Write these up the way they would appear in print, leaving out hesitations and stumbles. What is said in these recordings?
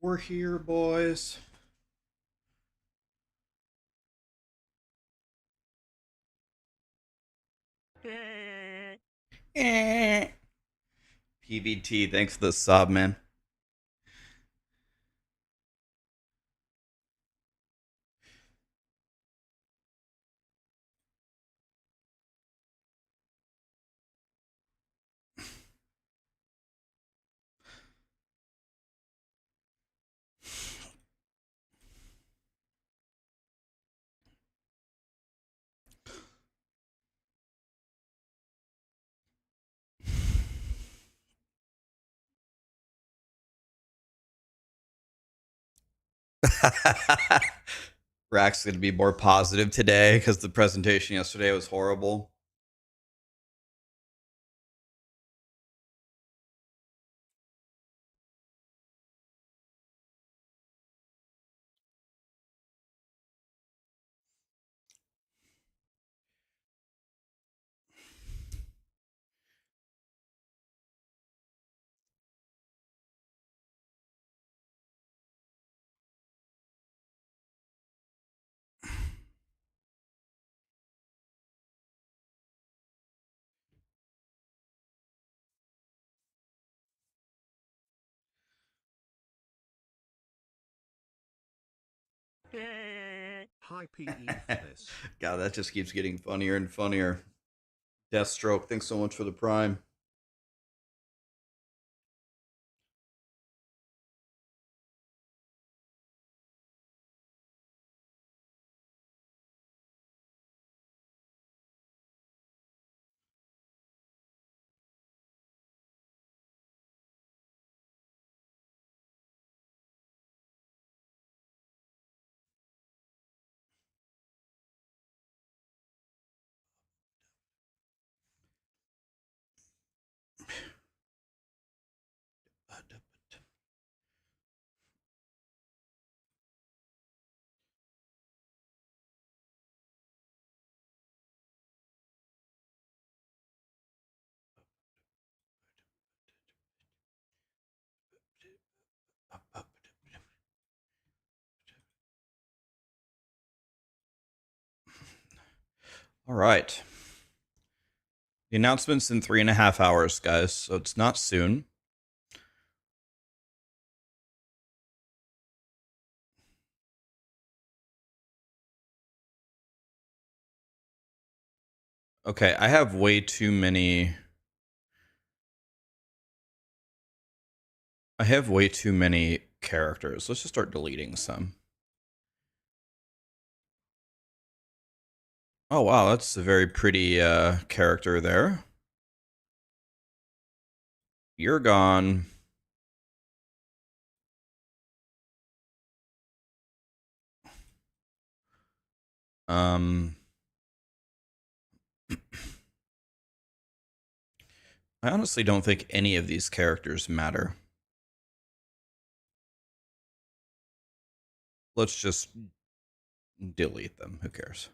We're here, boys. PVT, thanks for the sub, man. Rax going to be more positive today because the presentation yesterday was horrible. High PE for this. God, that just keeps getting funnier and funnier. Deathstroke, thanks so much for the prime. All right. The announcement's in 3.5 hours, guys, so it's not soon. Okay, I have way too many. I have way too many characters. Let's just start deleting some. Oh, wow, that's a very pretty character there. You're gone. I honestly don't think any of these characters matter. Let's just delete them. Who cares?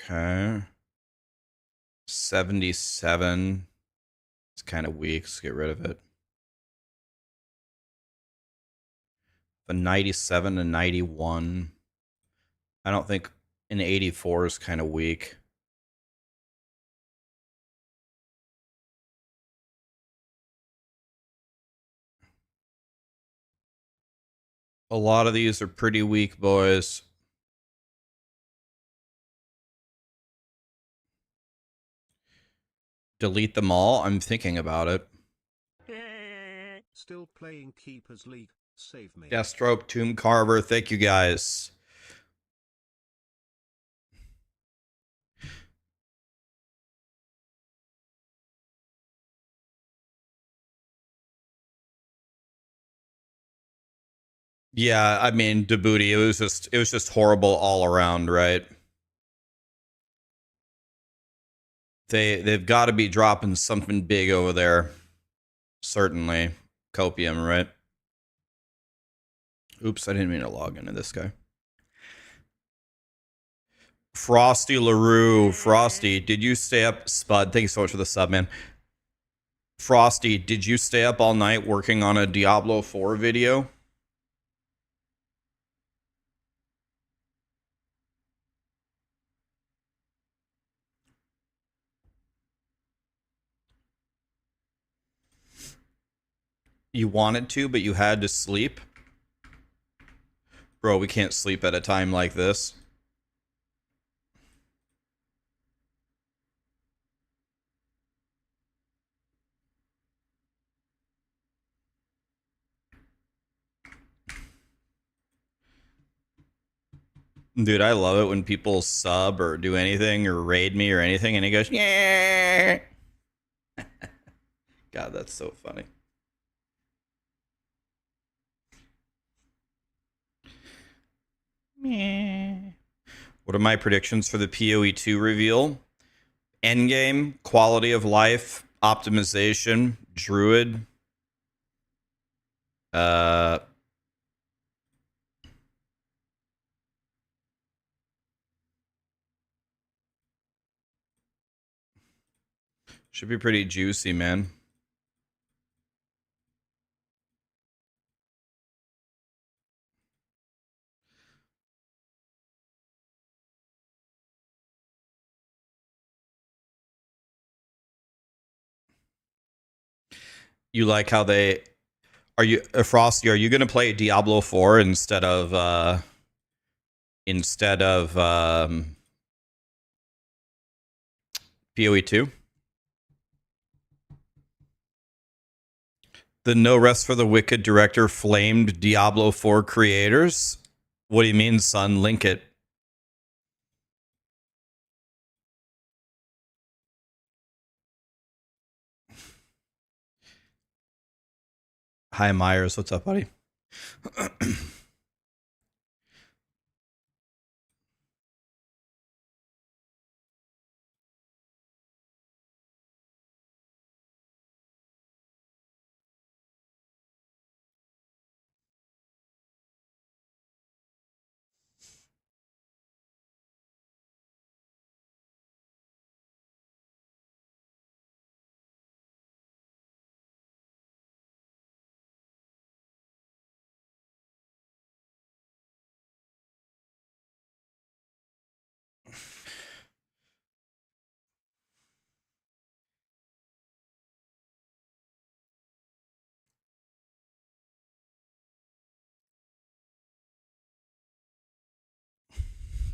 Okay. 77. It's kind of weak. Let's get rid of it. The 97 and 91. I don't think an 84 is kind of weak. A lot of these are pretty weak, boys. Delete them all? I'm thinking about it. Still playing Keepers League. Save me. Deathstroke, Tomb Carver, thank you guys. Yeah, I mean, Djibouti, it was just horrible all around, right? They've got to be dropping something big over there. Certainly. Copium, right? Oops, I didn't mean to log into this guy. Frosty LaRue. Frosty, did you stay up? Spud, thank you so much for the sub, man. Frosty, did you stay up all night working on a Diablo 4 video? You wanted to, but you had to sleep? Bro, we can't sleep at a time like this. Dude, I love it when people sub or do anything or raid me or anything and he goes, yeah. God, that's so funny. What are my predictions for the POE2 reveal? Endgame, quality of life, optimization, Druid. Should be pretty juicy, man. You like how they are you Frosty, are you going to play Diablo 4 instead of PoE2? The No Rest for the Wicked director flamed Diablo 4 creators? What do you mean, son? Link it. Hi, Myers. What's up, buddy?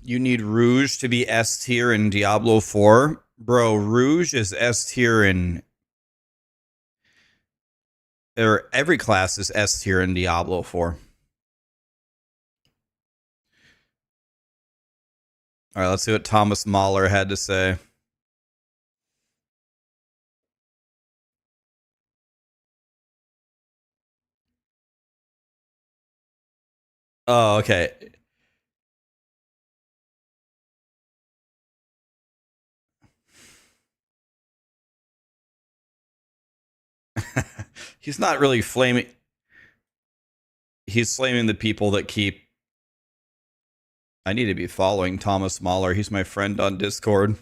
You need Rouge to be S tier in Diablo 4? Bro, Rouge is S tier in... Or every class is S tier in Diablo 4. All right, let's see what Thomas Mahler had to say. Oh, okay. He's not really flaming. He's flaming the people that keep... I need to be following Thomas Mahler. He's my friend on Discord.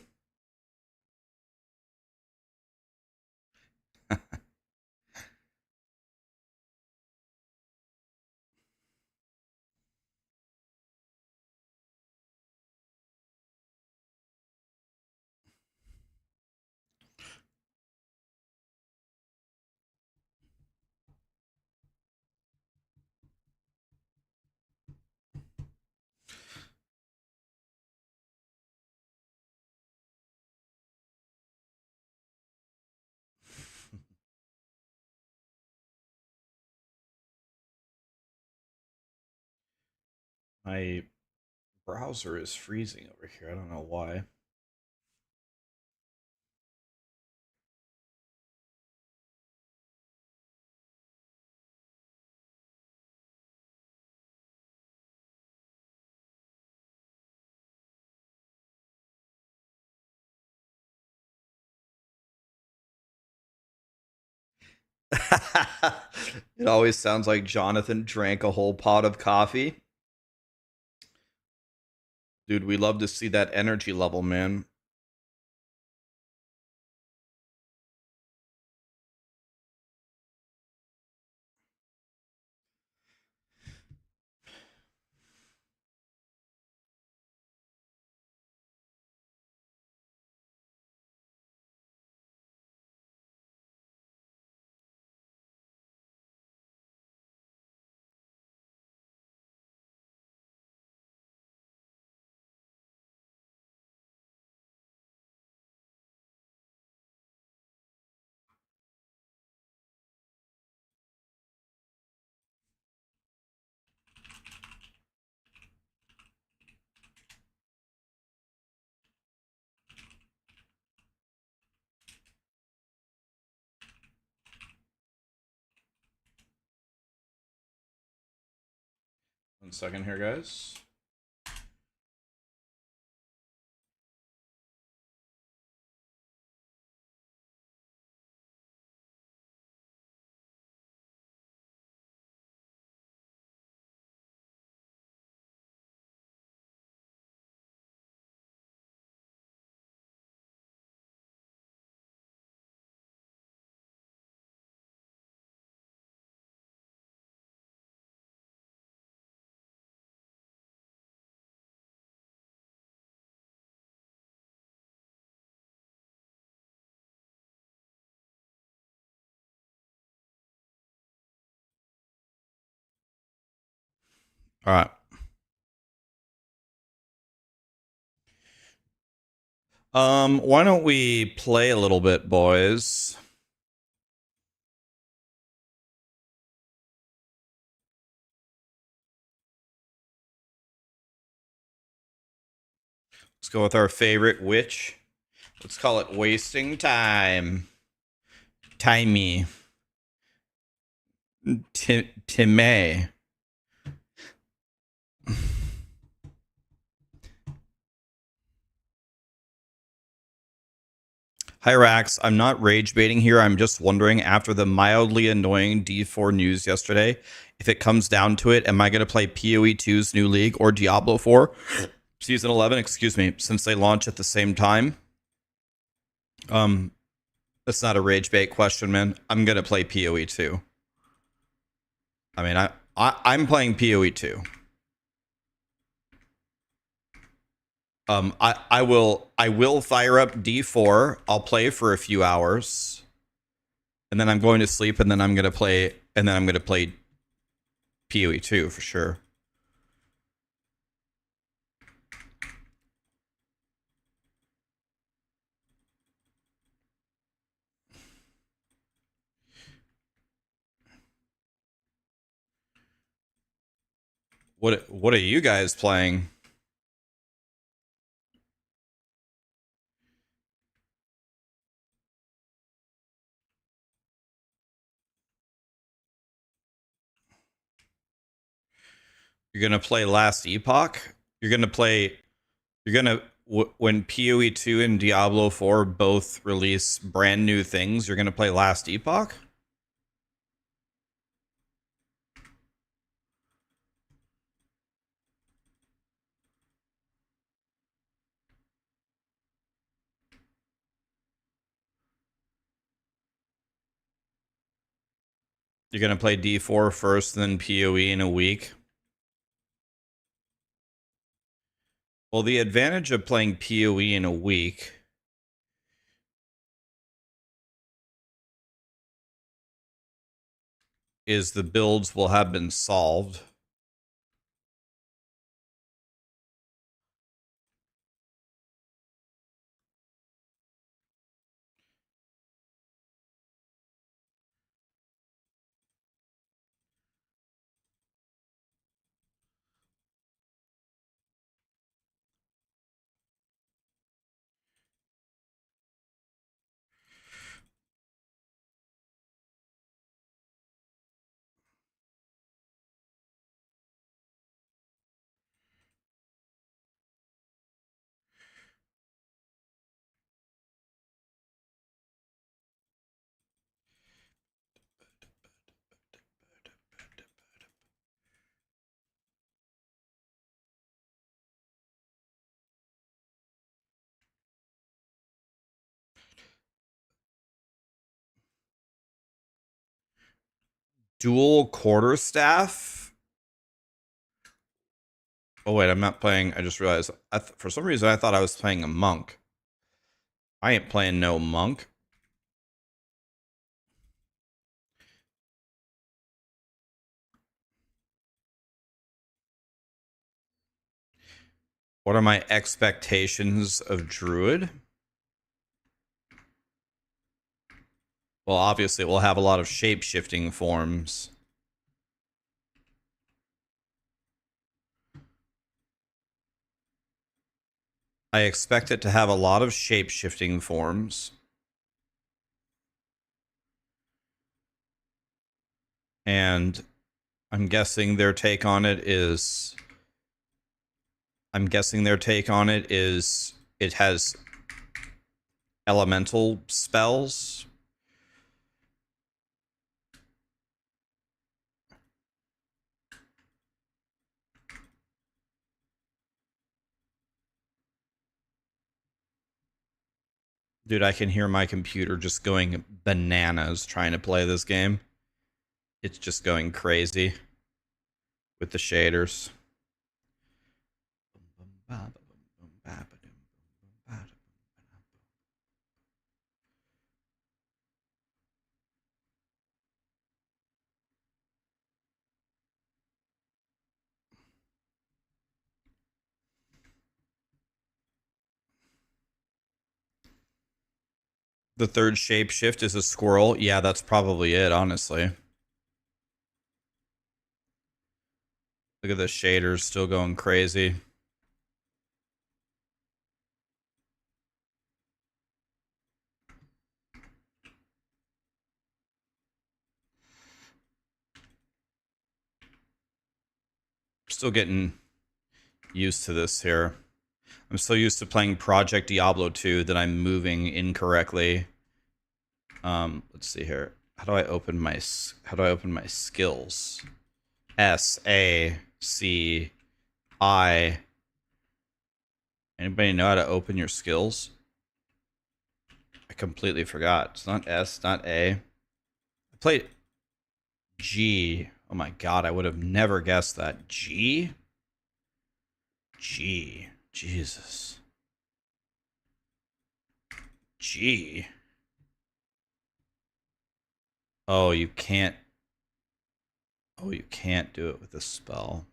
My browser is freezing over here. I don't know why. It always sounds like Jonathan drank a whole pot of coffee. Dude, we love to see that energy level, man. second here, guys. All right. Why don't we play a little bit, boys? Let's go with our favorite witch. Let's call it wasting time. Timey. Timay. Hi, Rax. I'm not rage baiting here. I'm just wondering, after the mildly annoying D4 news yesterday, if it comes down to it, am I going to play POE2's new league or Diablo 4 Season 11, excuse me, since they launch at the same time? That's not a rage bait question, man. I'm going to play POE2. I mean, I'm playing POE2. I will fire up D4. I'll play for a few hours, and then I'm going to sleep, and then I'm gonna play POE2 for sure. What are you guys playing? You're gonna play Last Epoch? When POE2 and Diablo 4 both release brand new things, you're gonna play Last Epoch? You're gonna play D4 first, and then POE in a week? Well, the advantage of playing POE in a week is the builds will have been solved. Dual quarterstaff? Oh wait, I'm not playing. I just realized for some reason I thought I was playing a monk. I ain't playing no monk. What are my expectations of Druid? Well, obviously, it will have a lot of shape-shifting forms. I expect it to have a lot of shape-shifting forms. And I'm guessing their take on it is... it has elemental spells. Dude, I can hear my computer just going bananas trying to play this game. It's just going crazy with the shaders. The third shapeshift is a squirrel. Yeah, that's probably it, honestly. Look at the shaders still going crazy. Still getting used to this here. I'm so used to playing Project Diablo 2 that I'm moving incorrectly. Let's see here. How do I open my skills? S A C I. Anybody know how to open your skills? I completely forgot. It's not S, not A. I played G. Oh my god, I would have never guessed that. G? G. Jesus. G. Oh, you can't. Oh, you can't do it with a spell.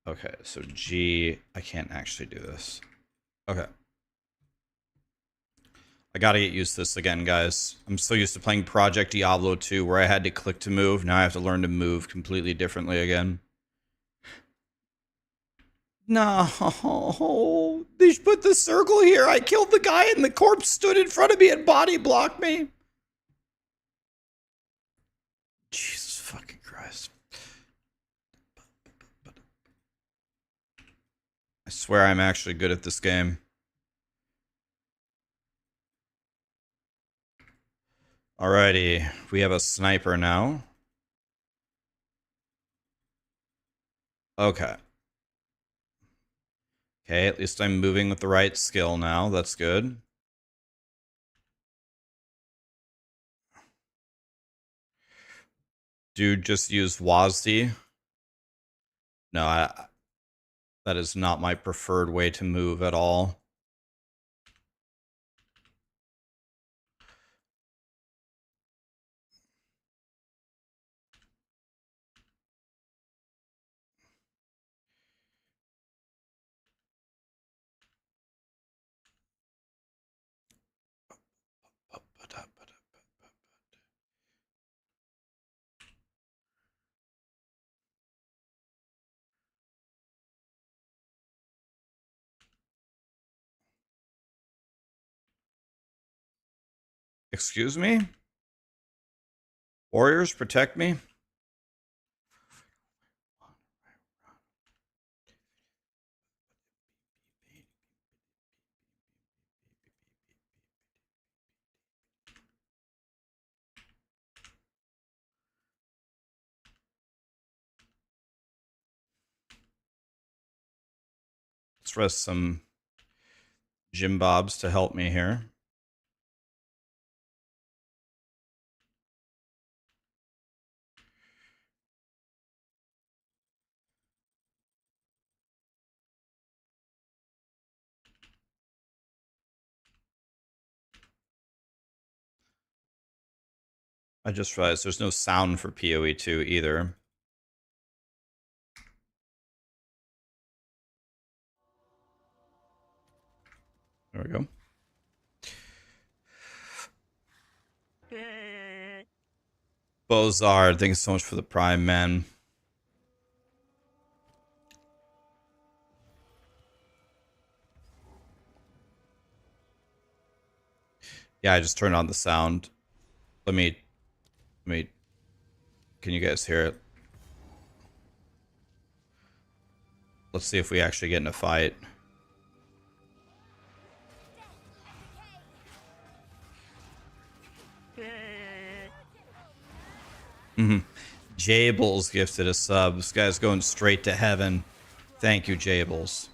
Okay, so G. I can't actually do this. Okay. I gotta get used to this again, guys. I'm so used to playing Project Diablo 2 where I had to click to move. Now I have to learn to move completely differently again. No, they put the circle here. I killed the guy and the corpse stood in front of me and body blocked me. Jesus fucking Christ. I swear I'm actually good at this game. Alrighty, we have a sniper now. Okay. Okay, at least I'm moving with the right skill now. That's good. Dude just used WASD. No, that is not my preferred way to move at all. Excuse me? Warriors, protect me? Let's rest some Jim Bobs to help me here. I just realized there's no sound for POE2 either. There we go. Bozard, thanks so much for the prime, man. Yeah, I just turned on the sound. Let me Can you guys hear it? Let's see if we actually get in a fight. Jables gifted a sub. This guy's going straight to heaven. Thank you, Jables.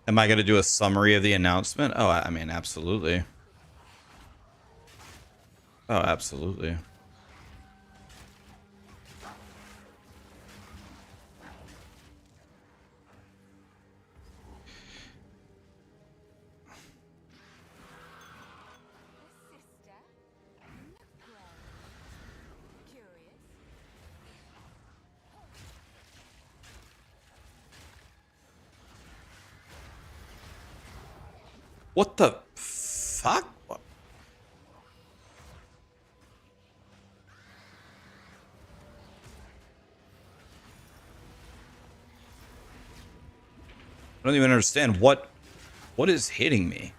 Am I going to do a summary of the announcement? Oh, I mean, absolutely. Oh, absolutely. What the fuck? What? I don't even understand what is hitting me.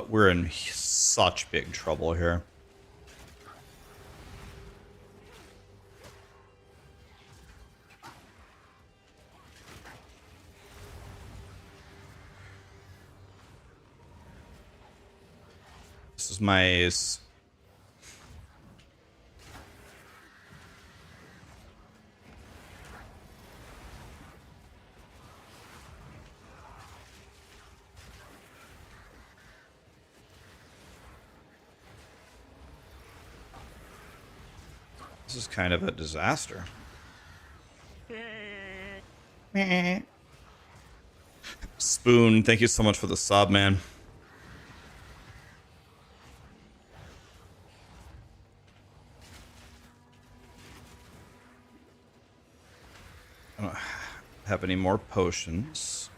We're in such big trouble here. This is my... This is kind of a disaster. Spoon, thank you so much for the sub, man. I don't have any more potions.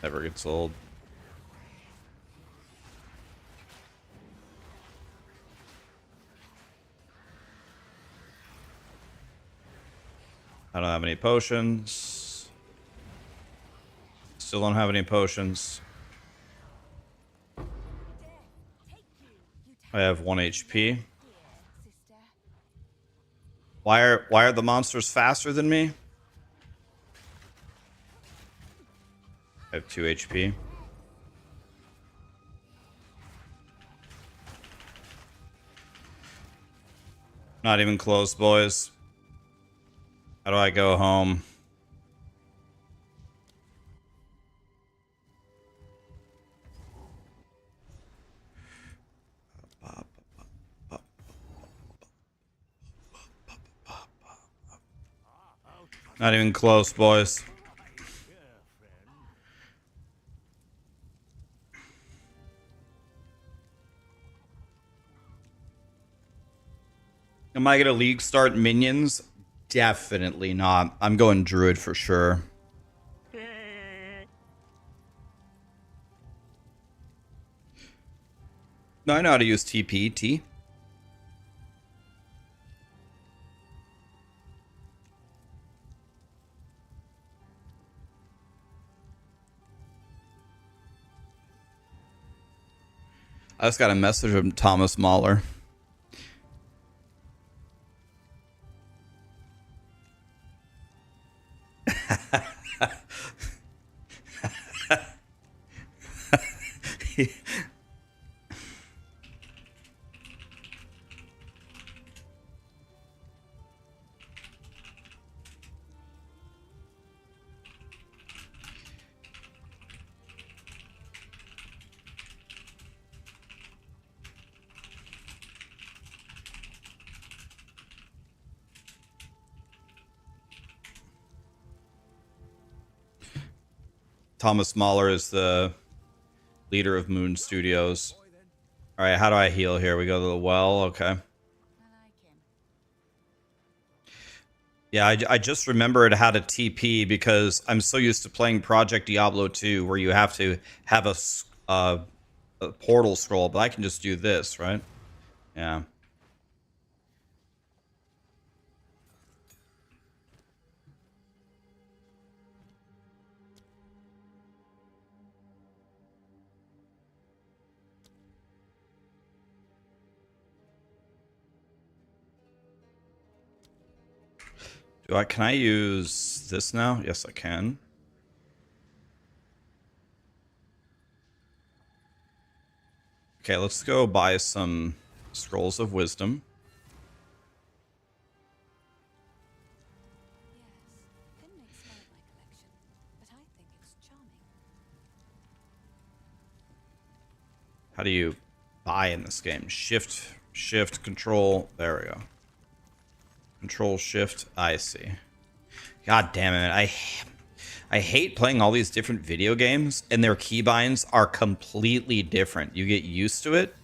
Never gets old. I don't have any potions. Still don't have any potions. I have 1 HP. Why are the monsters faster than me? I have 2 HP. Not even close, boys. How do I go home? Not even close, boys. Am I gonna league start minions? Definitely not. I'm going Druid for sure. No, I know how to use TP. I just got a message from Thomas Mahler. Thomas Mahler is the leader of Moon Studios. All right, how do I heal here? We go to the well. Okay. Yeah, I just remembered how to TP because I'm so used to playing Project Diablo 2 where you have to have a portal scroll, but I can just do this, right? Yeah. Can I use this now? Yes, I can. Okay, let's go buy some scrolls of wisdom. How do you buy in this game? Shift, control. There we go. Control, shift. I see. God damn it. I hate playing all these different video games, and their keybinds are completely different. You get used to it.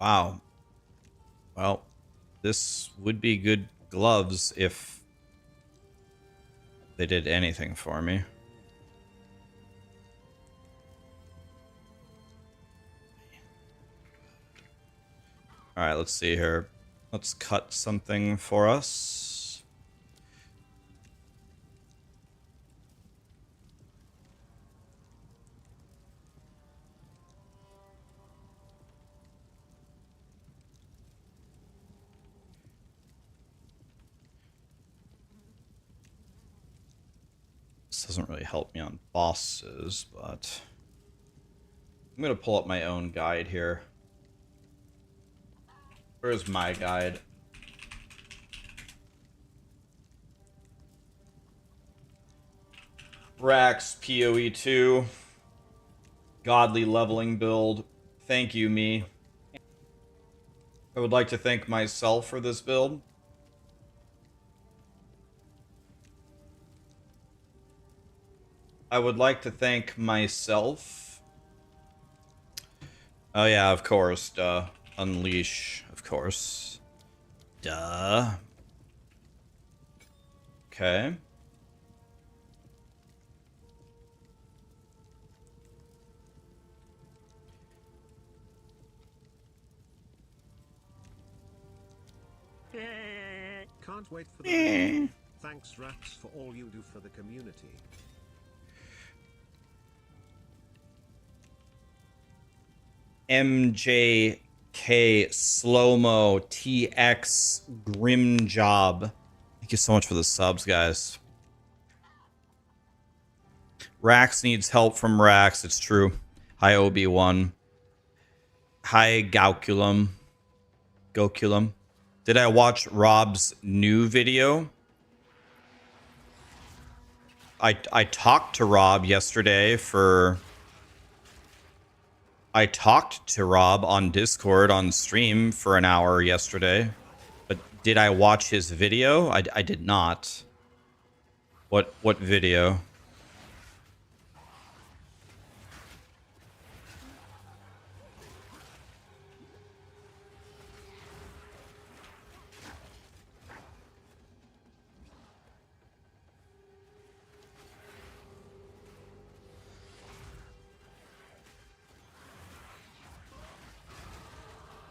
Wow. Well, this would be good gloves if they did anything for me. All right, let's see here. Let's cut something for us. This doesn't really help me on bosses, but I'm going to pull up my own guide here. Where's my guide? Rax POE2. Godly leveling build. Thank you, me. I would like to thank myself for this build. I would like to thank myself. Oh yeah, of course, duh. Unleash, of course. Duh. Okay. Can't wait for the Thanks Rax for all you do for the community. MJK Slow-Mo TX Grim Job. Thank you so much for the subs, guys. Rax needs help from Rax, it's true. Hi OB1. Hi Gauculum. Goculum. Did I watch Rob's new video? I talked to Rob yesterday for... I talked to Rob on Discord on stream for an hour yesterday. But did I watch his video? I did not. What video?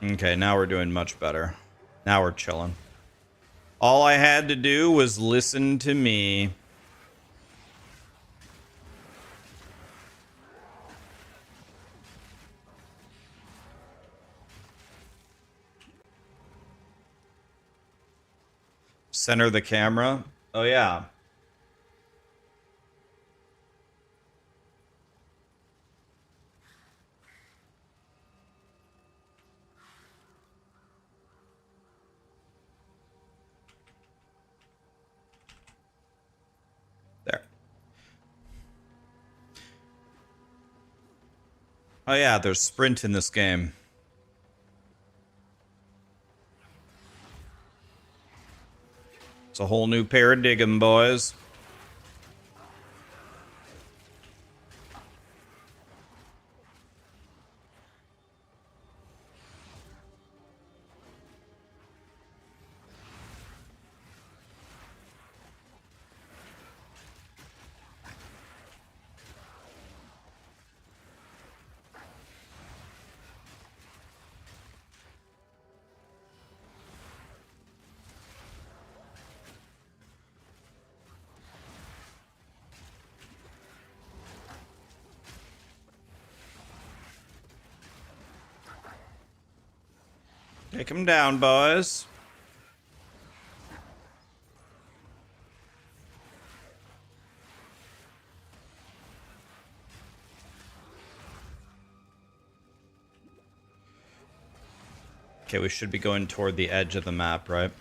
Okay, now we're doing much better. Now we're chilling. All I had to do was listen to me. Center the camera. Oh, yeah. There. Oh, yeah, there's sprint in this game. It's a whole new paradigm, boys. Take him down, boys. Okay, we should be going toward the edge of the map, right?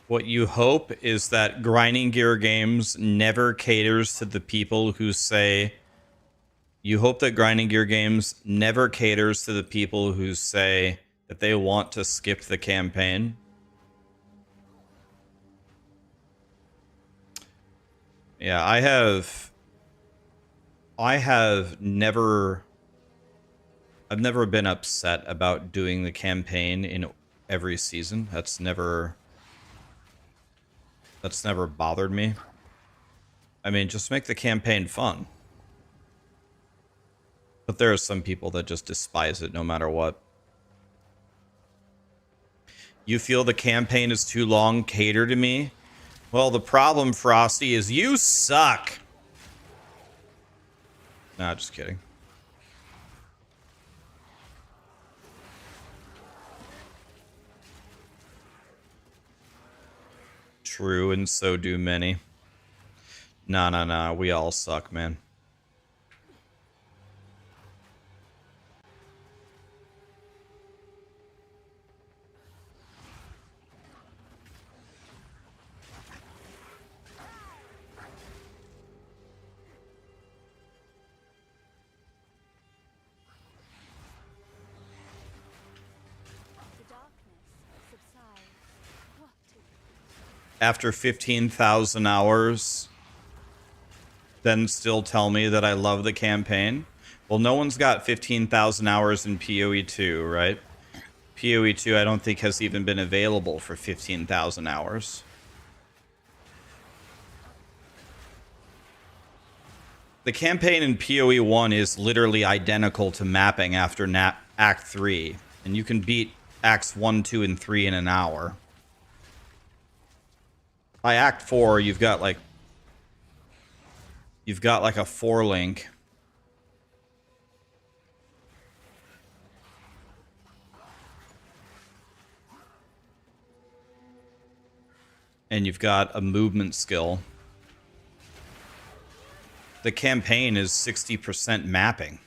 What you hope is that Grinding Gear Games never caters to the people who say... You hope that Grinding Gear Games never caters to the people who say that they want to skip the campaign. Yeah, I have never... I've never been upset about doing the campaign in every season. That's never bothered me. I mean, just make the campaign fun. But there are some people that just despise it no matter what. You feel the campaign is too long, cater to me? Well, the problem, Frosty, is you suck. Nah, just kidding. True, and so do many. Nah, we all suck, man. After 15,000 hours, then still tell me that I love the campaign? Well, no one's got 15,000 hours in POE2, right? POE2 I don't think has even been available for 15,000 hours. The campaign in POE1 is literally identical to mapping after Act 3, and you can beat Acts 1, 2, and 3 in an hour. By Act 4, you've got like a 4-link. And you've got a movement skill. The campaign is 60% mapping.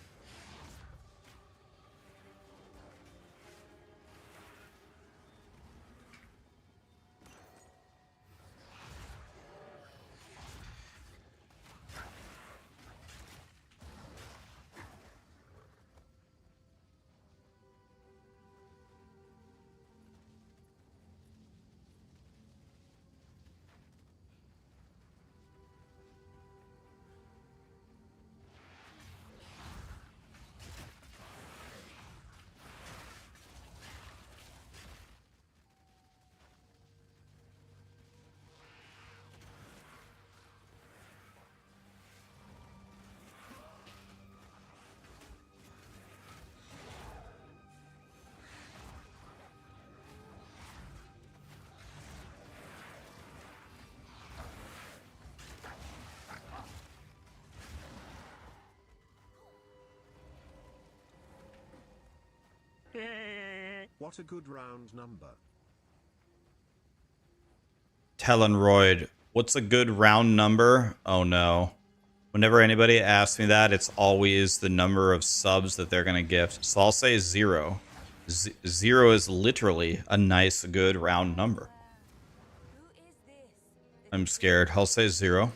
What a good round number. Tellenroyd, what's a good round number? Oh no. Whenever anybody asks me that, it's always the number of subs that they're going to gift. So I'll say 0. 0 is literally a nice, good round number. I'm scared. I'll say 0.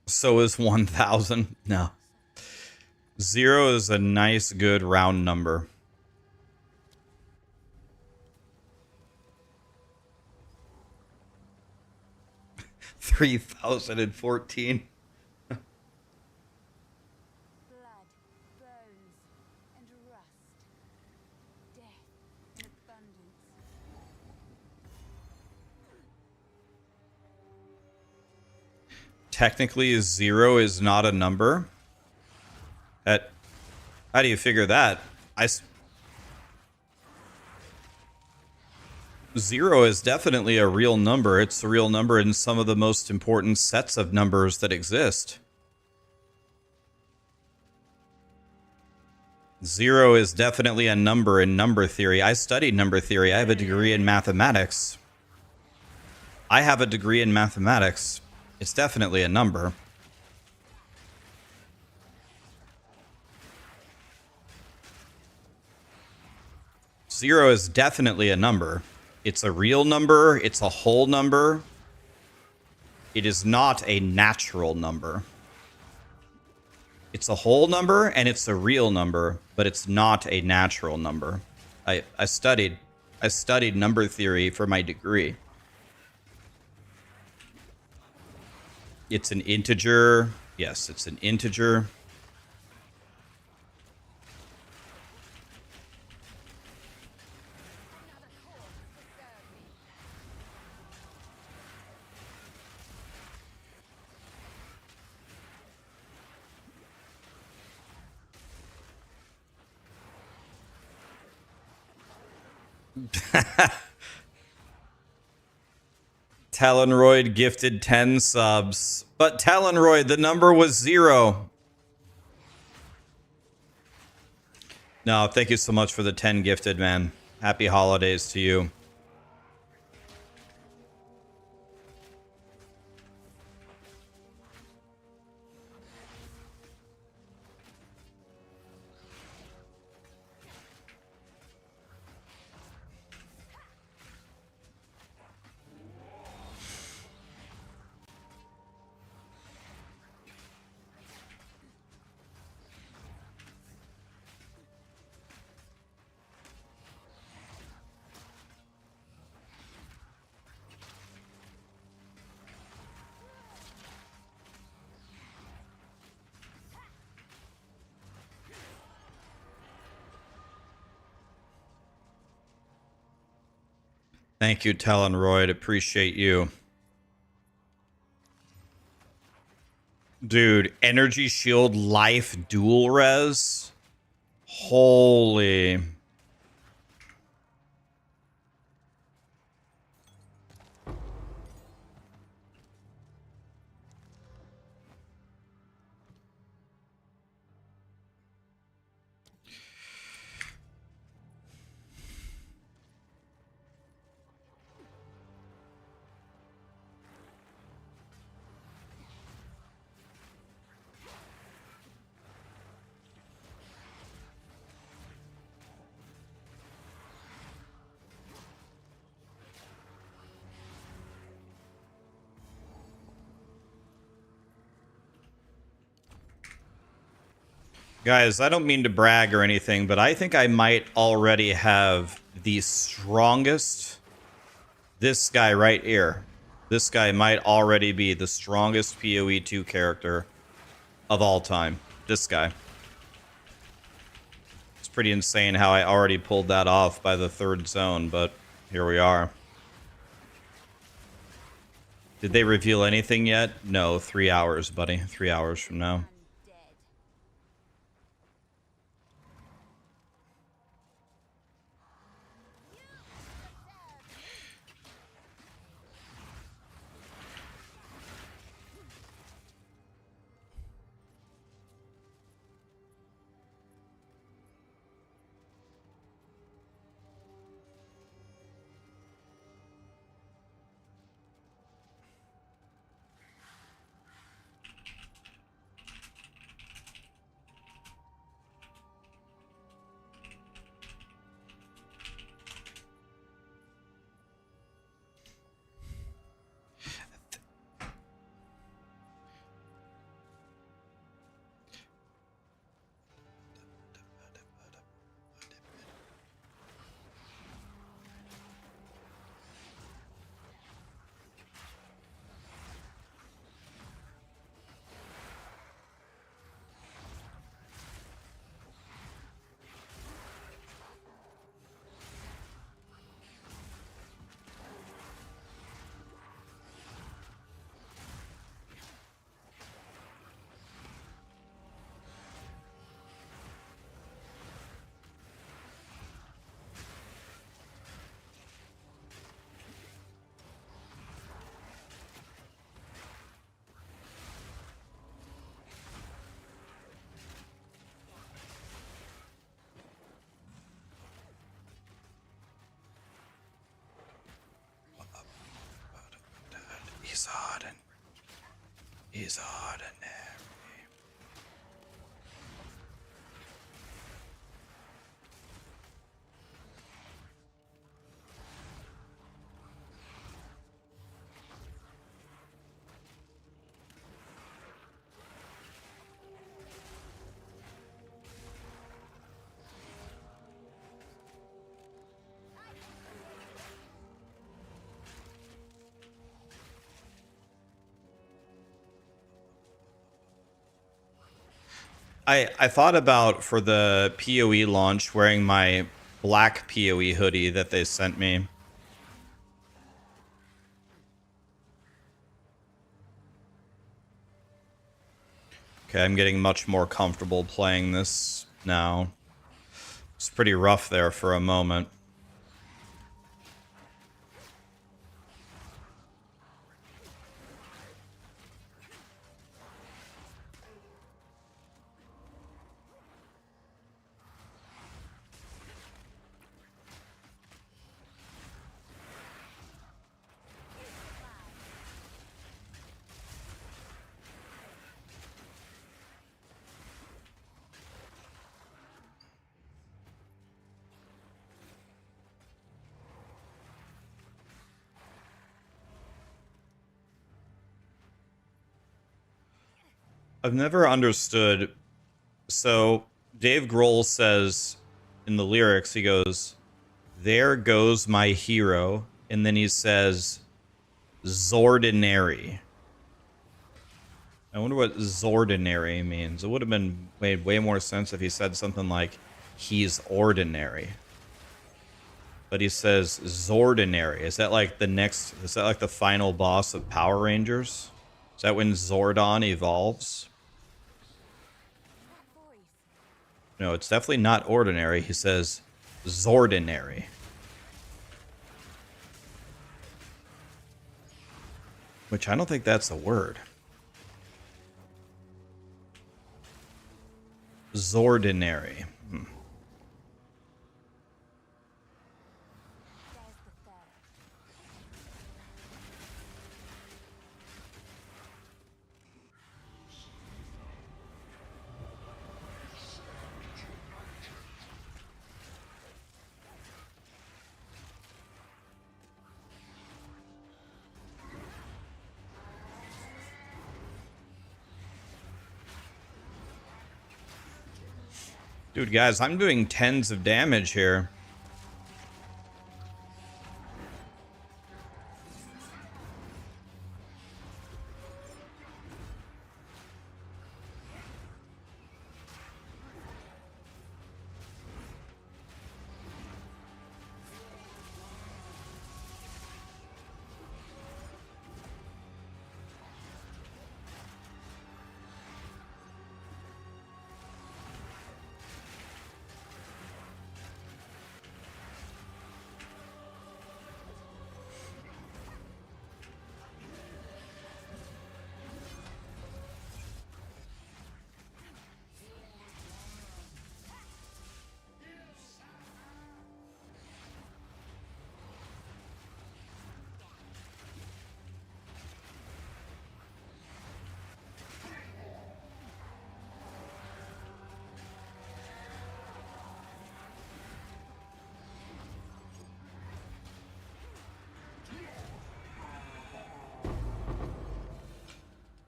So is 1,000. No. 0 is a nice, good round number. $3,014. Technically, 0 is not a number. How do you figure that? Zero is definitely a real number. It's a real number in some of the most important sets of numbers that exist. Zero is definitely a number in number theory. I studied number theory. I have a degree in mathematics. It's definitely a number. Zero is definitely a number. It's a real number. It's a whole number. It is not a natural number. It's a whole number and it's a real number, but it's not a natural number. I studied number theory for my degree. It's an integer. Yes, it's an integer. Talonroyd gifted 10 subs. But Talonroyd, the number was 0. No, thank you so much for the 10 gifted, man. Happy holidays to you. Thank you, Talonroyd. Appreciate you. Dude, Energy Shield Life Dual Res? Holy. Guys, I don't mean to brag or anything, but I think I might already have the strongest... This guy right here. This guy might already be the strongest POE2 character of all time. This guy. It's pretty insane how I already pulled that off by the 3rd zone, but here we are. Did they reveal anything yet? No, 3 hours, buddy. 3 hours from now. He's ordinary. He's ordinary. I thought about for the PoE launch wearing my black PoE hoodie that they sent me. Okay, I'm getting much more comfortable playing this now. It's pretty rough there for a moment. I've never understood. So Dave Grohl says in the lyrics, he goes, "There goes my hero," and then he says, "Zordinary." I wonder what Zordinary means. It would have been made way more sense if he said something like, "He's ordinary." But he says Zordinary. Is that like the next? Is that like the final boss of Power Rangers? Is that when Zordon evolves? No, it's definitely not ordinary. He says Zordinary. Which I don't think that's a word. Zordinary. Dude, guys, I'm doing tens of damage here.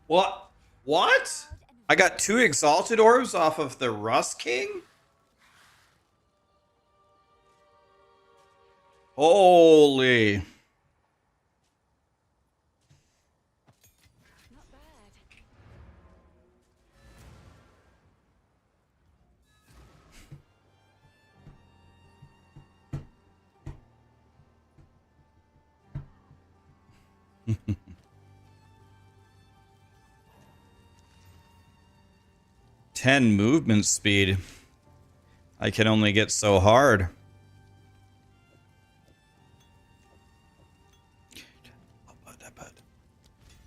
What? What? I got 2 Exalted Orbs off of the Rust King? Holy. Not bad. 10 movement speed. I can only get so hard.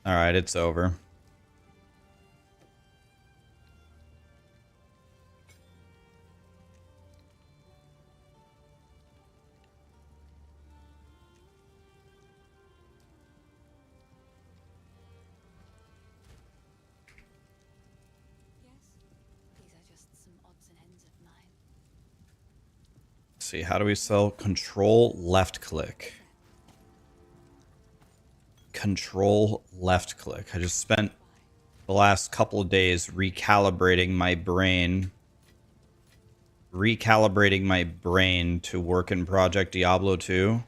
Alright, it's over. Let's see, how do we sell? Control left click. Control left click. I just spent the last couple of days recalibrating my brain. Recalibrating my brain to work in Project Diablo 2.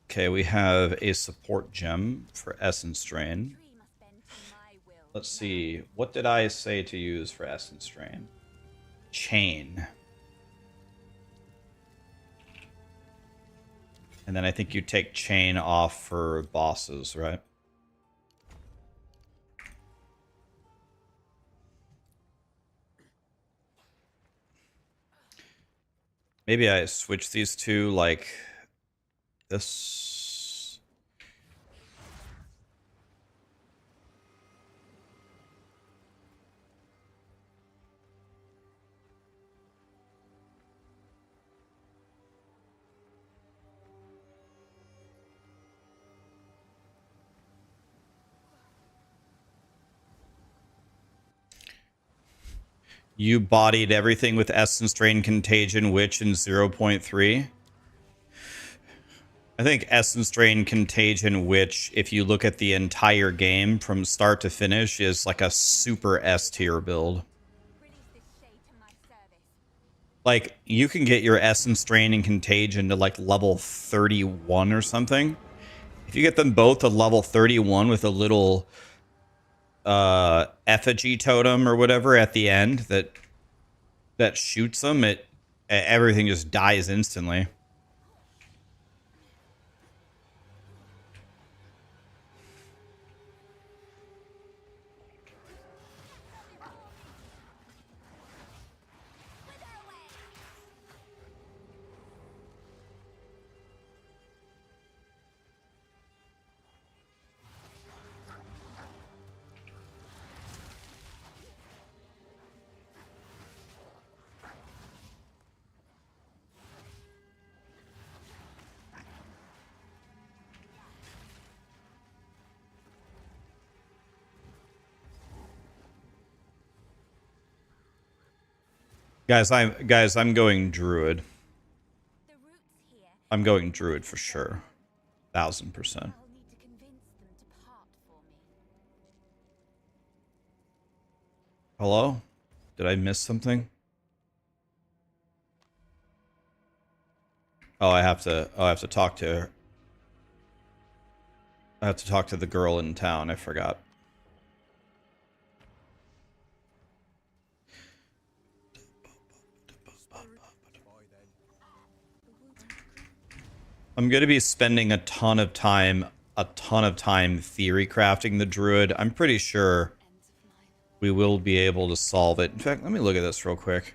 Okay, we have a support gem for Essence Drain. Let's see, what did I say to use for Essence Drain? Chain. And then I think you take chain off for bosses, right? Maybe I switch these two like this. You bodied everything with Essence Drain, Contagion, Witch, and 0.3. I think Essence Drain, Contagion, Witch, if you look at the entire game from start to finish, is like a super S tier build. Like, you can get your Essence Drain and Contagion to like level 31 or something. If you get them both to level 31 with a little effigy totem or whatever at the end that shoots them, everything just dies instantly. Guys, I'm going Druid. I'm going Druid for sure. 1000%. Hello? Did I miss something? Oh, I have to talk to her. I have to talk to the girl in town. I forgot. I'm going to be spending a ton of time theory crafting the Druid. I'm pretty sure we will be able to solve it. In fact, let me look at this real quick.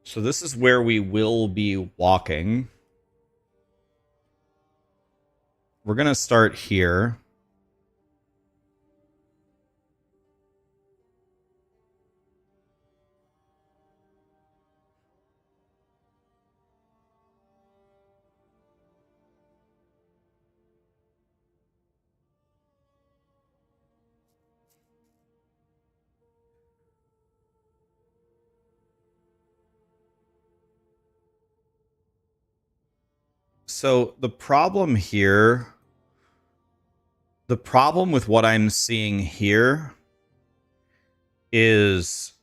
So this is where we will be walking. We're going to start here. So the problem here, the problem with what I'm seeing here is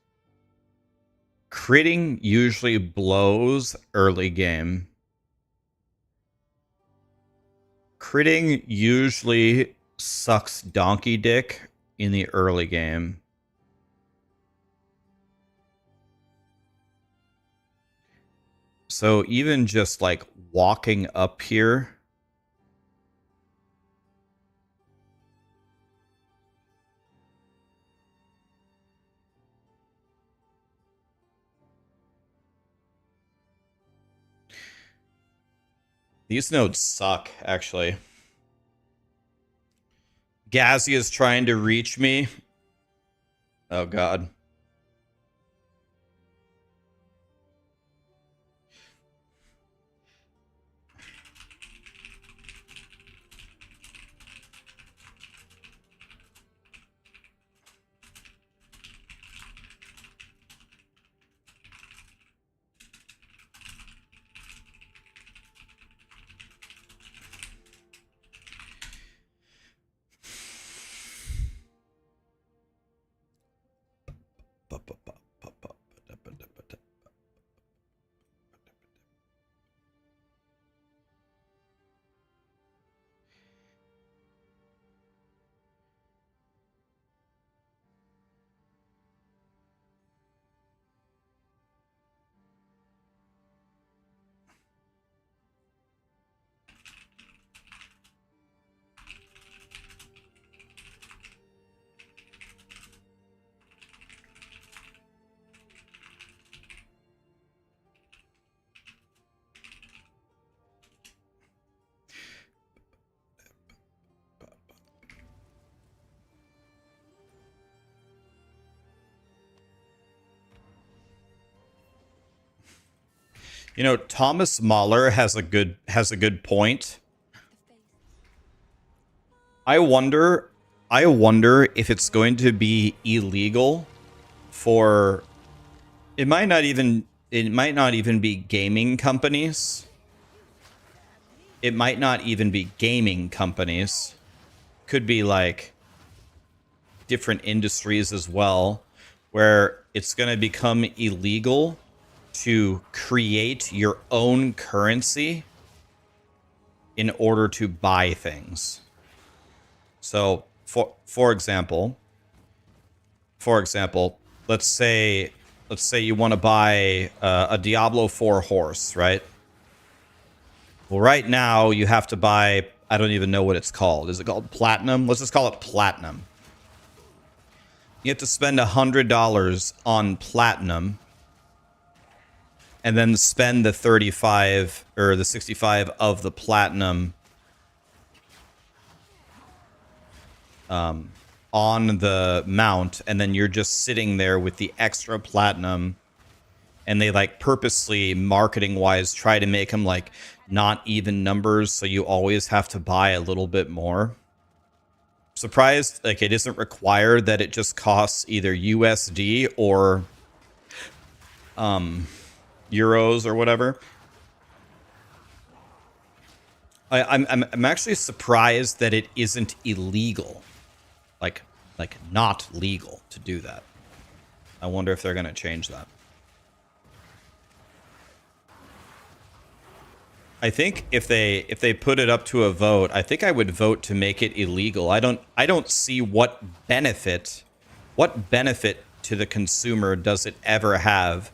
critting usually blows early game. Critting usually sucks donkey dick in the early game. So even just like walking up here, these nodes suck, actually. Gazzy is trying to reach me. Oh, God. You know, Thomas Mahler has a good point. I wonder if it's going to be illegal for it might not even be gaming companies. It might not even be gaming companies. Could be like different industries as well, where it's going to become illegal to create your own currency in order to buy things. So, for example, let's say you want to buy a Diablo 4 horse, right? Well, right now you have to buy, I don't even know what it's called. Is it called platinum? Let's just call it platinum. You have to spend $100 on platinum and then spend the 35 or the 65 of the platinum on the mount, and then you're just sitting there with the extra platinum. And they like purposely marketing wise try to make them like not even numbers, so you always have to buy a little bit more. Surprised like it isn't required that it just costs either USD or euros or whatever. I'm actually surprised that it isn't illegal, like not legal to do that. I wonder if they're gonna change that. I think if they put it up to a vote, I think I would vote to make it illegal. I don't see what benefit to the consumer does it ever have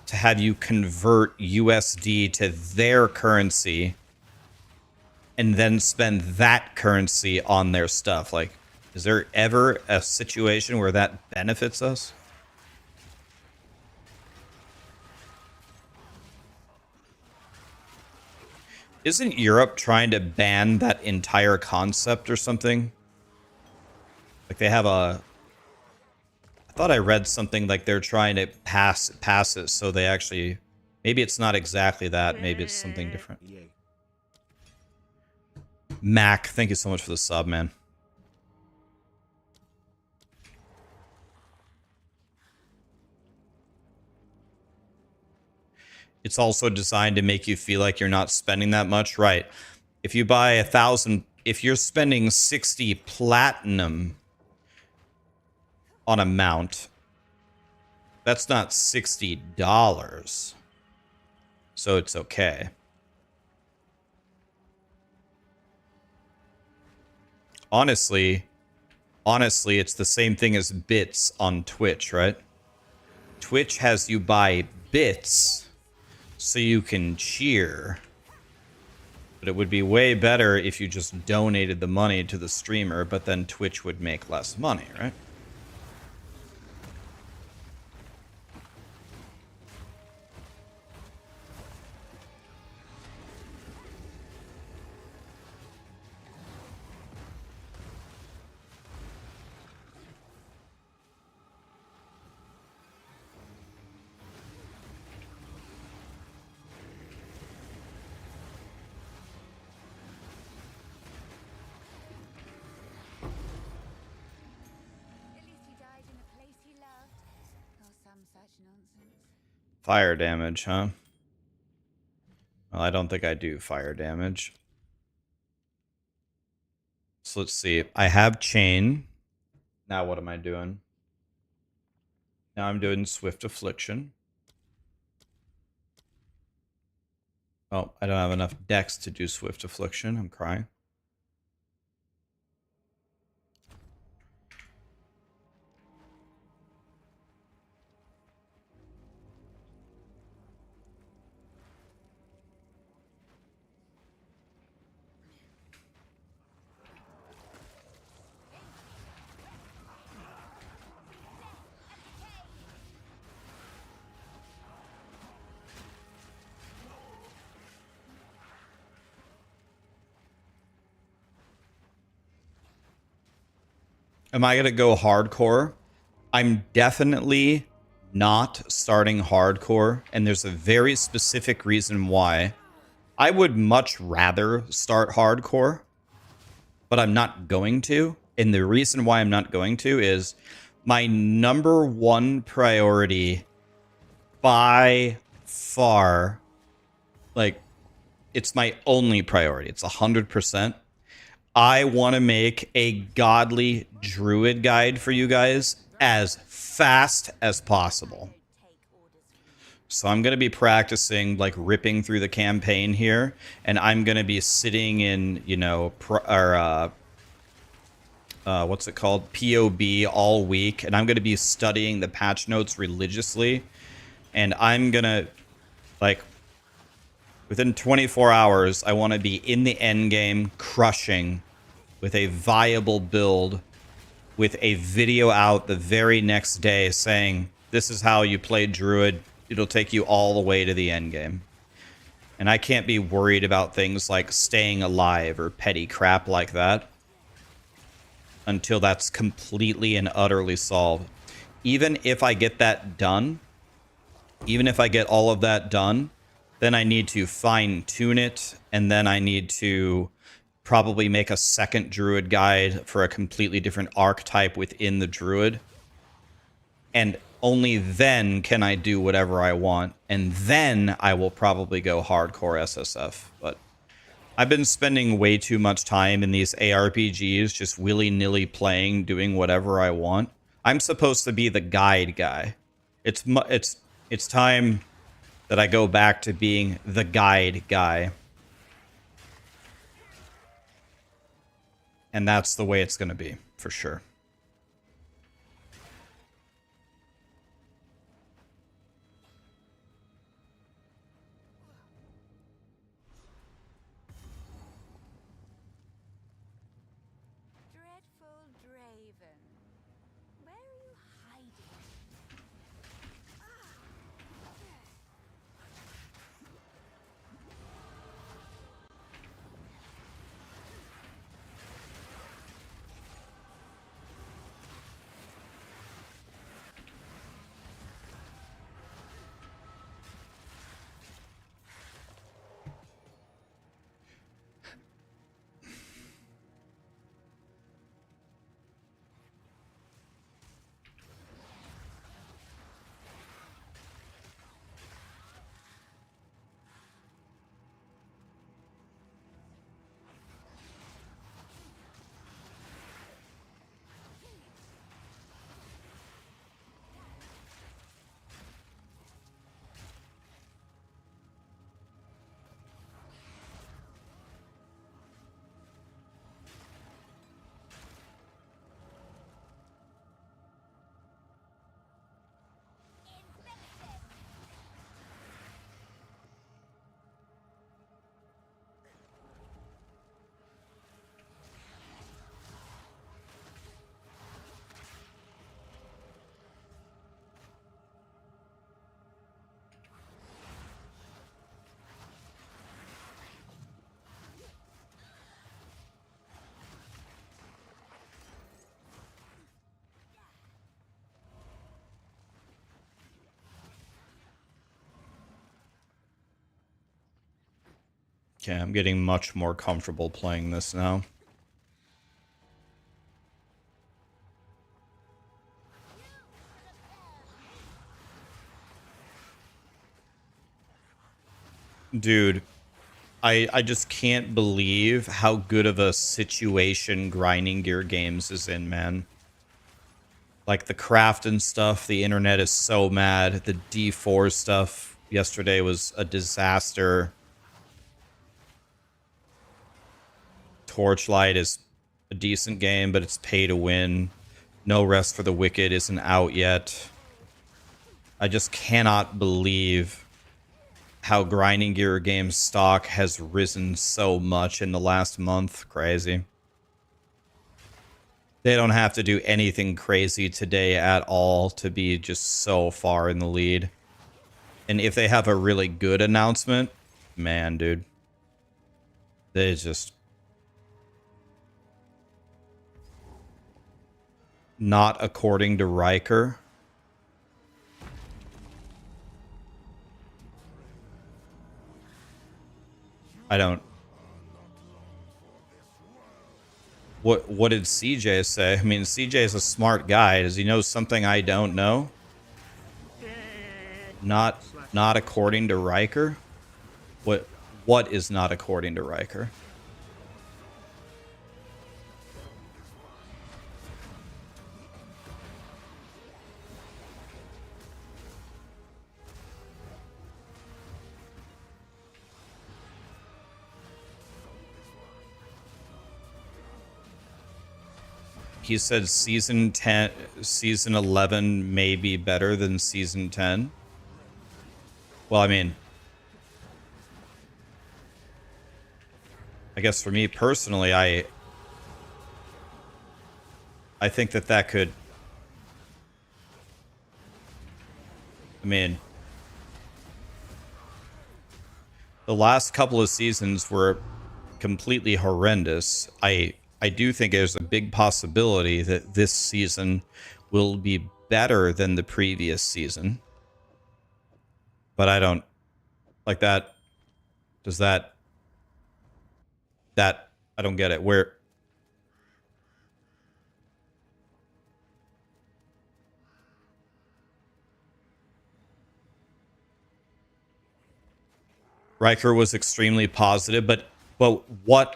to have you convert USD to their currency and then spend that currency on their stuff. Like, is there ever a situation where that benefits us? Isn't Europe trying to ban that entire concept or something? Like they have a... I thought I read something like they're trying to pass it so they actually... Maybe it's not exactly that. Maybe it's something different. Mac, thank you so much for the sub, man. It's also designed to make you feel like you're not spending that much, right? If you buy 1,000, if you're spending 60 platinum on a mount, that's not $60. So it's okay. Honestly, it's the same thing as bits on Twitch, right? Twitch has you buy bits so you can cheer. But it would be way better if you just donated the money to the streamer, but then Twitch would make less money, right? Fire damage, huh? Well, I don't think I do fire damage. So let's see. I have chain. Now what am I doing? Now I'm doing Swift Affliction. Oh, I don't have enough dex to do Swift Affliction. I'm crying. Am I going to go hardcore? I'm definitely not starting hardcore, and there's a very specific reason why. I would much rather start hardcore, but I'm not going to. And the reason why I'm not going to is my number one priority by far, like, it's my only priority. It's 100%. I want to make a godly druid guide for you guys as fast as possible. So I'm going to be practicing, like, ripping through the campaign here, and I'm going to be sitting in, you know, what's it called? POB all week, and I'm going to be studying the patch notes religiously, and I'm going to, like, within 24 hours, I want to be in the end game crushing with a viable build, with a video out the very next day saying, this is how you play Druid. It'll take you all the way to the end game. And I can't be worried about things like staying alive or petty crap like that until that's completely and utterly solved. Even if I get that done, even if I get all of that done, then I need to fine tune it, and then I need to probably make a second Druid guide for a completely different archetype within the Druid. And only then can I do whatever I want. And then I will probably go hardcore SSF. But I've been spending way too much time in these ARPGs just willy-nilly playing, doing whatever I want. I'm supposed to be the guide guy. It's time that I go back to being the guide guy. And that's the way it's going to be, for sure. Dreadful Draven, where are you hiding? Okay, I'm getting much more comfortable playing this now. Dude, I just can't believe how good of a situation Grinding Gear Games is in, man. Like, the craft and stuff, the internet is so mad. The D4 stuff yesterday was a disaster. Torchlight is a decent game, but it's pay to win. No Rest for the Wicked isn't out yet. I just cannot believe how Grinding Gear Games stock has risen so much in the last month. Crazy. They don't have to do anything crazy today at all to be just so far in the lead. And if they have a really good announcement, man, dude, they just... Not according to Riker. I don't. What did CJ say? I mean, CJ is a smart guy. Does he know something I don't know? Not according to Riker. What is not according to Riker? He said season 10, season 11 may be better than season 10. Well, I mean, I guess for me personally, I think that could, I mean, the last couple of seasons were completely horrendous. I do think there's a big possibility that this season will be better than the previous season. But I don't like that. Does that I don't get it. Where Riker was extremely positive, but what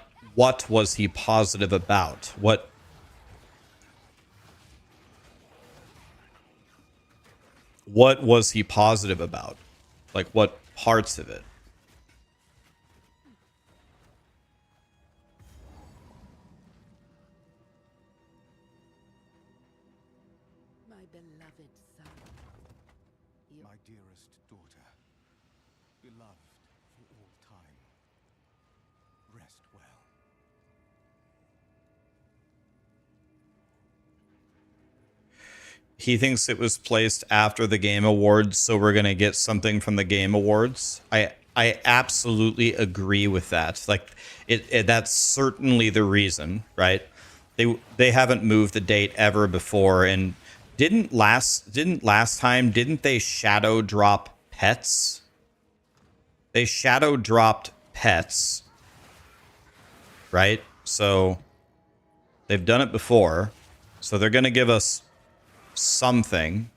was he positive about? What was he positive about? Like, what parts of it? My beloved son. My dearest daughter, beloved for all time, rest well. He thinks it was placed after the Game Awards, so we're going to get something from the Game Awards. I absolutely agree with that. Like, that's certainly the reason, right? They haven't moved the date ever before, and didn't last time, didn't they shadow drop pets? They shadow dropped pets, right? So they've done it before, so they're going to give us something.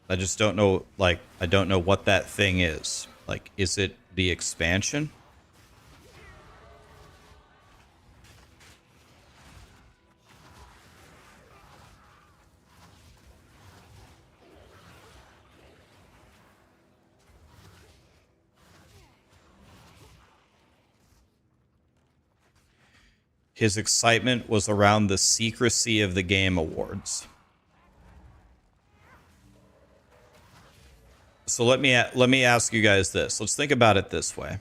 I just don't know, like, I don't know what that thing is. Like, is it the expansion? His excitement was around the secrecy of the Game Awards. So let me ask you guys this. Let's think about it this way.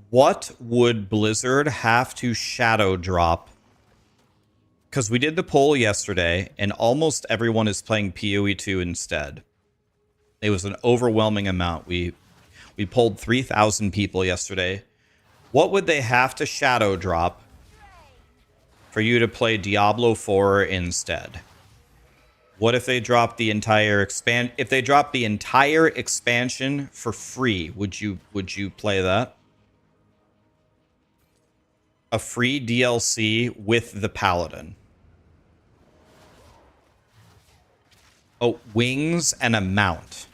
What would Blizzard have to shadow drop? Because we did the poll yesterday, and almost everyone is playing POE2 instead. It was an overwhelming amount. We polled 3,000 people yesterday. What would they have to shadow drop for you to play Diablo IV instead? What if they dropped the entire if they dropped the entire expansion for free, would you play that? A free DLC with the Paladin. Oh, wings and a mount.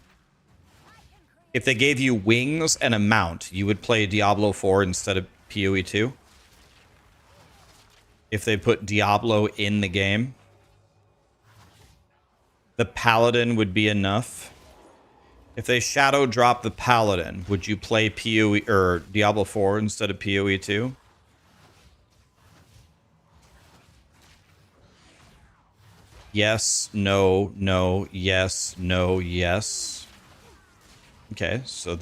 If they gave you wings and a mount, you would play Diablo 4 instead of PoE 2? If they put Diablo in the game? The Paladin would be enough. If they shadow drop the Paladin, would you play PoE or Diablo 4 instead of PoE 2? Yes, no, no, yes, no, yes. Okay, so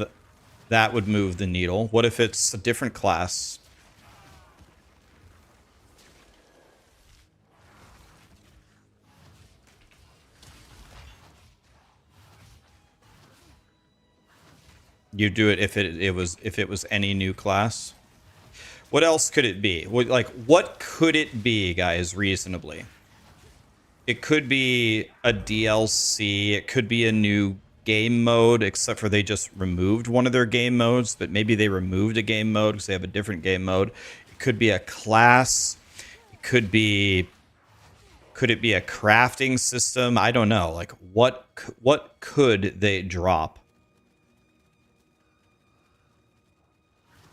that would move the needle. What if it's a different class? You do it if it was any new class. What else could it be? What could it be, guys, reasonably? It could be a DLC, it could be a new game mode, except for they just removed one of their game modes, but maybe they removed a game mode because they have a different game mode. It could be a class. It could be... Could it be a crafting system? I don't know. Like, what could they drop?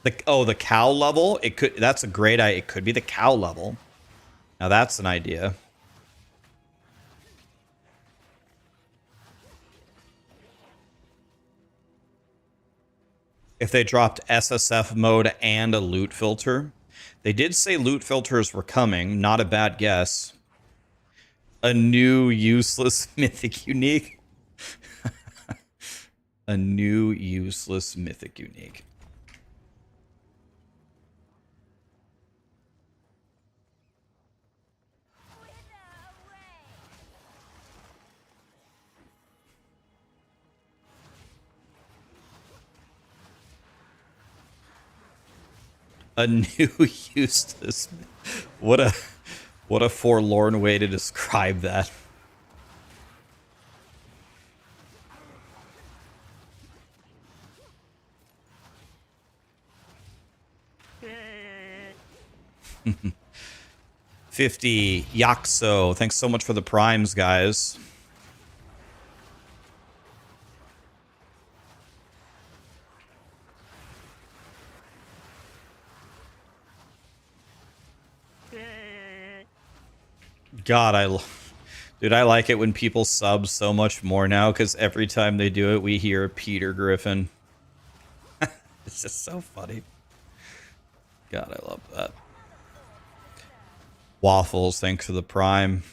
The cow level? It could... That's a great idea. It could be the cow level. Now that's an idea. If they dropped SSF mode and a loot filter. They did say loot filters were coming. Not a bad guess. A new useless mythic unique. A new useless mythic unique. A new useless. What a forlorn way to describe that. $50 Yaxo. Thanks so much for the primes, guys. God, dude, I like it when people sub so much more now, because every time they do it, we hear Peter Griffin. It's just so funny. God, I love that. Waffles, thanks for the prime.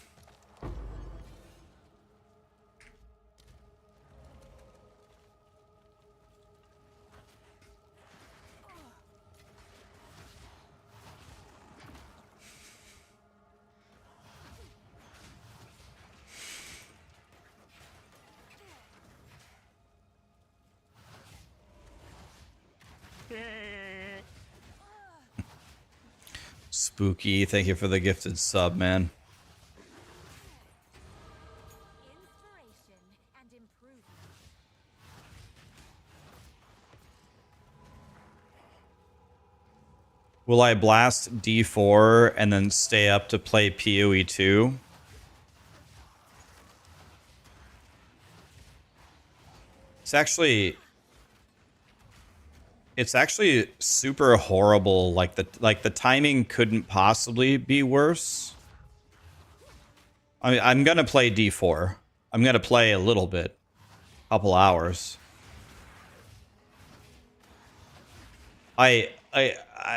Spooky, thank you for the gifted sub, man. Inspiration and improvement. Will I blast D4 and then stay up to play POE2? It's actually super horrible. Like the timing couldn't possibly be worse. I mean, I'm gonna play D4. I'm gonna play a little bit, couple hours. I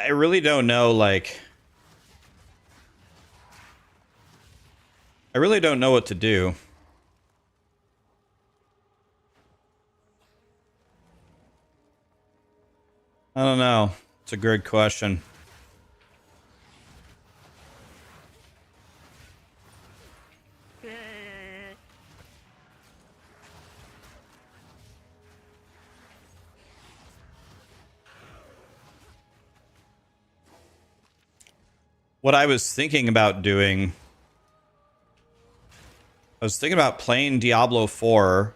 really don't know. Like, I really don't know what to do. I don't know. It's a good question. What I was thinking about doing, I was thinking about playing Diablo 4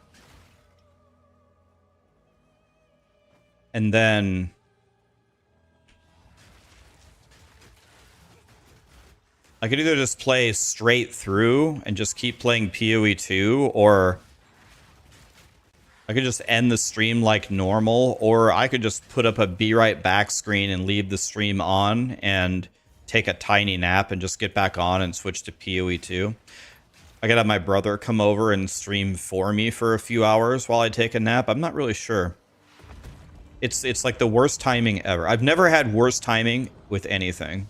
and then I could either just play straight through and just keep playing PoE2, or I could just end the stream like normal, or I could just put up a be right back screen and leave the stream on and take a tiny nap and just get back on and switch to PoE2. I could have my brother come over and stream for me for a few hours while I take a nap. I'm not really sure. It's like the worst timing ever. I've never had worse timing with anything.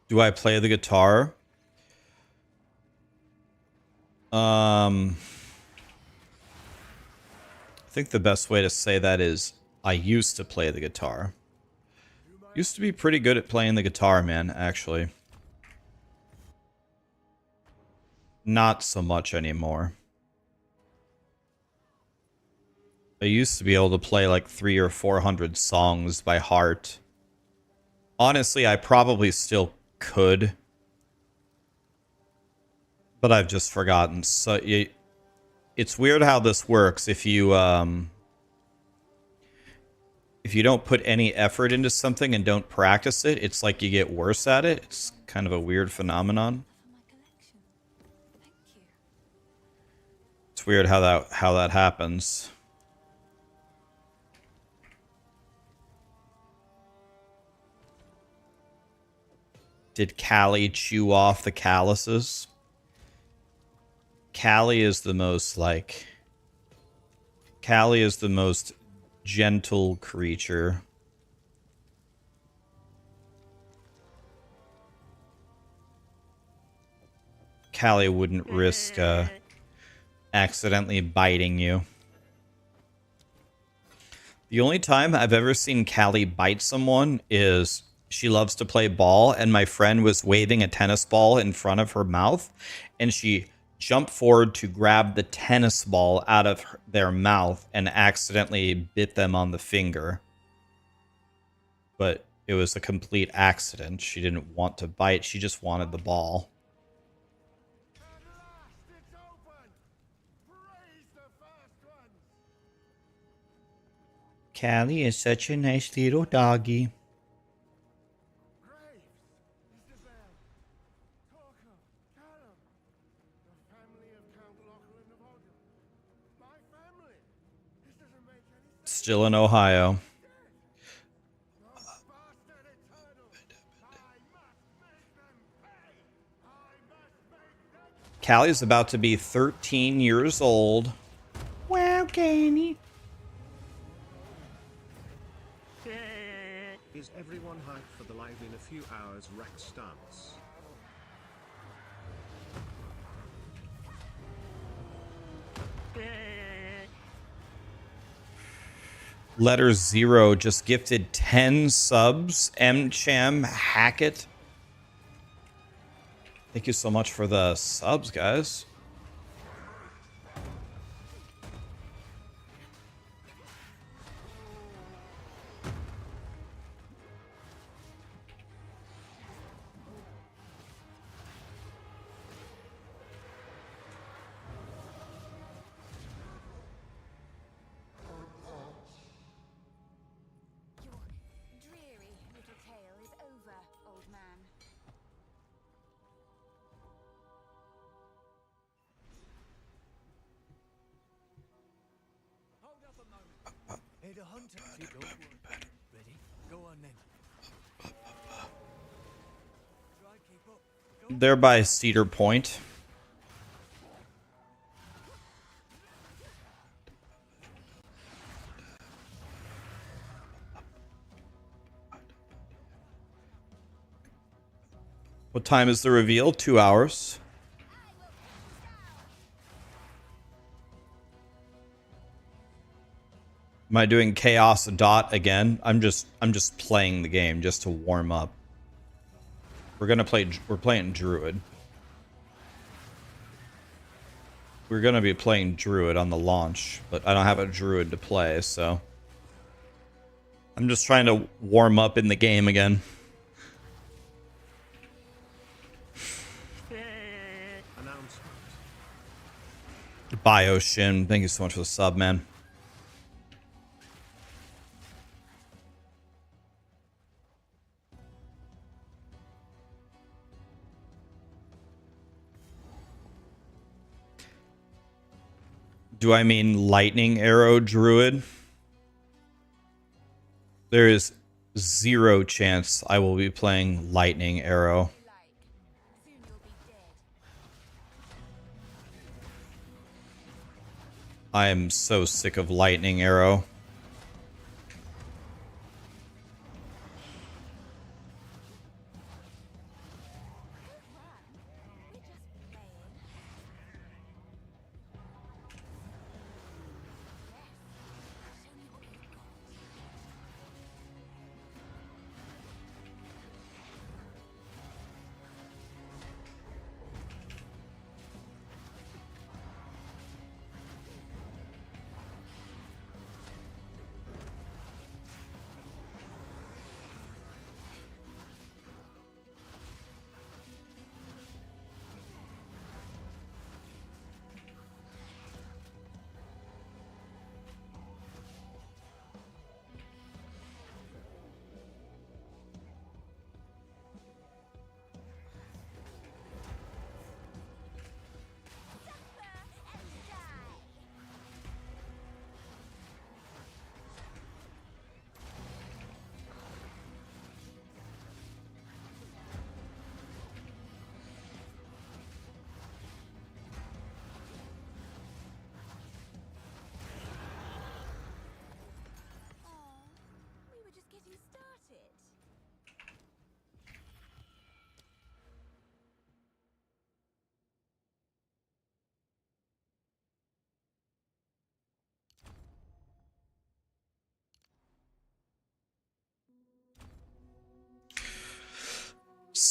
Do I play the guitar? I think the best way to say that is I used to play the guitar. Used to be pretty good at playing the guitar, man, actually. Not so much anymore. I used to be able to play like 300 or 400 songs by heart. Honestly, I probably still could. But I've just forgotten. So it's weird how this works. If you don't put any effort into something and don't practice it, it's like you get worse at it. It's kind of a weird phenomenon. For my collection. Thank you. It's weird how that happens. Did Callie chew off the calluses? Callie is the most gentle creature. Callie wouldn't risk accidentally biting you. The only time I've ever seen Callie bite someone is she loves to play ball, and my friend was waving a tennis ball in front of her mouth, and she jumped forward to grab the tennis ball out of their mouth and accidentally bit them on the finger. But it was a complete accident. She didn't want to bite, she just wanted the ball. Callie is such a nice little doggy. Still in Ohio. Callie's about to be 13 years old. Wow, Callie. Is everyone hyped for the live in a few hours Raxxanterax? Letter Zero just gifted 10 subs. M-Cham Hackett. Thank you so much for the subs, guys. Your dreary little tale is over, old man. Hey, the hunter. Ready? Go on then. Try and keep up. They're by Cedar Point. What time is the reveal? 2 hours. Am I doing Chaos Dot again? I'm just playing the game just to warm up. We're playing Druid. We're gonna be playing Druid on the launch, but I don't have a Druid to play, so I'm just trying to warm up in the game again. Announcement. Bioshin, thank you so much for the sub, man. Do I mean lightning arrow druid? There is 0 chance I will be playing lightning arrow. Soon you'll be dead. I am so sick of lightning arrow.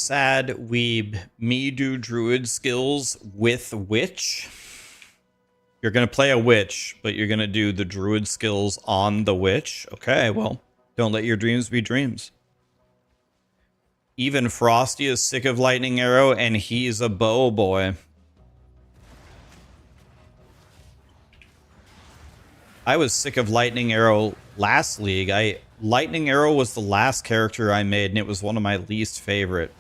Sad weeb. Me do druid skills with witch. You're going to play a witch, but you're going to do the druid skills on the witch. Okay, well, don't let your dreams be dreams. Even Frosty is sick of lightning arrow, and he's a bow boy. I was sick of lightning arrow last league. Lightning arrow was the last character I made, and it was one of my least favorite.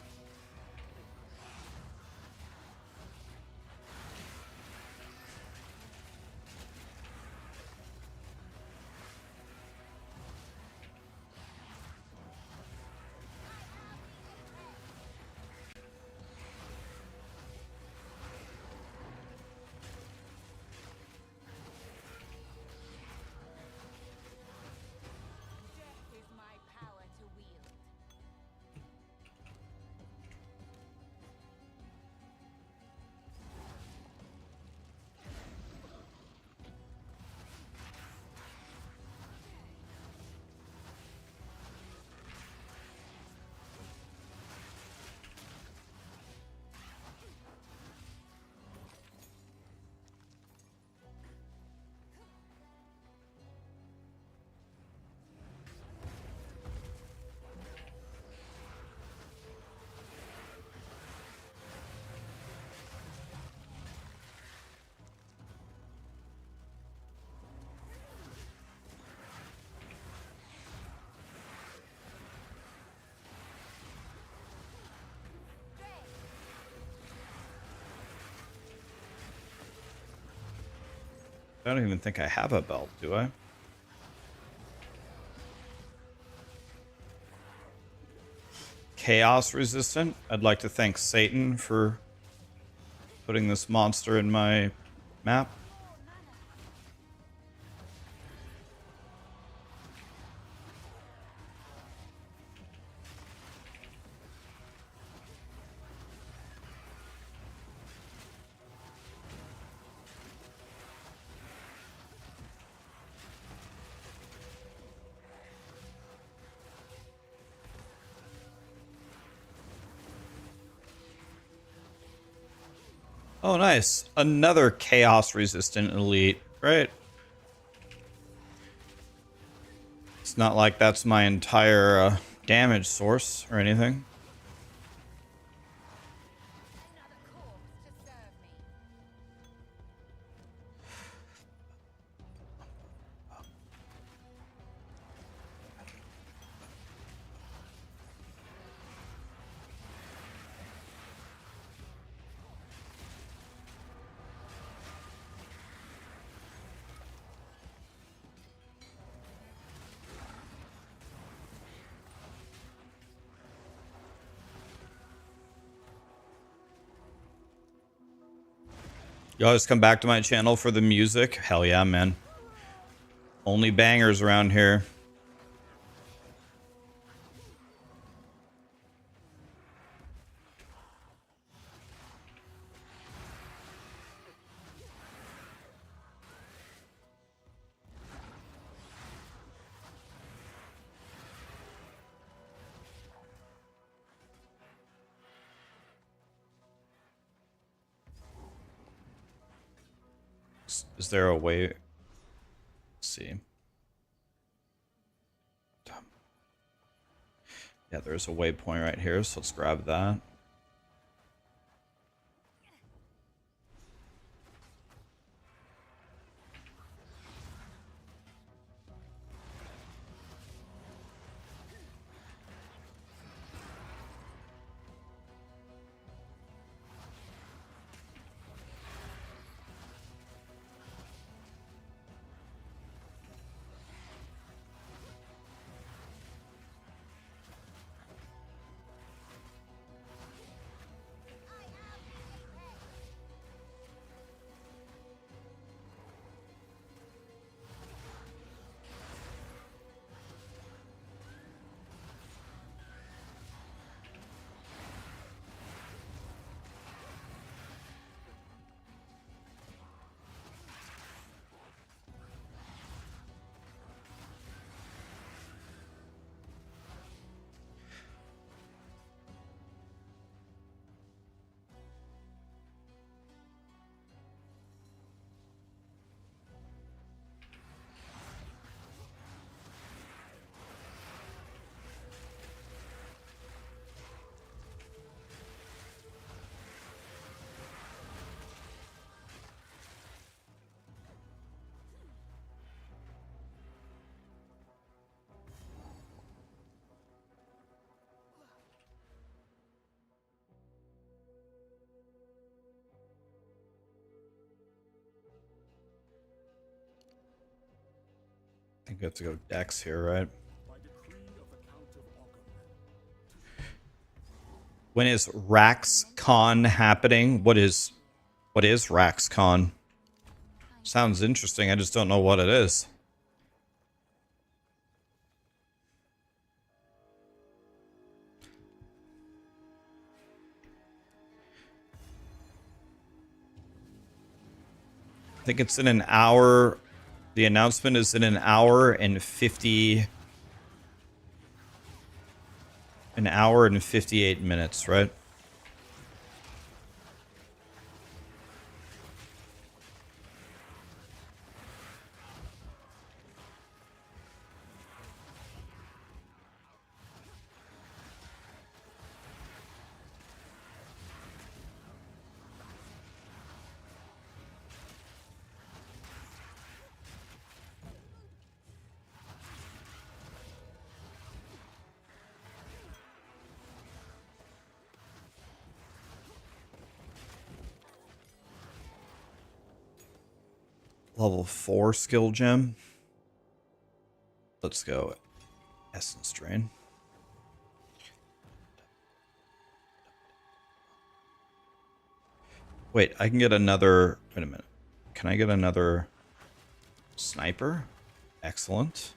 Death is my power to wield. I don't even think I have a belt, do I? Chaos resistant. I'd like to thank Satan for putting this monster in my map. Oh, nice. Another chaos resistant elite. Great. It's not like that's my entire damage source or anything. Another corpse to serve me. You always come back to my channel for the music? Hell yeah, man. Only bangers around here. Is there a way? Let's see. Yeah, there's a waypoint right here, so let's grab that. We have to go Dex here, right? When is RaxCon happening? What is RaxCon? Sounds interesting. I just don't know what it is. I think it's in an hour. The announcement is in an hour and 58 minutes, right? Level 4 skill gem. Let's go Essence Drain. Wait, I can get another... Wait a minute. Can I get another sniper? Excellent.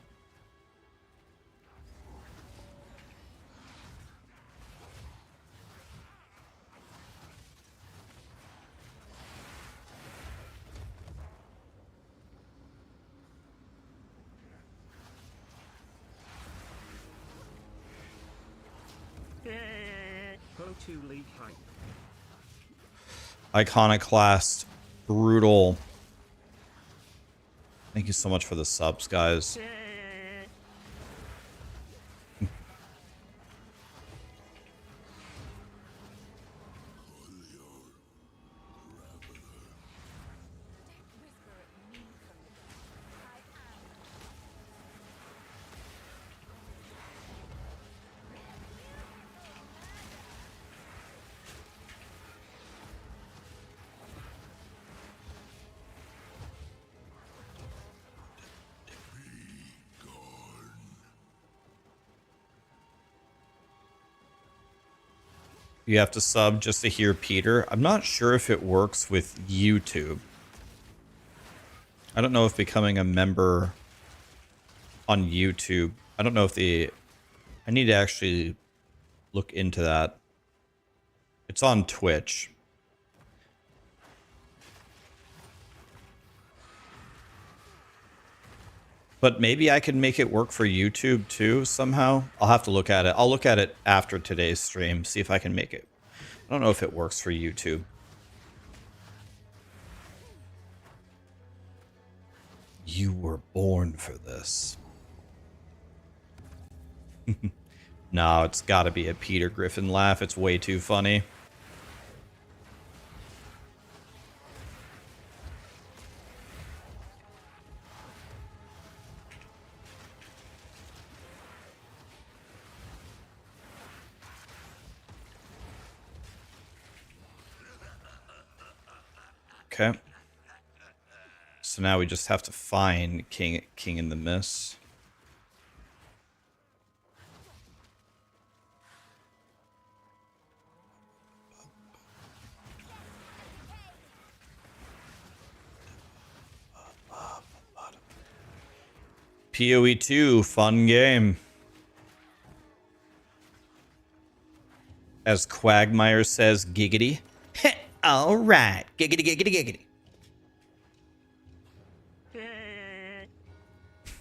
POE2 League hype. Iconoclast. Brutal. Thank you so much for the subs, guys. You have to sub just to hear Peter. I'm not sure if it works with YouTube. I don't know if becoming a member on YouTube... I don't know if the... I need to actually look into that. It's on Twitch. But maybe I can make it work for YouTube too somehow. I'll have to look at it. I'll look at it after today's stream, see if I can make it. I don't know if it works for YouTube. You were born for this. No, it's gotta be a Peter Griffin laugh. It's way too funny. Okay. So now we just have to find King in the Mist. POE2, fun game. As Quagmire says, giggity. All right, giggity, giggity,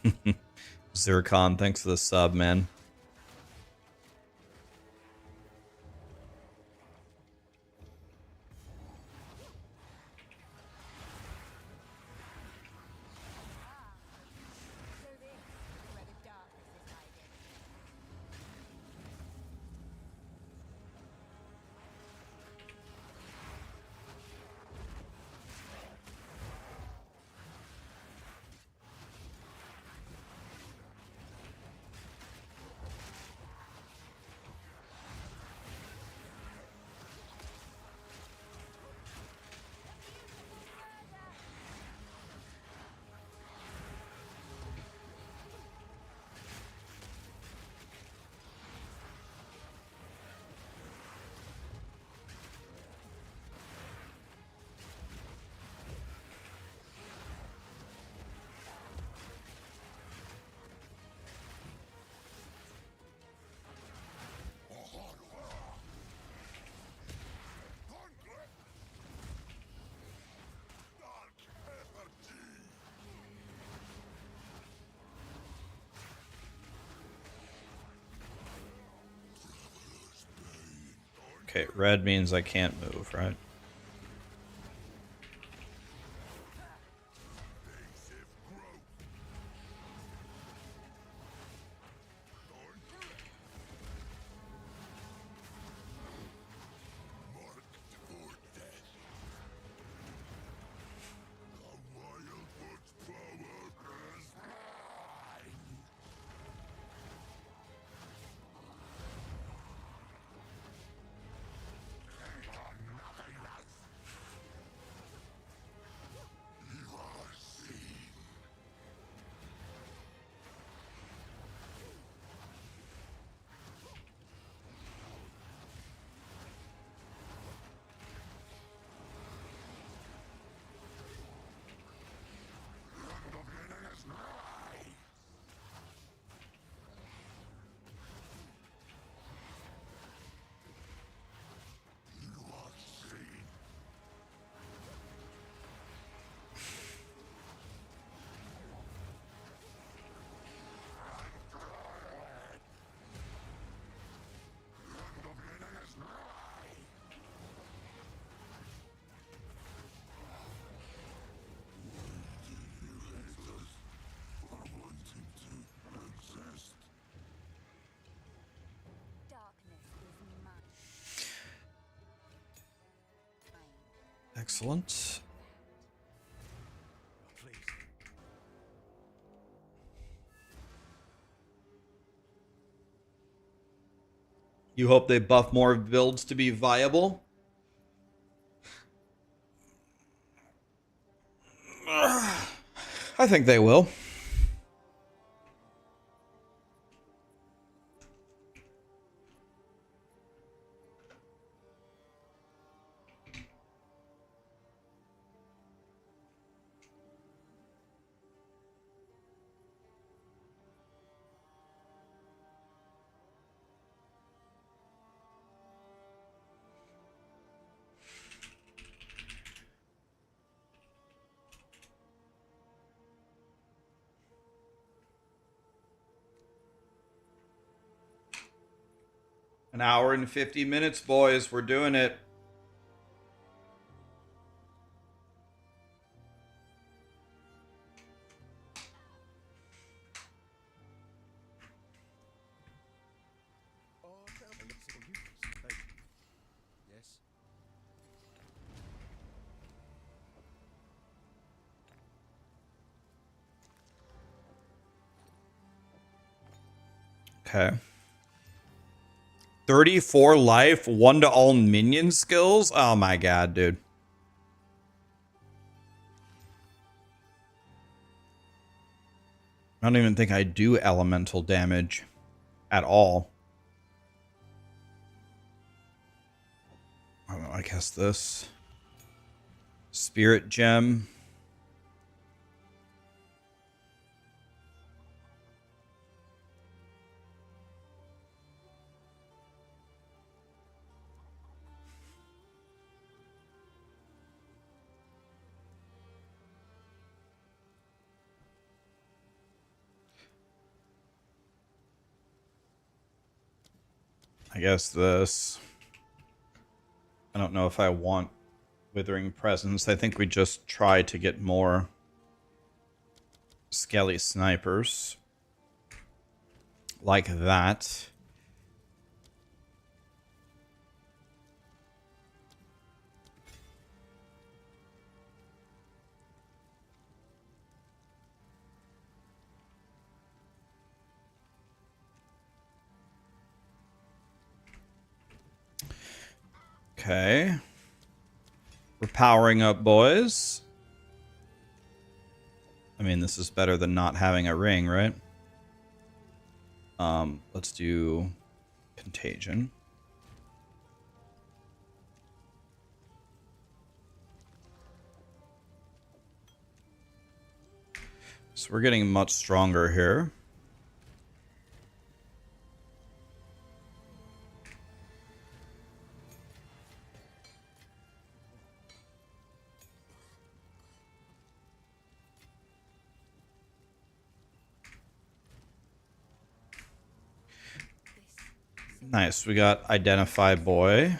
giggity. Zircon, thanks for the sub, man. Okay, red means I can't move, right? Darkness is mine. Excellent. Please. You hope they buff more builds to be viable? I think they will. An hour and 50 minutes, boys. We're doing it. Oh, tell me what's it you? Hey. Yes. Okay. 34 life, 1 to all minion skills? Oh my god, dude. I don't even think I do elemental damage at all. I don't know, I guess this. Spirit gem. I guess this. I don't know if I want Withering Presence. I think we just try to get more Skelly Snipers. Like that. Okay. We're powering up, boys. I mean, this is better than not having a ring, right? Let's do Contagion. So we're getting much stronger here. Nice. We got Identify Boy.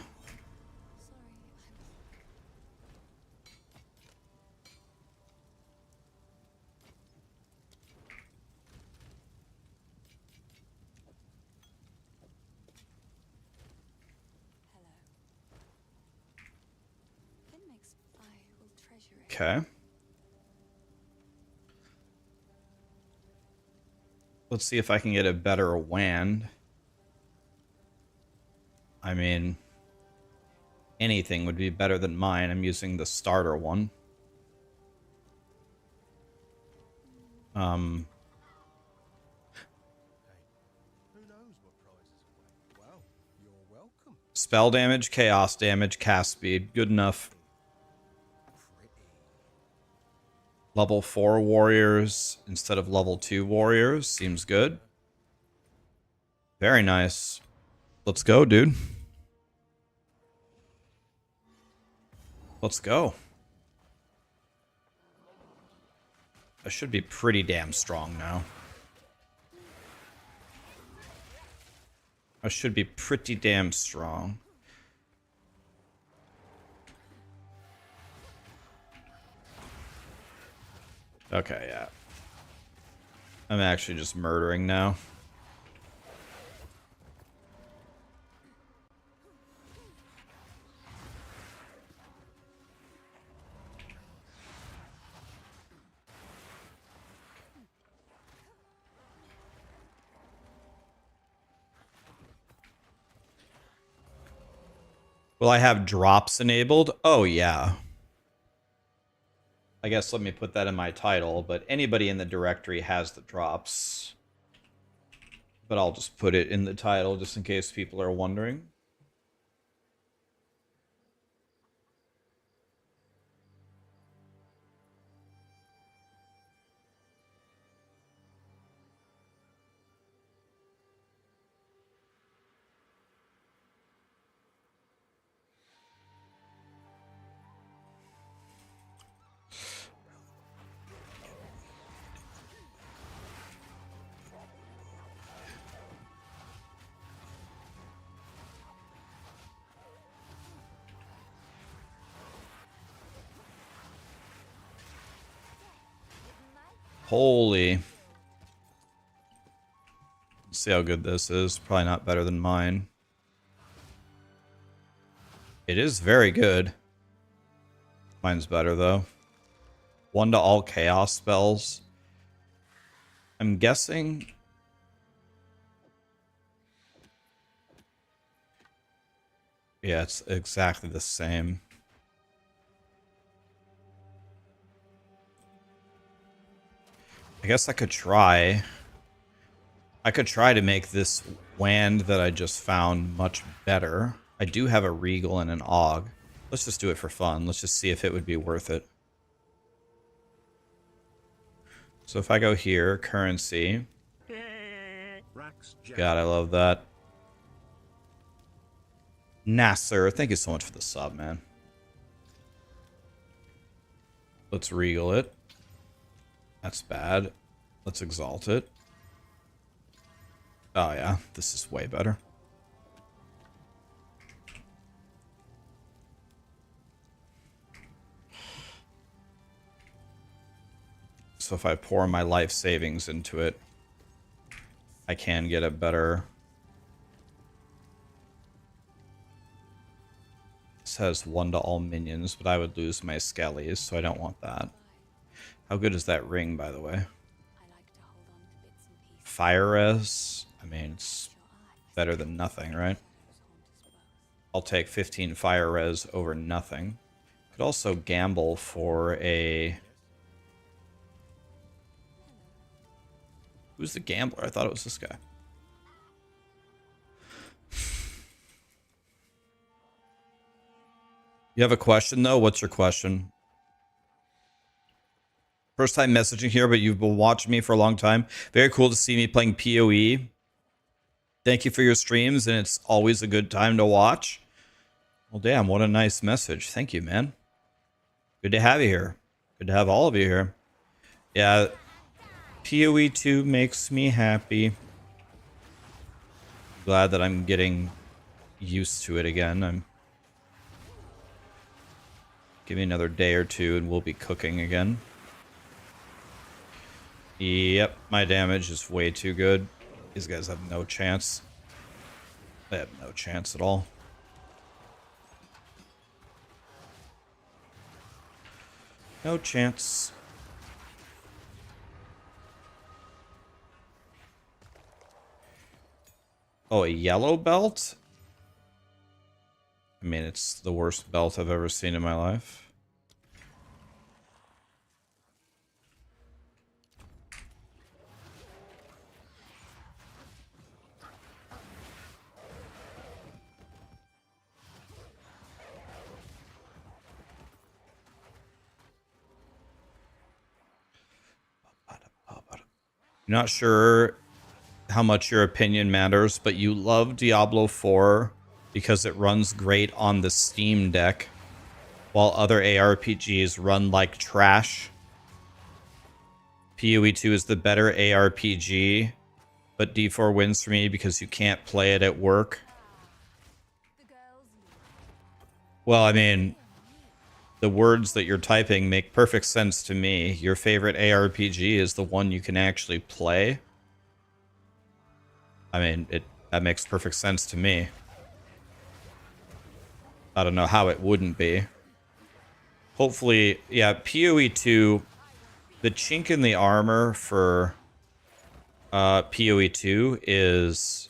Okay. Let's see if I can get a better wand. I mean, anything would be better than mine. I'm using the starter one. Who knows what prizes await? Well, you're welcome. Spell damage, chaos damage, cast speed. Good enough. Pretty. Level 4 warriors instead of level 2 warriors. Seems good. Very nice. Let's go, dude. Let's go. I should be pretty damn strong now. I should be pretty damn strong. Okay, yeah. I'm actually just murdering now. Will I have drops enabled? Oh, yeah. I guess let me put that in my title, but anybody in the directory has the drops. But I'll just put it in the title just in case people are wondering. Holy. Let's see how good this is. Probably not better than mine. It is very good. Mine's better, though. 1 to all chaos spells. I'm guessing... Yeah, it's exactly the same. I guess I could try. I could try to make this wand that I just found much better. I do have a regal and an aug. Let's just do it for fun. Let's just see if it would be worth it. So if I go here, currency. God, I love that. Nasser, thank you so much for the sub, man. Let's regal it. That's bad. Let's exalt it. Oh yeah, this is way better. So if I pour my life savings into it, I can get a better... This has 1 to all minions, but I would lose my skellies, so I don't want that. How good is that ring, by the way? Fire res? I mean, it's better than nothing, right? I'll take 15 fire res over nothing. Could also gamble for a... Who's the gambler? I thought it was this guy. You have a question, though? What's your question? First time messaging here, but you've been watching me for a long time. Very cool to see me playing PoE. Thank you for your streams, and it's always a good time to watch. Well, damn, what a nice message. Thank you, man. Good to have you here. Good to have all of you here. Yeah, PoE2 makes me happy. Glad that I'm getting used to it again. Give me another day or two, and we'll be cooking again. Yep, my damage is way too good. These guys have no chance. They have no chance at all. No chance. Oh, a yellow belt? I mean, it's the worst belt I've ever seen in my life. Not sure how much your opinion matters, but you love Diablo IV because it runs great on the Steam Deck, while other ARPGs run like trash. POE2 is the better ARPG, but D4 wins for me because you can't play it at work. Well, I mean, the words that you're typing make perfect sense to me. Your favorite ARPG is the one you can actually play. I mean, that makes perfect sense to me. I don't know how it wouldn't be. Hopefully, yeah, POE2, the chink in the armor for POE2 is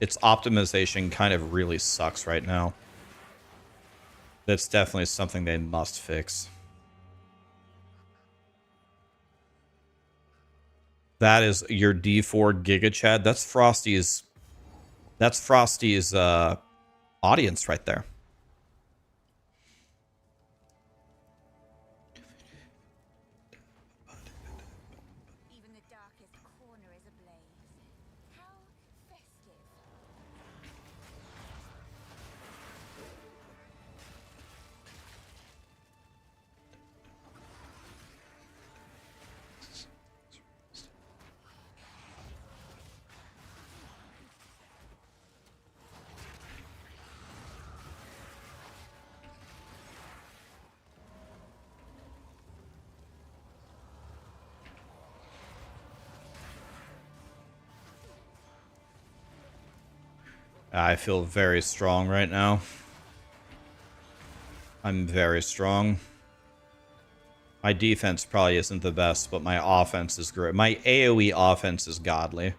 its optimization kind of really sucks right now. That's definitely something they must fix. That is your D4 Giga Chad. That's Frosty's audience right there. Even the darkest corner is ablaze. How festive. I feel very strong right now. I'm very strong. My defense probably isn't the best, but my offense is great. My AoE offense is godly.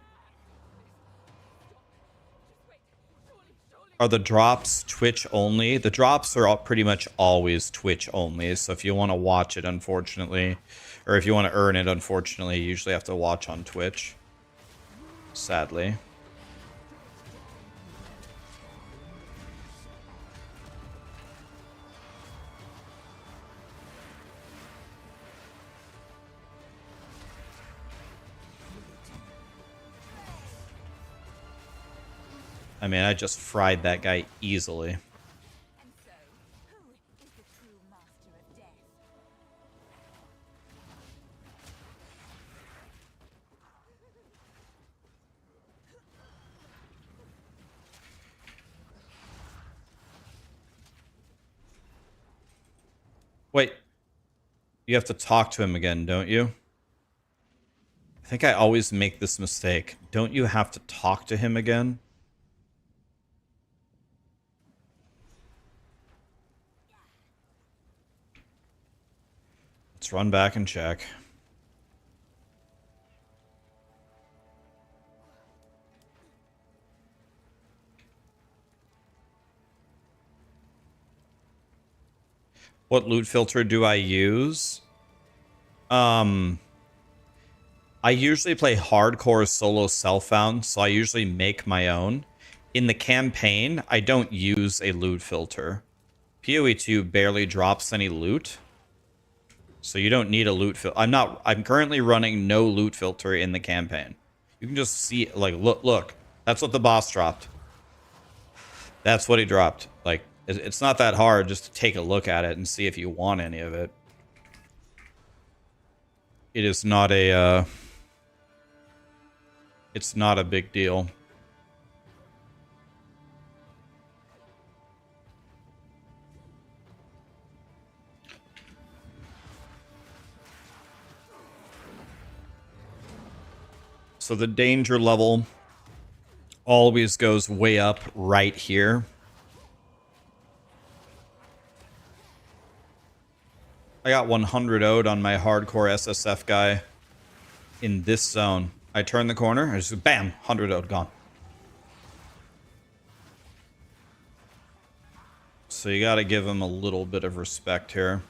Are the drops Twitch only? The drops are all pretty much always Twitch only. So if you want to watch it, unfortunately, or if you want to earn it, unfortunately, you usually have to watch on Twitch. Sadly. I mean, I just fried that guy easily. And so, who is the true master of death? Wait. You have to talk to him again, don't you? I think I always make this mistake. Don't you have to talk to him again? Let's run back and check. What loot filter do I use? I usually play hardcore solo self-found, so I usually make my own. In the campaign, I don't use a loot filter. POE2 barely drops any loot. So you don't need a loot filter. I'm currently running no loot filter in the campaign. You can just see, like, look. That's what the boss dropped. That's what he dropped. Like, it's not that hard just to take a look at it and see if you want any of it. It is not a, it's not a big deal. So the danger level always goes way up right here. I got 100 ode on my hardcore SSF guy in this zone. I turn the corner, I just bam, 100 ode gone. So you got to give him a little bit of respect here.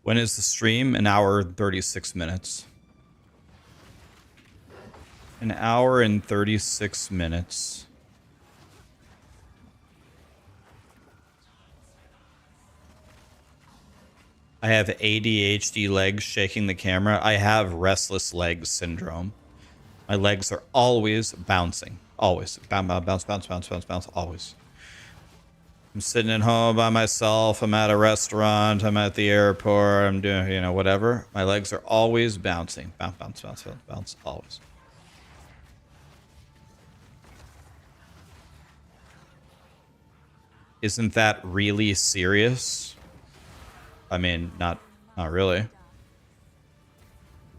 When is the stream? An hour and 36 minutes. An hour and 36 minutes. I have ADHD legs shaking the camera. I have restless legs syndrome. My legs are always bouncing. Always. Bounce, bounce, bounce, bounce, bounce, bounce, always. I'm sitting at home by myself. I'm at a restaurant. I'm at the airport. I'm doing, you know, whatever. My legs are always bouncing. Bounce, bounce, bounce, bounce, bounce, always. Isn't that really serious? I mean, not really.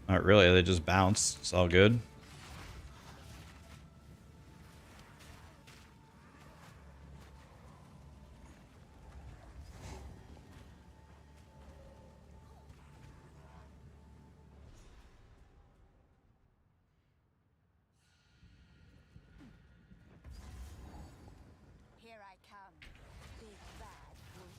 Not really. They just bounce. It's all good. Here I come, big bad wolf.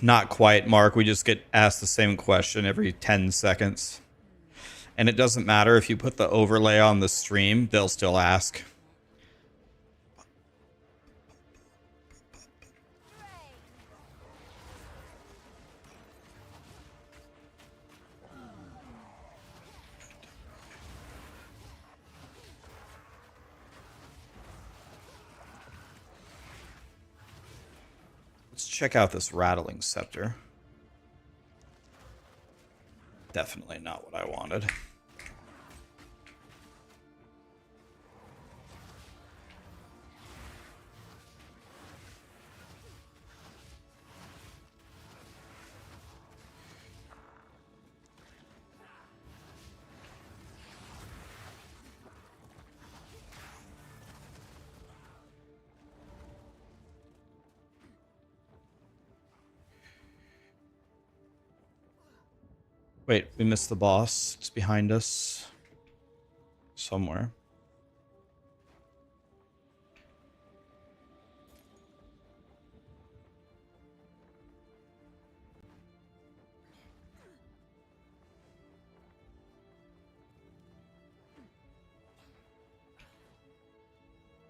Not quite, Mark. We just get asked the same question every 10 seconds. And it doesn't matter if you put the overlay on the stream, they'll still ask. Let's check out this rattling scepter. Definitely not what I wanted. Wait, we missed the boss. It's behind us. Somewhere.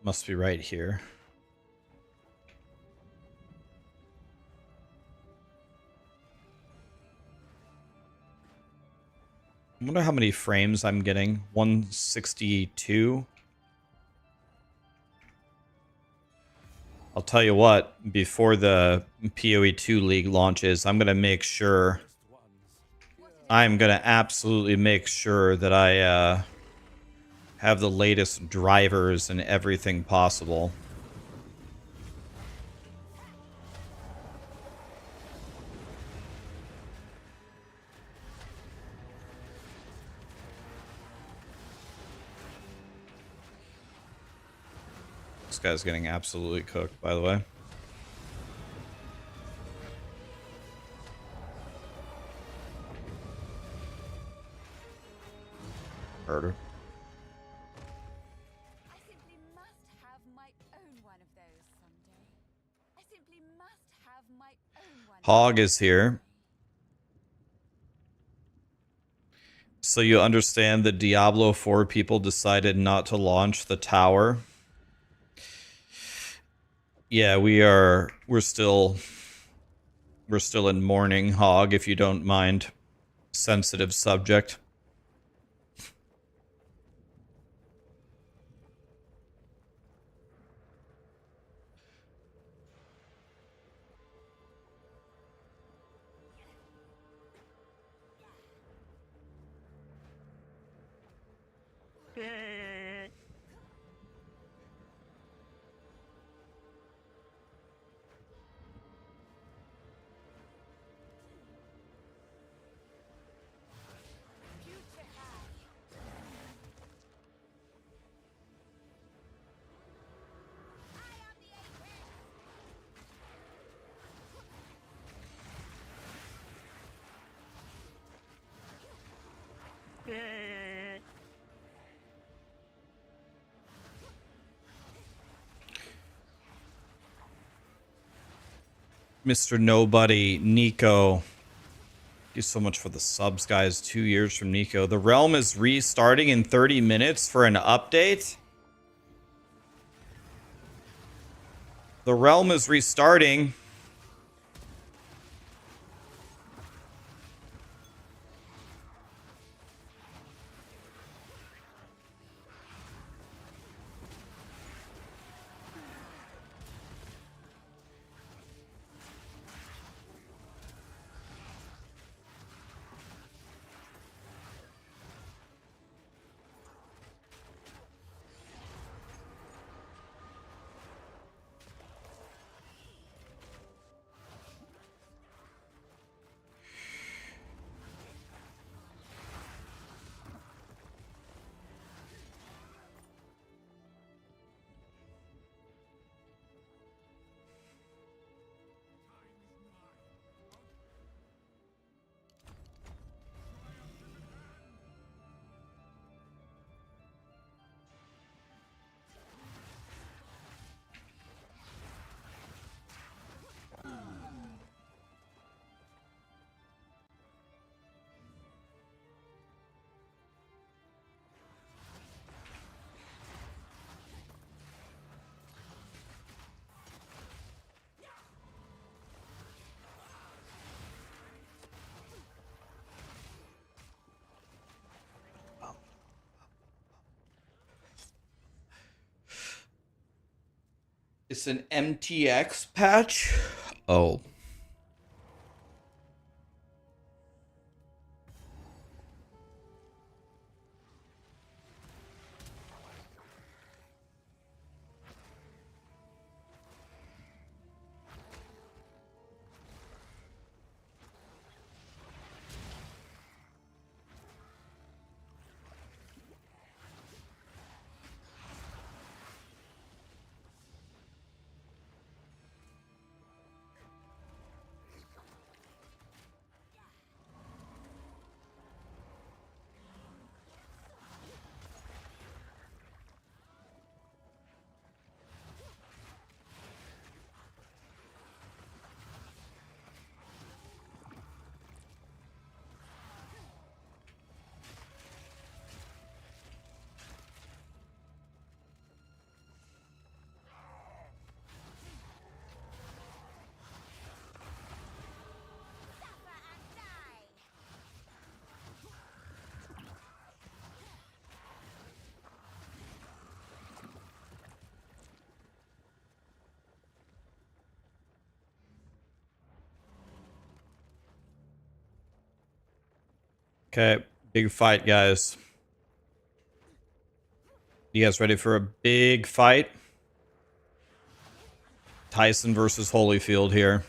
Must be right here. I wonder how many frames I'm getting. 162. I'll tell you what, before the POE2 League launches, I'm going to make sure... I'm going to absolutely make sure that I have the latest drivers and everything possible. This guy's getting absolutely cooked, by the way. Murder. I simply must have my own one of those someday. I simply must have my own one. Hog is here. So you understand the Diablo 4 people decided not to launch the tower. Yeah, we're still in mourning, Hog, if you don't mind. Sensitive subject. Mr. Nobody, Nico. Thank you so much for the subs, guys. 2 years from Nico. The realm is restarting in 30 minutes for an update. The realm is restarting. It's an MTX patch? Oh. Okay, big fight, guys. You guys ready for a big fight? Tyson versus Holyfield here.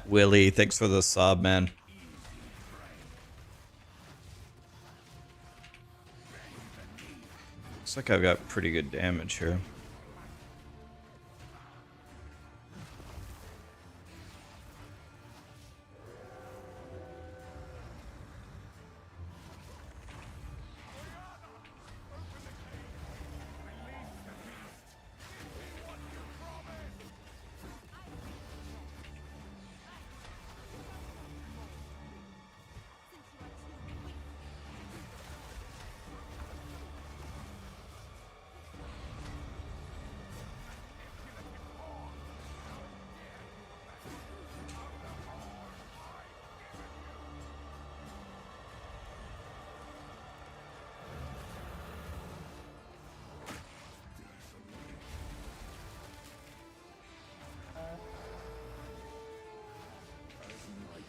Willie, thanks for the sub, man. Looks like I've got pretty good damage here.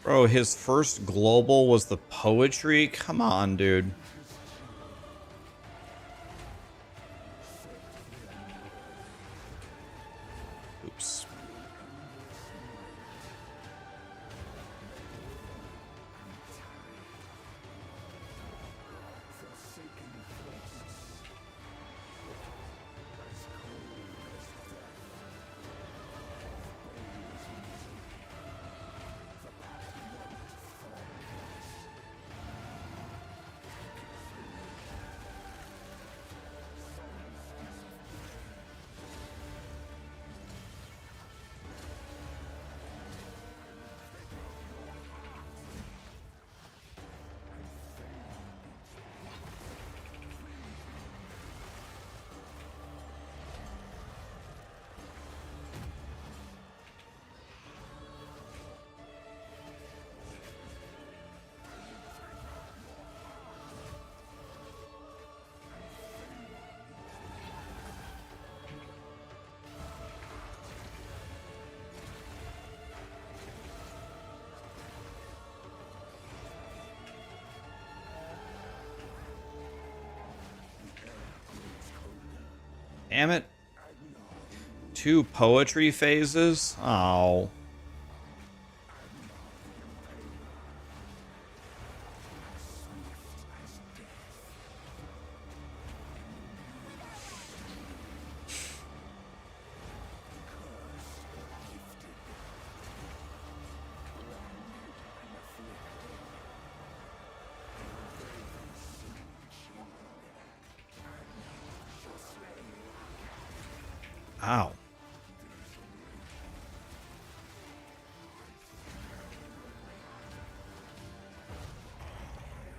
Bro, his first global was the poetry? Come on, dude. Oops. Damn it. 2 poetry phases? Oh. Ow.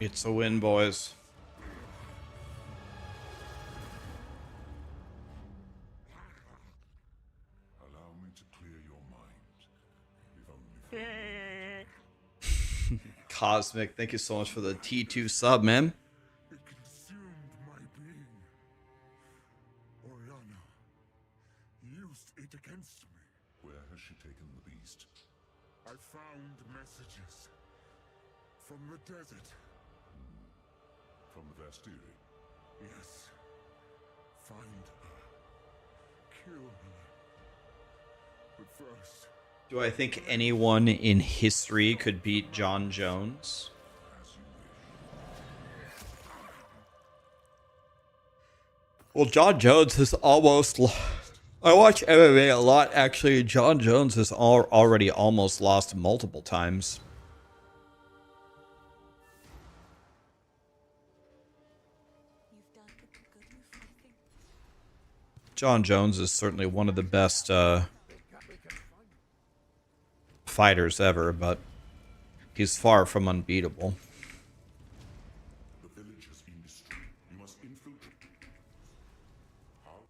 It's a win, boys. Allow me to clear your mind. If only for Cosmic, thank you so much for the T2 sub, man. it consumed my being. Oriana used it against me. Where has she taken the beast? I found messages from the desert. From the Vastiri? Yes. Find her. Kill her. But first, Do I think anyone in history could beat John Jones? as you wish. Well, John Jones has almost... I watch MMA a lot, actually. John Jones has already almost lost multiple times. You've done a good move, I think. John Jones is certainly one of the best fighters ever, but he's far from unbeatable. The village has been destroyed. You must infiltrate. How?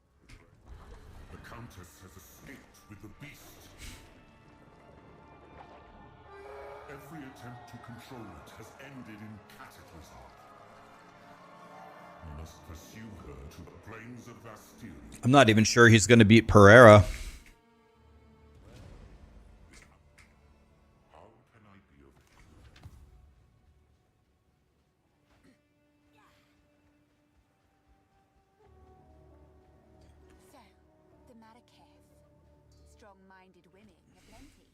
The Countess has escaped with the beast. Every attempt to control it has ended in cataclysm. You must pursue her to the plains of Vastiri. I'm not even sure he's going to beat Pereira. How can I be of So, the Marrakech. Strong-minded women aplenty.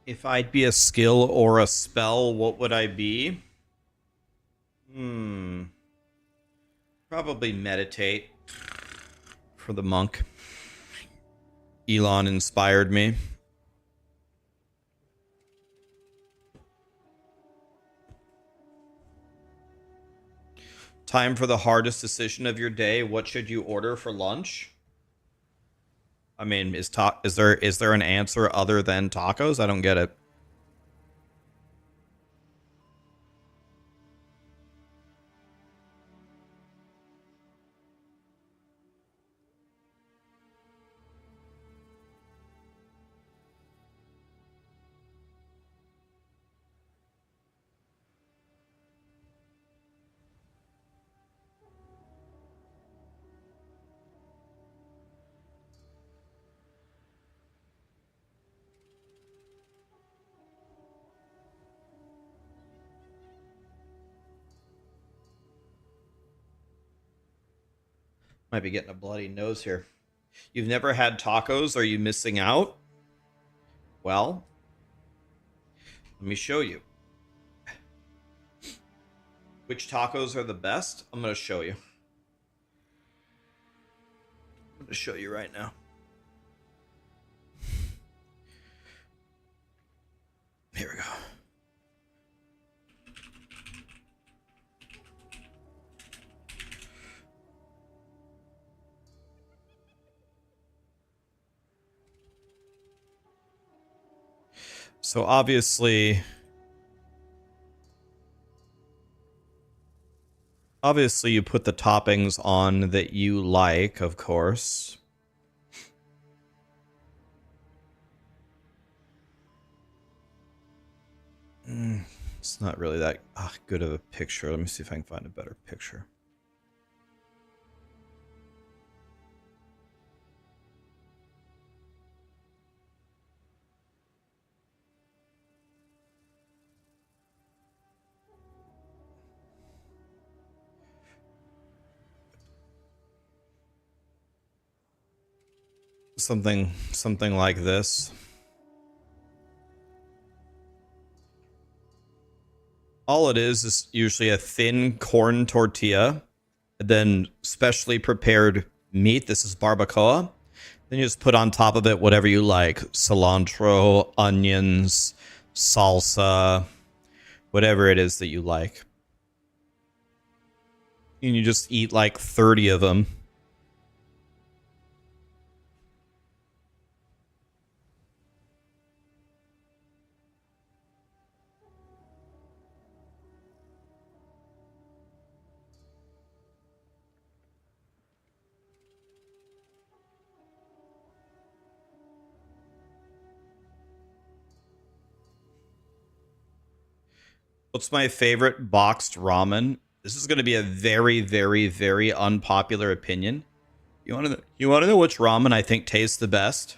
If I'd be a skill or a spell, what would I be? Probably meditate for the monk. Elon inspired me. Time for the hardest decision of your day. What should you order for lunch? I mean, is there an answer other than tacos? I don't get it. Might be getting a bloody nose here. You've never had tacos? Are you missing out? Well, let me show you. Which tacos are the best? I'm going to show you. I'm going to show you right now. Here we go. So obviously you put the toppings on that you like, of course. It's not really that good of a picture. Let me see if I can find a better picture. Something like this. All it is usually a thin corn tortilla, then specially prepared meat. This is barbacoa. Then you just put on top of it whatever you like. Cilantro, onions, salsa, whatever it is that you like. And you just eat like 30 of them. What's my favorite boxed ramen? This is going to be a very, very, very unpopular opinion. You want to know which ramen I think tastes the best?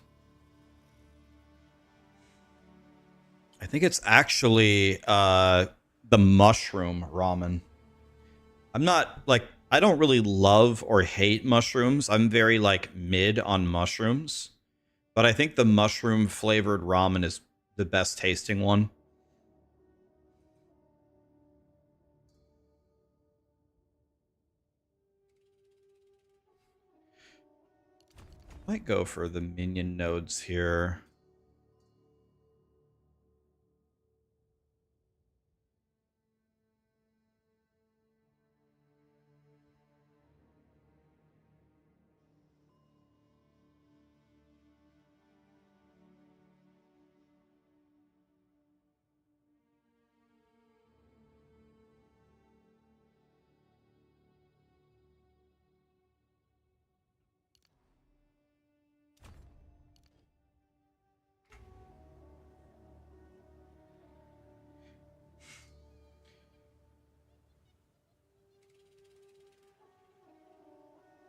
I think it's actually the mushroom ramen. I'm not like I don't really love or hate mushrooms. I'm very like mid on mushrooms. But I think the mushroom flavored ramen is the best tasting one. Might go for the minion nodes here.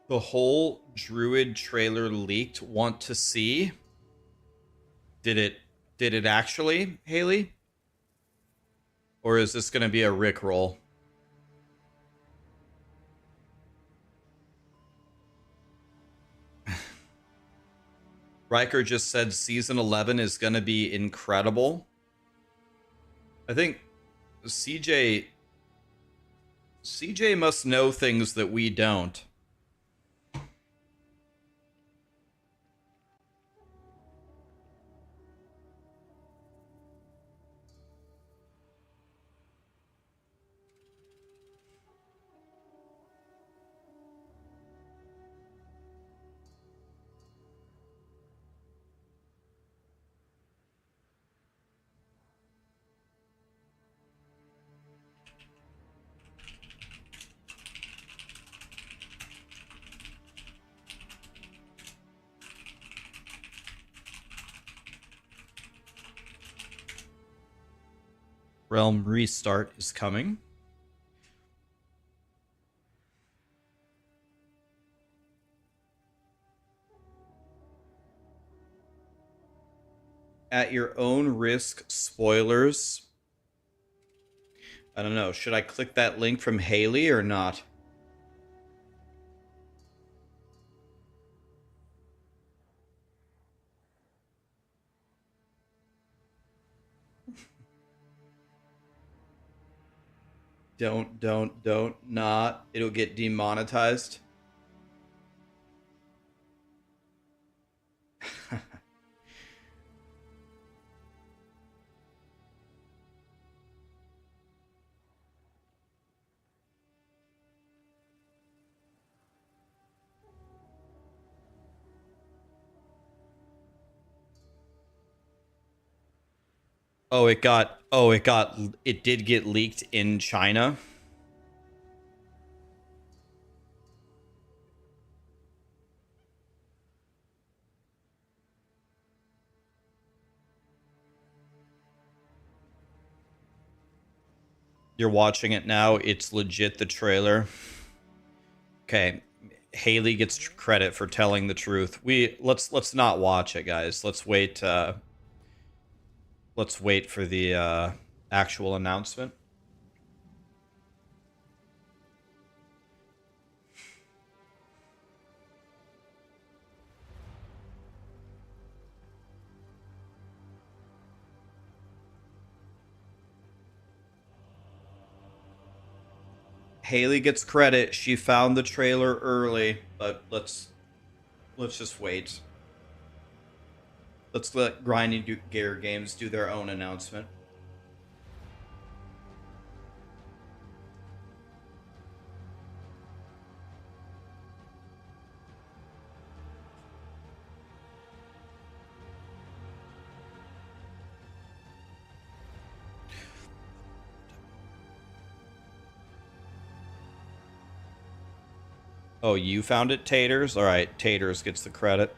The whole Druid trailer leaked. Want to see? Did it actually, Haley? Or is this going to be a Rickroll? Riker just said season 11 is going to be incredible. I think CJ must know things that we don't. Realm restart is coming. At your own risk, spoilers. I don't know. Should I click that link from Haley or not? Don't not. It'll get demonetized. It did get leaked in China. You're watching it now. It's legit the trailer. Okay. Haley gets credit for telling the truth. Let's not watch it, guys. Let's wait for the actual announcement. Haley gets credit. She found the trailer early, but let's just wait. Let's let Grinding Gear Games do their own announcement. Oh, you found it, Taters? All right, Taters gets the credit.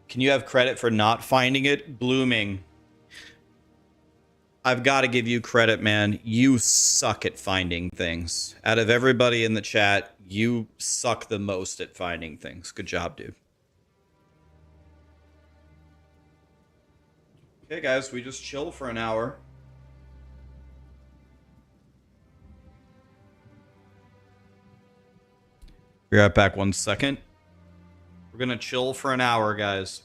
Can you have credit for not finding it? Blooming. I've got to give you credit, man. You suck at finding things. Out of everybody in the chat, you suck the most at finding things. Good job, dude. Okay, guys, we just chill for an hour. Be right back 1 second. We're going to chill for an hour, guys.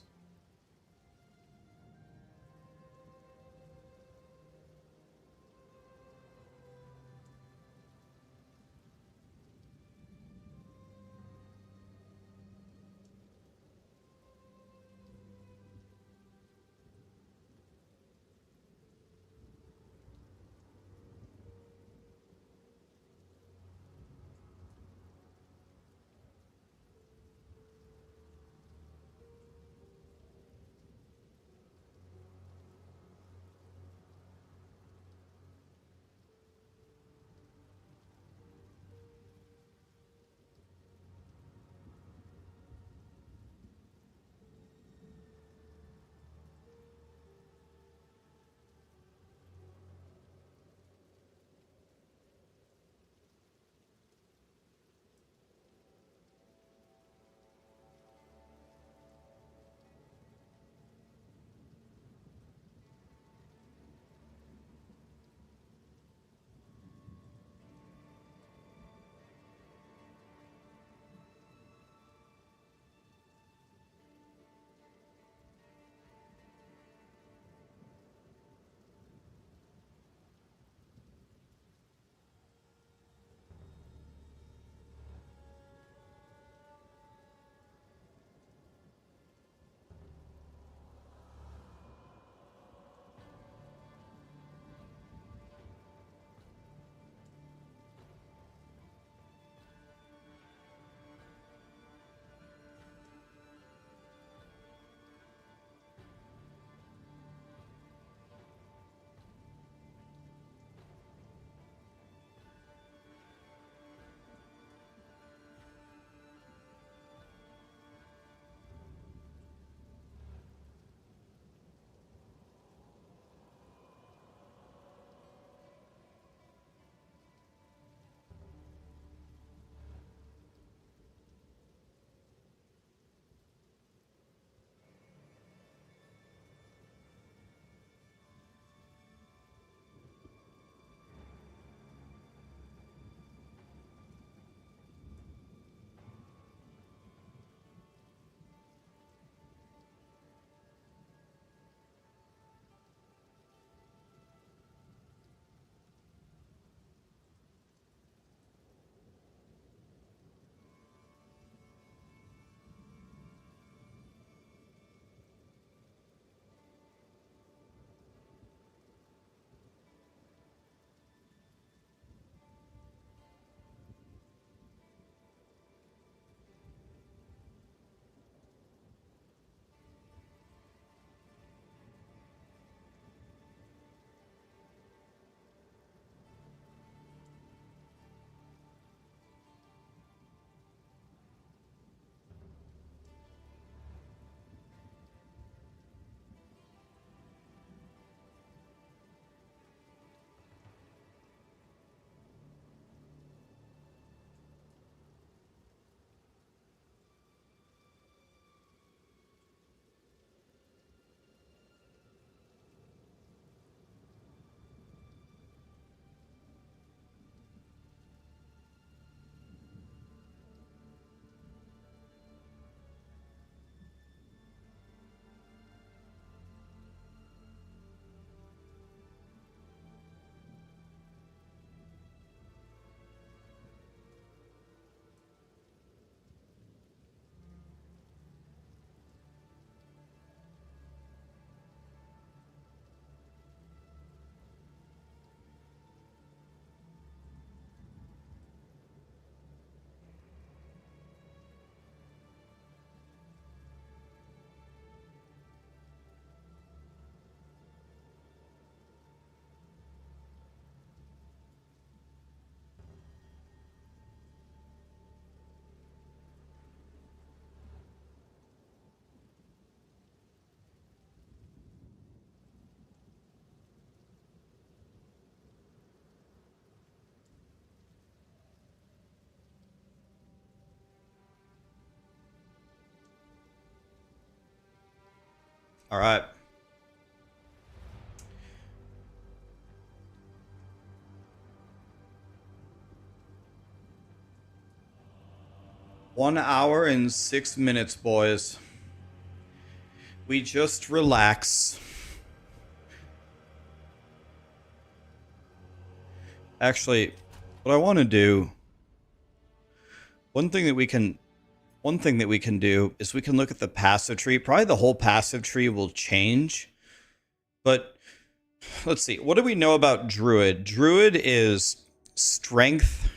All right. One hour and 6 minutes, boys. We just relax. Actually, what I want to do, one thing that we can do is we can look at the passive tree. Probably the whole passive tree will change. But let's see. What do we know about Druid? Druid is strength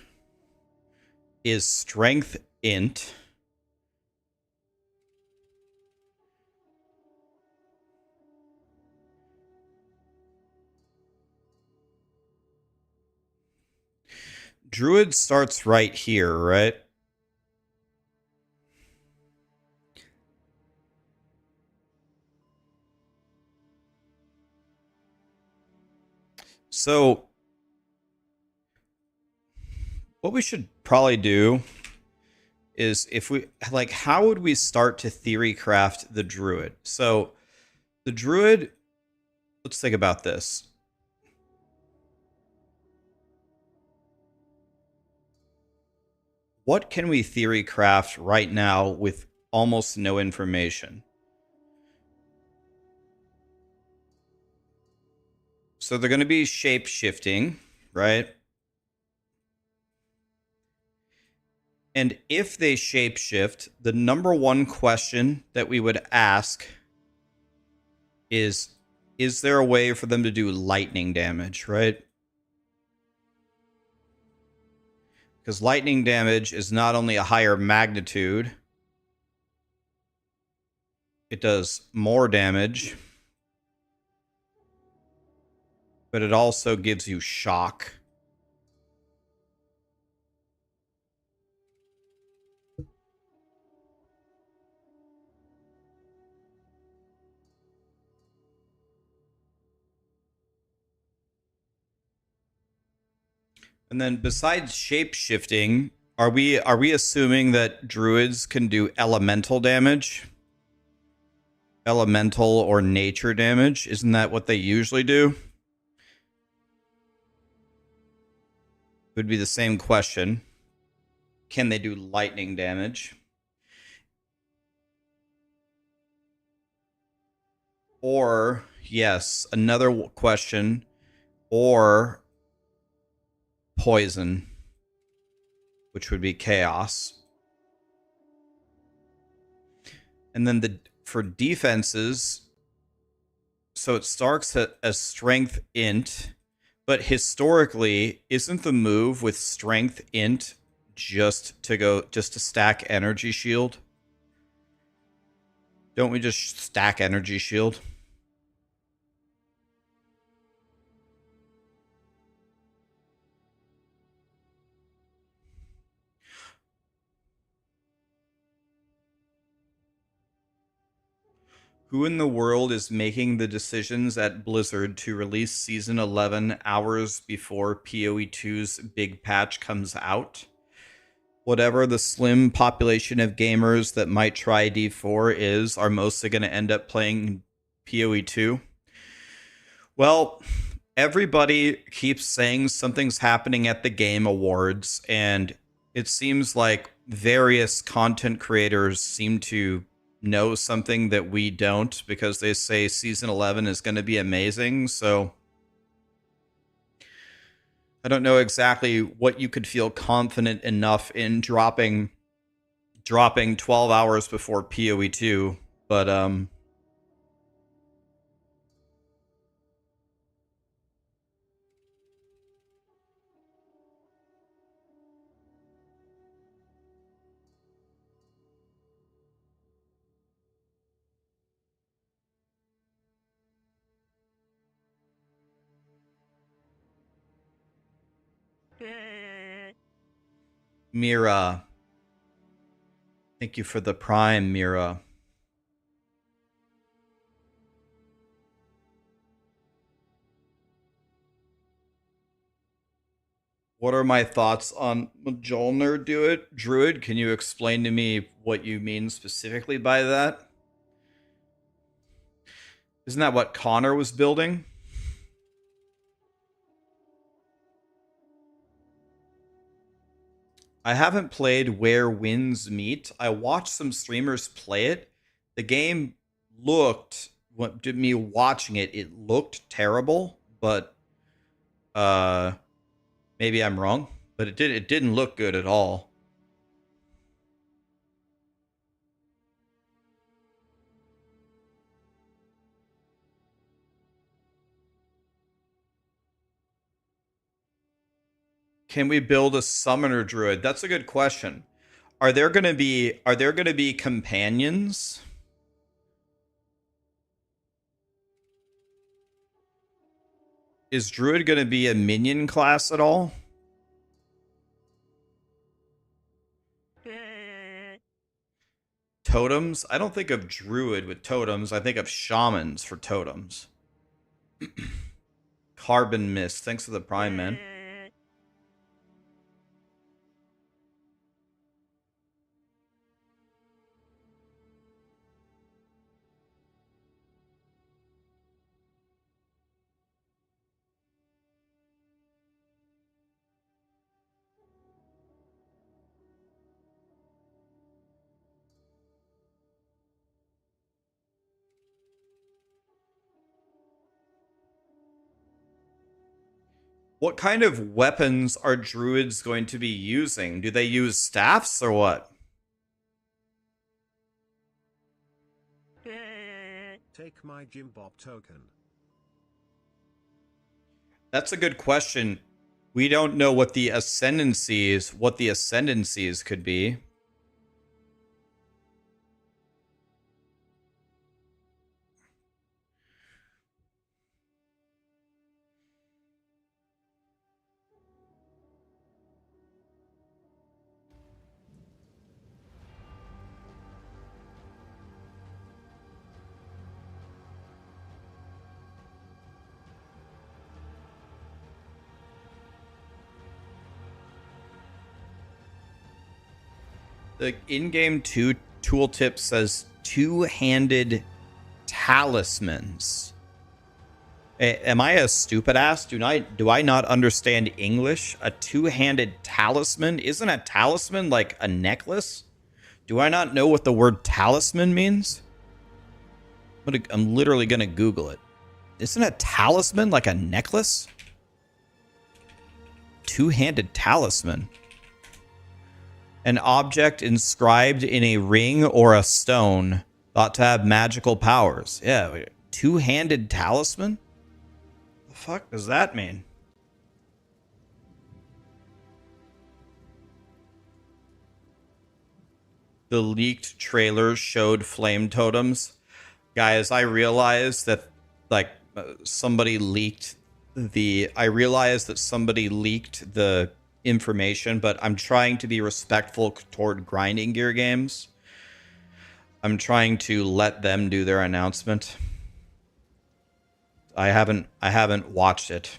int. Druid starts right here, right? So what we should probably do is, if we like, how would we start to theory craft the Druid? So the Druid, let's think about this. What can we theory craft right now with almost no information? So they're going to be shape shifting, right? And if they shapeshift, the number one question that we would ask is there a way for them to do lightning damage, right? Because lightning damage is not only a higher magnitude, it does more damage, but it also gives you shock. And then besides shape shifting, are we assuming that druids can do elemental damage? Elemental or nature damage? Isn't that what they usually do? It would be the same question. Can they do lightning damage? Or, yes, another question, or poison, which would be chaos. And then for defenses, so it starts at a strength int, but historically, isn't the move with strength int just to stack energy shield? Don't we just stack energy shield? Who in the world is making the decisions at Blizzard to release Season 11 hours before POE2's big patch comes out? Whatever the slim population of gamers that might try D4 are mostly going to end up playing POE2. Well, everybody keeps saying something's happening at the Game Awards, and it seems like various content creators seem to know something that we don't, because they say Season 11 is going to be amazing, so I don't know exactly what you could feel confident enough in dropping 12 hours before PoE2, but Mira, thank you for the Prime, Mira. What are my thoughts on Mjolnir Druid? Can you explain to me what you mean specifically by that? Isn't that what Connor was building? I haven't played Where Winds Meet. I watched some streamers play it. The game looked, me watching it, it looked terrible, but maybe I'm wrong. But it didn't look good at all. Can we build a summoner druid? That's a good question. Are there gonna be companions? Is druid gonna be a minion class at all? Totems? I don't think of druid with totems. I think of shamans for totems. Carbon Mist. Thanks for the prime, man. What kind of weapons are druids going to be using? Do they use staffs or what? Take my Jim Bob token. That's a good question. We don't know what the ascendancies could be. The in-game tooltip says two-handed talismans. Am I a stupid ass? Do I not understand English? A two-handed talisman? Isn't a talisman like a necklace? Do I not know what the word talisman means? I'm literally gonna Google it. Isn't a talisman like a necklace? Two-handed talisman. An object inscribed in a ring or a stone thought to have magical powers. Yeah, two-handed talisman? The fuck does that mean? The leaked trailers showed flame totems. Guys, I realized that somebody leaked the information, but I'm trying to be respectful toward grinding gear games. I'm trying to let them do their announcement. I haven't watched it.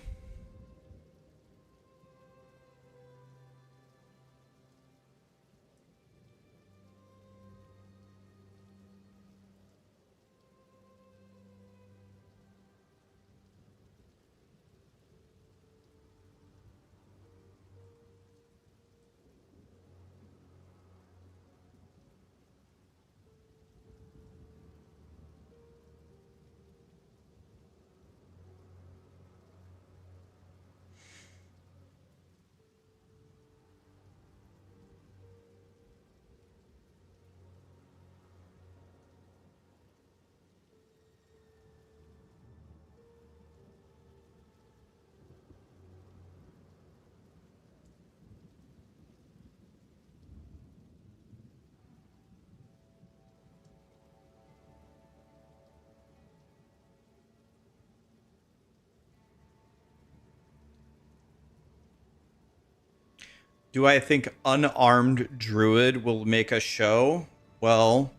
Do I think unarmed druid will make a show? Well,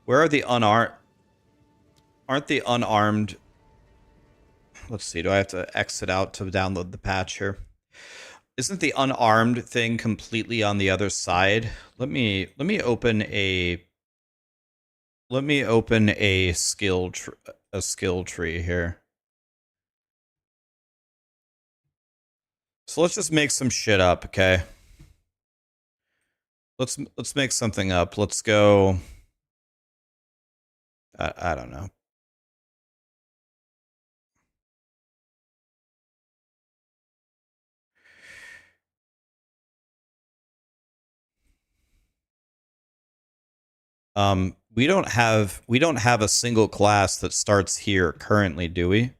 where are the unarmed? Aren't the unarmed? Let's see. Do I have to exit out to download the patch here? Isn't the unarmed thing completely on the other side? Let me open a skill a skill tree here. So let's just make some shit up, okay? Let's make something up. Let's go. I don't know. We don't have a single class that starts here currently, do we?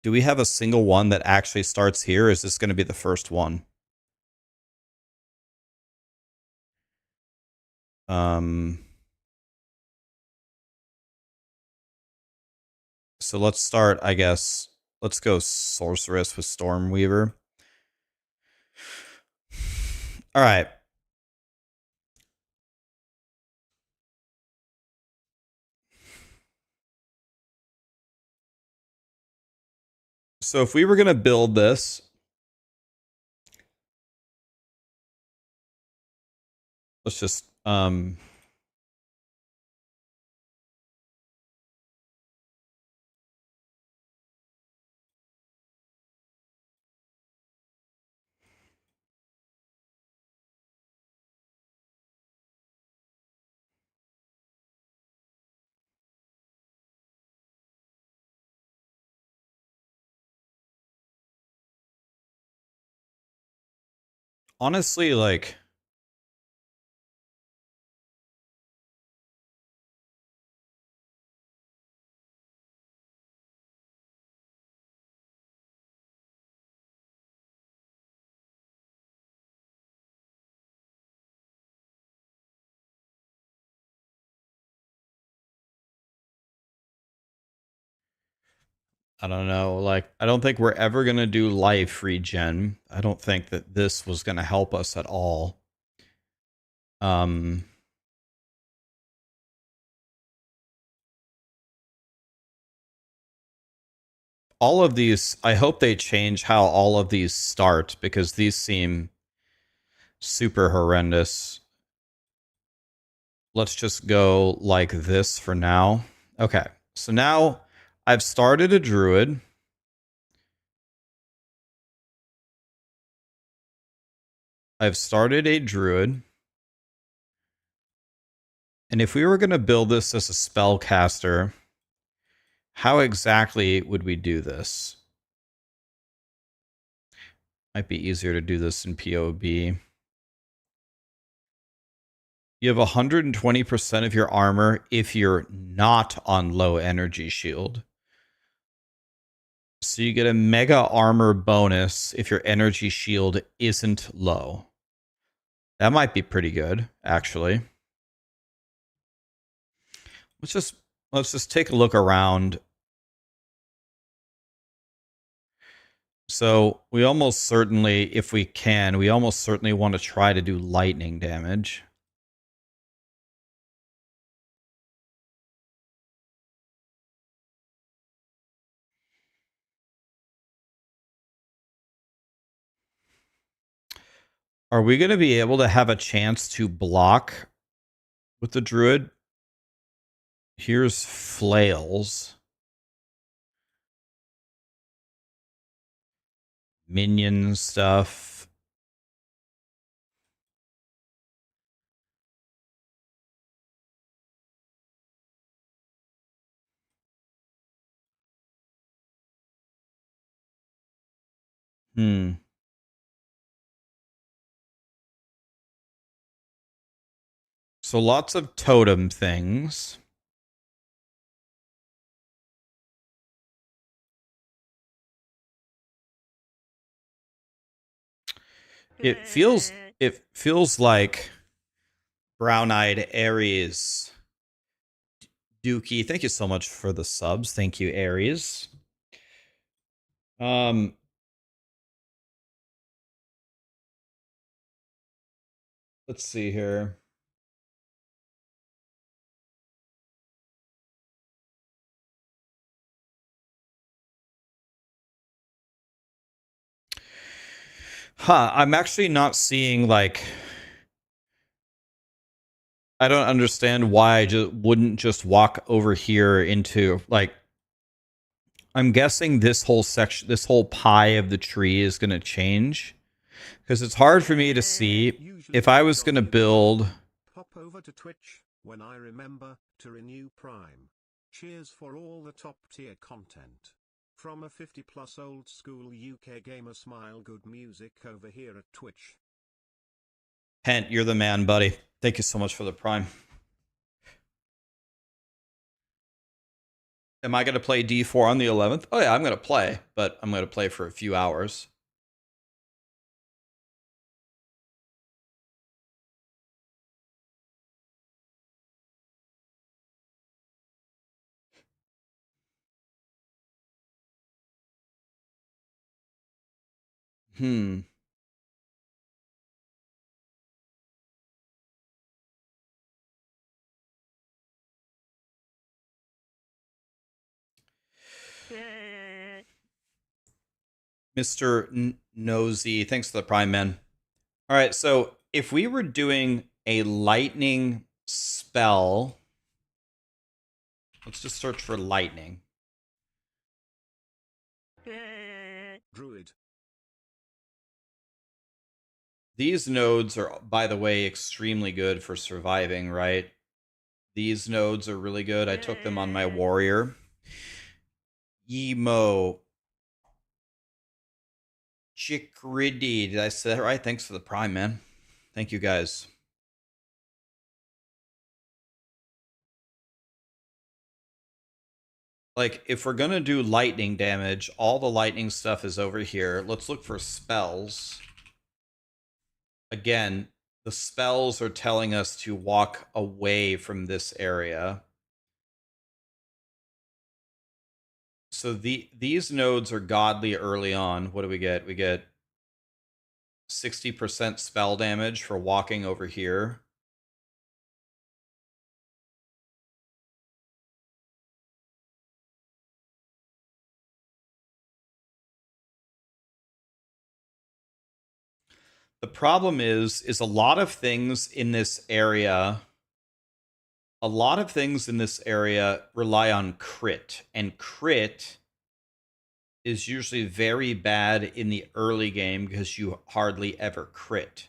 Do we have a single one that actually starts here? Or is this going to be the first one? So let's start, I guess. Let's go Sorceress with Stormweaver. All right. So if we were going to build this, let's just honestly, like, I don't know. Like, I don't think we're ever going to do life regen. I don't think that this was going to help us at all. All of these, I hope they change how all of these start, because these seem super horrendous. Let's just go like this for now. Okay, so now I've started a druid. I've started a druid. And if we were going to build this as a spellcaster, how exactly would we do this? Might be easier to do this in POB. You have 120% of your armor if you're not on low energy shield. So you get a mega armor bonus if your energy shield isn't low. That might be pretty good, actually. Let's just take a look around. So we almost certainly, if we can, we almost certainly want to try to do lightning damage. Are we going to be able to have a chance to block with the druid? Here's flails. Minion stuff. So lots of totem things. It feels like brown-eyed Aries. Dookie, thank you so much for the subs. Thank you, Aries. Let's see here. I'm actually not seeing, like, I don't understand why I just wouldn't just walk over here into, like, I'm guessing this whole section, this whole pie of the tree is going to change, because it's hard for me to see Usually if I when was going to Johnny build. pop over to Twitch when I remember to renew Prime. Cheers for all the top tier content. From a 50+ old school UK gamer, smile, good music over here at Twitch. Hent, you're the man, buddy. Thank you so much for the prime. Am I going to play D4 on the 11th? Oh yeah, I'm going to play, but I'm going to play for a few hours. Hmm. Mr. Nosy, thanks for the prime, man. All right, so if we were doing a lightning spell, let's just search for lightning. Druid. These nodes are, by the way, extremely good for surviving, right? These nodes are really good. I took them on my warrior. Yemo. Chikridi. Did I say that right? Thanks for the prime, man. Thank you, guys. Like, if we're going to do lightning damage, all the lightning stuff is over here. Let's look for spells. Again, the spells are telling us to walk away from this area. So these nodes are godly early on. What do we get? We get 60% spell damage for walking over here. The problem is a lot of things in this area, rely on crit, and crit is usually very bad in the early game because you hardly ever crit.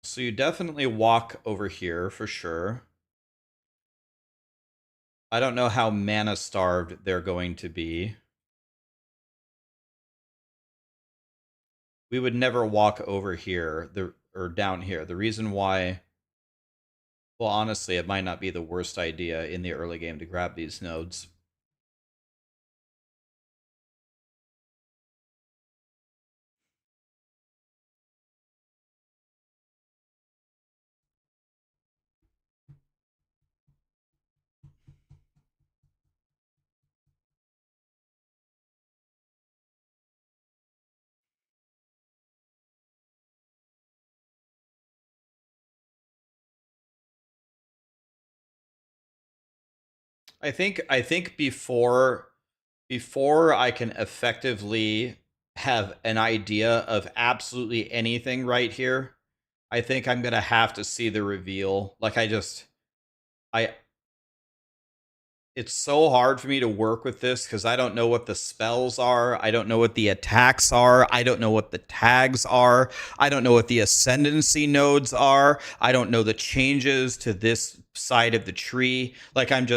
So you definitely walk over here for sure. I don't know how mana starved they're going to be. We would never walk over here or down here. The reason why, well, honestly, it might not be the worst idea in the early game to grab these nodes. I think before I can effectively have an idea of absolutely anything right here, I think I'm gonna have to see the reveal. Like I it's so hard for me to work with this because I don't know what the spells are. I don't know what the attacks are. I don't know what the tags are. I don't know what the ascendancy nodes are. I don't know the changes to this side of the tree. Like I'm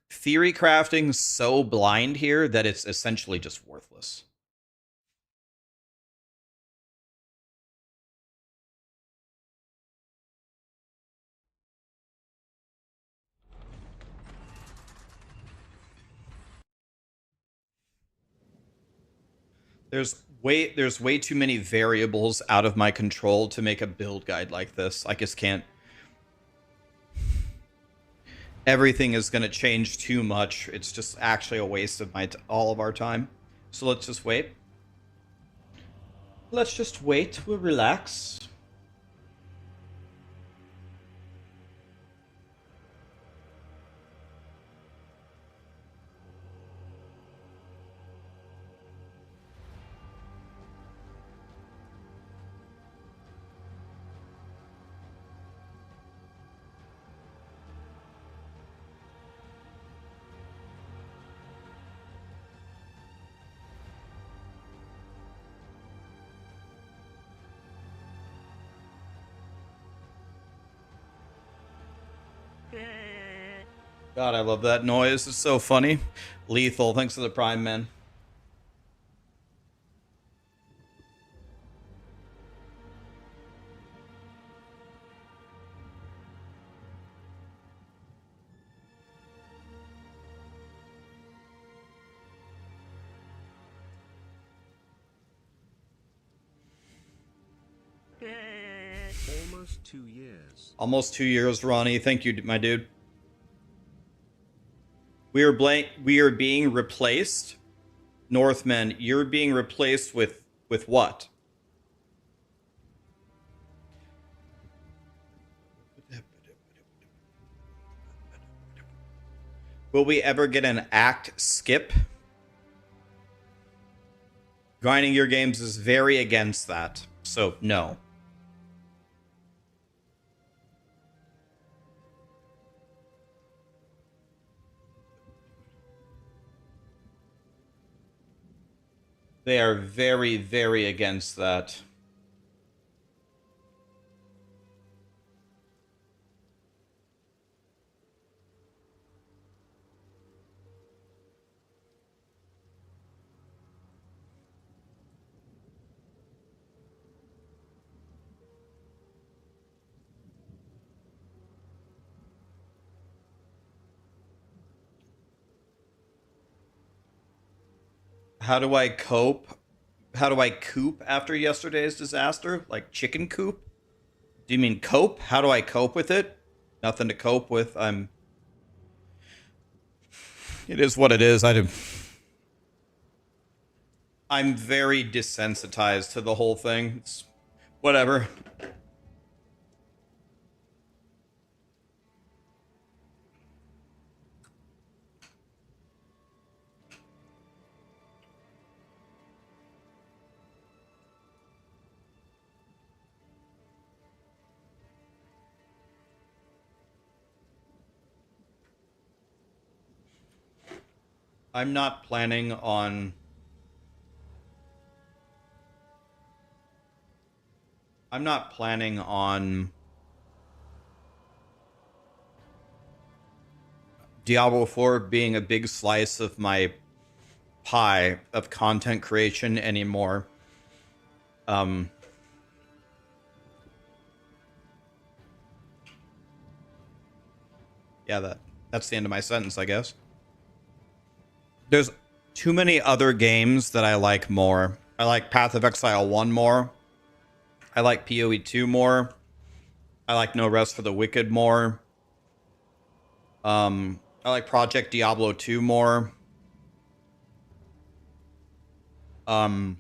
theory crafting so blind here that it's essentially just worthless. There's way too many variables out of my control to make a build guide like this. I just can't. Everything is going to change too much. It's just actually a waste of all of our time. So let's just wait. Let's just wait. We'll relax. God, I love that noise. It's so funny. Lethal, thanks for the prime, man. Almost 2 years. Almost 2 years, Ronnie. Thank you, my dude. We are being replaced. Northmen, you're being replaced with what? Will we ever get an act skip? Grinding your games is very against that. So, no. They are very, very against that. How do I cope? How do I coop after yesterday's disaster? Like chicken coop? Do you mean cope? How do I cope with it? Nothing to cope with. It is what it is. I'm very desensitized to the whole thing. It's whatever. I'm not planning on Diablo 4 being a big slice of my pie of content creation anymore. Yeah, that's the end of my sentence, I guess. There's too many other games that I like more. I like Path of Exile 1 more. I like POE2 more. I like No Rest for the Wicked more. I like Project Diablo 2 more. I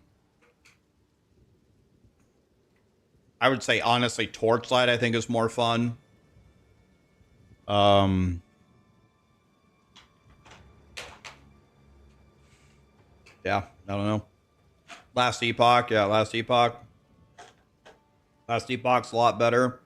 would say honestly Torchlight I think is more fun. Yeah, I don't know. Last Epoch, yeah, Last Epoch. Last Epoch's a lot better.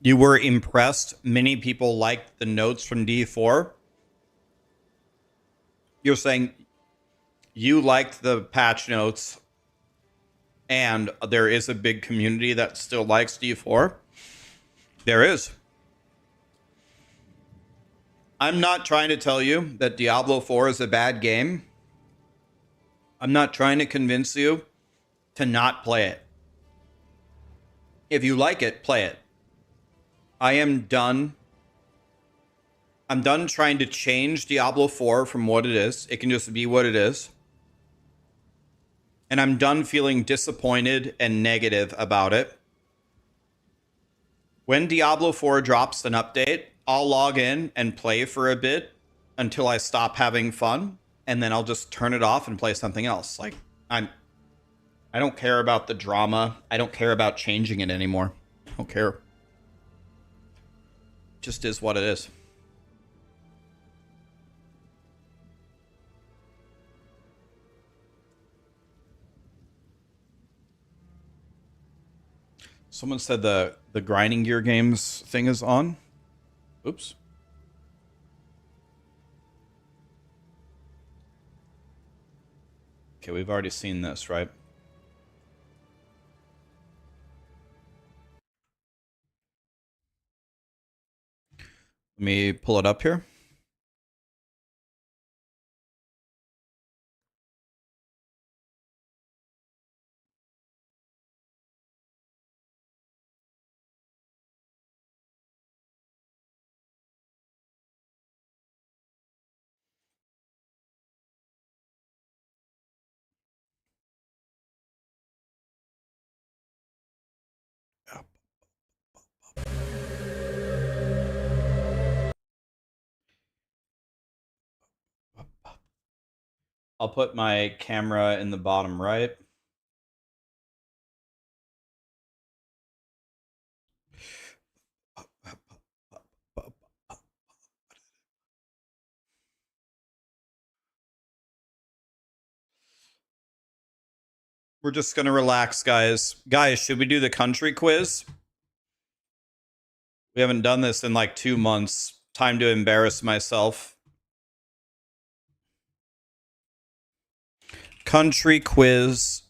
You were impressed. Many people liked the notes from D4. You're saying you liked the patch notes and there is a big community that still likes D4? There is. I'm not trying to tell you that Diablo 4 is a bad game. I'm not trying to convince you to not play it. If you like it, play it. I am done. I'm done trying to change Diablo 4 from what it is. It can just be what it is. And I'm done feeling disappointed and negative about it. When Diablo 4 drops an update, I'll log in and play for a bit until I stop having fun, and then I'll just turn it off and play something else. Like I don't care about the drama. I don't care about changing it anymore. I don't care. Just is what it is. Someone said the grinding gear games thing is on. Oops. Okay, we've already seen this, right? Let me pull it up here. I'll put my camera in the bottom right. We're just going to relax, guys. Guys, should we do the country quiz? We haven't done this in like 2 months. Time to embarrass myself. Country quiz.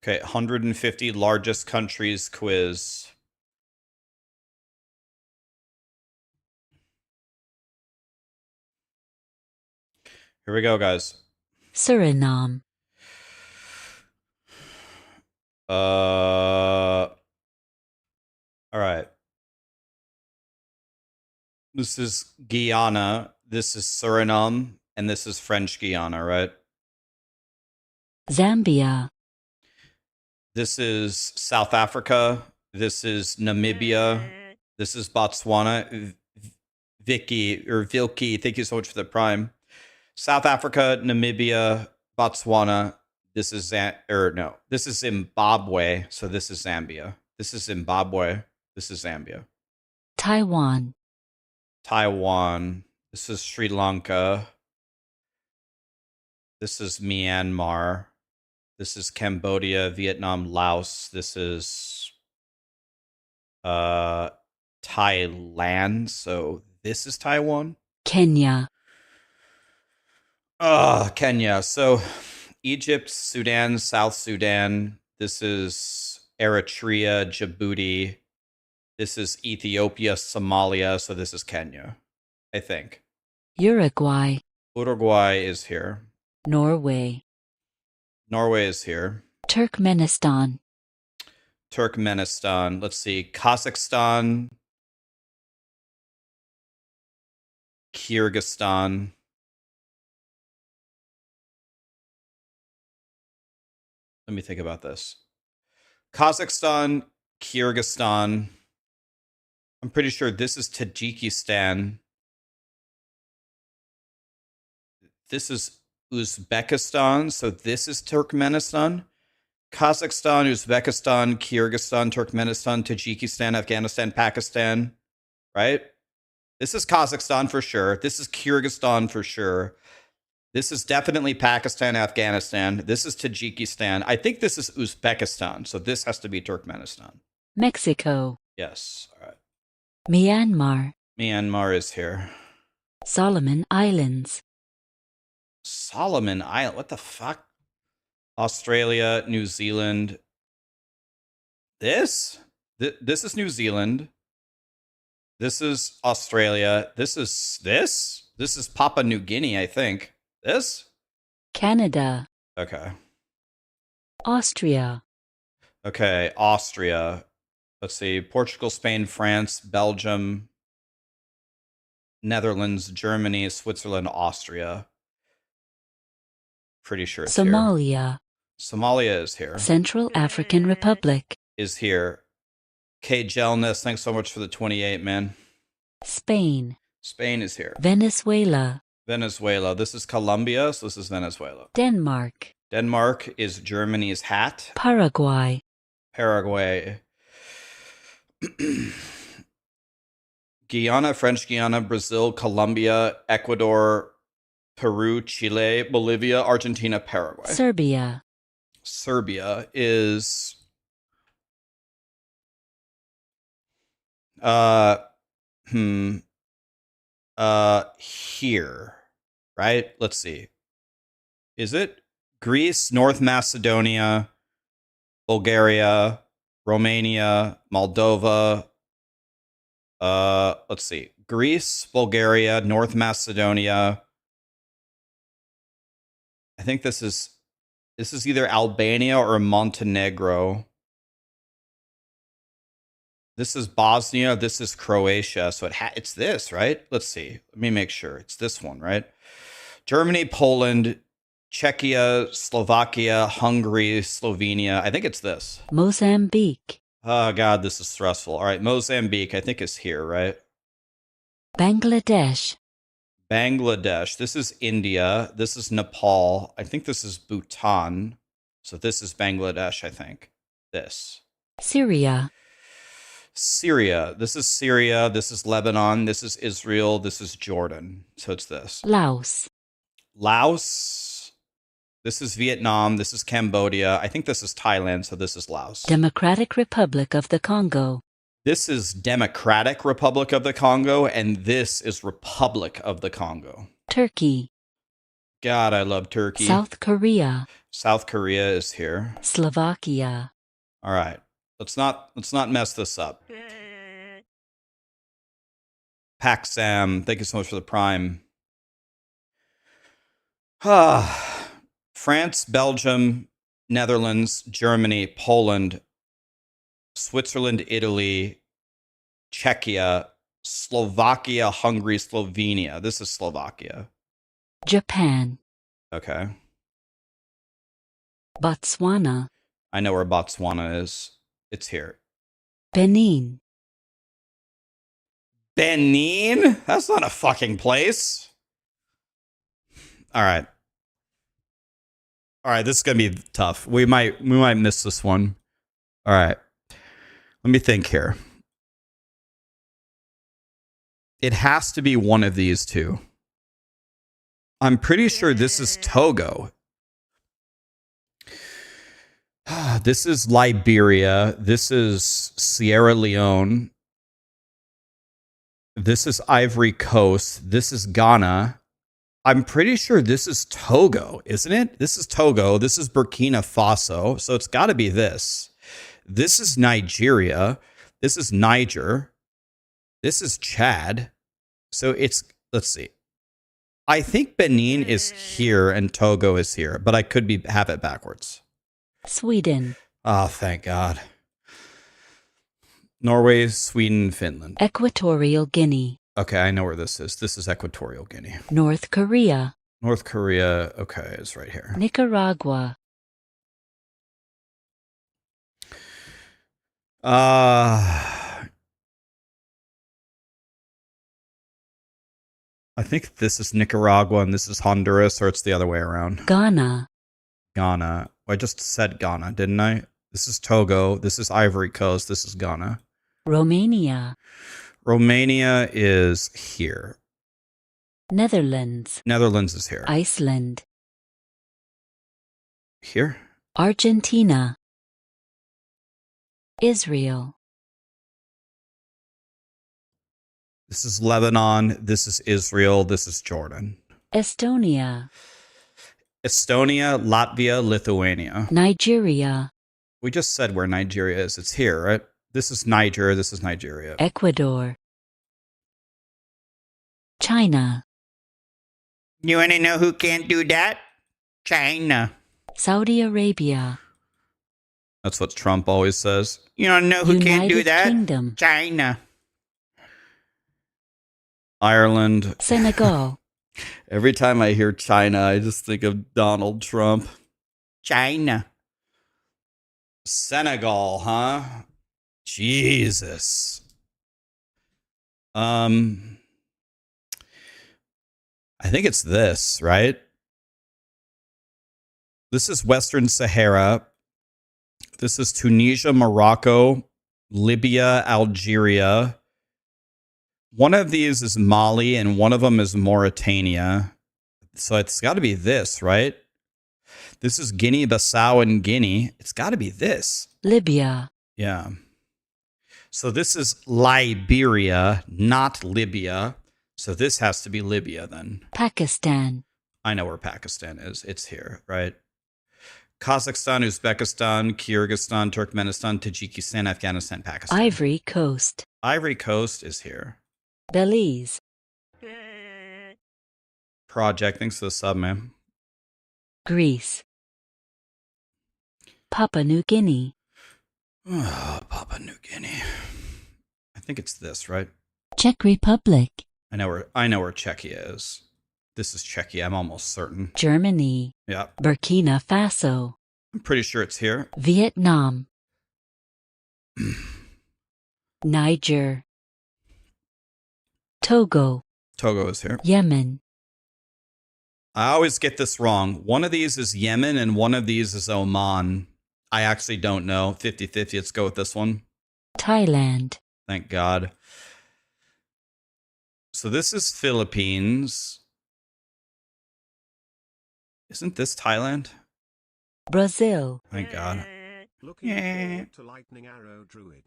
Okay, 150 largest countries quiz. Here we go, guys. Suriname. All right. This is Guyana. This is Suriname, and this is French Guiana, right? Zambia. This is South Africa. This is Namibia. This is Botswana. Vicky or Vilky, thank you so much for the prime. South Africa, Namibia, Botswana. This is this is Zimbabwe. So this is Zambia. This is Zimbabwe. This is Zambia. Taiwan. Taiwan. This is Sri Lanka. This is Myanmar. This is Cambodia, Vietnam, Laos. This is Thailand. So this is Taiwan. Kenya. Kenya. So Egypt, Sudan, South Sudan. This is Eritrea, Djibouti. This is Ethiopia, Somalia. So this is Kenya, I think. Uruguay. Uruguay is here. Norway. Norway is here. Turkmenistan. Turkmenistan. Let's see. Kazakhstan. Kyrgyzstan. Let me think about this. Kazakhstan, Kyrgyzstan. I'm pretty sure this is Tajikistan. This is Uzbekistan. So this is Turkmenistan. Kazakhstan, Uzbekistan, Kyrgyzstan, Turkmenistan, Tajikistan, Afghanistan, Pakistan. Right? This is Kazakhstan for sure. This is Kyrgyzstan for sure. This is definitely Pakistan, Afghanistan. This is Tajikistan. I think this is Uzbekistan. So this has to be Turkmenistan. Mexico. Yes. All right. Myanmar. Myanmar is here. Solomon Islands. Solomon Island. What the fuck? Australia, New Zealand. This is New Zealand. This is Australia. This is Papua New Guinea, I think. This? Canada. Okay. Austria. Okay, Austria. Let's see. Portugal, Spain, France, Belgium, Netherlands, Germany, Switzerland, Austria. Pretty sure it's Somalia. here. Somalia is here. Central African Republic. Is here. K Gelness, thanks so much for the 28, man. Spain. Spain is here. Venezuela. Venezuela. This is Colombia, so this is Venezuela. Denmark. Denmark is Germany's hat. Paraguay, Paraguay. Guyana, French Guiana, Brazil, Colombia, Ecuador, Peru, Chile, Bolivia, Argentina, Paraguay. Serbia, Serbia is here, right? Let's see. Is it Greece, North Macedonia, Bulgaria, Romania, Moldova? Let's see. Greece, Bulgaria, North Macedonia. I think this is either Albania or Montenegro. This is Bosnia. This is Croatia. So it's this, right? Let's see. Let me make sure. It's this one, right? Germany, Poland, Czechia, Slovakia, Hungary, Slovenia. I think it's this. Mozambique, Oh, God, this is stressful. All right, Mozambique, I think is here, right? Bangladesh, Bangladesh. This is India. This is Nepal. I think this is Bhutan. So this is Bangladesh, I think. This. Syria, Syria. This is Syria. This is Lebanon. This is Israel. This is Jordan. So it's this. Laos, Laos. This is Vietnam. This is Cambodia. I think this is Thailand. So this is Laos. Democratic Republic of the Congo, This is Democratic Republic of the Congo. And this is Republic of the Congo. Turkey, God, I love Turkey. South Korea, South Korea is here. Slovakia, All right. Let's not mess this up. Paxam, thank you so much for the prime. France, Belgium, Netherlands, Germany, Poland, Switzerland, Italy, Czechia, Slovakia, Hungary, Slovenia. This is Slovakia. Japan, Okay. Botswana, I know where Botswana is. It's here. Benin, Benin? That's not a fucking place. All right. All right, this is going to be tough. We might miss this one. All right. Let me think here. It has to be one of these two. I'm pretty sure this is Togo. This is Liberia. This is Sierra Leone. This is Ivory Coast. This is Ghana. I'm pretty sure this is Togo, isn't it? This is Togo. This is Burkina Faso. So it's got to be this. This is Nigeria. This is Niger. This is Chad. So it's, let's see. I think Benin is here and Togo is here, but I could have it backwards. Sweden, Oh, thank God. Norway, Sweden, Finland. Equatorial Guinea, Okay, I know where this is. This is Equatorial Guinea. North Korea, North Korea, okay, is right here. Nicaragua, I think this is Nicaragua and this is Honduras, or it's the other way around. Ghana, Ghana. I just said Ghana, didn't I? This is Togo. This is Ivory Coast. This is Ghana. Romania, Romania is here. Netherlands, Netherlands is here. Iceland, Here? Argentina, Israel, This is Lebanon. This is Israel. This is Jordan. Estonia, Estonia, Latvia, Lithuania. Nigeria, We just said where Nigeria is. It's here, right? This is Niger. This is Nigeria. Ecuador, China, You want to know who can't do that? China. Saudi Arabia, That's what Trump always says. You want to know who can't do United that? Kingdom, China. Ireland. Senegal, Every time I hear China, I just think of Donald Trump. China. Senegal, huh? Jesus. I think it's this, right? This is Western Sahara. This is Tunisia, Morocco, Libya, Algeria. One of these is Mali and one of them is Mauritania. So it's got to be this, right? This is Guinea, Bissau, and Guinea. It's got to be this. Libya. Yeah. So this is Liberia, not Libya. So this has to be Libya then. Pakistan. I know where Pakistan is. It's here, right? Kazakhstan, Uzbekistan, Kyrgyzstan, Turkmenistan, Tajikistan, Afghanistan, Pakistan. Ivory Coast. Ivory Coast is here. Belize. Project, thanks for the sub, man. Greece. Papua New Guinea. Papua New Guinea. I think it's this, right? Czech Republic. I know where Czechia is. This is Czechia, I'm almost certain. Germany. Yeah. Burkina Faso. I'm pretty sure it's here. Vietnam. Niger. Togo. Togo is here. Yemen. I always get this wrong. One of these is Yemen and one of these is Oman. I actually don't know. 50-50. Let's go with this one. Thailand. Thank God. So this is Philippines. Isn't this Thailand? Brazil. Thank God. Looking forward to Lightning Arrow Druid.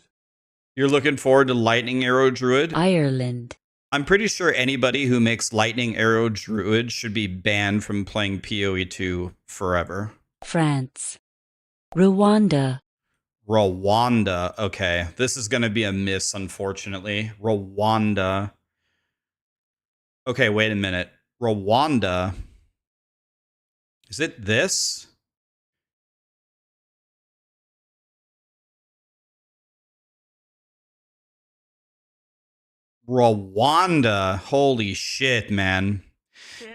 You're looking forward to Lightning Arrow Druid? Ireland. I'm pretty sure anybody who makes Lightning Arrow Druid should be banned from playing POE2 forever. France. Rwanda. Rwanda. Okay. This is going to be a miss, unfortunately. Rwanda. Okay, wait a minute. Rwanda. Is it this? Rwanda. Holy shit, man.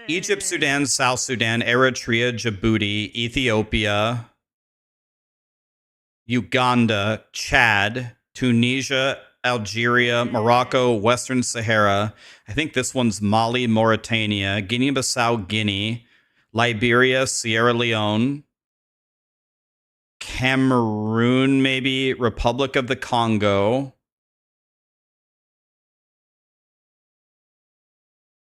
Egypt, Sudan, South Sudan, Eritrea, Djibouti, Ethiopia, Uganda, Chad, Tunisia, Algeria, Morocco, Western Sahara. I think this one's Mali, Mauritania, Guinea-Bissau, Guinea, Liberia, Sierra Leone, Cameroon, maybe, Republic of the Congo.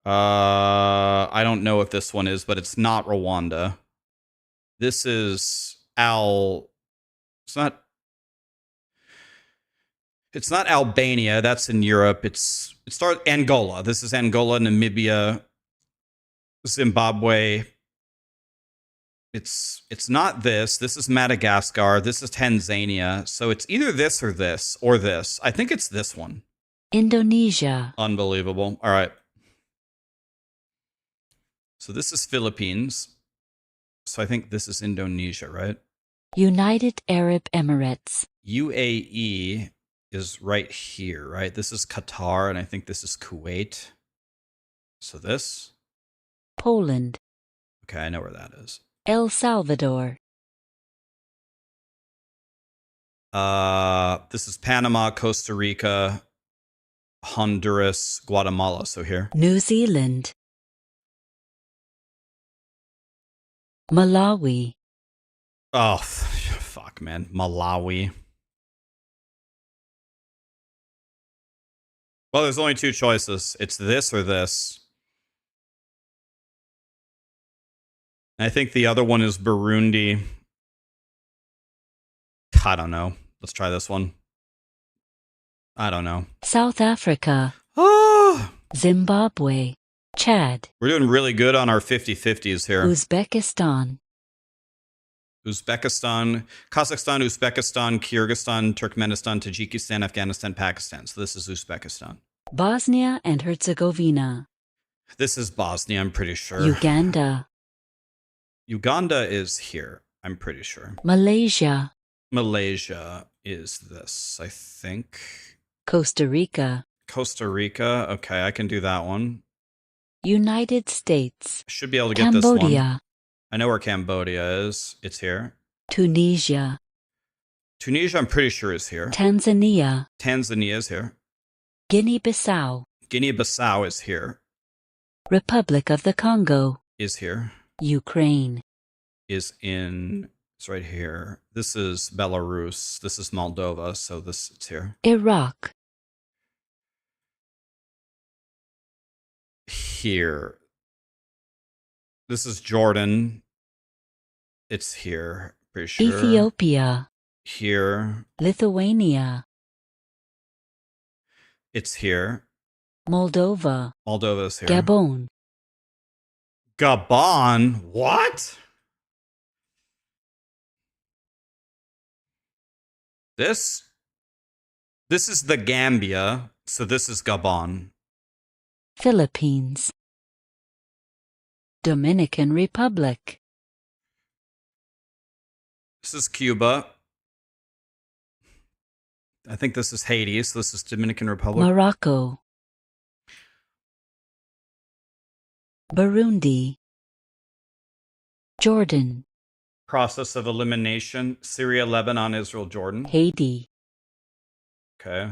I don't know what this one is, but it's not Rwanda. This is it's not Albania, that's in Europe. It starts Angola. This is Angola, Namibia, Zimbabwe. It's not this. This is Madagascar. This is Tanzania. So it's either this or this or this. I think it's this one. Indonesia. Unbelievable. All right. So this is Philippines. So I think this is Indonesia, right? United Arab Emirates. UAE is right here, right? This is Qatar, and I think this is Kuwait. So this? Poland. Okay, I know where that is. El Salvador. This is Panama, Costa Rica, Honduras, Guatemala. So here. New Zealand. Malawi. Oh, fuck, man. Malawi. Well, there's only two choices. It's this or this. I think the other one is Burundi. I don't know. Let's try this one. I don't know. South Africa. Oh! Zimbabwe. Chad. We're doing really good on our 50-50s here. Uzbekistan. Uzbekistan, Kazakhstan, Uzbekistan, Kyrgyzstan, Turkmenistan, Tajikistan, Afghanistan, Pakistan. So this is Uzbekistan. Bosnia and Herzegovina. This is Bosnia, I'm pretty sure. Uganda. Uganda is here, I'm pretty sure. Malaysia. Malaysia is this, I think. Costa Rica. Costa Rica, okay, I can do that one. United States. I should be able to get this Cambodia. one. I know where Cambodia is. It's here. Tunisia. Tunisia, I'm pretty sure is here. Tanzania. Tanzania is here. Guinea-Bissau. Guinea-Bissau is here. Republic of the Congo. Is here. Ukraine. is in, it's right here. This is Belarus. This is Moldova. So it's here. Iraq, Here. This is Jordan. It's here. Pretty sure. Ethiopia, Here. Lithuania, It's here. Moldova, Moldova's here. Gabon, Gabon? What? This is the Gambia, so this is Gabon. Philippines, Dominican Republic, This is Cuba. I think this is Haiti, so this is Dominican Republic. Morocco, Burundi, Jordan, Process of elimination. Syria, Lebanon, Israel, Jordan. Haiti, Okay.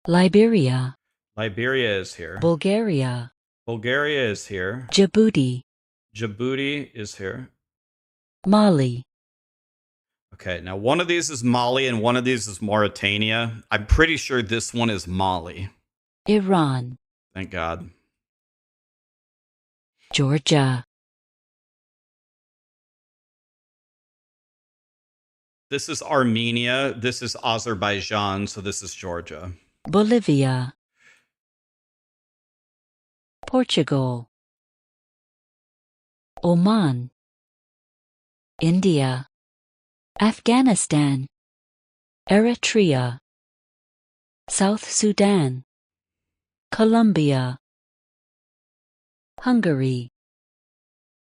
Liberia, Liberia is here. Bulgaria, Bulgaria is here. Djibouti, Djibouti is here. Mali, Okay, now one of these is Mali and one of these is Mauritania. I'm pretty sure this one is Mali. Iran, Thank God. Georgia, This is Armenia. This is Azerbaijan, so this is Georgia. Bolivia, Portugal, Oman, India, Afghanistan, Eritrea, South Sudan, Colombia, Hungary,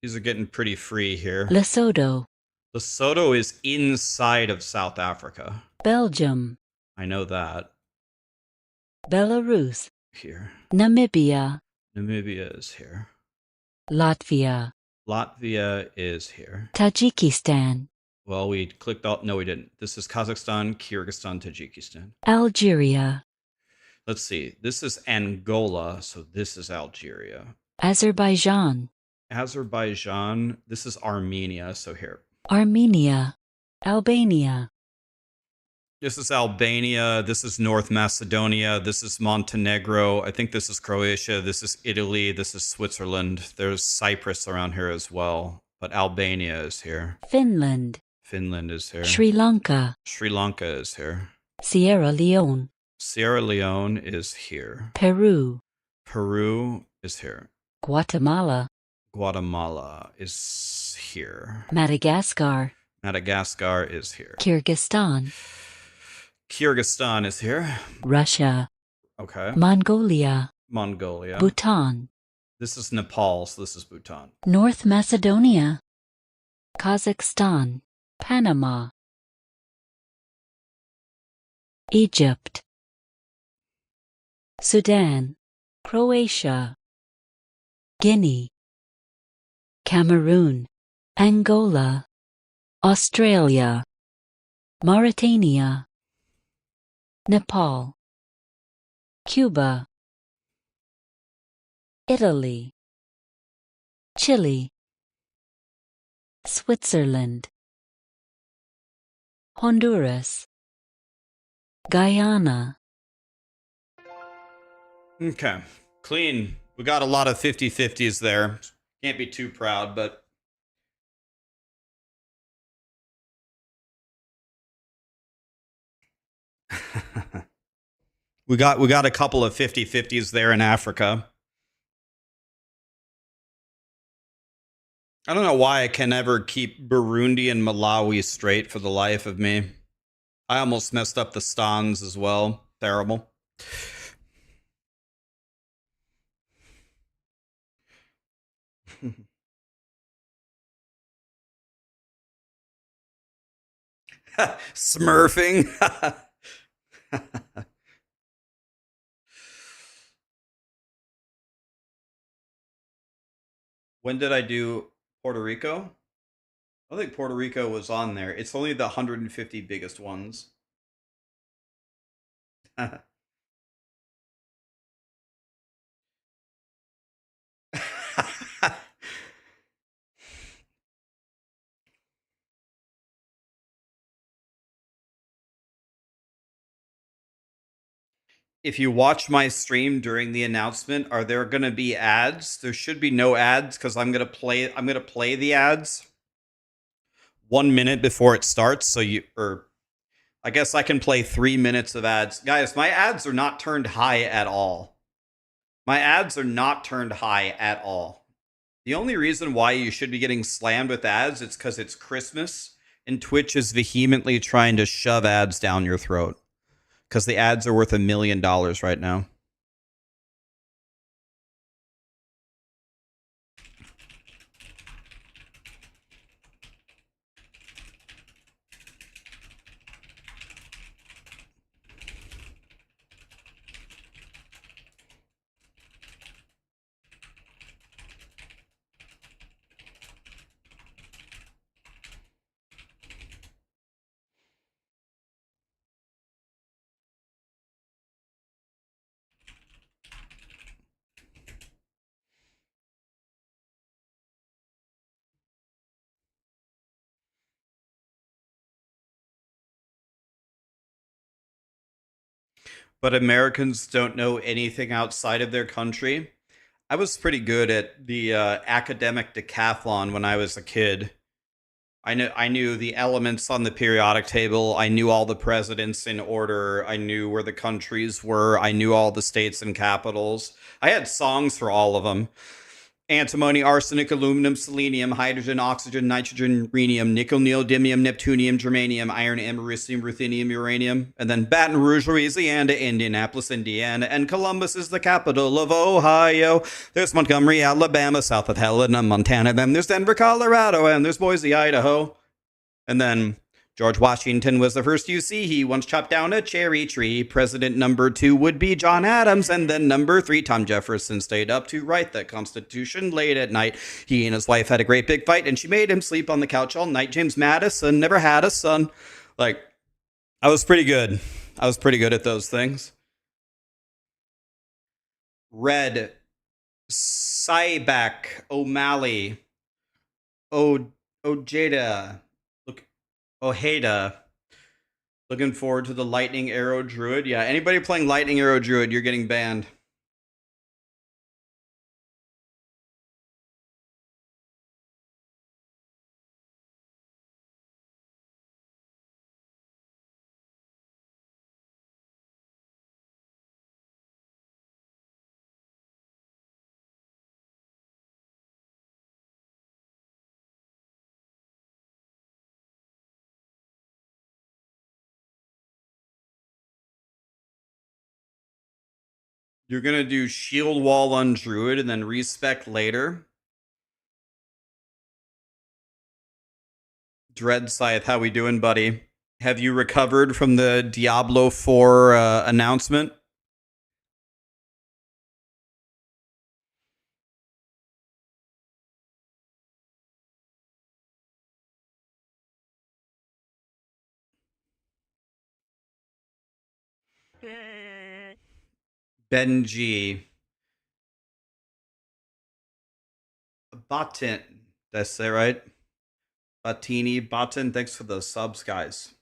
These are getting pretty free here. Lesotho, Lesotho is inside of South Africa. Belgium, I know that. Belarus, Here. Namibia, Namibia is here. Latvia, Latvia is here. Tajikistan, Well, we clicked all. No, we didn't. This is Kazakhstan, Kyrgyzstan, Tajikistan. Algeria, Let's see. This is Angola, so this is Algeria. Azerbaijan, Azerbaijan. This is Armenia, so here. Armenia, Albania, This is Albania. This is North Macedonia. This is Montenegro. I think this is Croatia. This is Italy. This is Switzerland. There's Cyprus around here as well. But Albania is here. Finland, Finland is here. Sri Lanka, Sri Lanka is here. Sierra Leone, Sierra Leone is here. Peru, Peru is here. Guatemala, Guatemala is here. Madagascar, Madagascar is here. Kyrgyzstan, Kyrgyzstan is here. Russia, Okay. Mongolia, Mongolia. Bhutan, This is Nepal, so this is Bhutan. North Macedonia, Kazakhstan, Panama, Egypt, Sudan, Croatia, Guinea, Cameroon, Angola, Australia, Mauritania, Nepal, Cuba, Italy, Chile, Switzerland, Honduras, Guyana. Okay. Clean. We got a lot of 50-50s there. Can't be too proud, but we got a couple of 50-50s there in Africa. I don't know why I can never keep Burundi and Malawi straight for the life of me. I almost messed up the stans as well. Terrible. Smurfing. When did I do Puerto Rico? I think Puerto Rico was on there. It's only the 150 biggest ones. if you watch my stream during the announcement, are there going to be ads? There should be no ads because I'm going to play the ads 1 minute before it starts. So I guess I can play 3 minutes of ads. Guys, my ads are not turned high at all. My ads are not turned high at all. The only reason why you should be getting slammed with ads is because it's Christmas and Twitch is vehemently trying to shove ads down your throat. Because the ads are worth $1 million right now. But Americans don't know anything outside of their country. I was pretty good at the academic decathlon when I was a kid. I knew the elements on the periodic table. I knew all the presidents in order. I knew where the countries were. I knew all the states and capitals. I had songs for all of them. Antimony, arsenic, aluminum, selenium, hydrogen, oxygen, nitrogen, rhenium, nickel, neodymium, neptunium, germanium, iron, americium, ruthenium, uranium. And then Baton Rouge, Louisiana, Indianapolis, Indiana, and Columbus is the capital of Ohio. There's Montgomery, Alabama, south of Helena, Montana. Then there's Denver, Colorado, and there's Boise, Idaho. And then George Washington was the first UC. He once chopped down a cherry tree. President number 2 would be John Adams. And then number 3, Tom Jefferson stayed up to write the Constitution late at night. He and his wife had a great big fight, and she made him sleep on the couch all night. James Madison never had a son. Like, I was pretty good. I was pretty good at those things. Red, Cyback, O'Malley, Ojeda. Ojeda. Looking forward to the Lightning Arrow Druid. Yeah, anybody playing Lightning Arrow Druid, you're getting banned. You're going to do Shield Wall on Druid and then respec later. Dread Scythe, how we doing, buddy? Have you recovered from the Diablo 4 announcement? Benji. Batin. Did I say right? Batini, Batin, thanks for the subs, guys.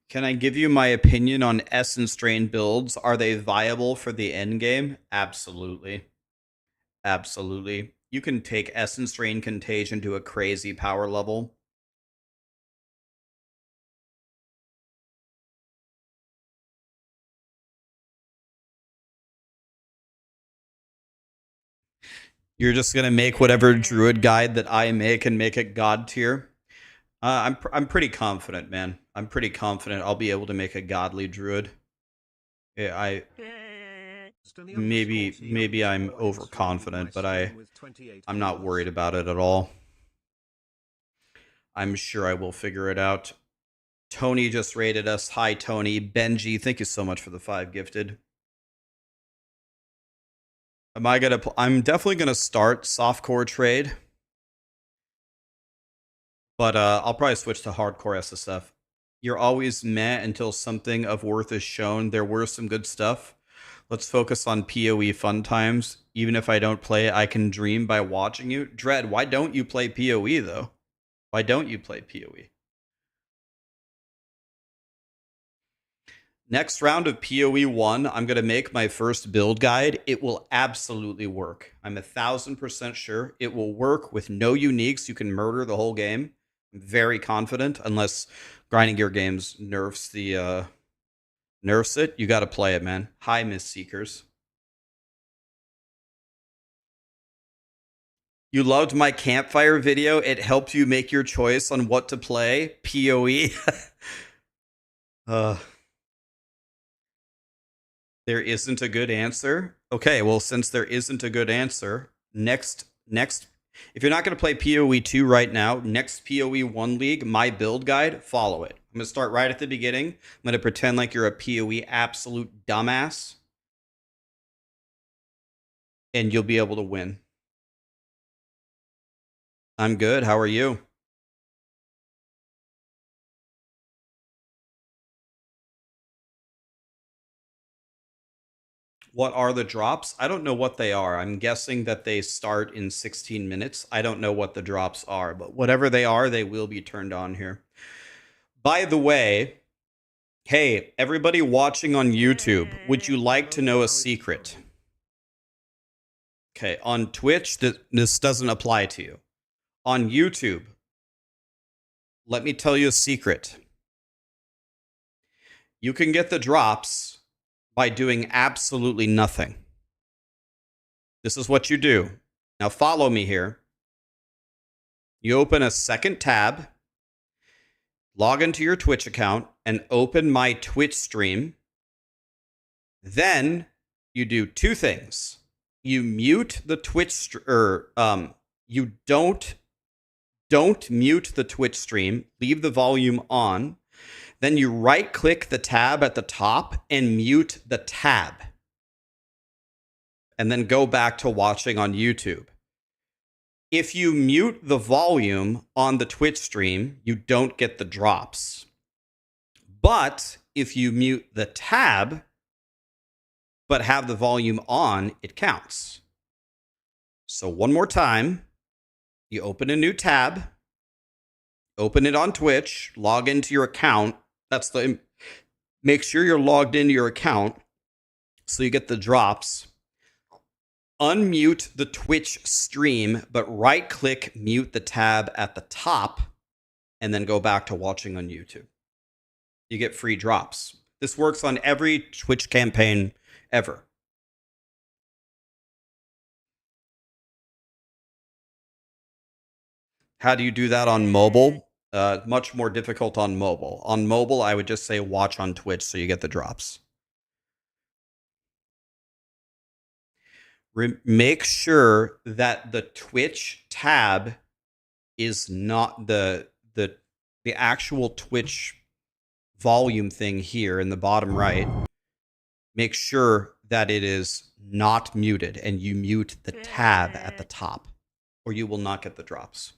Can I give you my opinion on Essence Drain builds? Are they viable for the endgame? Absolutely. Absolutely. You can take Essence Drain Contagion to a crazy power level. You're just gonna make whatever Druid guide that I make and make it God tier. I'm pretty confident, man. I'm pretty confident I'll be able to make a godly Druid. Yeah, maybe I'm overconfident, but I'm not worried about it at all. I'm sure I will figure it out. Tony just rated us. Hi, Tony. Benji, thank you so much for the 5 gifted. I'm definitely gonna start softcore trade, but I'll probably switch to hardcore SSF. You're always meh until something of worth is shown. There were some good stuff. Let's focus on PoE fun times. Even if I don't play, I can dream by watching you. Dread, why don't you play PoE though? Why don't you play PoE? Next round of PoE 1, I'm going to make my first build guide. It will absolutely work. I'm 1,000% sure it will work with no uniques. You can murder the whole game. I'm very confident, unless Grinding Gear Games nerfs it. You got to play it, man. Hi, Miss Seekers. You loved my campfire video. It helped you make your choice on what to play. PoE. There isn't a good answer. Okay, well, since there isn't a good answer, next, if you're not going to play PoE 2 right now, next PoE 1 league, my build guide, follow it. I'm going to start right at the beginning. I'm going to pretend like you're a PoE absolute dumbass, and you'll be able to win. I'm good. How are you? What are the drops? I don't know what they are. I'm guessing that they start in 16 minutes. I don't know what the drops are, but whatever they are, they will be turned on here. By the way, hey, everybody watching on YouTube, would you like to know a secret? Okay, on Twitch, this doesn't apply to you. On YouTube, let me tell you a secret. You can get the drops by doing absolutely nothing. This is what you do. Now follow me here. You open a second tab, log into your Twitch account, and open my Twitch stream. Then you do two things. You mute the Twitch, you don't mute the Twitch stream. Leave the volume on. Then you right-click the tab at the top and mute the tab. And then go back to watching on YouTube. If you mute the volume on the Twitch stream, you don't get the drops. But if you mute the tab, but have the volume on, it counts. So one more time, you open a new tab, open it on Twitch, log into your account. Make sure you're logged into your account so you get the drops. Unmute the Twitch stream, but right-click mute the tab at the top, and then go back to watching on YouTube. You get free drops. This works on every Twitch campaign ever. How do you do that on mobile? Much more difficult on mobile. On mobile, I would just say watch on Twitch so you get the drops. Make sure that the Twitch tab is not the actual Twitch volume thing here in the bottom right. Make sure that it is not muted and you mute the tab at the top, or you will not get the drops.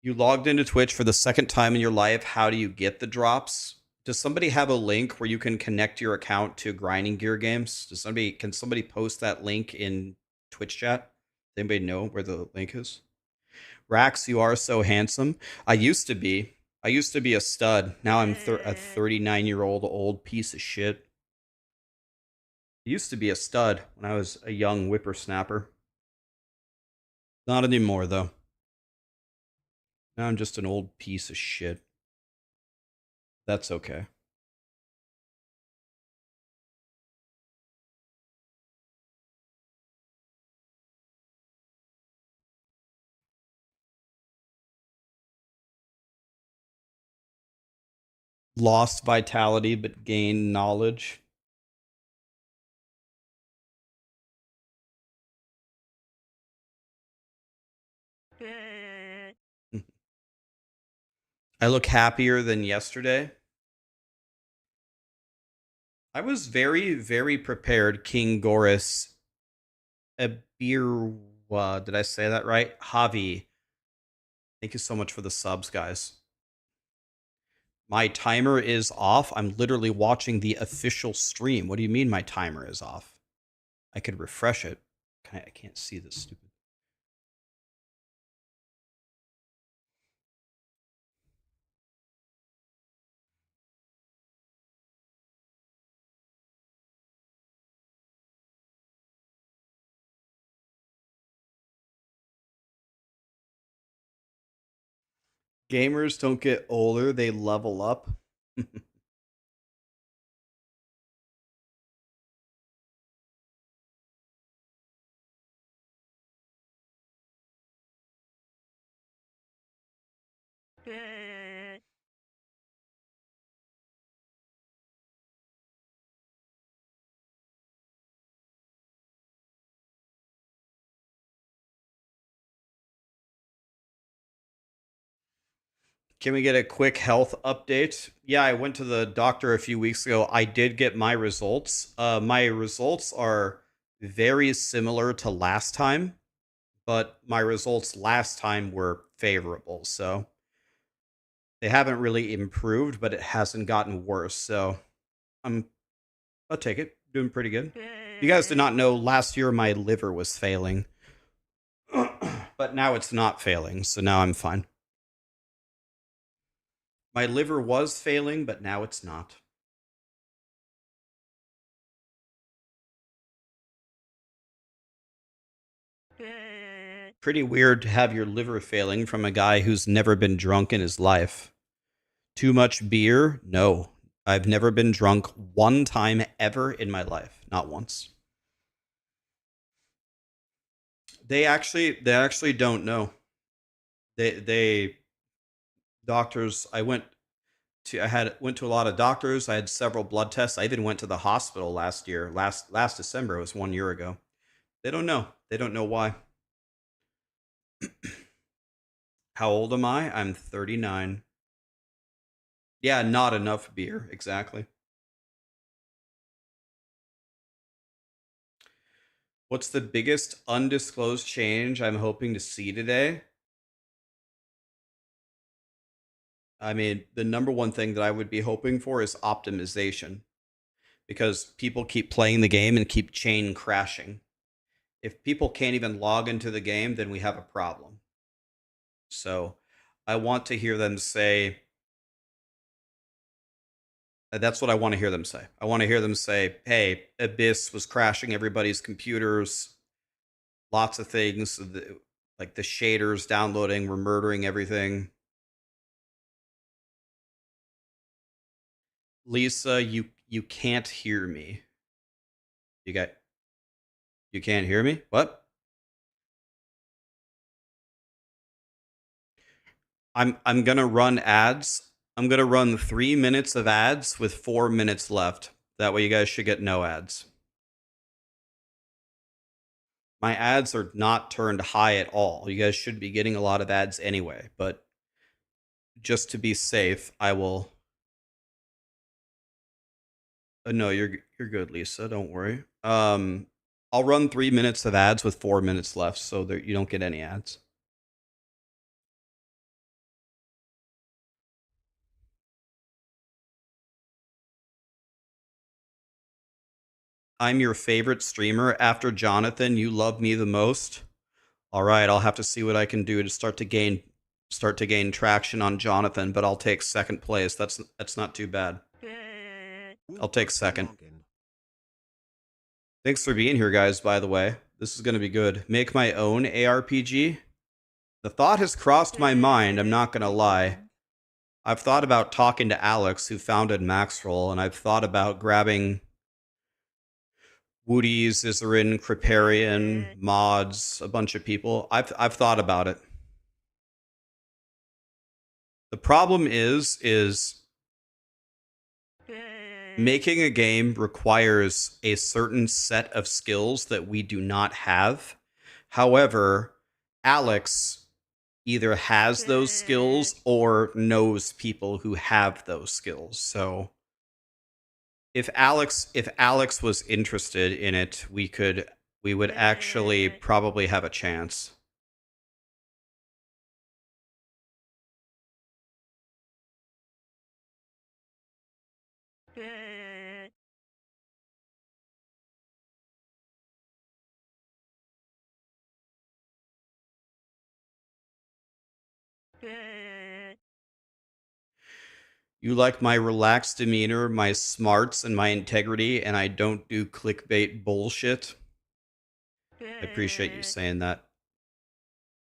You logged into Twitch for the second time in your life. How do you get the drops? Does somebody have a link where you can connect your account to Grinding Gear Games? Can somebody post that link in Twitch chat? Does anybody know where the link is? Rax, you are so handsome. I used to be a stud. Now I'm a 39-year-old old piece of shit. I used to be a stud when I was a young whippersnapper. Not anymore, though. Now I'm just an old piece of shit. That's okay. Lost vitality, but gained knowledge. I look happier than yesterday. I was very, very prepared, King Goris. Abirwa, did I say that right? Javi. Thank you so much for the subs, guys. My timer is off. I'm literally watching the official stream. What do you mean my timer is off? I could refresh it. I can't see this stupid. Gamers don't get older, they level up. Can we get a quick health update? Yeah, I went to the doctor a few weeks ago. I did get my results. My results are very similar to last time, but my results last time were favorable. So they haven't really improved, but it hasn't gotten worse. So I'll take it. Doing pretty good. You guys did not know last year my liver was failing, but now it's not failing. So now I'm fine. My liver was failing, but now it's not. Pretty weird to have your liver failing from a guy who's never been drunk in his life. Too much beer? No. I've never been drunk one time ever in my life. Not once. They actually don't know. They doctors, I went to a lot of doctors. I had several blood tests. I even went to the hospital last year. Last December, it was 1 year ago. They don't know. They don't know why. How old am I? I'm 39. Yeah, not enough beer. Exactly. What's the biggest undisclosed change I'm hoping to see today? I mean, the number one thing that I would be hoping for is optimization, because people keep playing the game and keep chain crashing. If people can't even log into the game, then we have a problem. So I want to hear them say, that's what I want to hear them say. I want to hear them say, hey, Abyss was crashing everybody's computers, lots of things, like the shaders downloading, were murdering everything. Lisa, you can't hear me. You can't hear me? What? I'm gonna run ads. I'm gonna run 3 minutes of ads with 4 minutes left. That way you guys should get no ads. My ads are not turned high at all. You guys should be getting a lot of ads anyway, but just to be safe, I will. No, you're good, Lisa. Don't worry. I'll run 3 minutes of ads with 4 minutes left, so that you don't get any ads. I'm your favorite streamer after Jonathan. You love me the most. All right, I'll have to see what I can do to start to gain traction on Jonathan, but I'll take second place. That's not too bad. I'll take second. Thanks for being here, guys, by the way. This is going to be good. Make my own ARPG? The thought has crossed my mind, I'm not going to lie. I've thought about talking to Alex, who founded Maxroll, and I've thought about grabbing Woody's, Izarin, Kriparian, Mods, a bunch of people. I've thought about it. The problem is making a game requires a certain set of skills that we do not have. However, Alex either has those skills or knows people who have those skills. So if Alex was interested in it, we would actually probably have a chance. You like my relaxed demeanor, my smarts, and my integrity, and I don't do clickbait bullshit. I appreciate you saying that.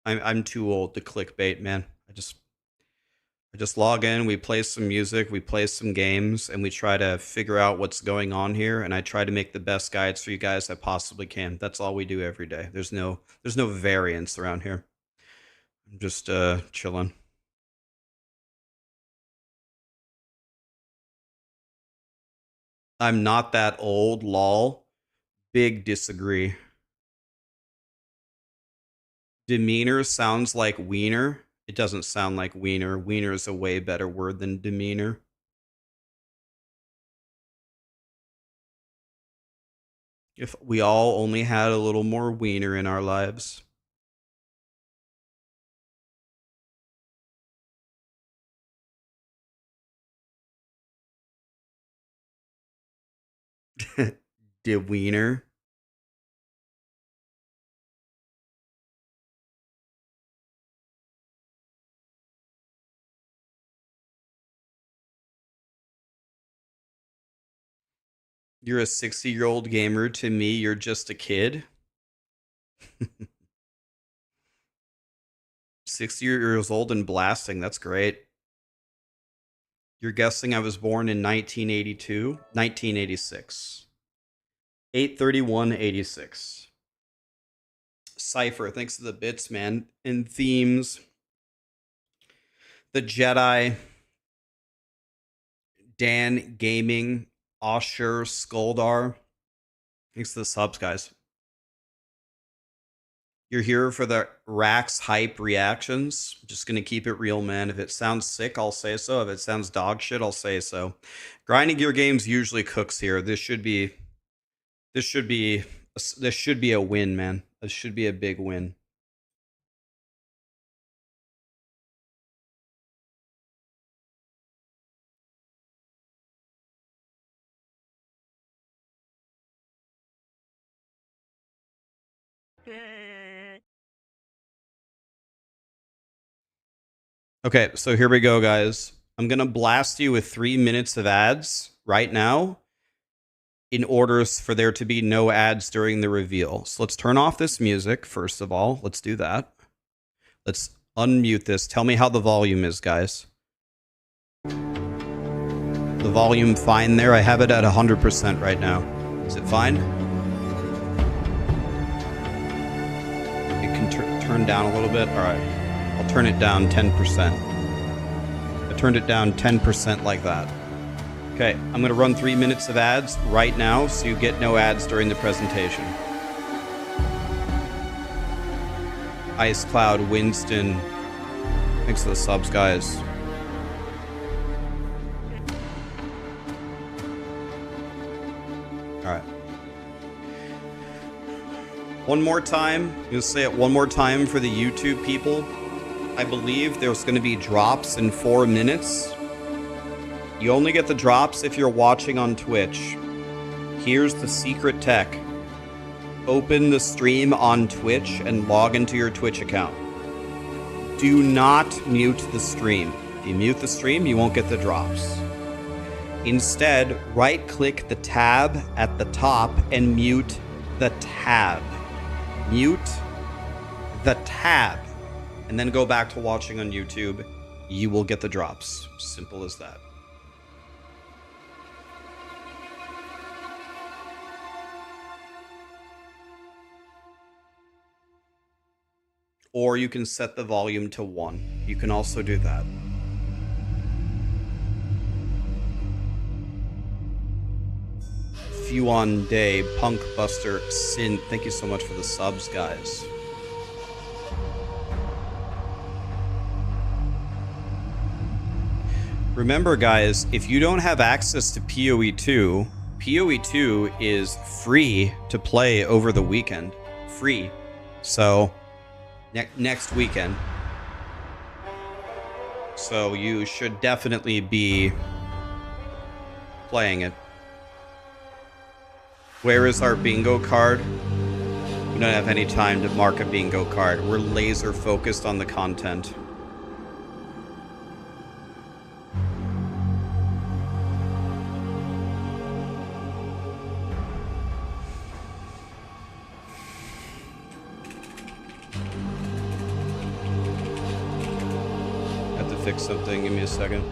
I'm too old to clickbait, man. I just log in, we play some music, we play some games, and we try to figure out what's going on here, and I try to make the best guides for you guys I possibly can. That's all we do every day. There's no variance around here. I'm just chilling. I'm not that old, lol. Big disagree. Demeanor sounds like wiener. It doesn't sound like wiener. Wiener is a way better word than demeanor. If we all only had a little more wiener in our lives. De wiener. You're a 60-year-old gamer. To me, you're just a kid. 60 years old and blasting. That's great. You're guessing I was born in 1982? 1986. 8/31/86. Cypher, thanks to the bits, man. And themes. The Jedi. Dan Gaming. Osher Skoldar. Thanks to the subs, guys. You're here for the Rax hype reactions. Just gonna keep it real, man. If it sounds sick, I'll say so. If it sounds dog shit, I'll say so. Grinding Gear Games usually cooks here. This should be a win, man. This should be a big win. Okay, so here we go, guys. I'm going to blast you with 3 minutes of ads right now in order for there to be no ads during the reveal. So let's turn off this music, first of all. Let's do that. Let's unmute this. Tell me how the volume is, guys. The volume fine there? I have it at 100% right now. Is it fine? It can turn down a little bit? All right. I'll turn it down 10%. I turned it down 10% like that. Okay, I'm going to run 3 minutes of ads right now so you get no ads during the presentation. Ice Cloud, Winston. Thanks for the subs, guys. All right. One more time. I'm going to say it one more time for the YouTube people. I believe there's going to be drops in 4 minutes. You only get the drops if you're watching on Twitch. Here's the secret tech. Open the stream on Twitch and log into your Twitch account. Do not mute the stream. If you mute the stream, you won't get the drops. Instead, right-click the tab at the top and mute the tab. Mute the tab. And then go back to watching on YouTube. You will get the drops. Simple as that. Or you can set the volume to 1. You can also do that. Fuon Day, Punk Buster, Sin. Thank you so much for the subs, guys. Remember, guys, if you don't have access to POE2, POE2 is free to play over the weekend. Free. So, next weekend. So you should definitely be playing it. Where is our bingo card? We don't have any time to mark a bingo card. We're laser focused on the content. Have to fix something. Give me a second.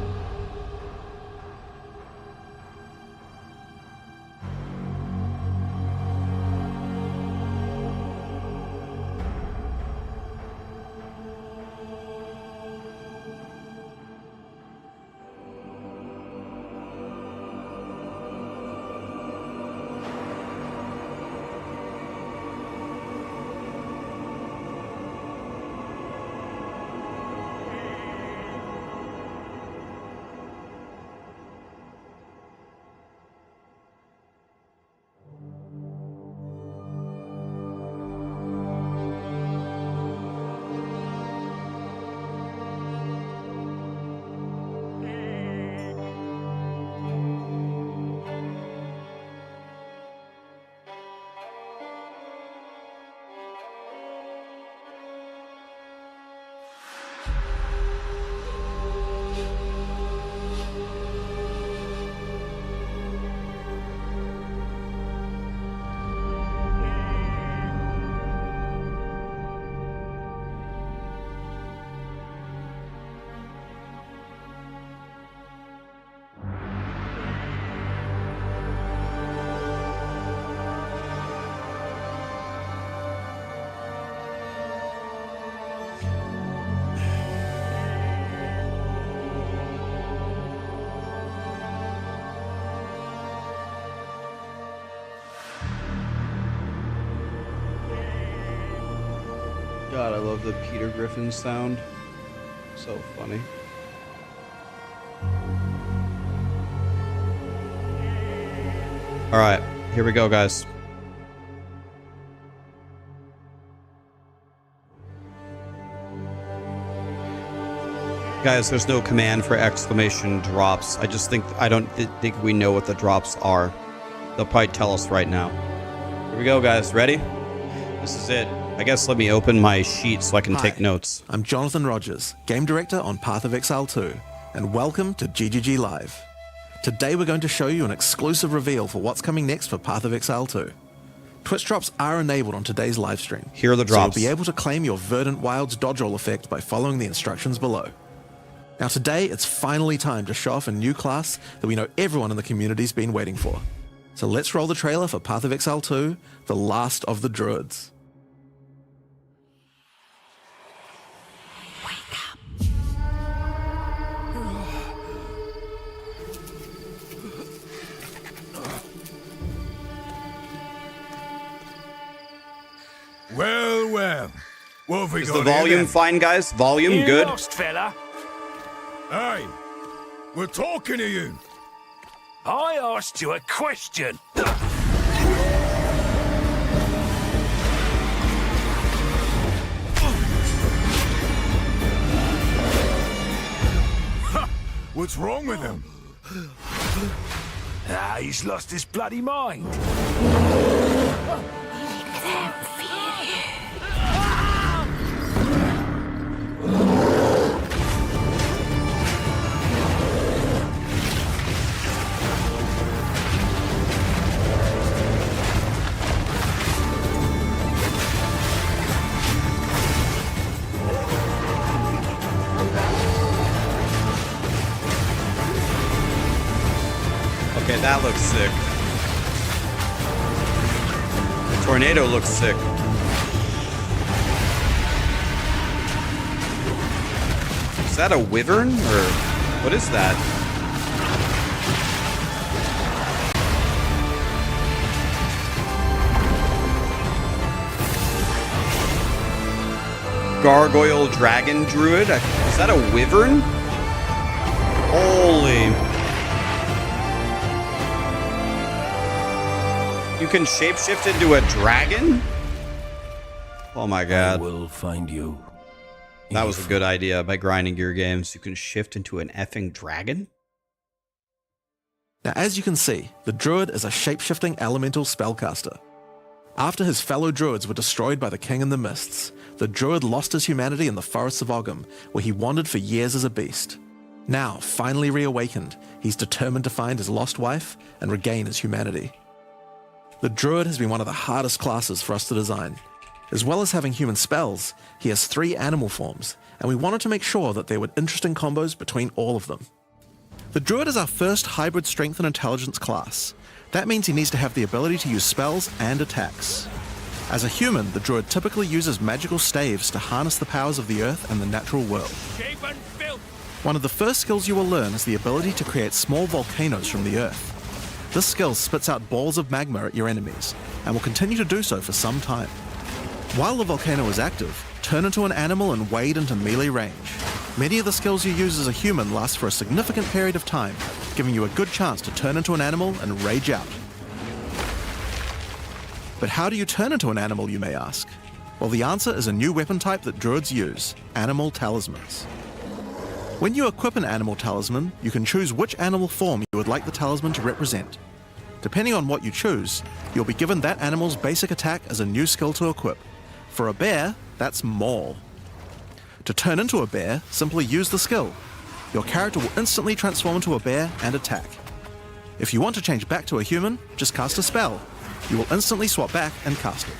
God, I love the Peter Griffin sound. So funny. All right, here we go, guys. Guys, there's no command for exclamation drops. I don't think we know what the drops are. They'll probably tell us right now. Here we go, guys. Ready? This is it. I guess let me open my sheet so I can take notes. I'm Jonathan Rogers, Game Director on Path of Exile 2, and welcome to GGG Live. Today we're going to show you an exclusive reveal for what's coming next for Path of Exile 2. Twitch drops are enabled on today's live stream. Here are the drops. So you'll be able to claim your Verdant Wilds dodge roll effect by following the instructions below. Now today, it's finally time to show off a new class that we know everyone in the community's been waiting for. So let's roll the trailer for Path of Exile 2, The Last of the Druids. Well, well. What have we Is got the volume here, fine, guys? Volume good? Lost, fella. then? Hey, we're talking to you. I asked you a question. What's wrong with him? He's lost his bloody mind. Okay, that looks sick. The tornado looks sick. Is that a wyvern or what is that? Gargoyle dragon druid? Is that a wyvern? Holy. You can shapeshift into a dragon? Oh my god. I will find you. That was a good idea by grinding gear games. You can shift into an effing dragon? Now, as you can see, the Druid is a shape-shifting elemental spellcaster. After his fellow Druids were destroyed by the King in the Mists, the Druid lost his humanity in the forests of Ogham, where he wandered for years as a beast. Now, finally reawakened, he's determined to find his lost wife and regain his humanity. The Druid has been one of the hardest classes for us to design. As well as having human spells, he has 3 animal forms, and we wanted to make sure that there were interesting combos between all of them. The Druid is our first hybrid strength and intelligence class. That means he needs to have the ability to use spells and attacks. As a human, the Druid typically uses magical staves to harness the powers of the earth and the natural world. One of the first skills you will learn is the ability to create small volcanoes from the earth. This skill spits out balls of magma at your enemies, and will continue to do so for some time. While the volcano is active, turn into an animal and wade into melee range. Many of the skills you use as a human last for a significant period of time, giving you a good chance to turn into an animal and rage out. But how do you turn into an animal, you may ask? Well, the answer is a new weapon type that Druids use, Animal Talismans. When you equip an Animal Talisman, you can choose which animal form you would like the talisman to represent. Depending on what you choose, you'll be given that animal's basic attack as a new skill to equip. For a bear, that's Maul. To turn into a bear, simply use the skill. Your character will instantly transform into a bear and attack. If you want to change back to a human, just cast a spell. You will instantly swap back and cast it.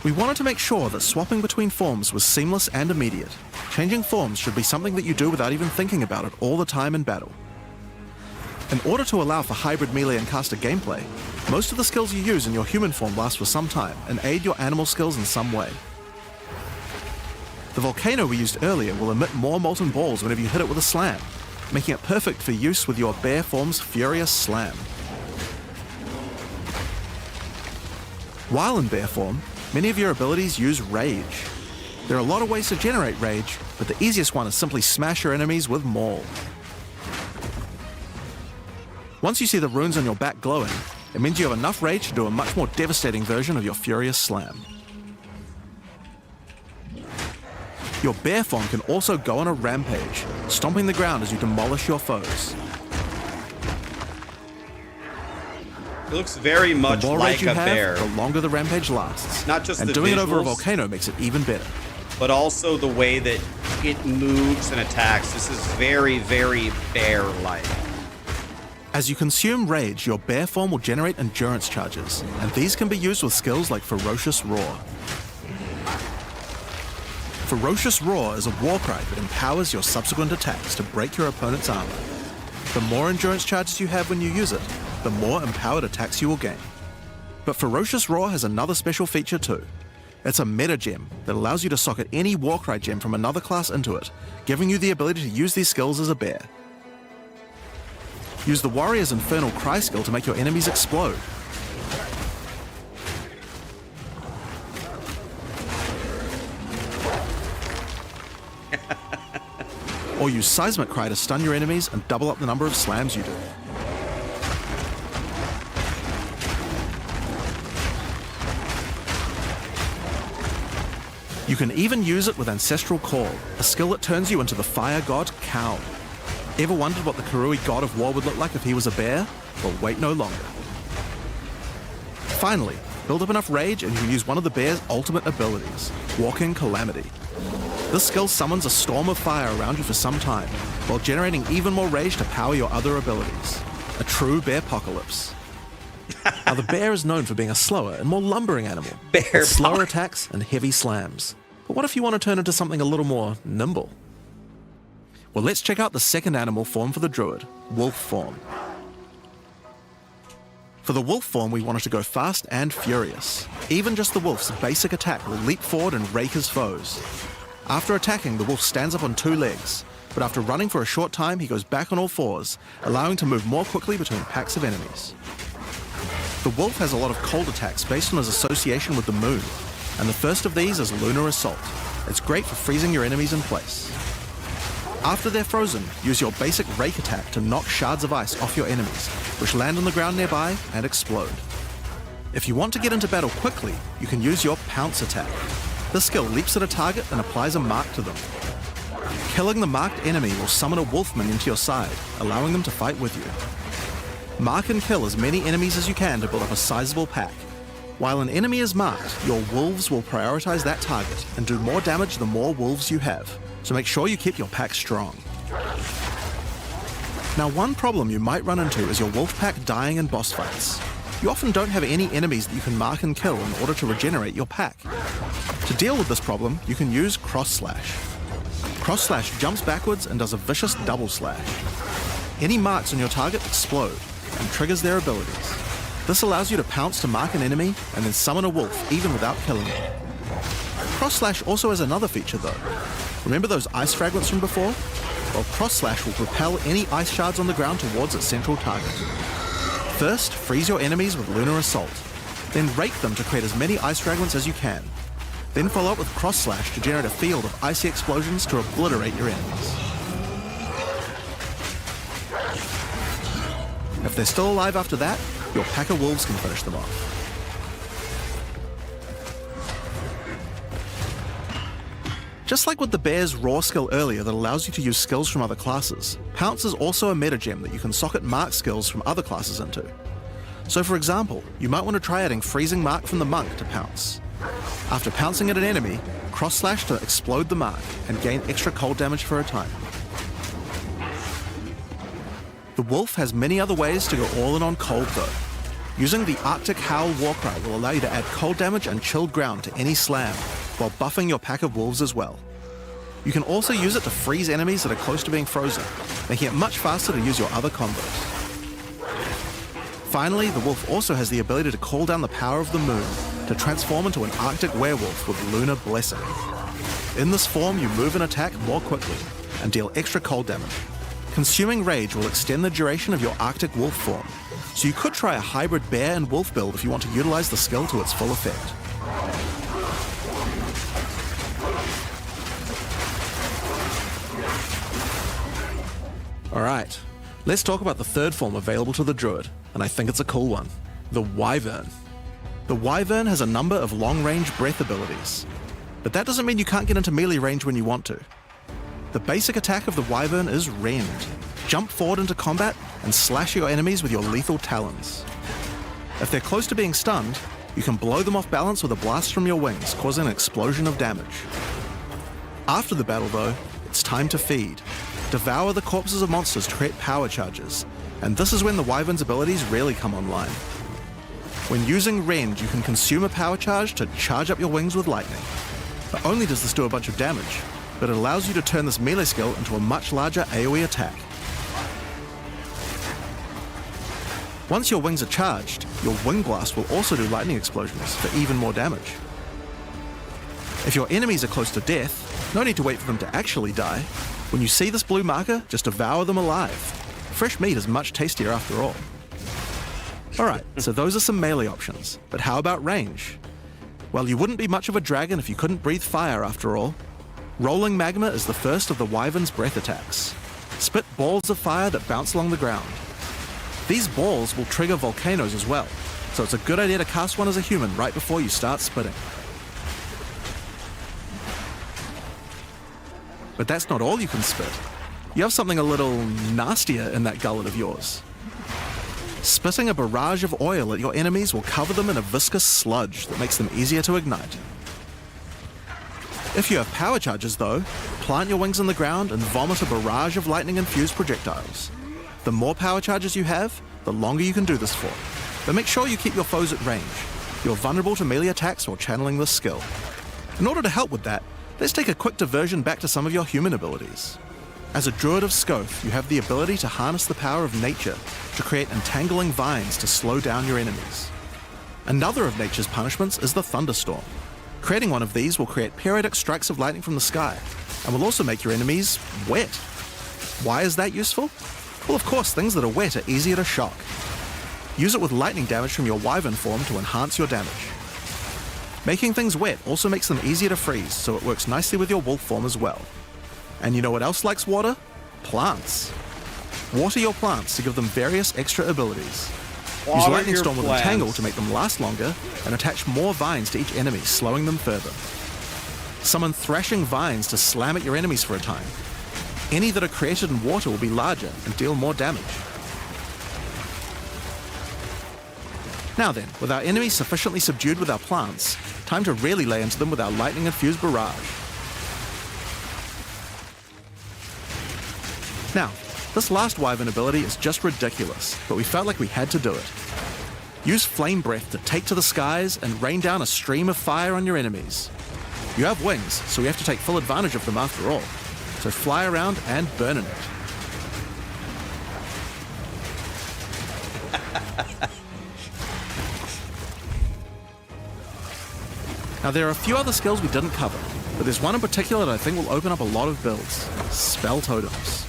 We wanted to make sure that swapping between forms was seamless and immediate. Changing forms should be something that you do without even thinking about it all the time in battle. In order to allow for hybrid melee and caster gameplay, most of the skills you use in your human form last for some time and aid your animal skills in some way. The volcano we used earlier will emit more molten balls whenever you hit it with a slam, making it perfect for use with your bear form's Furious Slam. While in bear form, many of your abilities use rage. There are a lot of ways to generate rage, but the easiest one is simply smash your enemies with Maul. Once you see the runes on your back glowing, it means you have enough rage to do a much more devastating version of your Furious Slam. Your bear form can also go on a rampage, stomping the ground as you demolish your foes. It looks very much The more like rage you a have, bear. the longer the rampage lasts. Not just and the doing it over a visuals, volcano makes it even better. but also the way that it moves and attacks. This is very, very bear-like. As you consume rage, your bear form will generate endurance charges, and these can be used with skills like Ferocious Roar. Ferocious Roar is a war cry that empowers your subsequent attacks to break your opponent's armor. The more endurance charges you have when you use it, the more empowered attacks you will gain. But Ferocious Roar has another special feature too. It's a meta gem that allows you to socket any Warcry gem from another class into it, giving you the ability to use these skills as a bear. Use the Warrior's Infernal Cry skill to make your enemies explode. Or use Seismic Cry to stun your enemies and double up the number of slams you do. You can even use it with Ancestral Call, a skill that turns you into the fire god Cow. Ever wondered what the Karui god of war would look like if he was a bear? Well, wait no longer. Finally, build up enough rage and you can use one of the bear's ultimate abilities, Walking Calamity. This skill summons a storm of fire around you for some time, while generating even more rage to power your other abilities. A true bear-pocalypse. Now, the bear is known for being a slower and more lumbering animal, with slower attacks and heavy slams. But what if you want to turn into something a little more nimble? Well, let's check out the second animal form for the Druid, Wolf form. For the Wolf form, we wanted to go fast and furious. Even just the Wolf's basic attack will leap forward and rake his foes. After attacking, the Wolf stands up on 2 legs, but after running for a short time, he goes back on all 4s, allowing to move more quickly between packs of enemies. The Wolf has a lot of cold attacks based on his association with the moon, and the first of these is Lunar Assault. It's great for freezing your enemies in place. After they're frozen, use your basic Rake attack to knock shards of ice off your enemies, which land on the ground nearby and explode. If you want to get into battle quickly, you can use your Pounce attack. This skill leaps at a target and applies a mark to them. Killing the marked enemy will summon a wolfman into your side, allowing them to fight with you. Mark and kill as many enemies as you can to build up a sizable pack. While an enemy is marked, your wolves will prioritize that target and do more damage the more wolves you have, so make sure you keep your pack strong. Now, one problem you might run into is your wolf pack dying in boss fights. You often don't have any enemies that you can mark and kill in order to regenerate your pack. To deal with this problem, you can use Cross Slash. Cross Slash jumps backwards and does a vicious double slash. Any marks on your target explode and triggers their abilities. This allows you to pounce to mark an enemy and then summon a wolf even without killing them. Cross Slash also has another feature though. Remember those ice fragments from before? Well, Cross Slash will propel any ice shards on the ground towards its central target. First, freeze your enemies with Lunar Assault. Then rake them to create as many ice fragments as you can. Then follow up with Cross Slash to generate a field of icy explosions to obliterate your enemies. If they're still alive after that, your pack of wolves can finish them off. Just like with the bear's raw skill earlier that allows you to use skills from other classes, Pounce is also a metagem that you can socket mark skills from other classes into. So for example, you might want to try adding Freezing Mark from the Monk to Pounce. After pouncing at an enemy, Cross Slash to explode the mark and gain extra cold damage for a time. The Wolf has many other ways to go all in on cold though. Using the Arctic Howl Warcry will allow you to add cold damage and chilled ground to any slam, while buffing your pack of wolves as well. You can also use it to freeze enemies that are close to being frozen, making it much faster to use your other combos. Finally, the wolf also has the ability to call down the power of the moon to transform into an Arctic werewolf with Lunar Blessing. In this form, you move and attack more quickly and deal extra cold damage. Consuming Rage will extend the duration of your Arctic wolf form, so you could try a hybrid bear and wolf build if you want to utilize the skill to its full effect. Alright, let's talk about the third form available to the Druid, and I think it's a cool one, the Wyvern. The Wyvern has a number of long-range breath abilities, but that doesn't mean you can't get into melee range when you want to. The basic attack of the Wyvern is Rend. Jump forward into combat and slash your enemies with your lethal talons. If they're close to being stunned, you can blow them off balance with a blast from your wings, causing an explosion of damage. After the battle though, it's time to feed. Devour the corpses of monsters to create power charges, and this is when the Wyvern's abilities really come online. When using Rend, you can consume a power charge to charge up your wings with lightning. Not only does this do a bunch of damage, but it allows you to turn this melee skill into a much larger AoE attack. Once your wings are charged, your Wing Blast will also do lightning explosions for even more damage. If your enemies are close to death, no need to wait for them to actually die. When you see this blue marker, just devour them alive. Fresh meat is much tastier after all. Alright, so those are some melee options, but how about range? Well, you wouldn't be much of a dragon if you couldn't breathe fire after all. Rolling Magma is the first of the Wyvern's breath attacks. Spit balls of fire that bounce along the ground. These balls will trigger volcanoes as well, so it's a good idea to cast one as a human right before you start spitting. But that's not all you can spit. You have something a little nastier in that gullet of yours. Spitting a barrage of oil at your enemies will cover them in a viscous sludge that makes them easier to ignite. If you have power charges though, plant your wings in the ground and vomit a barrage of lightning-infused projectiles. The more power charges you have, the longer you can do this for. But make sure you keep your foes at range. You're vulnerable to melee attacks while channeling this skill. In order to help with that, let's take a quick diversion back to some of your human abilities. As a Druid of Scoth, you have the ability to harness the power of nature to create entangling vines to slow down your enemies. Another of nature's punishments is the thunderstorm. Creating one of these will create periodic strikes of lightning from the sky, and will also make your enemies wet. Why is that useful? Well, of course, things that are wet are easier to shock. Use it with lightning damage from your Wyvern form to enhance your damage. Making things wet also makes them easier to freeze, so it works nicely with your wolf form as well. And you know what else likes water? Plants. Water your plants to give them various extra abilities. Use Lightning Storm with Entangle to make them last longer, and attach more vines to each enemy, slowing them further. Summon Thrashing Vines to slam at your enemies for a time. Any that are created in water will be larger and deal more damage. Now then, with our enemies sufficiently subdued with our plants, time to really lay into them with our lightning-infused barrage. Now, this last Wyvern ability is just ridiculous, but we felt like we had to do it. Use Flame Breath to take to the skies and rain down a stream of fire on your enemies. You have wings, so we have to take full advantage of them after all. So fly around and burn in it. Now there are a few other skills we didn't cover, but there's one in particular that I think will open up a lot of builds. Spell Totems.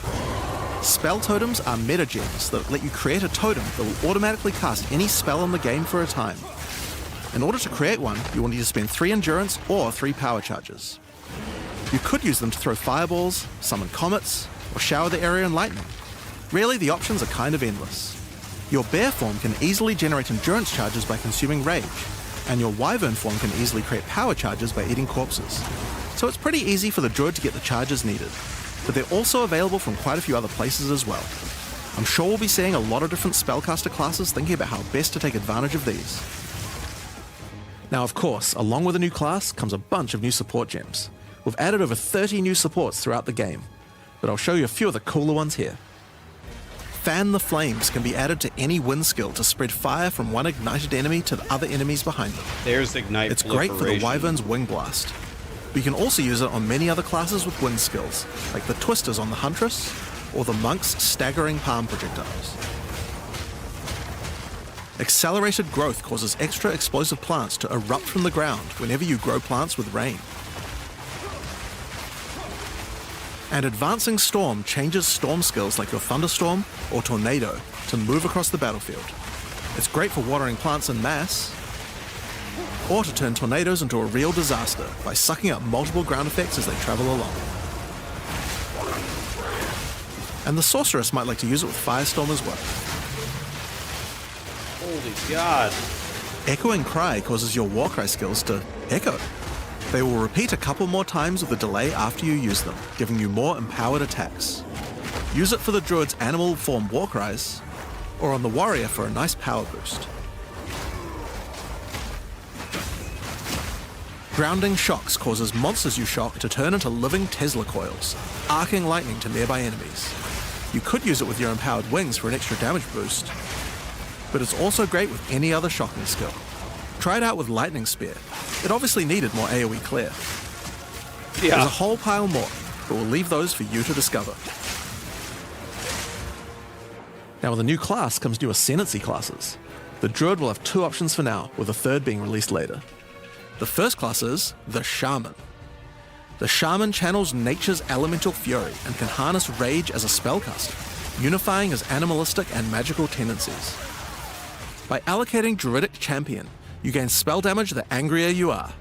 Spell Totems are meta gems that let you create a totem that will automatically cast any spell in the game for a time. In order to create one, you will need to spend 3 endurance or 3 power charges. You could use them to throw fireballs, summon comets, or shower the area in lightning. Really, the options are kind of endless. Your bear form can easily generate endurance charges by consuming rage, and your wyvern form can easily create power charges by eating corpses. So it's pretty easy for the druid to get the charges needed, but they're also available from quite a few other places as well. I'm sure we'll be seeing a lot of different spellcaster classes thinking about how best to take advantage of these. Now of course, along with a new class comes a bunch of new support gems. We've added over 30 new supports throughout the game, but I'll show you a few of the cooler ones here. Fan the Flames can be added to any wind skill to spread fire from one ignited enemy to the other enemies behind them. There's Ignite. It's great for the Wyvern's Wing Blast. But you can also use it on many other classes with wind skills, like the Twisters on the Huntress, or the Monk's Staggering Palm Projectiles. Accelerated Growth causes extra explosive plants to erupt from the ground whenever you grow plants with rain. And Advancing Storm changes storm skills like your Thunderstorm or Tornado to move across the battlefield. It's great for watering plants en masse, or to turn tornadoes into a real disaster by sucking up multiple ground effects as they travel along. And the Sorceress might like to use it with Firestorm as well. Holy God. Echoing Cry causes your Warcry skills to echo. They will repeat a couple more times with a delay after you use them, giving you more empowered attacks. Use it for the Druid's animal form Warcries, or on the Warrior for a nice power boost. Grounding Shocks causes monsters you shock to turn into living Tesla coils, arcing lightning to nearby enemies. You could use it with your empowered wings for an extra damage boost, but it's also great with any other shocking skill. Try it out with Lightning Spear. It obviously needed more AoE clear. Yeah. There's a whole pile more, but we'll leave those for you to discover. Now with a new class comes new Ascendancy classes. The Druid will have 2 options for now, with a third being released later. The first class is the Shaman. The Shaman channels nature's elemental fury and can harness rage as a spellcaster, unifying his animalistic and magical tendencies. By allocating Druidic Champion, you gain spell damage the angrier you are,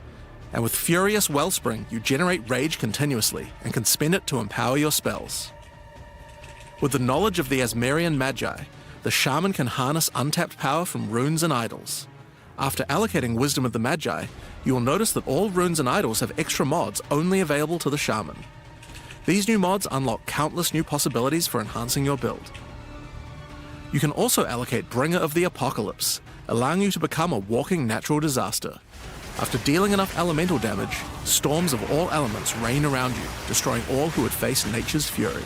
and with Furious Wellspring, you generate rage continuously and can spend it to empower your spells. With the knowledge of the Asmerian Magi, the Shaman can harness untapped power from runes and idols. After allocating Wisdom of the Magi, you will notice that all runes and idols have extra mods only available to the Shaman. These new mods unlock countless new possibilities for enhancing your build. You can also allocate Bringer of the Apocalypse, allowing you to become a walking natural disaster. After dealing enough elemental damage, storms of all elements rain around you, destroying all who would face nature's fury.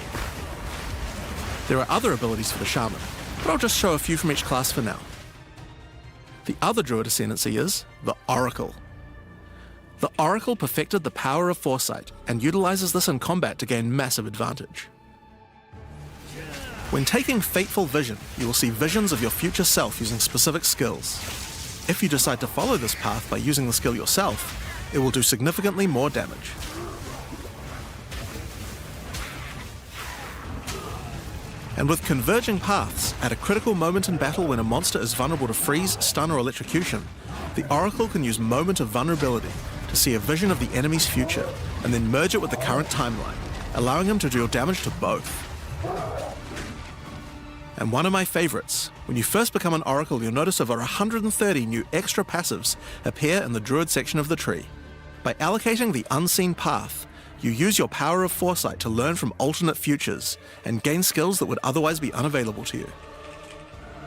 There are other abilities for the Shaman, but I'll just show a few from each class for now. The other Druid Ascendancy is the Oracle. The Oracle perfected the power of foresight and utilizes this in combat to gain massive advantage. When taking Fateful Vision, you will see visions of your future self using specific skills. If you decide to follow this path by using the skill yourself, it will do significantly more damage. And with Converging Paths, at a critical moment in battle when a monster is vulnerable to freeze, stun, or electrocution, the Oracle can use Moment of Vulnerability to see a vision of the enemy's future, and then merge it with the current timeline, allowing him to deal damage to both. And one of my favorites, when you first become an Oracle, you'll notice over 130 new extra passives appear in the Druid section of the tree. By allocating the Unseen Path, you use your power of foresight to learn from alternate futures and gain skills that would otherwise be unavailable to you.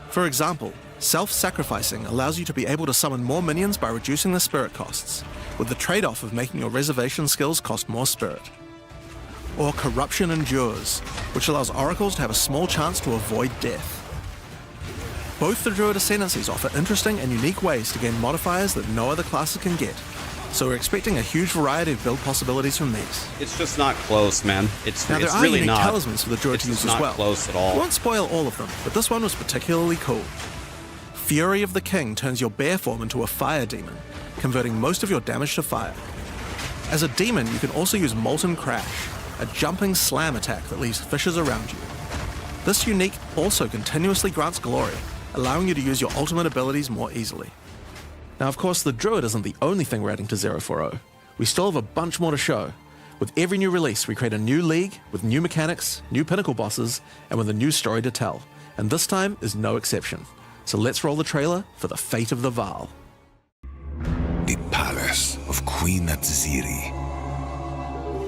For example, self-sacrificing allows you to be able to summon more minions by reducing their spirit costs, with the trade-off of making your reservation skills cost more spirit. Or Corruption Endures, which allows oracles to have a small chance to avoid death. Both the Druid Ascendancies offer interesting and unique ways to gain modifiers that no other classes can get, so we're expecting a huge variety of build possibilities from these. It's just not close, man. It's Now there are really unique not. talismans for the Druid It's to use just as well. not close at I all. won't spoil all of them, but this one was particularly cool. Fury of the King turns your bear form into a fire demon, converting most of your damage to fire. As a demon, you can also use Molten Crash, a jumping slam attack that leaves fissures around you. This unique also continuously grants glory, allowing you to use your ultimate abilities more easily. Now of course the Druid isn't the only thing we're adding to 040. We still have a bunch more to show. With every new release we create a new league, with new mechanics, new Pinnacle bosses, and with a new story to tell. And this time is no exception. So let's roll the trailer for the fate of the Vaal. The palace of Queen Atziri.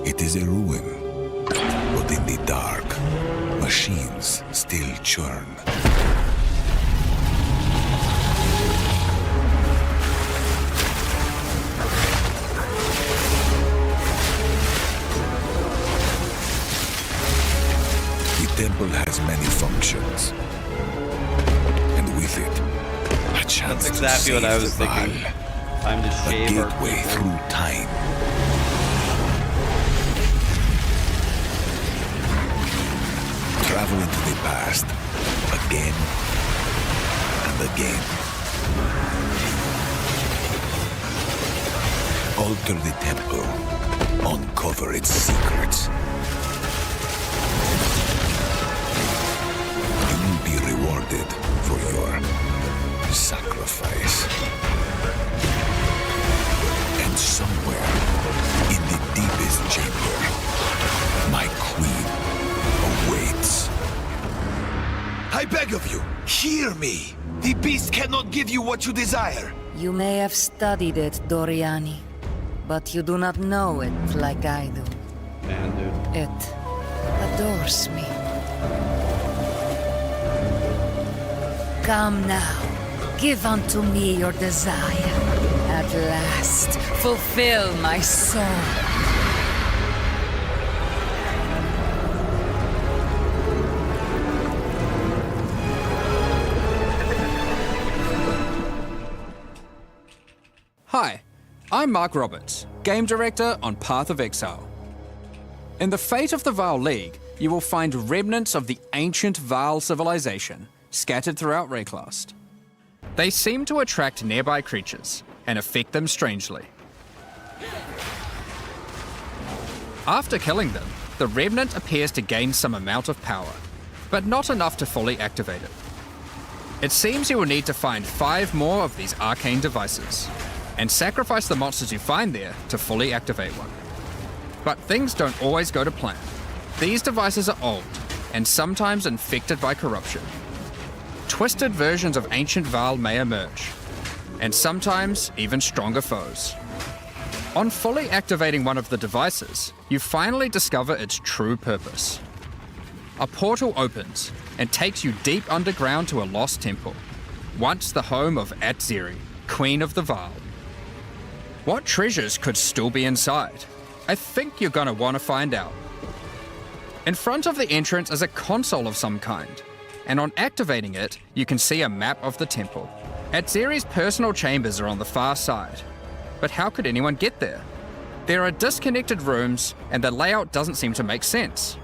It is a ruin, but in the dark, machines still churn. The temple has many functions, and with it, a chance That's to exactly what save I was the thinking. Vaal. Time to A shave our gateway people. through time. Travel into the past again and again. Alter the temple. Uncover its secrets. You will be rewarded for your sacrifice. And somewhere in the deepest chamber, my queen awaits. I beg of you, hear me. The beast cannot give you what you desire. You may have studied it, Doriani, but you do not know it like I do. Man, dude. It adores me. Come now, give unto me your desire. At last, fulfill my soul. Hi, I'm Mark Roberts, Game Director on Path of Exile. In the Fate of the Vaal League, you will find remnants of the ancient Vaal civilization scattered throughout Rayclast. They seem to attract nearby creatures and affect them strangely. After killing them, the remnant appears to gain some amount of power, but not enough to fully activate it. It seems you will need to find 5 more of these arcane devices, and sacrifice the monsters you find there to fully activate one. But things don't always go to plan. These devices are old, and sometimes infected by corruption. Twisted versions of ancient Vaal may emerge, and sometimes even stronger foes. On fully activating one of the devices, you finally discover its true purpose. A portal opens and takes you deep underground to a lost temple, once the home of Atziri, Queen of the Vaal. What treasures could still be inside? I think you're gonna want to find out. In front of the entrance is a console of some kind, and on activating it, you can see a map of the temple. Atziri's personal chambers are on the far side, but how could anyone get there? There are disconnected rooms, and the layout doesn't seem to make sense.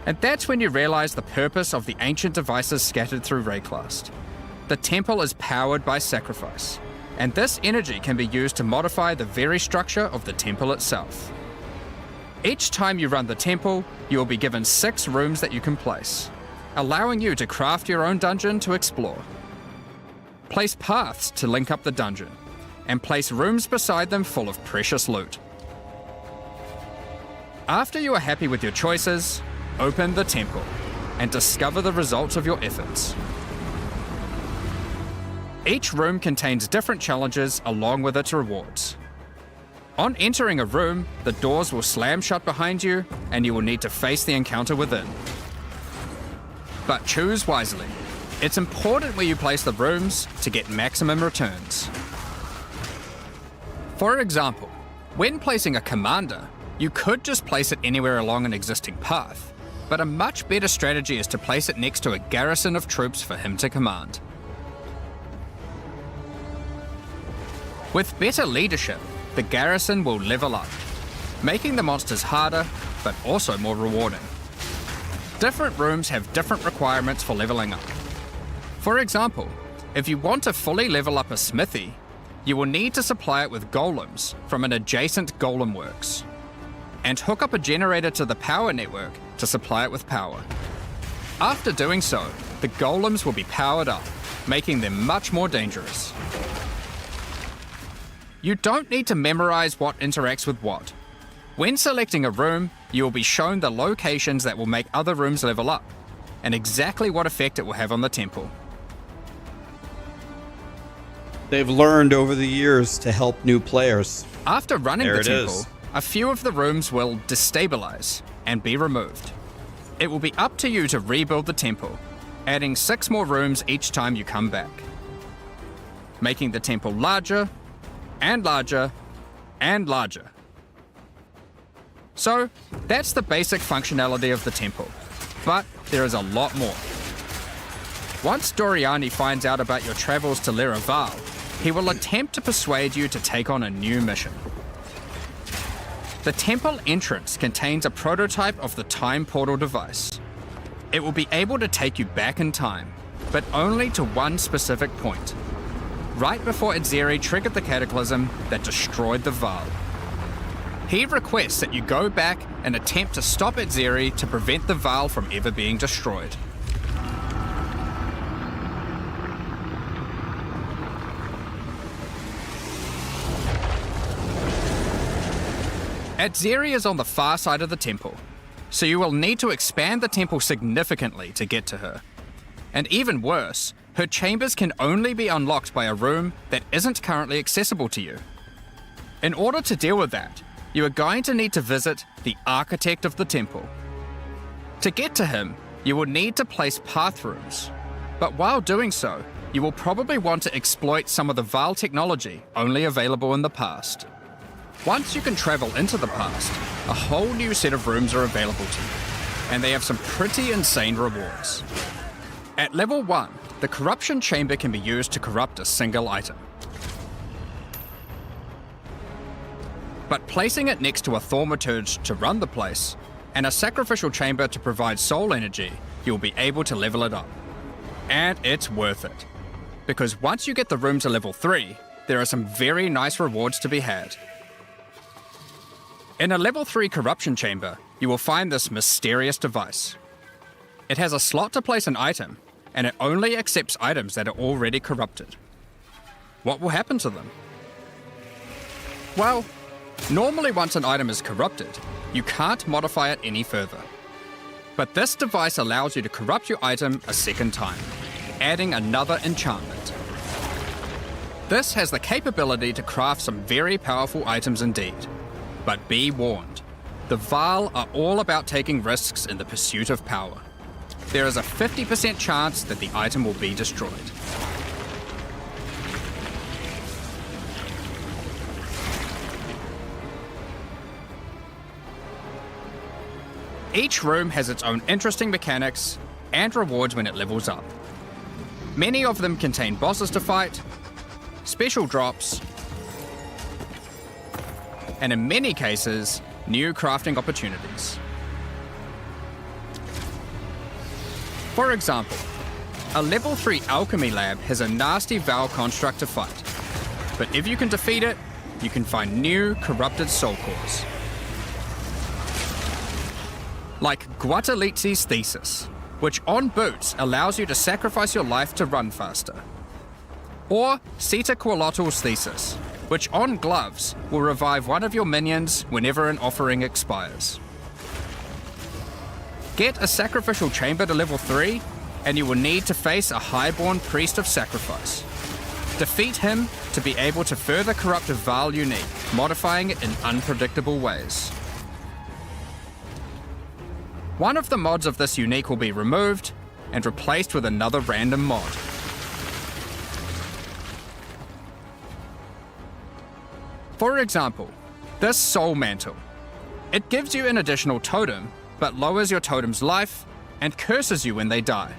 And that's when you realize the purpose of the ancient devices scattered through Rayclast. The temple is powered by sacrifice, and this energy can be used to modify the very structure of the temple itself. Each time you run the temple, you will be given 6 rooms that you can place, allowing you to craft your own dungeon to explore. Place paths to link up the dungeon, and place rooms beside them full of precious loot. After you are happy with your choices, open the temple, and discover the results of your efforts. Each room contains different challenges along with its rewards. On entering a room, the doors will slam shut behind you, and you will need to face the encounter within. But choose wisely. It's important where you place the rooms to get maximum returns. For example, when placing a commander, you could just place it anywhere along an existing path, but a much better strategy is to place it next to a garrison of troops for him to command. With better leadership, the garrison will level up, making the monsters harder, but also more rewarding. Different rooms have different requirements for leveling up. For example, if you want to fully level up a smithy, you will need to supply it with golems from an adjacent golem works, and hook up a generator to the power network to supply it with power. After doing so, the golems will be powered up, making them much more dangerous. You don't need to memorize what interacts with what. When selecting a room, you will be shown the locations that will make other rooms level up, and exactly what effect it will have on the temple. They've learned over the years to help new players. After running There the it temple, is. a few of the rooms will destabilize and be removed. It will be up to you to rebuild the temple, adding 6 more rooms each time you come back, making the temple larger and larger and larger. So, that's the basic functionality of the temple, but there is a lot more. Once Doriani finds out about your travels to Laraval, he will attempt to persuade you to take on a new mission. The temple entrance contains a prototype of the time portal device. It will be able to take you back in time, but only to one specific point, right before Edzeri triggered the cataclysm that destroyed the Vaal. He requests that you go back and attempt to stop Edzeri to prevent the Vaal from ever being destroyed. Edzeri is on the far side of the temple, so you will need to expand the temple significantly to get to her. And even worse, her chambers can only be unlocked by a room that isn't currently accessible to you. In order to deal with that, you are going to need to visit the architect of the temple. To get to him, you will need to place path rooms, but while doing so, you will probably want to exploit some of the Vaal technology only available in the past. Once you can travel into the past, a whole new set of rooms are available to you, and they have some pretty insane rewards. At level 1, the corruption chamber can be used to corrupt a single item. But placing it next to a thaumaturge to run the place, and a sacrificial chamber to provide soul energy, you'll be able to level it up. And it's worth it, because once you get the room to level 3, there are some very nice rewards to be had. In a level 3 corruption chamber, you will find this mysterious device. It has a slot to place an item, and it only accepts items that are already corrupted. What will happen to them? Well, normally once an item is corrupted, you can't modify it any further. But this device allows you to corrupt your item a second time, adding another enchantment. This has the capability to craft some very powerful items indeed. But be warned, the Vaal are all about taking risks in the pursuit of power. There is a 50% chance that the item will be destroyed. Each room has its own interesting mechanics and rewards when it levels up. Many of them contain bosses to fight, special drops, and in many cases, new crafting opportunities. For example, a level 3 alchemy lab has a nasty Vaal construct to fight, but if you can defeat it, you can find new corrupted soul cores. Like Guatalizi's Thesis, which on boots allows you to sacrifice your life to run faster. Or Sita Qualottl's Thesis, which on gloves will revive one of your minions whenever an offering expires. Get a sacrificial chamber to level 3, and you will need to face a highborn priest of sacrifice. Defeat him to be able to further corrupt a Vaal unique, modifying it in unpredictable ways. One of the mods of this unique will be removed, and replaced with another random mod. For example, this Soul Mantle. It gives you an additional totem, but lowers your totem's life and curses you when they die.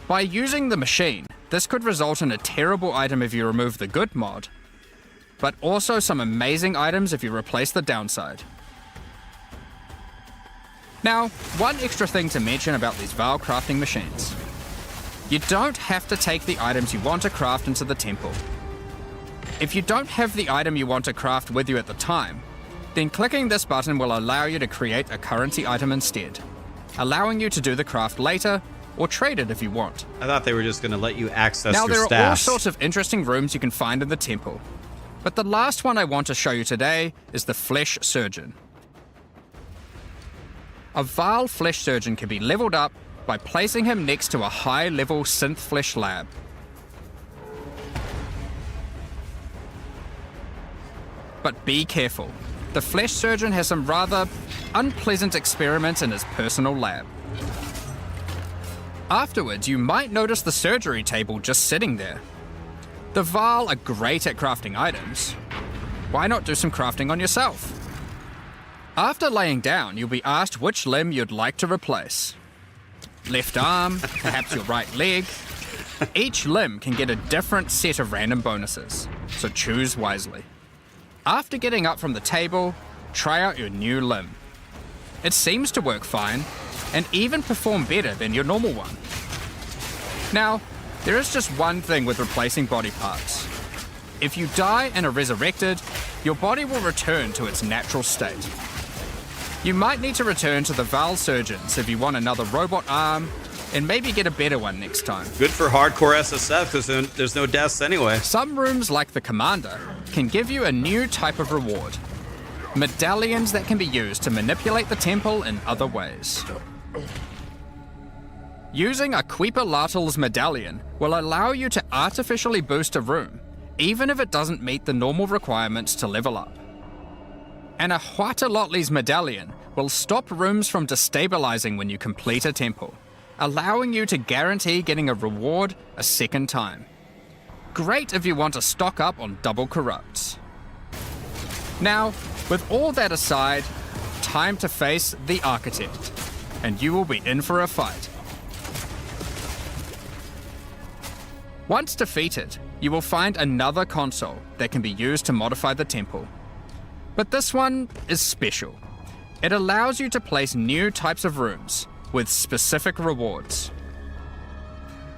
By using the machine, this could result in a terrible item if you remove the good mod, but also some amazing items if you replace the downside. Now, one extra thing to mention about these Vaal crafting machines. You don't have to take the items you want to craft into the temple. If you don't have the item you want to craft with you at the time, then clicking this button will allow you to create a currency item instead, allowing you to do the craft later or trade it if you want. I thought they were just going to let you access now, your there are all stash. sorts of interesting rooms you can find in the temple, but the last one I want to show you today is the Flesh Surgeon. A Vaal Flesh Surgeon can be leveled up by placing him next to a high-level synth flesh lab. But be careful. The Flesh Surgeon has some rather unpleasant experiments in his personal lab. Afterwards, you might notice the surgery table just sitting there. The Vaal are great at crafting items. Why not do some crafting on yourself? After laying down, you'll be asked which limb you'd like to replace. Left arm, perhaps your right leg. Each limb can get a different set of random bonuses, so choose wisely. After getting up from the table, try out your new limb. It seems to work fine, and even perform better than your normal one. Now, there is just one thing with replacing body parts. If you die and are resurrected, your body will return to its natural state. You might need to return to the Vaal Surgeons if you want another robot arm, and maybe get a better one next time. Good for hardcore SSF, because there's no deaths anyway. Some rooms, like the Commander, can give you a new type of reward. Medallions that can be used to manipulate the temple in other ways. Using a Queeper-Lartal's medallion will allow you to artificially boost a room, even if it doesn't meet the normal requirements to level up. And a Huatalotli's medallion will stop rooms from destabilizing when you complete a temple, allowing you to guarantee getting a reward a second time. Great if you want to stock up on double corrupts. Now, with all that aside, time to face the Architect, and you will be in for a fight. Once defeated, you will find another console that can be used to modify the temple. But this one is special. It allows you to place new types of rooms with specific rewards.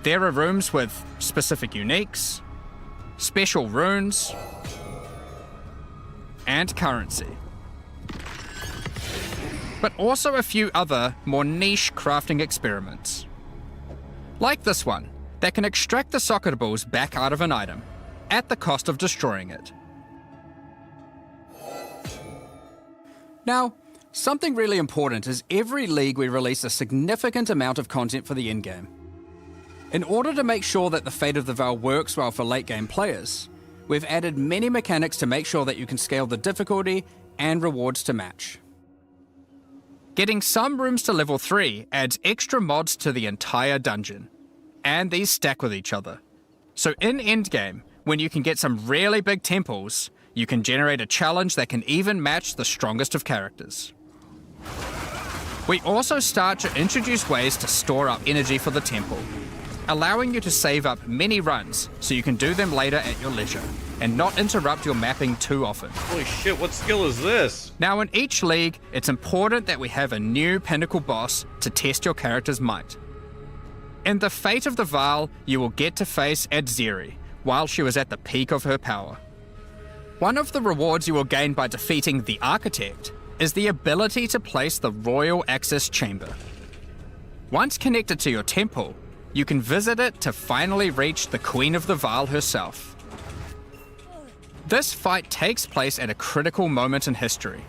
There are rooms with specific uniques, special runes, and currency. But also a few other, more niche crafting experiments. Like this one, that can extract the socket balls back out of an item, at the cost of destroying it. Now, something really important is every league we release a significant amount of content for the endgame. In order to make sure that the Fate of the Vaal works well for late game players, we've added many mechanics to make sure that you can scale the difficulty and rewards to match. Getting some rooms to level 3 adds extra mods to the entire dungeon, and these stack with each other. So in endgame, when you can get some really big temples, you can generate a challenge that can even match the strongest of characters. We also start to introduce ways to store up energy for the temple, allowing you to save up many runs so you can do them later at your leisure, and not interrupt your mapping too often. Holy shit, what skill is this? Now in each league, it's important that we have a new Pinnacle boss to test your character's might. In the Fate of the Vaal, you will get to face Adzeri while she was at the peak of her power. One of the rewards you will gain by defeating the Architect is the ability to place the Royal Access Chamber. Once connected to your temple, you can visit it to finally reach the Queen of the Vaal herself. This fight takes place at a critical moment in history,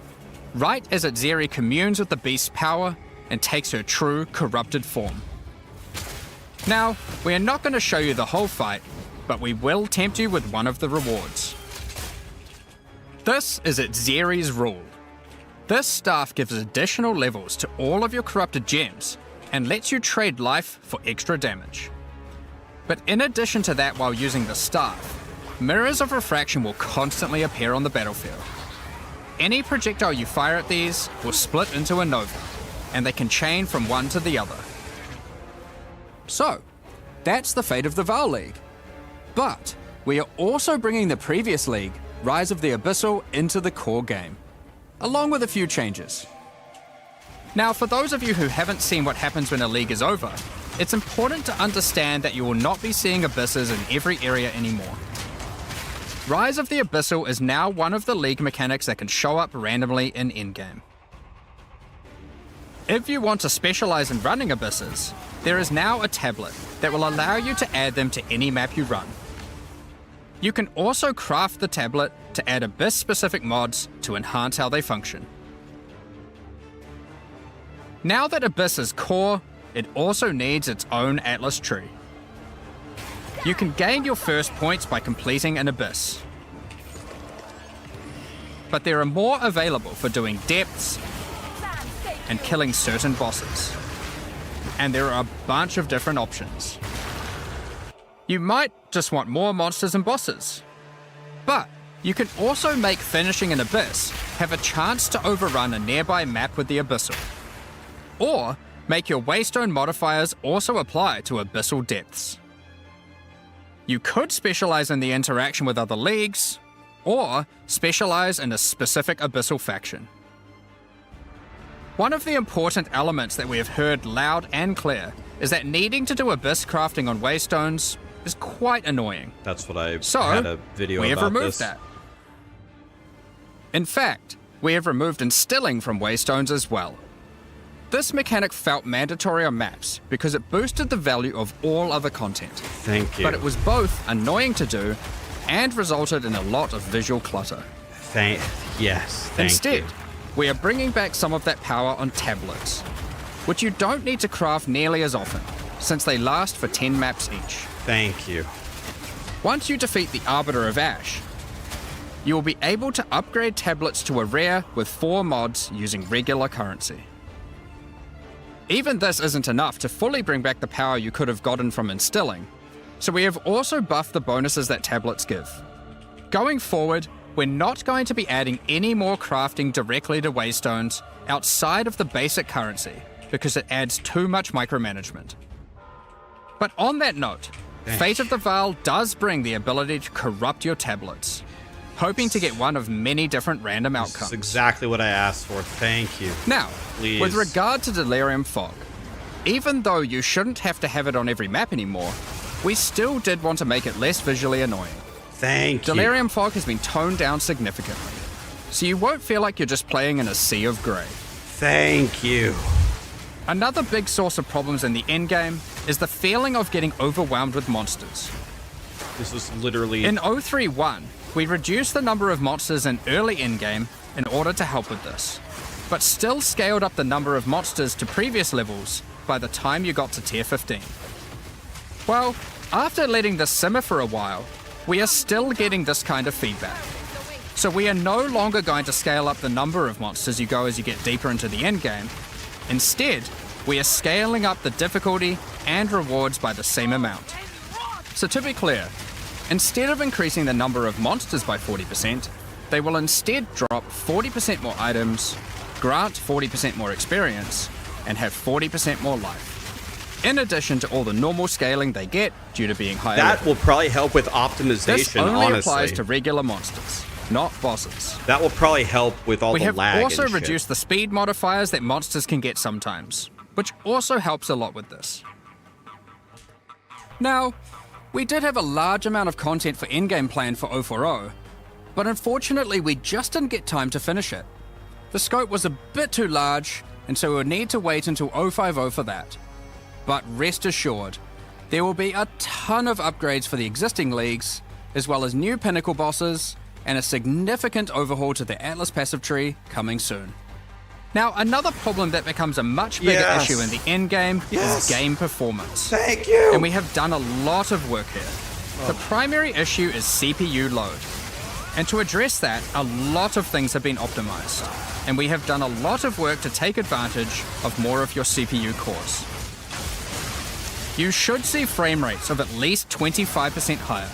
right as Adzeri communes with the beast's power and takes her true corrupted form. Now, we are not going to show you the whole fight, but we will tempt you with one of the rewards. This is Adzeri's rule. This staff gives additional levels to all of your corrupted gems, and lets you trade life for extra damage. But in addition to that, while using the staff, mirrors of refraction will constantly appear on the battlefield. Any projectile you fire at these will split into a nova, and they can chain from one to the other. So, that's the fate of the Val League. But we are also bringing the previous league, Rise of the Abyssal, into the core game, along with a few changes. Now, for those of you who haven't seen what happens when a league is over, it's important to understand that you will not be seeing abysses in every area anymore. Rise of the Abyssal is now one of the league mechanics that can show up randomly in endgame. If you want to specialize in running abysses, there is now a tablet that will allow you to add them to any map you run. You can also craft the tablet to add abyss-specific mods to enhance how they function. Now that Abyss is core, it also needs its own Atlas tree. You can gain your first points by completing an Abyss. But there are more available for doing depths and killing certain bosses. And there are a bunch of different options. You might just want more monsters and bosses. But you can also make finishing an Abyss have a chance to overrun a nearby map with the Abyssal. Or make your Waystone modifiers also apply to Abyssal depths. You could specialize in the interaction with other leagues, or specialize in a specific Abyssal faction. One of the important elements that we have heard loud and clear is that needing to do Abyss crafting on Waystones is quite annoying. That's what I So, had a video we have about removed this. that. In fact, we have removed instilling from Waystones as well. This mechanic felt mandatory on maps because it boosted the value of all other content. Thank you. But it was both annoying to do and resulted in a lot of visual clutter. Thank Instead, you. we are bringing back some of that power on tablets, which you don't need to craft nearly as often, since they last for 10 maps each. Thank you. Once you defeat the Arbiter of Ash, you will be able to upgrade tablets to a rare with 4 mods using regular currency. Even this isn't enough to fully bring back the power you could have gotten from instilling, so we have also buffed the bonuses that tablets give. Going forward, we're not going to be adding any more crafting directly to Waystones outside of the basic currency, because it adds too much micromanagement. But on that note, Fate of the Val does bring the ability to corrupt your tablets, hoping to get one of many different random outcomes. That's exactly what I asked for. Thank you. Now, Please. with regard to Delirium Fog, even though you shouldn't have to have it on every map anymore, we still did want to make it less visually annoying. Thank you. Delirium Fog has been toned down significantly, so you won't feel like you're just playing in a sea of grey. Thank you. Another big source of problems in the endgame is the feeling of getting overwhelmed with monsters. This was literally... In 031, we reduced the number of monsters in early endgame in order to help with this, but still scaled up the number of monsters to previous levels by the time you got to tier 15. Well, after letting this simmer for a while, we are still getting this kind of feedback. So we are no longer going to scale up the number of monsters you go as you get deeper into the endgame. Instead, we are scaling up the difficulty and rewards by the same amount. So to be clear, instead of increasing the number of monsters by 40%, they will instead drop 40% more items, grant 40% more experience, and have 40% more life. In addition to all the normal scaling they get due to being higher That level. will probably help with optimization, This only honestly. applies to regular monsters, not bosses. That will probably help with all We the have lag also and shit. reduced the speed modifiers that monsters can get sometimes, which also helps a lot with this. Now, we did have a large amount of content for endgame planned for 040, but unfortunately we just didn't get time to finish it. The scope was a bit too large, and so we'll need to wait until 050 for that. But rest assured, there will be a ton of upgrades for the existing leagues, as well as new Pinnacle bosses, and a significant overhaul to the Atlas passive tree coming soon. Now, another problem that becomes a much bigger issue in the endgame is game performance. Thank you. And we have done a lot of work here. The primary issue is CPU load. And to address that, a lot of things have been optimized. And we have done a lot of work to take advantage of more of your CPU cores. you should see frame rates of at least 25% higher,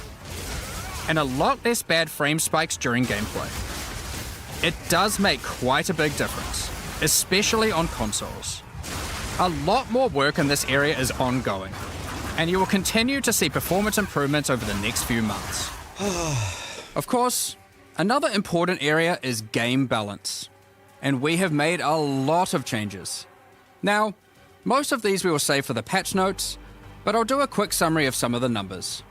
and a lot less bad frame spikes during gameplay. It does make quite a big difference, especially on consoles. A lot more work in this area is ongoing, and you will continue to see performance improvements over the next few months. Of course, another important area is game balance, and we have made a lot of changes. Now, most of these we will save for the patch notes, but I'll do a quick summary of some of the numbers.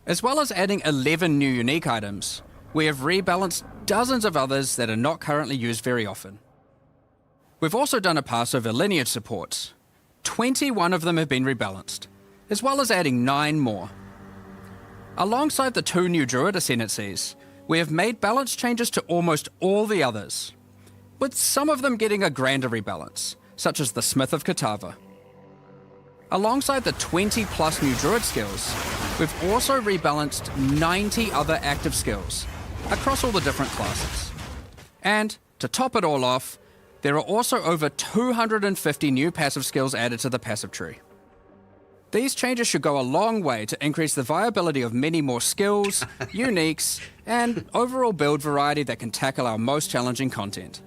As well as adding 11 new unique items, we have rebalanced dozens of others that are not currently used very often. We've also done a pass over lineage supports. 21 of them have been rebalanced, as well as adding 9 more. Alongside the 2 new Druid Ascendancies, we have made balance changes to almost all the others, with some of them getting a grander rebalance, such as the Smith of Katava. Alongside the 20 plus new Druid skills, we've also rebalanced 90 other active skills across all the different classes. And to top it all off, there are also over 250 new passive skills added to the passive tree. These changes should go a long way to increase the viability of many more skills, uniques, and overall build variety that can tackle our most challenging content.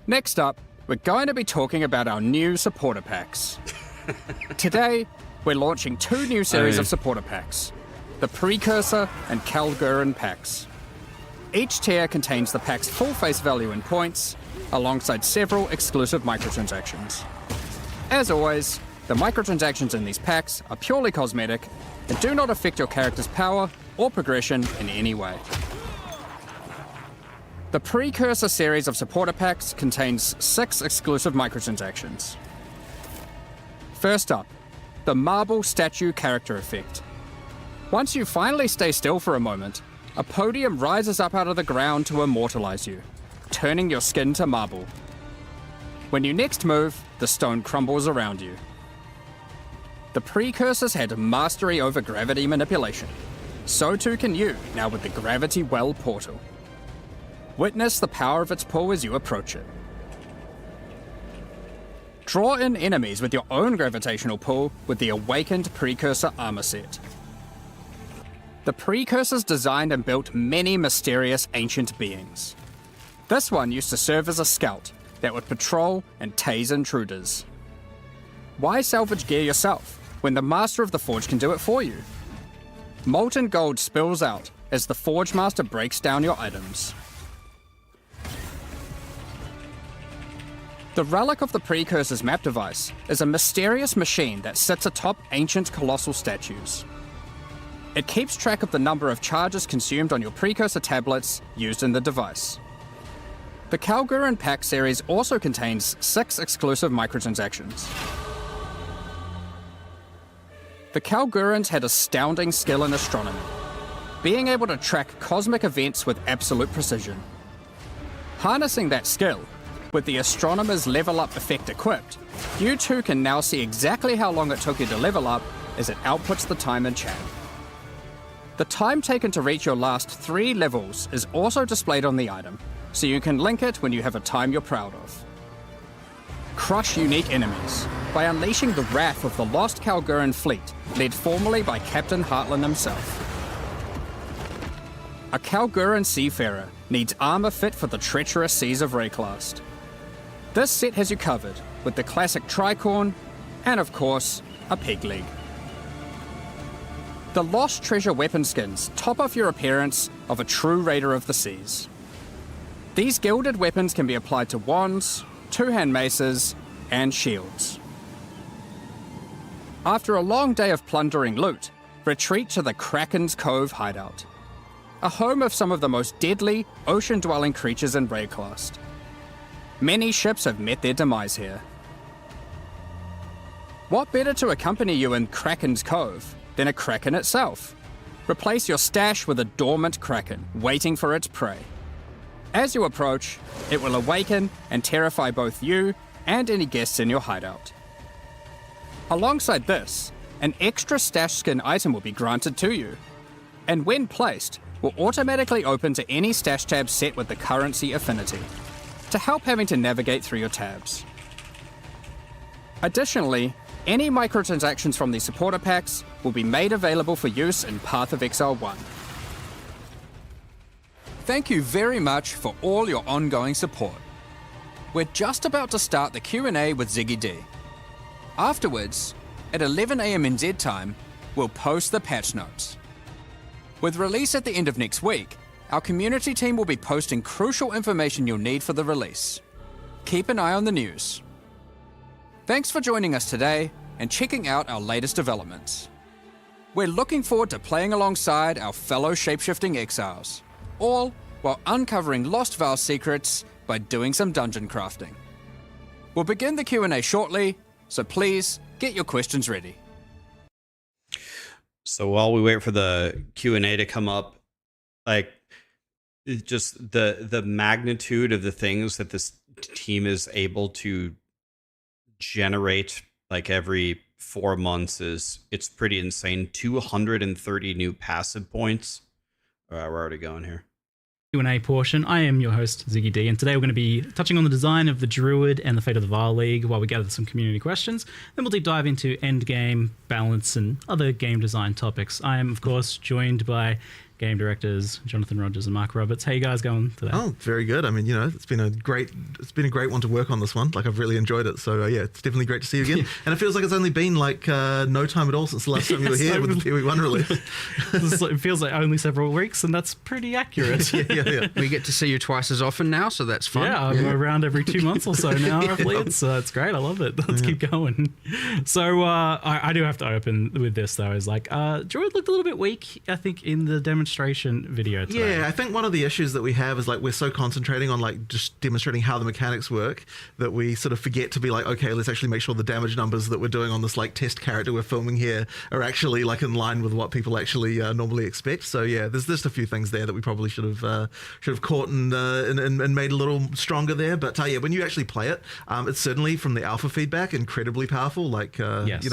Next up, we're going to be talking about our new supporter packs. Today, we're launching 2 new series of supporter packs, the Precursor and Kalgurin packs. Each tier contains the pack's full face value in points, alongside several exclusive microtransactions. As always, the microtransactions in these packs are purely cosmetic and do not affect your character's power or progression in any way. The Precursor series of supporter packs contains 6 exclusive microtransactions. First up, the Marble Statue character effect. Once you finally stay still for a moment, a podium rises up out of the ground to immortalize you, turning your skin to marble. When you next move, the stone crumbles around you. The Precursors had mastery over gravity manipulation. So too can you, now with the Gravity Well portal. Witness the power of its pull as you approach it. Draw in enemies with your own gravitational pull with the Awakened Precursor armor set. The Precursors designed and built many mysterious ancient beings. This one used to serve as a scout that would patrol and tase intruders. Why salvage gear yourself when the Master of the Forge can do it for you? Molten gold spills out as the Forge Master breaks down your items. The Relic of the Precursor's map device is a mysterious machine that sits atop ancient colossal statues. It keeps track of the number of charges consumed on your Precursor tablets used in the device. The Kalgurin pack series also contains 6 exclusive microtransactions. The Kalgurins had astounding skill in astronomy, being able to track cosmic events with absolute precision. Harnessing that skill, with the Astronomer's level up effect equipped, you too can now see exactly how long it took you to level up as it outputs the time in chat. The time taken to reach your last 3 levels is also displayed on the item, so you can link it when you have a time you're proud of. Crush unique enemies by unleashing the wrath of the lost Kalgurin fleet, led formerly by Captain Heartland himself. A Kalgurin seafarer needs armor fit for the treacherous seas of Rayclast. This set has you covered with the classic tricorn and, of course, a peg leg. The Lost Treasure weapon skins top off your appearance of a true raider of the seas. These gilded weapons can be applied to wands, 2-hand maces, and shields. After a long day of plundering loot, retreat to the Kraken's Cove hideout, a home of some of the most deadly, ocean-dwelling creatures in Rayclast. Many ships have met their demise here. What better to accompany you in Kraken's Cove than a kraken itself? Replace your stash with a dormant kraken, waiting for its prey. As you approach, it will awaken and terrify both you and any guests in your hideout. Alongside this, an extra stash skin item will be granted to you, and when placed, will automatically open to any stash tab set with the currency affinity, to help having to navigate through your tabs. Additionally, Any microtransactions from the supporter packs will be made available for use in Path of Exile 1. Thank you very much for all your ongoing support. We're just about to start the Q&A with Ziggy D. Afterwards, at 11 AM NZ time, we'll post the patch notes. With release at the end of next week, our community team will be posting crucial information you'll need for the release. Keep an eye on the news. Thanks for joining us today and checking out our latest developments. We're looking forward to playing alongside our fellow shapeshifting exiles, all while uncovering Lost Vale secrets by doing some dungeon crafting. We'll begin the Q&A shortly, so please get your questions ready. So while we wait for the Q&A to come up, like, it's just the magnitude of the things that this team is able to generate like every 4 months it's pretty insane. 230 new passive points. All right, we're already going here. Q&A portion. I am your host, Ziggy D, and today we're going to be touching on the design of the Druid and the Fate of the Vale League while we gather some community questions. Then we'll deep dive into endgame, balance, and other game design topics. I am, of course, joined by game directors Jonathan Rogers and Mark Roberts. How you guys going today? Oh, very good. I mean, it's been a great one to work on this one. Like, I've really enjoyed it. So yeah, it's definitely great to see you again. And it feels like it's only been like no time at all since the last time you were here with the POE1 release. It feels like only several weeks, and that's pretty accurate. yeah. We get to see you twice as often now, so that's fun. Yeah, I'm around every 2 months or so now, roughly. It's great. I love it. Let's keep going. So I do have to open with this, though, is like, Druid looked a little bit weak, I think, in the demonstration video today. Yeah, I think one of the issues that we have is like we're so concentrating on like just demonstrating how the mechanics work that we sort of forget to be like, okay, let's actually make sure the damage numbers that we're doing on this like test character we're filming here are actually like in line with what people actually normally expect. So yeah, there's just a few things there that we probably should have caught and made a little stronger there. But yeah, when you actually play it, it's certainly from the alpha feedback incredibly powerful. Like yes.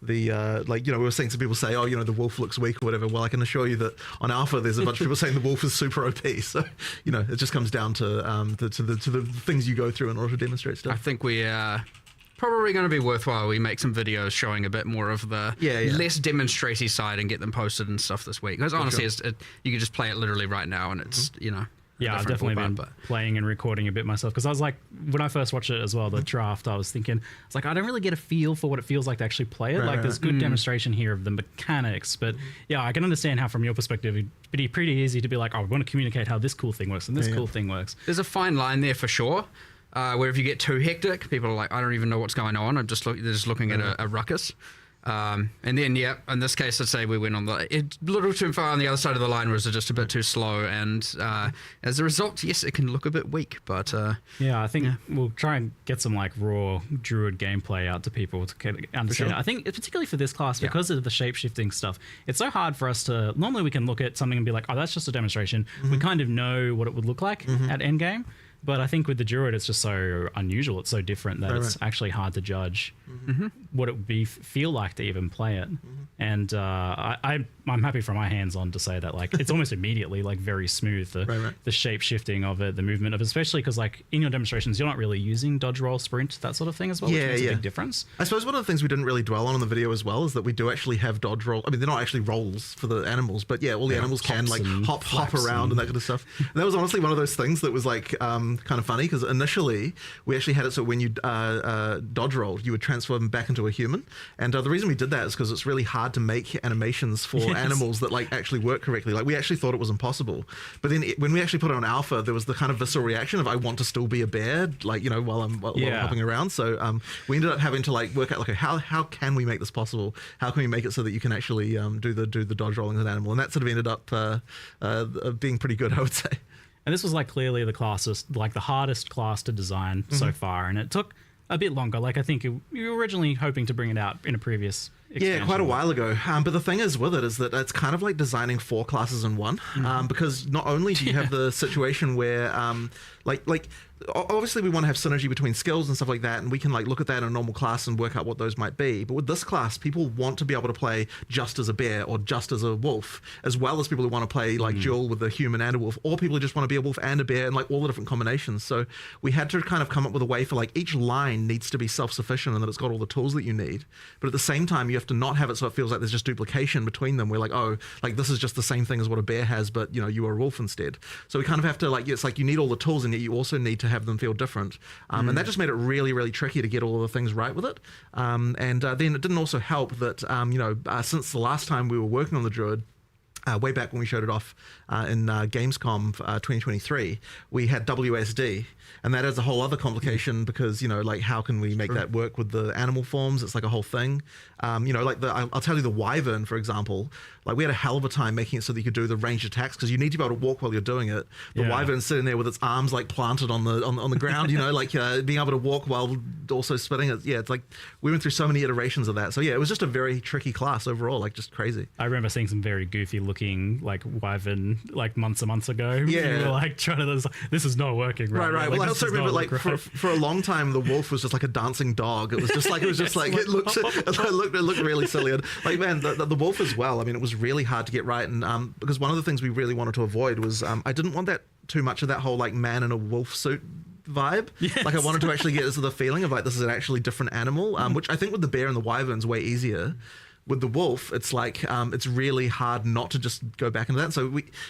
We were seeing some people say, oh, the wolf looks weak or whatever. Well, I can assure you that on alpha there's a bunch of people saying the wolf is super OP. So it just comes down to the things you go through in order to demonstrate stuff. I think we probably going to be worthwhile. We make some videos showing a bit more of the less demonstratey side and get them posted and stuff this week. Because honestly, you can just play it literally right now, and it's Yeah, I've definitely been playing and recording a bit myself, because I was like, when I first watched it as well, the draft, I was thinking, it's like, I don't really get a feel for what it feels like to actually play it. There's good demonstration here of the mechanics, but yeah, I can understand how from your perspective it'd be pretty easy to be like, oh, we want to communicate how this cool thing works and this cool thing works. There's a fine line there for sure, where if you get too hectic, people are like, I don't even know what's going on. They're just looking at a ruckus. And then, in this case, let's say we went on a little too far on the other side of the line, was just a bit too slow, and as a result, yes, it can look a bit weak, but I think we'll try and get some like raw Druid gameplay out to people to understand. Sure. I think particularly for this class, because of the shape-shifting stuff, it's so hard for us to, normally we can look at something and be like, oh, that's just a demonstration. We kind of know what it would look like at endgame. But I think with the Druid, it's just so unusual. It's so different that it's actually hard to judge what it would feel like to even play it. And I'm happy from my hands on to say that like it's almost immediately like very smooth, the shape shifting of it, the movement of it, especially because like in your demonstrations, you're not really using dodge, roll, sprint, that sort of thing as well, which makes a big difference. I suppose one of the things we didn't really dwell on in the video as well is that we do actually have dodge roll. I mean, they're not actually rolls for the animals, but all the animals can like hop around and that kind of stuff. And that was honestly one of those things that was like kind of funny, because initially we actually had it so when you dodge rolled, you would transform back into a human. And the reason we did that is because it's really hard to make animations for animals that like actually work correctly. Like we actually thought it was impossible, but then when we actually put it on alpha, there was the kind of visceral reaction of I want to still be a bear, like while I'm hopping around. So we ended up having to like work out like how can we make this possible? How can we make it so that you can actually do the dodge rolling as an animal? And that sort of ended up being pretty good, I would say. And this was like clearly the hardest class to design so far, and it took a bit longer. Like I think you were originally hoping to bring it out in a previous expansion. Yeah, quite a while ago. But the thing is with it is that it's kind of like designing 4 classes in one, because not only do you have the situation where obviously we want to have synergy between skills and stuff like that, and we can like look at that in a normal class and work out what those might be. But with this class, people want to be able to play just as a bear or just as a wolf, as well as people who want to play like dual with a human and a wolf, or people who just want to be a wolf and a bear, and like all the different combinations. So we had to kind of come up with a way for like each line needs to be self-sufficient and that it's got all the tools that you need. But at the same time, you have to not have it so it feels like there's just duplication between them. We're like, oh, like this is just the same thing as what a bear has, but you know, you are a wolf instead. So we kind of have to like, it's like you need all the tools, and yet you also need to have them feel different. And that just made it really, really tricky to get all of the things right with it. And then it didn't also help that, since the last time we were working on the Druid, way back when we showed it off in Gamescom 2023, we had WSD, and that is a whole other complication because, you know, like how can we make that work with the animal forms? It's like a whole thing. Like I'll tell you the Wyvern, for example, like we had a hell of a time making it so that you could do the ranged attacks because you need to be able to walk while you're doing it. The Wyvern's sitting there with its arms like planted on the ground, you know, like being able to walk while also spitting it. Yeah, it's like we went through so many iterations of that. So yeah, it was just a very tricky class overall, like just crazy. I remember seeing some very goofy looking like Wyvern like months and months ago. Yeah, we were like trying to, this is not working right. Right. Like, well, I also remember like for a long time the wolf was just like a dancing dog. It was just like it looked really silly. And like man, the wolf as well. I mean, it was really hard to get right, and because one of the things we really wanted to avoid was I didn't want that too much of that whole like man in a wolf suit vibe. Yes. Like I wanted to actually get the feeling of like this is an actually different animal, which I think with the bear and the wyvern's way easier. With the wolf, it's like it's really hard not to just go back into that. So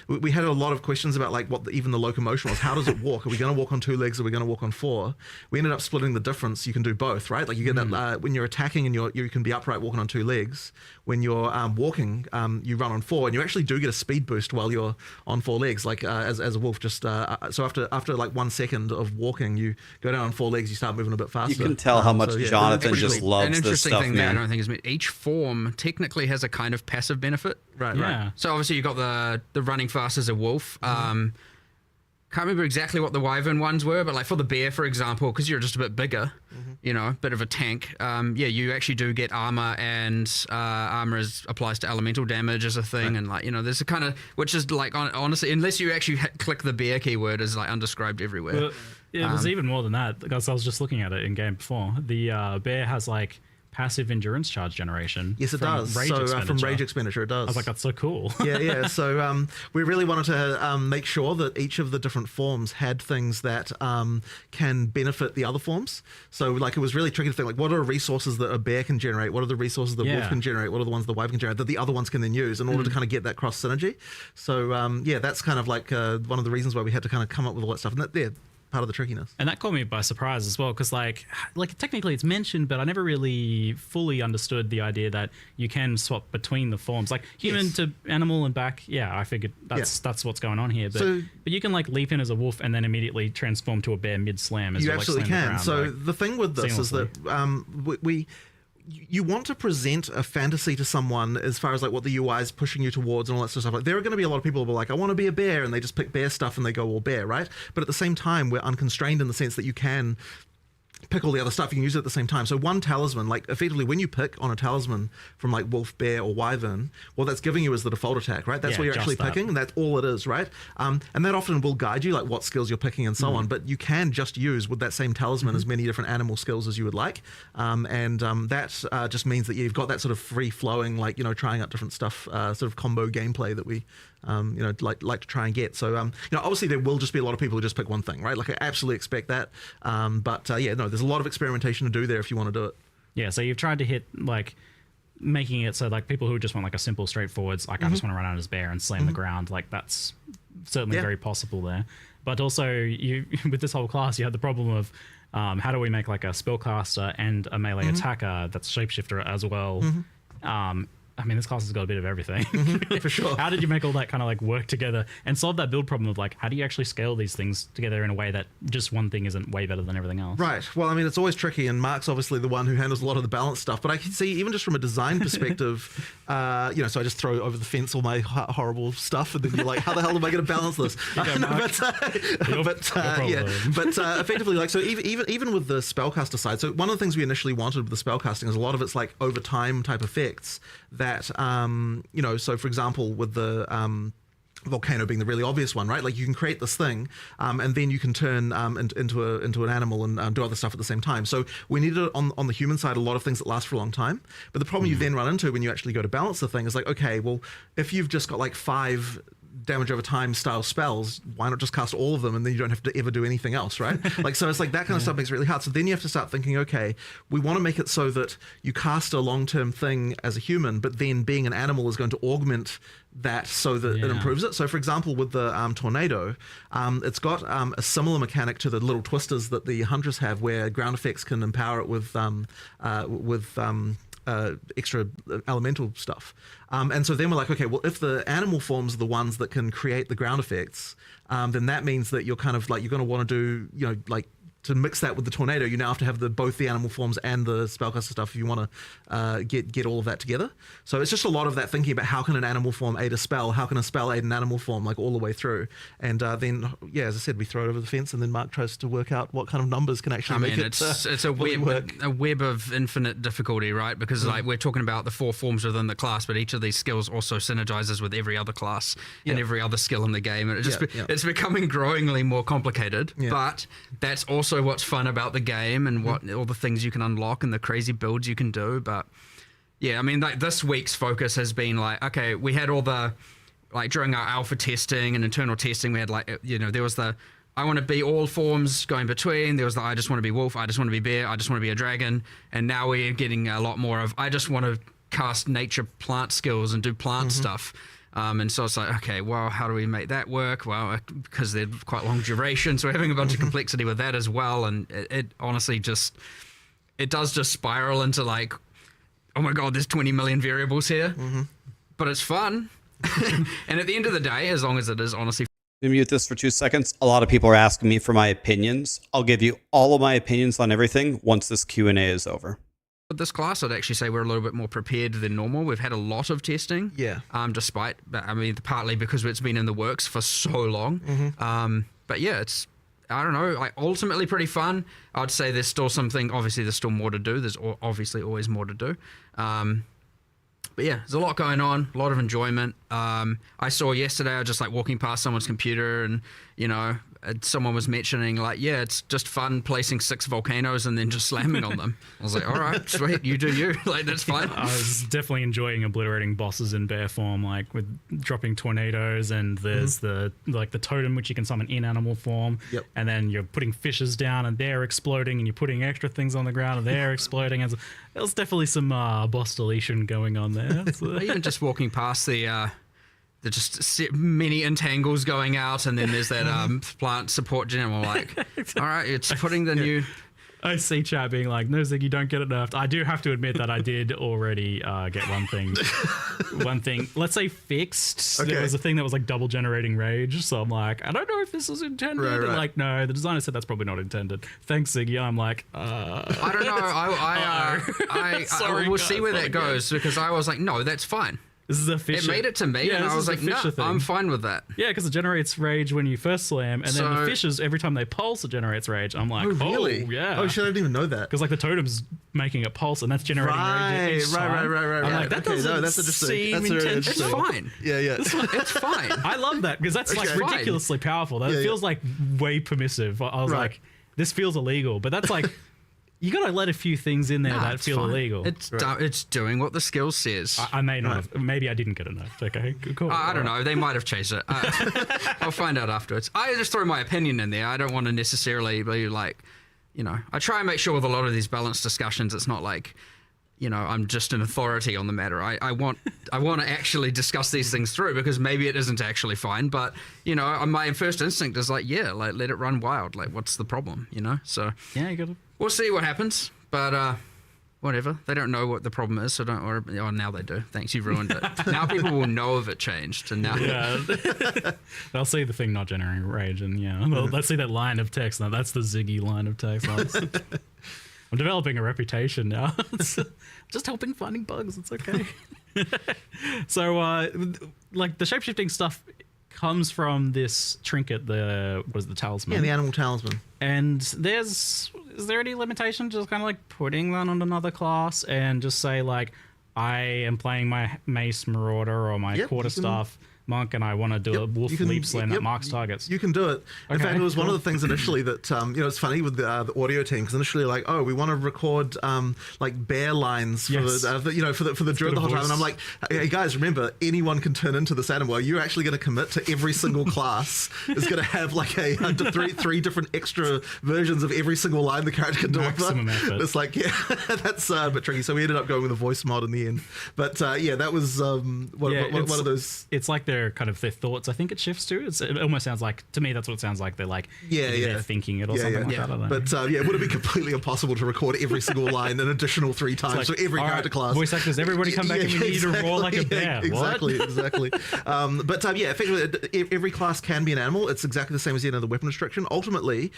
we had a lot of questions about like what even the locomotion was. How does it walk? Are we going to walk on 2 legs? Or are we going to walk on 4? We ended up splitting the difference. You can do both, right? Like you get that when you're attacking and you can be upright walking on 2 legs. When you're walking, you run on 4, and you actually do get a speed boost while you're on 4 legs. Like as a wolf, just so after like 1 second of walking, you go down on 4 legs. You start moving a bit faster. You can tell how much Jonathan just loves this stuff, thing man. there, I don't think is each form technically has a kind of passive benefit. Right. So obviously you've got the running fast as a wolf. Can't remember exactly what the wyvern ones were, but like for the bear, for example, because you're just a bit bigger, you know, a bit of a tank. You actually do get armor, and armor applies to elemental damage as a thing, and like, you know, there's a kind of, which is like honestly, unless you actually click the bear keyword, is like undescribed everywhere. Well, it was even more than that, because I was just looking at it in game before. The bear has like passive endurance charge generation. Yes, it does. From rage expenditure, it does. I was like, that's so cool. Yeah. So we really wanted to make sure that each of the different forms had things that can benefit the other forms. So like it was really tricky to think like, what are resources that a bear can generate? What are the resources that wolf can generate? What are the ones the wyvern can generate that the other ones can then use in order to kind of get that cross synergy? So that's kind of like one of the reasons why we had to kind of come up with all that stuff. And part of the trickiness. And that caught me by surprise as well, because like technically it's mentioned, but I never really fully understood the idea that you can swap between the forms, like human to animal and back. Yeah, I figured that's what's going on here. But you can like leap in as a wolf and then immediately transform to a bear mid slam. You absolutely can. So the thing with this is that you want to present a fantasy to someone as far as like what the UI is pushing you towards and all that sort of stuff. Like there are going to be a lot of people who are like, I want to be a bear, and they just pick bear stuff and they go all bear, right? But at the same time, we're unconstrained in the sense that you can pick all the other stuff. You can use it at the same time. So one talisman, like effectively when you pick on a talisman from like wolf, bear, or wyvern, what that's giving you is the default attack, right? That's what you're actually picking, and that's all it is, right? And that often will guide you like what skills you're picking and so on, but you can just use with that same talisman as many different animal skills as you would like. That just means that you've got that sort of free flowing, like, you know, trying out different stuff, sort of combo gameplay that we like to try and get. So, obviously there will just be a lot of people who just pick one thing, right? Like I absolutely expect that. There's a lot of experimentation to do there if you want to do it. Yeah, so you've tried to hit like making it so like people who just want like a simple straightforwards, like I just want to run out as bear and slam the ground, like that's certainly very possible there. But also you with this whole class, you had the problem of how do we make like a spellcaster and a melee attacker that's shapeshifter as well. I mean, this class has got a bit of everything. For sure. How did you make all that kind of like work together and solve that build problem of like, how do you actually scale these things together in a way that just one thing isn't way better than everything else? Right. Well, I mean, it's always tricky, and Mark's obviously the one who handles a lot of the balance stuff, but I can see even just from a design perspective, so I just throw over the fence all my horrible stuff, and then you're like, how the hell am I going to balance this? Effectively, like, so even with the spellcaster side, so one of the things we initially wanted with the spellcasting is a lot of it's like over time type effects that, so for example, with the volcano being the really obvious one, right? Like you can create this thing, and then you can turn into an animal and do other stuff at the same time. So we needed on the human side a lot of things that last for a long time. But the problem you then run into when you actually go to balance the thing is like, okay, well, if you've just got like 5 damage over time style spells, why not just cast all of them and then you don't have to ever do anything else, right? Like, so it's like that kind of stuff makes it really hard. So then you have to start thinking, okay, we want to make it so that you cast a long-term thing as a human, but then being an animal is going to augment that so that it improves it. So for example, with the tornado, it's got a similar mechanic to the little twisters that the hunters have, where ground effects can empower it with extra elemental stuff. And so then we're like, okay, well, if the animal forms are the ones that can create the ground effects, then that means that you're kind of like, you're going to want to do, you know, like, to mix that with the tornado, you now have to have both the animal forms and the spellcaster stuff if you want to get all of that together. So it's just a lot of that thinking about how can an animal form aid a spell, how can a spell aid an animal form, like all the way through. And then, yeah, as I said, we throw it over the fence, and then Mark tries to work out what kind of numbers can actually make it it's a web of infinite difficulty, right? Because like we're talking about the 4 forms within the class, but each of these skills also synergizes with every other class and every other skill in the game. And it's becoming growingly more complicated, but that's also what's fun about the game and what all the things you can unlock and the crazy builds you can do. But yeah, I mean, like this week's focus has been like, okay, we had all the, like during our alpha testing and internal testing, we had like, you know, there was the I want to be all forms going between, there was the I just want to be wolf, I just want to be bear, I just want to be a dragon, and now we're getting a lot more of I just want to cast nature plant skills and do plant stuff. And so it's like, okay, well, how do we make that work? Well, because they're quite long duration, so we're having a bunch of complexity with that as well. And it honestly just, it does just spiral into like, oh my God, there's 20 million variables here. But it's fun. And at the end of the day, as long as it is honestly... Let me mute this for 2 seconds. A lot of people are asking me for my opinions. I'll give you all of my opinions on everything once this Q&A is over. With this class, I'd actually say we're a little bit more prepared than normal. We've had a lot of testing, despite, I mean, partly because it's been in the works for so long. But yeah, it's, I don't know, like ultimately pretty fun. I'd say there's still something, obviously there's still more to do. There's obviously always more to do. But yeah, there's a lot going on, a lot of enjoyment. I saw yesterday, I was just like walking past someone's computer and, you know, someone was mentioning like, yeah, it's just fun placing 6 volcanoes and then just slamming on them. I was like, all right, sweet, you do you. Like, that's fine. I was definitely enjoying obliterating bosses in bear form, like with dropping tornadoes, and there's the totem which you can summon in animal form. And then you're putting fishes down and they're exploding, and you're putting extra things on the ground and they're exploding. And there was definitely some boss deletion going on there. Even just walking past the just many entangles going out, and then there's that plant support general. Like, all right, it's putting the new. I see chat being like, no, Zig, you don't get it nerfed. I do have to admit that I did already get one thing, let's say fixed. There was a thing that was like double generating rage. So I'm like, I don't know if this was intended. And like, no, the designer said that's probably not intended. Thanks, Ziggy. I'm like, I don't know. I will see where that goes, because I was like, no, that's fine. This is a fish. It made it to me, and I was like, no, I'm fine with that. Yeah, because it generates rage when you first slam, and then the fishes, every time they pulse, it generates rage. I'm like, really? Oh, yeah. Oh, shit, I didn't even know that. Because like the totem's making it pulse, and that's generating rage. Right. I'm like, that doesn't seem intentional. It's fine. Yeah. It's fine. I love that, because that's like ridiculously powerful. That feels like way permissive. I was like, this feels illegal, but that's like... You gotta let a few things in there that feel illegal. It's doing what the skill says. I may not have. Maybe I didn't get enough. Okay, cool. I don't know. They might have changed it. I'll find out afterwards. I just throw my opinion in there. I don't want to necessarily be like, you know, I try and make sure with a lot of these balanced discussions, it's not like, you know, I'm just an authority on the matter. I want to actually discuss these things through, because maybe it isn't actually fine, but you know, my first instinct is like, yeah, like let it run wild. Like, what's the problem? You know, so yeah, you gotta. We'll see what happens, but whatever. They don't know what the problem is, so don't worry. Oh, now they do. Thanks, you've ruined it. Now people will know if it changed, and now they'll see the thing not generating rage, and let's see that line of text. Now that's the Ziggy line of text. I'm developing a reputation now. Just helping finding bugs. It's okay. So, like the shapeshifting stuff comes from this trinket, the talisman? Yeah, the animal talisman. And is there any limitation to just kind of like putting that on another class and just say like, I am playing my Mace Marauder or my Quarterstaff monk and I want to do a wolf leap slam that marks targets. You can do it. In Okay, fact, it was one cool. of the things initially that, it's funny with the audio team, because initially like, oh, we want to record like bear lines for Yes. for the Druid the whole time. And I'm like, hey guys, remember, anyone can turn into this animal. You're actually going to commit to every single class is going to have like a three different extra versions of every single line the character can deliver. Maximum effort. It's like, yeah, that's a bit tricky. So we ended up going with a voice mod in the end. But that was one of those. It's like their thoughts. I think it shifts to. It almost sounds like, to me, that's what it sounds like. They're like, they're thinking it or something like that. I don't know. But it would have been completely impossible to record every single line an additional 3 times for every character class. Voice actors, everybody come back and we need you to roar like a bear. Exactly. Effectively, every class can be an animal. It's exactly the same as the weapon restriction. Ultimately,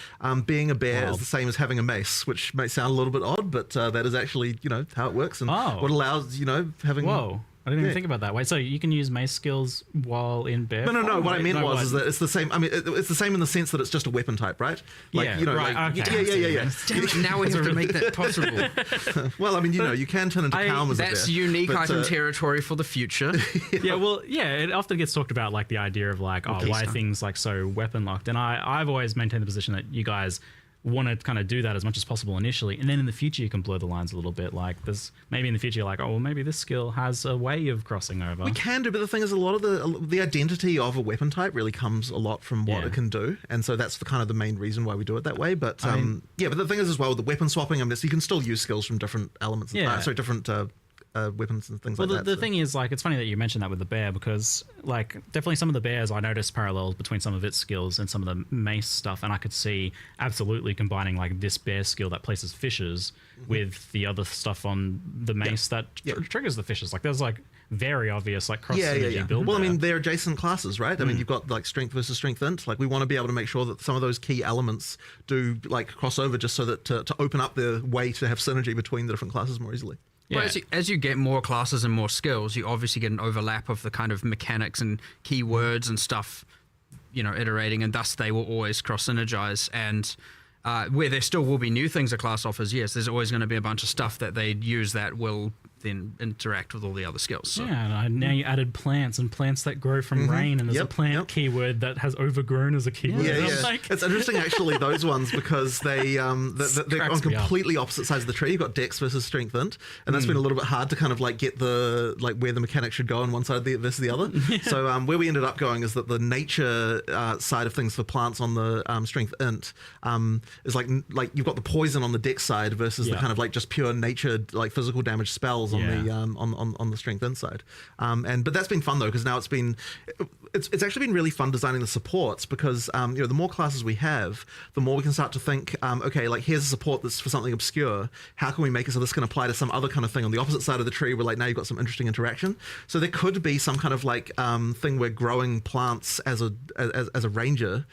being a bear is the same as having a mace, which may sound a little bit odd, but that is actually how it works and what allows having. Whoa. I didn't even think about that. Wait, so you can use mace skills while in bear? No. What I meant was that it's the same. I mean, it's the same in the sense that it's just a weapon type, right? Like, right. Okay. Yeah. Damn it, now we have to make that possible. Well, I mean, you can turn into Calm as a bear. That's unique item territory for the future. It often gets talked about like the idea of like, why are things like so weapon locked? And I've always maintained the position that you guys want to kind of do that as much as possible initially, and then in the future you can blur the lines a little bit. Like there's maybe in the future you're like, maybe this skill has a way of crossing over. We can do, but the thing is, a lot of the identity of a weapon type really comes a lot from what it can do, and so that's the main reason why we do it that way. But but the thing is as well with the weapon swapping, you can still use skills from different elements. Different weapons and things like that. The thing is, like, it's funny that you mentioned that with the bear, because like definitely some of the bears I noticed parallels between some of its skills and some of the mace stuff, and I could see absolutely combining like this bear skill that places fishes with the other stuff on the mace that triggers the fishes. Like there's like very obvious like cross synergy build. Well, there. I mean, they're adjacent classes, right? I mean, you've got like strength versus strength int. Like we want to be able to make sure that some of those key elements do like cross over, just so that to open up the way to have synergy between the different classes more easily. Yeah. Well, as you get more classes and more skills, you obviously get an overlap of the kind of mechanics and keywords and stuff, iterating, and thus they will always cross-synergize. And where there still will be new things a class offers, yes, there's always going to be a bunch of stuff that they use that will then interact with all the other skills. So. Yeah, and now you added plants and plants that grow from rain, and there's a plant keyword that has overgrown as a keyword. Yeah. Like... It's interesting actually, those ones, because they're on completely opposite sides of the tree. You've got Dex versus Strength int, and that's been a little bit hard to kind of like get the where the mechanic should go on one side versus the other. So where we ended up going is that the nature side of things for plants on the Strength int is like you've got the poison on the Dex side versus the kind of like just pure nature like physical damage spells on the Strength int side. But that's been fun though, because now it's actually been really fun designing the supports, because the more classes we have, the more we can start to think, okay, like here's a support that's for something obscure. How can we make it so this can apply to some other kind of thing on the opposite side of the tree, where like now you've got some interesting interaction. So there could be some kind of like thing where growing plants as a ranger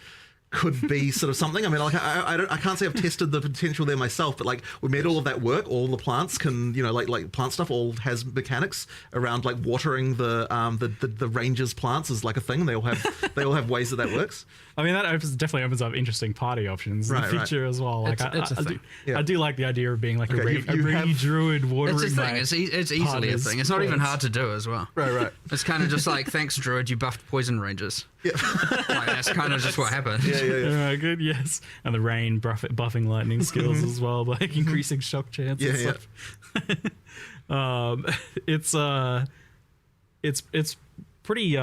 could be sort of something. I mean, like I can't say I've tested the potential there myself, but like we made all of that work. All the plants can, like plant stuff all has mechanics around like watering the rangers' plants is like a thing. They all have ways that works. I mean, that definitely opens up interesting party options in the future as well. Like I do like the idea of being like a rainy druid watering. It's a thing. It's easily a thing. It's not even hard to do as well. Right. It's kind of just like, thanks druid, you buffed poison rangers. Yeah. Like, that's kind of just what happened. Yeah. Alright, good, yes. And the rain buffing lightning skills as well, like increasing shock chance and stuff. It's pretty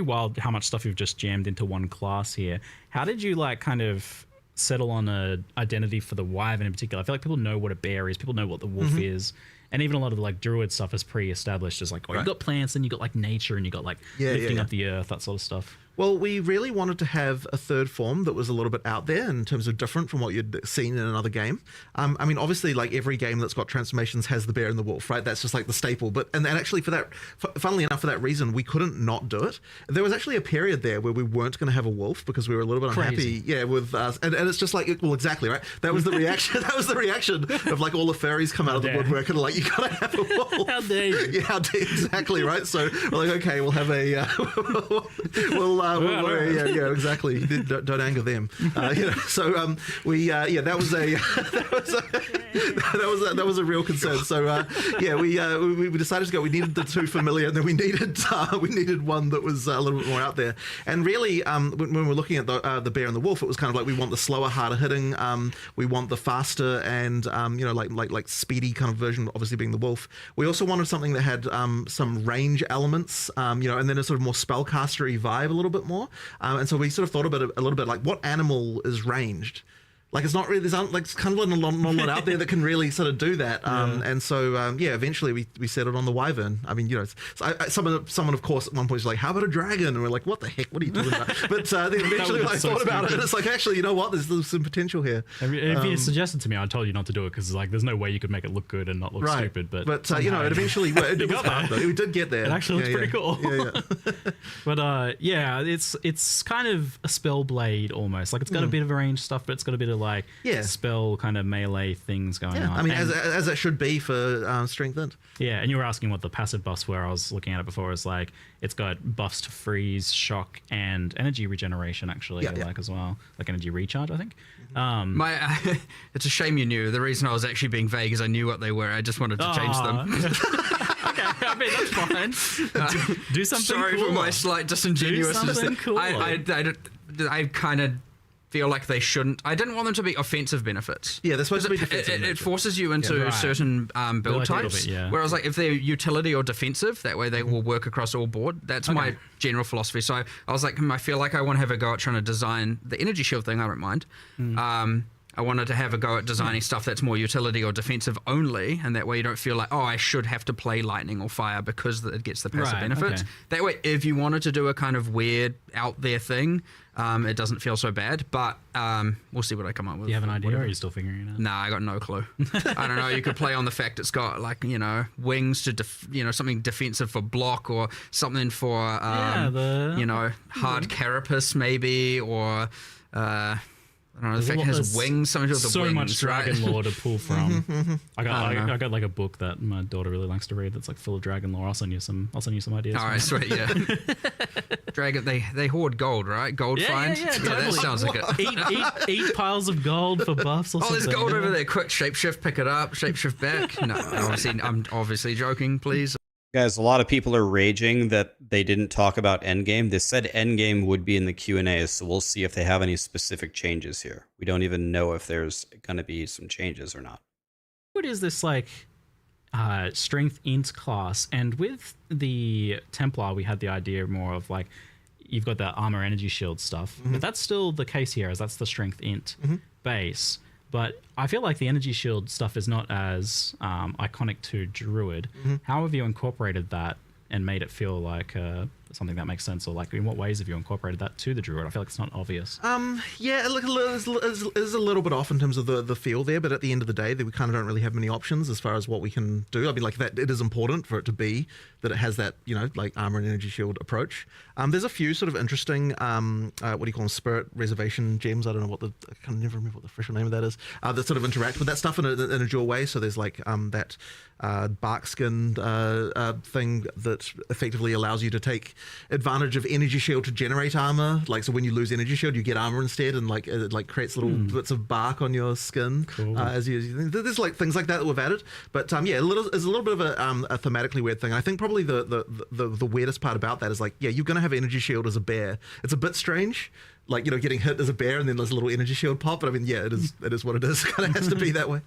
wild how much stuff you've just jammed into one class here. How did you like kind of settle on a identity for the Wyvern in particular? I feel like people know what a bear is, people know what the wolf is, and even a lot of the like druid stuff is pre-established as like, you've got plants, and you got like nature, and you got like lifting up the earth, that sort of stuff. Well, we really wanted to have a third form that was a little bit out there in terms of different from what you'd seen in another game. I mean, obviously, like every game that's got transformations has the bear and the wolf, right? That's just like the staple. But and actually, funnily enough, for that reason, we couldn't not do it. There was actually a period there where we weren't going to have a wolf because we were a little bit unhappy, with us. And it's just like, well, exactly, right? That was the reaction. That was the reaction of like all the furries come out of the woodwork and like, you gotta have a wolf. How dare you? Yeah, exactly, right? So we're like, okay, we'll have a yeah, exactly. Don't anger them. So that was a real concern. So we decided to go. We needed the two familiar, and then we needed one that was a little bit more out there. And really, when we're looking at the bear and the wolf, it was kind of like we want the slower, harder hitting. We want the faster and like speedy kind of version, obviously being the wolf. We also wanted something that had some range elements, and then a sort of more spellcastery vibe a little bit more. And so we sort of thought about it a little bit like what animal is ranged. Like it's not really, there's like kind of not a lot out there that can really sort of do that. And so eventually we settled on the Wyvern. I mean, someone of course at one point was like, how about a dragon? And we're like, what the heck? What are you talking about? But then eventually I thought about it, and it's like, actually, you know what? There's some potential here. If you suggested to me, I told you not to do it because like there's no way you could make it look good and not look stupid. But it eventually it was hard, though. We did get there. It actually looks pretty cool. Yeah. But it's kind of a spell blade almost. Like it's got a bit of range stuff, but it's got a bit of like spell kind of melee things going on. I mean, as it should be for strength int. Yeah, and you were asking what the passive buffs were. I was looking at it before. It's like it's got buffs to freeze, shock, and energy regeneration actually, as well, like energy recharge, I think. It's a shame you knew. The reason I was actually being vague is I knew what they were. I just wanted to change them. Okay, I mean that's fine. Do something. Sorry for my slight disingenuousness. Do something cool. I kind of feel like they shouldn't. I didn't want them to be offensive benefits. Yeah, they're supposed to be defensive. It forces you into certain build types. Whereas like if they're utility or defensive, that way they will work across all board. That's my general philosophy. So I was like, I feel like I want to have a go at trying to design the energy shield thing. I don't mind. I wanted to have a go at designing stuff that's more utility or defensive only, and that way you don't feel like, I should have to play lightning or fire because it gets the passive benefits. Okay. That way, if you wanted to do a kind of weird out there thing, it doesn't feel so bad, but we'll see what I come up with. Do you have an idea, or are you still figuring it out? Nah, I got no clue. I don't know. You could play on the fact it's got like, wings to, something defensive for block or something for, hard carapace maybe, or... I don't know, the fact it has wings, something to do with the wings, much dragon lore to pull from. I got like a book that my daughter really likes to read that's like full of dragon lore. I'll send you some ideas. All right, sweet, yeah. Dragon, they hoard gold, right? Gold finds? Yeah, totally. That sounds like it. Eat piles of gold for buffs or something. There's gold over there. Quick, shapeshift, pick it up, shapeshift back. No, I'm obviously joking, please. Guys, a lot of people are raging that they didn't talk about Endgame. They said Endgame would be in the Q&As, so we'll see if they have any specific changes here. We don't even know if there's going to be some changes or not. What is this like strength int class? And with the Templar, we had the idea more of like, you've got that armor energy shield stuff, but that's still the case here, as that's the strength int base. But I feel like the energy shield stuff is not as iconic to Druid. How have you incorporated that and made it feel like something that makes sense? Or like, in what ways have you incorporated that to the Druid? I feel like it's not obvious. It's a little bit off in terms of the feel there, but at the end of the day, we kind of don't really have many options as far as what we can do. I mean, like that, it is important for it to be that it has that, like armor and energy shield approach. There's a few sort of interesting, what do you call them, spirit reservation gems. I don't know I can never remember what the official name of that is. That sort of interact with that stuff in a dual way. So there's like that bark skin thing that effectively allows you to take advantage of energy shield to generate armor. Like, so when you lose energy shield, you get armor instead, and like it like creates little bits of bark on your skin. As you there's like things like that we've added. But it's a little bit of a thematically weird thing. I think probably the weirdest part about that is like, you're gonna have energy shield as a bear. It's a bit strange, like, getting hit as a bear and then there's a little energy shield pop. But I mean, it is what it is. It kind of has to be that way.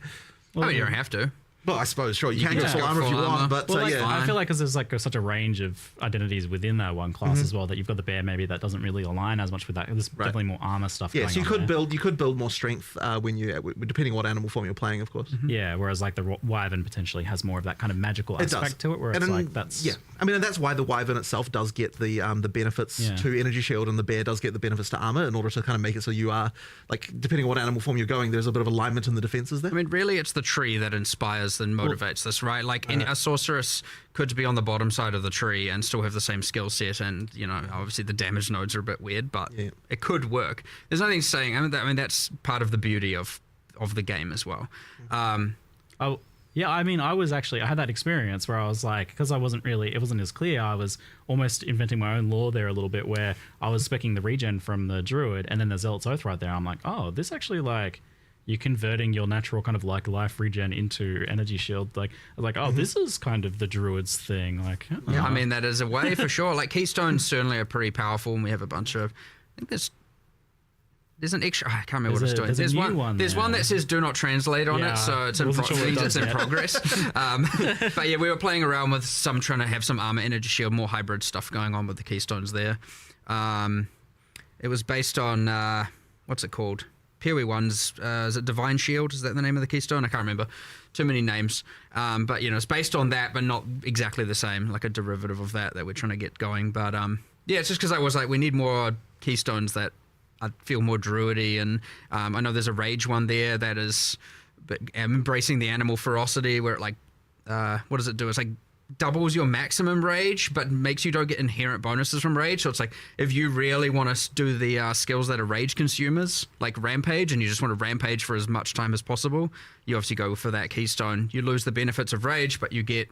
Well, you don't have to. Well, I suppose, sure, you can go full armor if you want, but I feel like because there's like such a range of identities within that one class as well, that you've got the bear maybe that doesn't really align as much with that. There's definitely more armor stuff. Yeah, so you could build more strength when depending on what animal form you're playing, of course. Yeah, whereas like the Wyvern potentially has more of that kind of magical aspect to it, where it's like that's I mean, and that's why the Wyvern itself does get the benefits to energy shield, and the bear does get the benefits to armor in order to kind of make it so you are like, depending on what animal form you're going, there's a bit of alignment in the defenses there. I mean, really, it's the tree that inspires and motivates this, right? Like, a sorceress could be on the bottom side of the tree and still have the same skill set, and obviously the damage nodes are a bit weird, but it could work. There's nothing saying. I mean, that's part of the beauty of the game as well. Yeah, I mean, I had that experience where I was like, because it wasn't as clear, I was almost inventing my own lore there a little bit, where I was specking the regen from the Druid, and then the Zealot's Oath right there. I'm like, oh, this actually, like, you're converting your natural kind of like life regen into energy shield. Like, I was like, oh, this is kind of the Druid's thing. Like, yeah, I mean, that is a way for sure. Like, keystones certainly are pretty powerful, and we have a bunch of, I think there's an extra. I can't remember what it's doing. There's one that says "Do not translate" on it, so it's in progress. But yeah, we were playing around with trying to have some armor, energy shield, more hybrid stuff going on with the keystones there. It was based on what's it called? POE1's is it Divine Shield? Is that the name of the keystone? I can't remember. Too many names. But it's based on that, but not exactly the same. Like a derivative of that we're trying to get going. But yeah, it's just because I was like, we need more keystones that I feel more druidy, and I know there's a rage one there that is embracing the animal ferocity, where it like what does it do? It's like doubles your maximum rage, but makes you don't get inherent bonuses from rage. So it's like if you really want to do the skills that are rage consumers, like rampage, and you just want to rampage for as much time as possible, you obviously go for that keystone. You lose the benefits of rage, but you get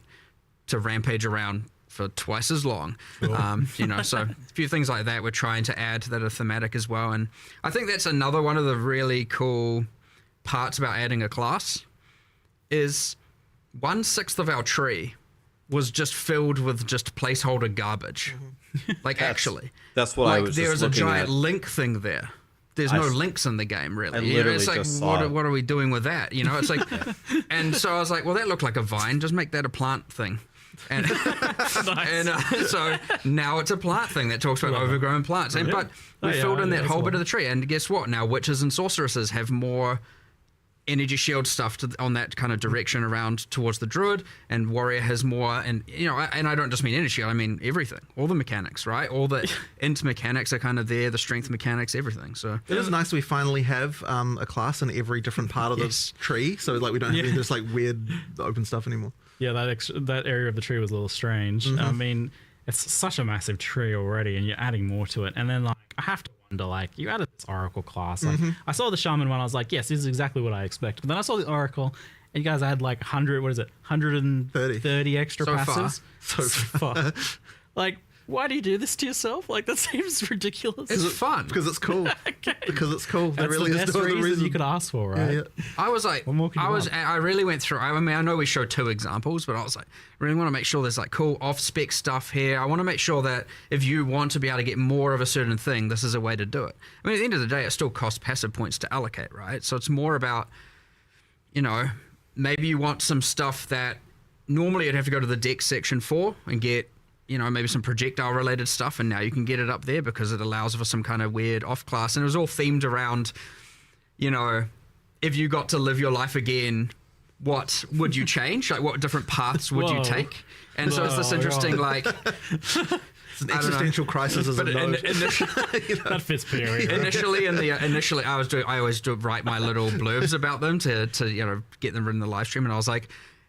to rampage around for twice as long. Sure. So a few things like that we're trying to add that are thematic as well. And I think that's another one of the really cool parts about adding a class is 1/6 of our tree was just filled with just placeholder garbage. Like actually. That's what I was just there's a giant at. link thing there. There's no links in the game, really. I literally it's like, just saw what are we doing with that? It's like, and so I was like, well, that looked like a vine. Just make that a plant thing. And, so now it's a plant thing that talks about overgrown plants. But we filled in that whole bit of the tree. And guess what? Now witches and sorceresses have more energy shield stuff on that kind of direction around towards the druid, and warrior has more. And and I don't just mean energy shield, I mean everything, all the mechanics, right? All the int mechanics are kind of there, the strength mechanics, everything. So it is nice we finally have a class in every different part of the tree, so like we don't have any just like weird open stuff anymore. Yeah, that area of the tree was a little strange. I mean, it's such a massive tree already, and you're adding more to it. And then, like, I have to wonder, like, you added this Oracle class. Like, I saw the Shaman one, I was like, yes, this is exactly what I expect. But then I saw the Oracle, and you guys had, like, 130 extra passives. So far. Like, why do you do this to yourself? Like, that seems ridiculous. It's fun. Because it's cool. Okay. Because it's cool. That's really the best reason you could ask for, right? Yeah. I was like, I really went through, I mean, I know we showed 2 examples, but I was like, really want to make sure there's like cool off-spec stuff here. I want to make sure that if you want to be able to get more of a certain thing, this is a way to do it. I mean, at the end of the day, it still costs passive points to allocate, right? So it's more about, maybe you want some stuff that normally you'd have to go to the deck section for and get, maybe some projectile related stuff, and now you can get it up there because it allows for some kind of weird off class. And it was all themed around, if you got to live your life again, what would you change? Like, what different paths would you take? And so it's this interesting, like, it's an existential crisis as a node. That fits POE. Initially, I always write my little blurbs about them to get them in the live stream, and I was like,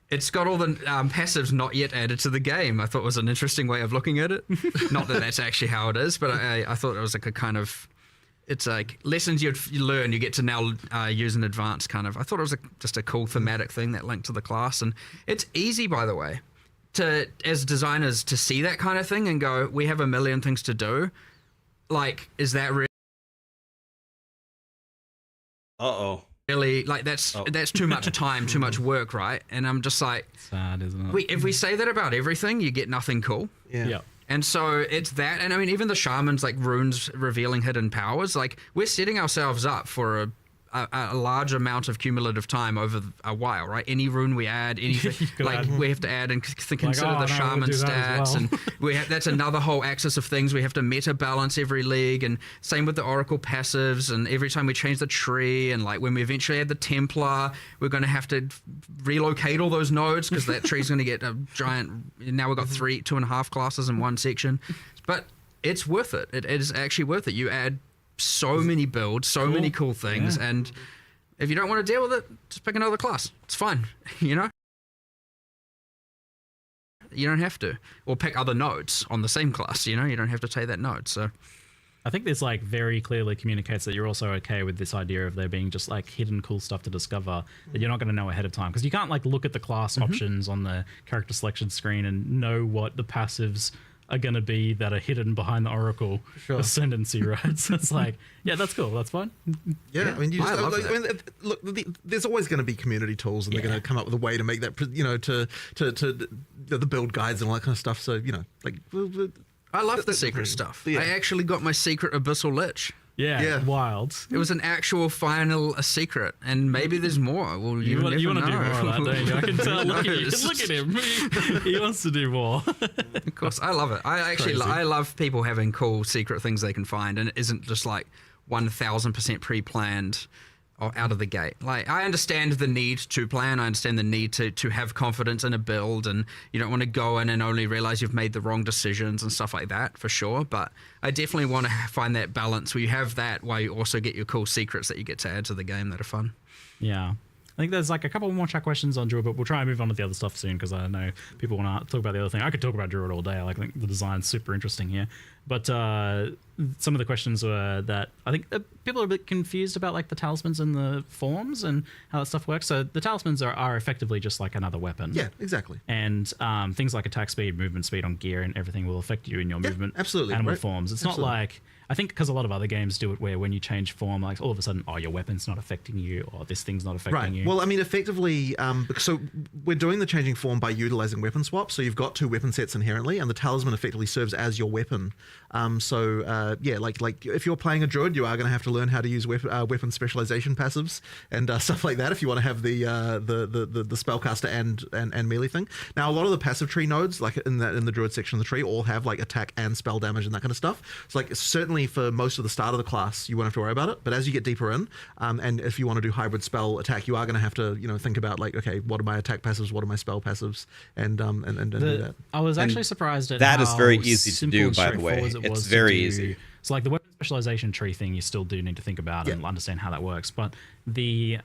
it's got all the passives not yet added to the game. I thought it was an interesting way of looking at it. Not that that's actually how it is, but I thought it was like a kind of, it's like lessons you learn, you get to now use in advance kind of. I thought it was just a cool thematic thing that linked to the class. And it's easy, by the way, as designers to see that kind of thing and go, we have a million things to do. Like, is that really? Really, like that's too much time, too much work, right? And I'm just like, sad, isn't it? If we say that about everything, you get nothing cool. Yeah. And so it's that, and I mean, even the shamans, like runes revealing hidden powers, like we're setting ourselves up for a large amount of cumulative time over a while, right? Any rune we add, anything, like we have to add and consider the shaman stats, and that's another whole axis of things. We have to meta balance every league, and same with the Oracle passives, and every time we change the tree, and like when we eventually add the Templar, we're going to have to relocate all those nodes because that tree's going to get a giant. Now we've got 2.5 classes in one section, but it's worth it. It is actually worth it. You add so many builds, many cool things, and if you don't want to deal with it, just pick another class. It's fine, you don't have to, or pick other nodes on the same class. You don't have to take that node. So I think this like very clearly communicates that you're also okay with this idea of there being just like hidden cool stuff to discover that you're not going to know ahead of time, because you can't like look at the class options on the character selection screen and know what the passives are going to be that are hidden behind the Oracle Ascendancy, right? So it's like, yeah, that's cool, that's fine. Yeah, I mean, look, there's always going to be community tools, and they're going to come up with a way to make that, you know, to the build guides and all that kind of stuff. So, you know, like, I love the secret stuff. I actually got my secret Abyssal Lich. Yeah, wild. It was an actual final a secret, and maybe there's more. Well, you want to do more of that, don't you? I can tell. Look at him. He wants to do more. Of course, I love it. I love people having cool secret things they can find, and it isn't just like 1000% pre-planned or out of the gate. Like, I understand the need to plan. I understand the need to have confidence in a build, and you don't want to go in and only realize you've made the wrong decisions and stuff like that, for sure. But I definitely want to find that balance where you have that while you also get your cool secrets that you get to add to the game that are fun. Yeah. I think there's like a couple more chat questions on Druid, but we'll try and move on to the other stuff soon, because I know people want to talk about the other thing. I could talk about Druid all day. I think the design's super interesting here. But some of the questions were that I think people are a bit confused about like the talismans and the forms and how that stuff works. So the talismans are effectively just like another weapon. Yeah, exactly. And things like attack speed, movement speed on gear, and everything will affect you in your movement. Absolutely. Animal forms. It's not like, I think because a lot of other games do it where when you change form, like all of a sudden, oh, your weapon's not affecting you, or this thing's not affecting you. Well, I mean, effectively, so we're doing the changing form by utilizing weapon swaps. So you've got two weapon sets inherently, and the talisman effectively serves as your weapon. Yeah, like if you're playing a druid, you are going to have to learn how to use weapon specialization passives and stuff like that if you want to have the spellcaster and melee thing. Now, a lot of the passive tree nodes, like in the druid section of the tree, all have like attack and spell damage and that kind of stuff. So like certainly for most of the start of the class, you won't have to worry about it. But as you get deeper in, and if you want to do hybrid spell attack, you are going to have to think about like, okay, what are my attack passives, what are my spell passives, and do that. I was actually surprised at that how is very easy to do, and by the way. straightforward it It's was very to do. easy. So like the weapon specialization tree thing, you still do need to think about and understand how that works. But the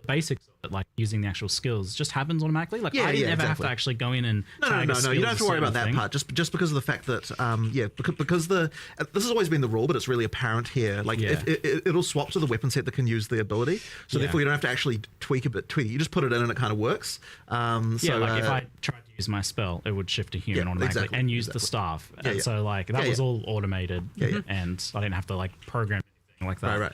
basics of it, like using the actual skills, just happens automatically. Like I didn't ever have to actually go in and no. You don't have to worry about that part. Just because of the fact that because this has always been the rule, but it's really apparent here. Like if it'll swap to the weapon set that can use the ability, so therefore you don't have to actually tweak it. You just put it in and it kind of works. Like if I tried to use my spell, it would shift to human automatically and use the staff. And so like that was all automated, and I didn't have to like program anything like that. Right.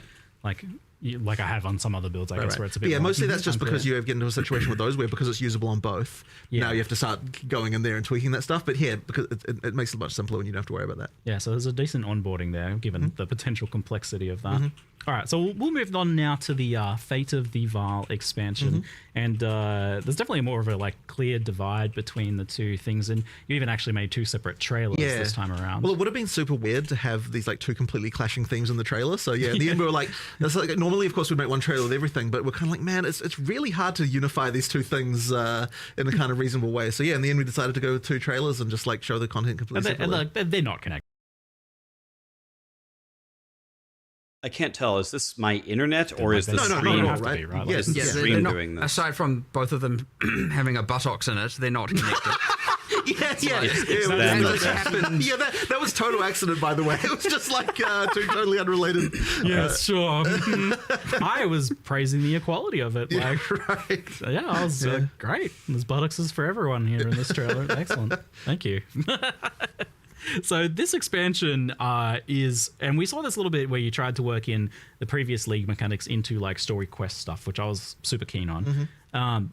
Like I have on some other builds, I guess, where it's a bit. Yeah, mostly that's just because you have get into a situation with those where because it's usable on both. Now you have to start going in there and tweaking that stuff. But here, because it makes it much simpler when you don't have to worry about that. Yeah, so there's a decent onboarding there, given the potential complexity of that. All right, so we'll move on now to the Fate of the Val expansion, and there's definitely more of a like clear divide between the two things, and you even actually made two separate trailers this time around. Well, it would have been super weird to have these like two completely clashing themes in the trailer. So yeah, in the end we were like, that's like normally of course we'd make one trailer with everything, but we're kind of like, man, it's really hard to unify these two things in a kind of reasonable way. So yeah, in the end we decided to go with two trailers and just like show the content completely separately. And they're not connected. I can't tell. Is this my internet or is this stream? Right? Yes, the stream doing this. Aside from both of them having a buttocks in it, they're not connected. That was total accident, by the way. It was just like two totally unrelated. Yeah, sure. I was praising the equality of it. Like, yeah, I was great. There's buttocks for everyone here in this trailer. Excellent. Thank you. So this expansion is, and we saw this a little bit where you tried to work in the previous League mechanics into like story quest stuff, which I was super keen on.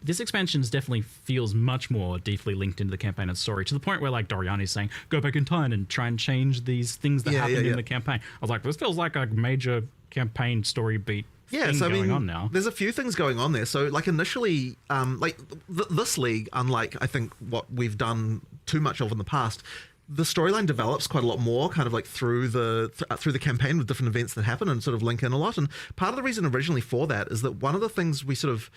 This expansion definitely feels much more deeply linked into the campaign and story, to the point where like Doriani's saying, go back in time and try and change these things that happened in the campaign. I was like, this feels like a major campaign story beat. So I mean, on now. There's a few things going on there. So like initially, this League, unlike I think what we've done too much of in the past, the storyline develops quite a lot more kind of like through the campaign with different events that happen and sort of link in a lot. And part of the reason originally for that is that one of the things we sort of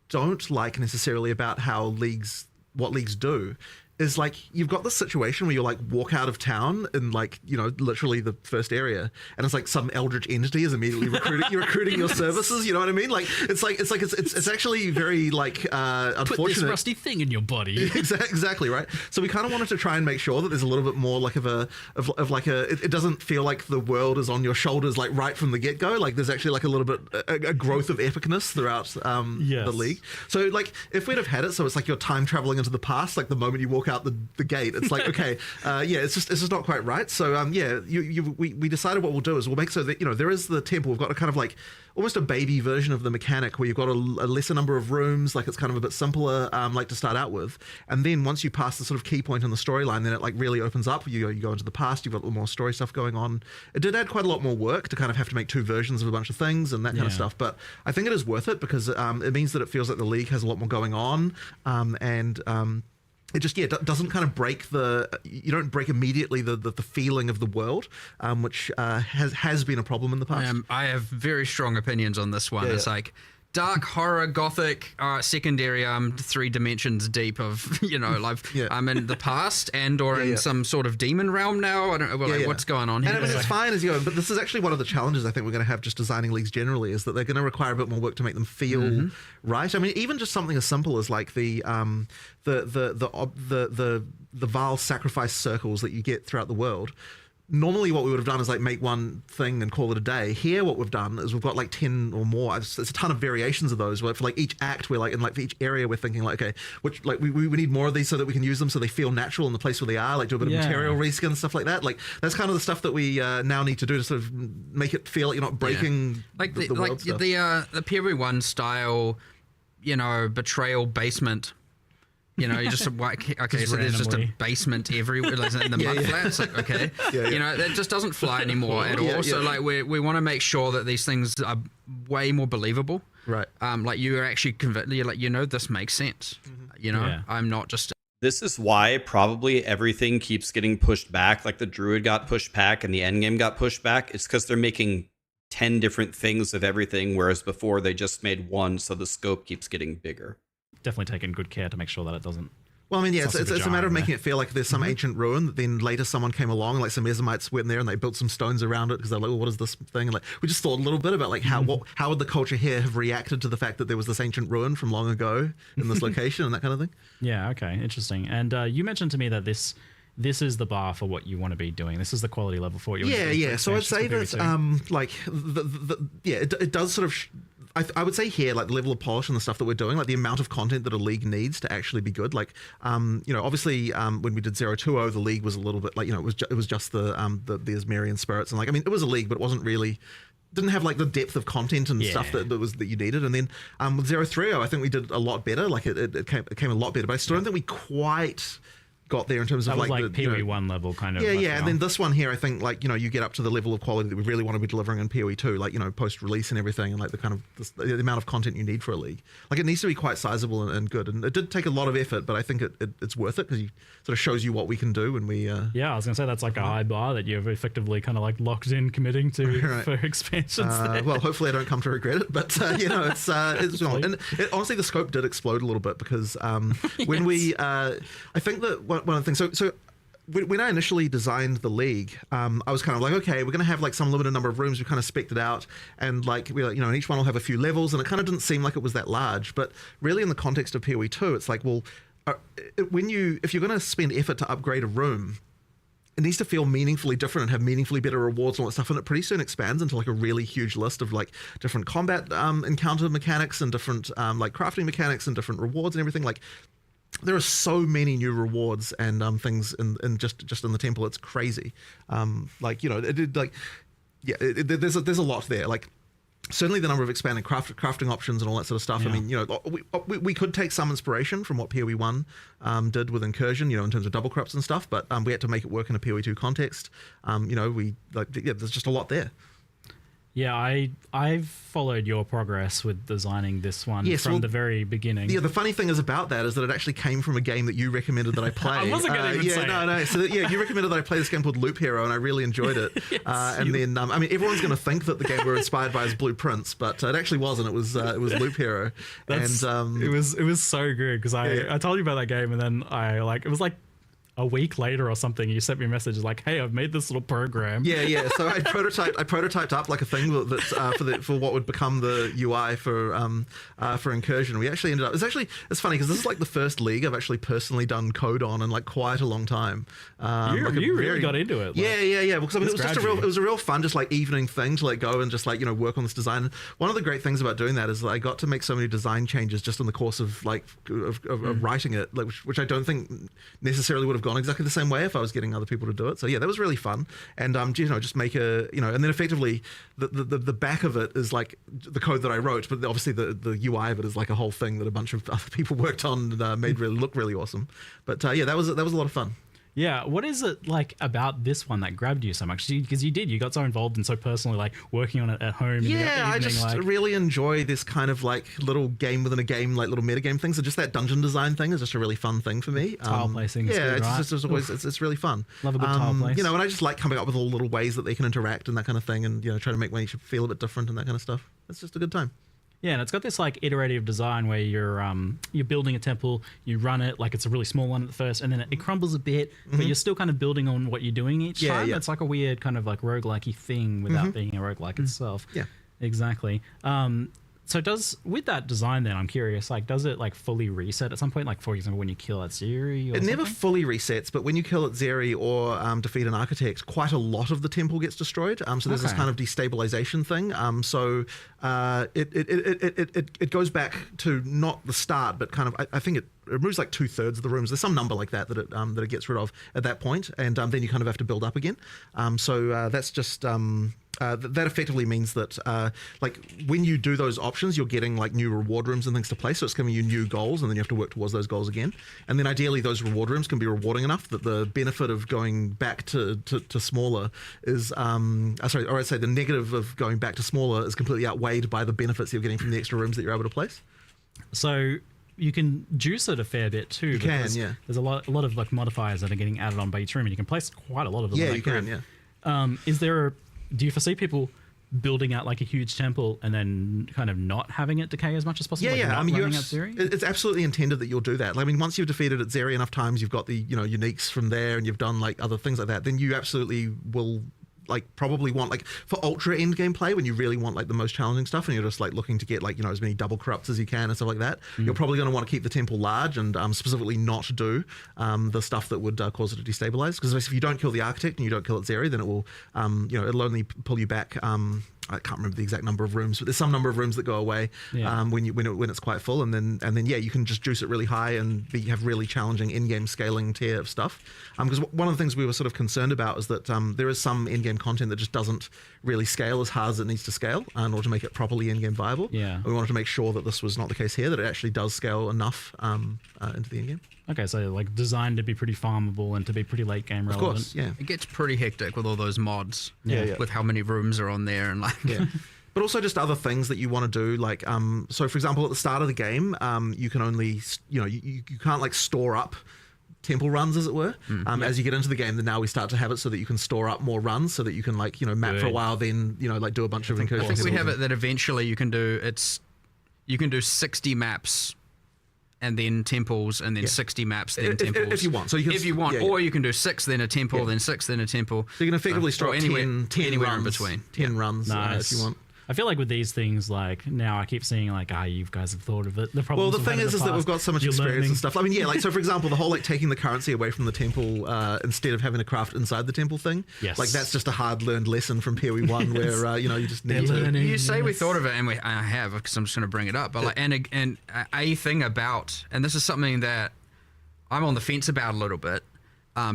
don't like necessarily about what leagues do is like you've got this situation where you like walk out of town in like, you know, literally the first area, and it's like some eldritch entity is immediately recruiting your services. You know what I mean? Like it's actually very like unfortunate. Put this rusty thing in your body. Exactly right. So we kind of wanted to try and make sure that there's a little bit more like it doesn't feel like the world is on your shoulders like right from the get go. Like there's actually like a little bit a growth of epicness throughout the league. So like if we'd have had it so it's like you're time traveling into the past, like the moment you walk out the gate, it's like okay, it's just not quite right. So we decided what we'll do is we'll make so that, you know, there is the temple. We've got a kind of like almost a baby version of the mechanic where you've got a lesser number of rooms, like it's kind of a bit simpler, like to start out with. And then once you pass the sort of key point in the storyline, then it like really opens up. You go into the past, you've got a little more story stuff going on. It did add quite a lot more work to kind of have to make 2 versions of a bunch of things and that kind of stuff. But I think it is worth it because it means that it feels like the league has a lot more going on. It just doesn't kind of break you don't break immediately the feeling of the world, which has been a problem in the past. I have very strong opinions on this one. It's like dark horror, gothic, secondary. I'm 3 dimensions deep of, you know, like I'm in the past or in some sort of demon realm now. I don't know what's going on here. And I mean, it's fine as you go, but this is actually one of the challenges I think we're going to have just designing leagues generally, is that they're going to require a bit more work to make them feel right. I mean, even just something as simple as like the vile sacrifice circles that you get throughout the world. Normally what we would have done is like make one thing and call it a day. Here what we've done is we've got like 10 or more. There's a ton of variations of those where for like each act we're like, in like for each area we're thinking like, okay, which like we need more of these so that we can use them so they feel natural in the place where they are, like do a bit of material reskin and stuff like that. Like that's kind of the stuff that we now need to do to sort of make it feel like you're not breaking like the world stuff. the POE1 style, you know, betrayal basement. You know, you just okay, so there's just a basement everywhere, like in the mud flats. Like, okay, you know, that just doesn't fly anymore at all. So like we want to make sure that these things are way more believable. Right. Like you are actually convinced. You're like, you know, this makes sense. You know, I'm not just. This is why probably everything keeps getting pushed back. Like the Druid got pushed back and the Endgame got pushed back. It's because they're making 10 different things of everything, whereas before they just made one, so the scope keeps getting bigger. Definitely taking good care to make sure that it doesn't. Well, I mean, it's a matter of making it feel like there's some ancient ruin that then later someone came along, like some Mesamites went there and they built some stones around it because they're like, well, what is this thing? And like, we just thought a little bit about like how would the culture here have reacted to the fact that there was this ancient ruin from long ago in this location and that kind of thing. Yeah, okay, interesting. And you mentioned to me that this is the bar for what you want to be doing. This is the quality level for what you want to be doing. Yeah. So I'd say that like it does sort of. I would say here, like the level of polish and the stuff that we're doing, like the amount of content that a league needs to actually be good. Like, you know, obviously when we did 020, the league was a little bit like, you know, it was just the Asmerian spirits, and like, I mean, it was a league, but it wasn't really. Didn't have like the depth of content and stuff that you needed. And then with 030, I think we did a lot better. Like it came a lot better, but I still don't think we quite got there in terms of like the POE1 level kind of. Yeah. And then this one here, I think like, you know, you get up to the level of quality that we really want to be delivering in POE2, like, you know, post release and everything, and like the kind of the amount of content you need for a league. Like it needs to be quite sizable and good. And it did take a lot of effort, but I think it's worth it because you sort of shows you what we can do when we. Yeah, I was gonna say that's like a high bar that you've effectively kind of like locked in committing to for expansions. Well, hopefully I don't come to regret it, but you know, it's and honestly the scope did explode a little bit because when we I think that one of the things so when I initially designed the league, I was kind of like, okay, we're going to have like some limited number of rooms. We kind of spec'd it out, and like we, you know, and each one will have a few levels, and it kind of didn't seem like it was that large. But really, in the context of POE2, it's like, well, if you're going to spend effort to upgrade a room, it needs to feel meaningfully different and have meaningfully better rewards and all that stuff. And it pretty soon expands into like a really huge list of like different combat encounter mechanics and different like crafting mechanics and different rewards and everything. Like, there are so many new rewards and things in just in the temple. It's crazy. Like, you know, there's a lot there. Like, certainly the number of expanded crafting options and all that sort of stuff. Yeah. I mean, you know, we could take some inspiration from what POE1 did with Incursion, you know, in terms of double crops and stuff, but we had to make it work in a POE2 context. You know, there's just a lot there. Yeah, I've followed your progress with designing this one from the very beginning. Yeah, the funny thing is about that is that it actually came from a game that you recommended that I play. I wasn't going to even say no. So you recommended that I play this game called Loop Hero, and I really enjoyed it. Yes, and then, I mean, everyone's going to think that the game we're inspired by is Blueprints, but it actually wasn't. It was Loop Hero. It was so good because I told you about that game, and then it was like a week later or something, you sent me a message like, "Hey, I've made this little program." Yeah. So I prototyped up like a thing that's for what would become the UI for Incursion. We actually ended up. It's funny because this is like the first league I've actually personally done code on in like quite a long time. You really got into it. Yeah. Because I mean, it was a real fun, just like evening thing to like go and just like work on this design. And one of the great things about doing that is that I got to make so many design changes just in the course of writing it, like, which I don't think necessarily would have gone exactly the same way if I was getting other people to do it. So yeah, that was really fun. And just make and then effectively the back of it is like the code that I wrote, but obviously the UI of it is like a whole thing that a bunch of other people worked on and made really look really awesome. But yeah, that was a lot of fun. Yeah, what is it like about this one that grabbed you so much? Because you got so involved and so personally, like working on it at home. Yeah, I just really enjoy this kind of like little game within a game, like little metagame things. So just that dungeon design thing is just a really fun thing for me. Tile placing, yeah, good, it's always it's really fun. Love a good tile place. And I just like coming up with all the little ways that they can interact and that kind of thing, and try to make each feel a bit different and that kind of stuff. It's just a good time. Yeah, and it's got this like iterative design where you're building a temple, you run it like it's a really small one at first, and then it crumbles a bit, but you're still kind of building on what you're doing each time. Yeah. It's like a weird kind of like roguelike-y thing without being a roguelike itself. Yeah, exactly. So with that design then, I'm curious, like does it like fully reset at some point? Like for example, when you kill at Zeri or It never fully resets, but when you kill at Zeri or defeat an architect, quite a lot of the temple gets destroyed. So there's this kind of destabilization thing. It goes back to not the start, but kind of I think it removes like 2/3 of the rooms. There's some number like that it gets rid of at that point, and then you kind of have to build up again. That's just that effectively means that like when you do those options, you're getting like new reward rooms and things to play. So it's giving you new goals, and then you have to work towards those goals again. And then ideally, those reward rooms can be rewarding enough that the benefit of going back to smaller is or I'd say the negative of going back to smaller is completely outweighed by the benefits you're getting from the extra rooms that you're able to place. So you can juice it a fair bit too. You can, yeah. There's a lot of like modifiers that are getting added on by each room, and you can place quite a lot of them. Yeah, you can. Yeah. Do you foresee people building out like a huge temple and then kind of not having it decay as much as possible? Yeah. I mean, it's absolutely intended that you'll do that. I mean, once you've defeated at Zeri enough times, you've got the uniques from there, and you've done like other things like that. Then you absolutely will like probably want like for ultra end game play when you really want like the most challenging stuff and you're just like looking to get like as many double corrupts as you can and stuff like that. You're probably going to want to keep the temple large and specifically not do the stuff that would cause it to destabilize, because if you don't kill the architect and you don't kill at Zeri, then it will it'll only pull you back. I can't remember the exact number of rooms, but there's some number of rooms that go away when it's quite full, and then you can just juice it really high and have really challenging in-game scaling tier of stuff. Because one of the things we were sort of concerned about is that there is some in-game content that just doesn't really scale as hard as it needs to scale in order to make it properly in-game viable. Yeah, we wanted to make sure that this was not the case here, that it actually does scale enough into the in-game. Okay, so like designed to be pretty farmable and to be pretty late game relevant. Of course, yeah. It gets pretty hectic with all those mods. With how many rooms are on there and like. Yeah. But also just other things that you want to do, like so for example at the start of the game you can only you can't like store up temple runs, as it were. As you get into the game, then now we start to have it so that you can store up more runs, so that you can like map for a while, then like do a bunch of incursions. I think we have it that eventually you can do 60 maps and then temples, and then 60 maps, then temples. If you want. So if you want, or you can do 6, then a temple, then 6, then a temple. So you can effectively store anywhere 10 runs, in between. 10 runs nice. If you want. I feel like with these things, like now I keep seeing like, you guys have thought of it. The thing is that we've got so much experience and stuff. I mean, like so for example, the whole like taking the currency away from the temple instead of having to craft inside the temple thing. Yes. Like that's just a hard learned lesson from POE1 where you just need to. You say we thought of it, and I have, because I'm just going to bring it up. But like, and a thing about, and this is something that I'm on the fence about a little bit.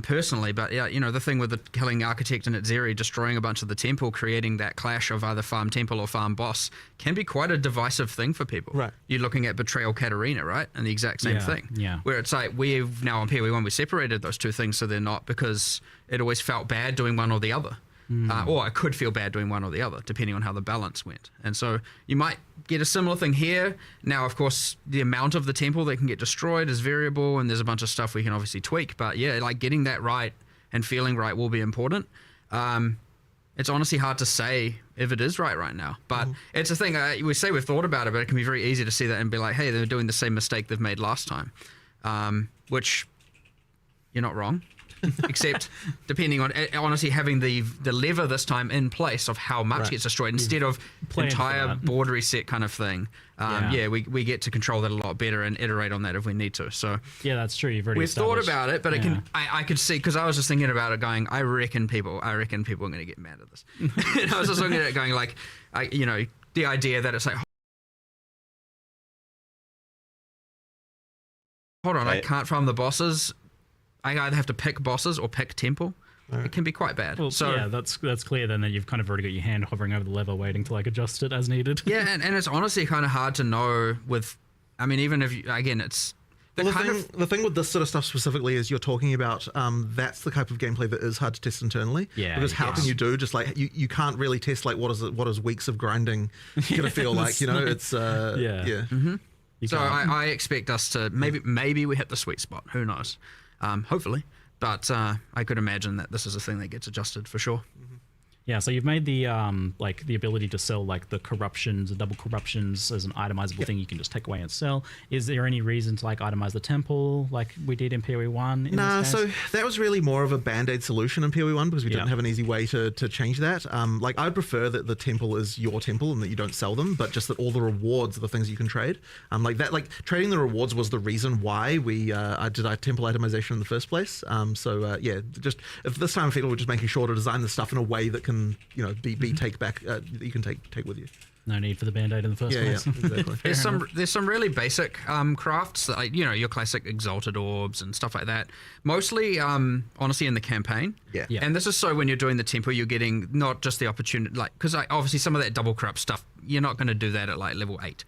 Personally, but the thing with the killing architect and at Zeri, destroying a bunch of the temple, creating that clash of either farm temple or farm boss, can be quite a divisive thing for people. Right. You're looking at Betrayal Katarina, right? And the exact same thing. Yeah. Where it's like, we've now on POE1, we separated those two things so they're not, because it always felt bad doing one or the other. Or I could feel bad doing one or the other, depending on how the balance went. And so you might get a similar thing here. Now, of course, the amount of the temple that can get destroyed is variable, and there's a bunch of stuff we can obviously tweak. But yeah, like getting that right and feeling right will be important. It's honestly hard to say if it is right now. But it's a thing, we say we've thought about it, but it can be very easy to see that and be like, hey, they're doing the same mistake they've made last time. Which you're not wrong. Except depending on honestly having the lever this time in place of how much gets destroyed instead of entire board reset kind of thing. We get to control that a lot better and iterate on that if we need to. So yeah, that's true. You've already we've thought about it, but it can. I could see because I was just thinking about it, going, I reckon people are going to get mad at this. And I was just looking at it, going like, the idea that it's like, hold on, I can't farm the bosses. I either have to pick bosses or pick temple. Right. It can be quite bad. Well, so yeah, that's clear then that you've kind of already got your hand hovering over the lever waiting to like adjust it as needed. Yeah, and it's honestly kind of hard to know with, I mean, even if you, again, it's the thing with this sort of stuff specifically is you're talking about that's the type of gameplay that is hard to test internally. Yeah. Because how can you do just like you can't really test like what is weeks of grinding gonna feel like, it's yeah. Mm-hmm. So I expect us to maybe we hit the sweet spot. Who knows? Hopefully, but I could imagine that this is a thing that gets adjusted for sure. Yeah, so you've made the like the ability to sell like the corruptions, the double corruptions as an itemizable thing you can just take away and sell. Is there any reason to like itemize the temple like we did in POE1? Nah, so that was really more of a band-aid solution in POE1 because we didn't have an easy way to change that. Like I'd prefer that the temple is your temple and that you don't sell them, but just that all the rewards are the things you can trade. Like that, like trading the rewards was the reason why we did our temple itemization in the first place. Just if this time people were just making sure to design the stuff in a way that can be take back that you can take with you. No need for the band-aid in the first place. Yeah, exactly. There's some really basic crafts that, like, your classic exalted orbs and stuff like that. Mostly, honestly, in the campaign. Yeah. And this is so when you're doing the temple, you're getting not just the opportunity, like, because obviously some of that double corrupt stuff, you're not going to do that at like level 8.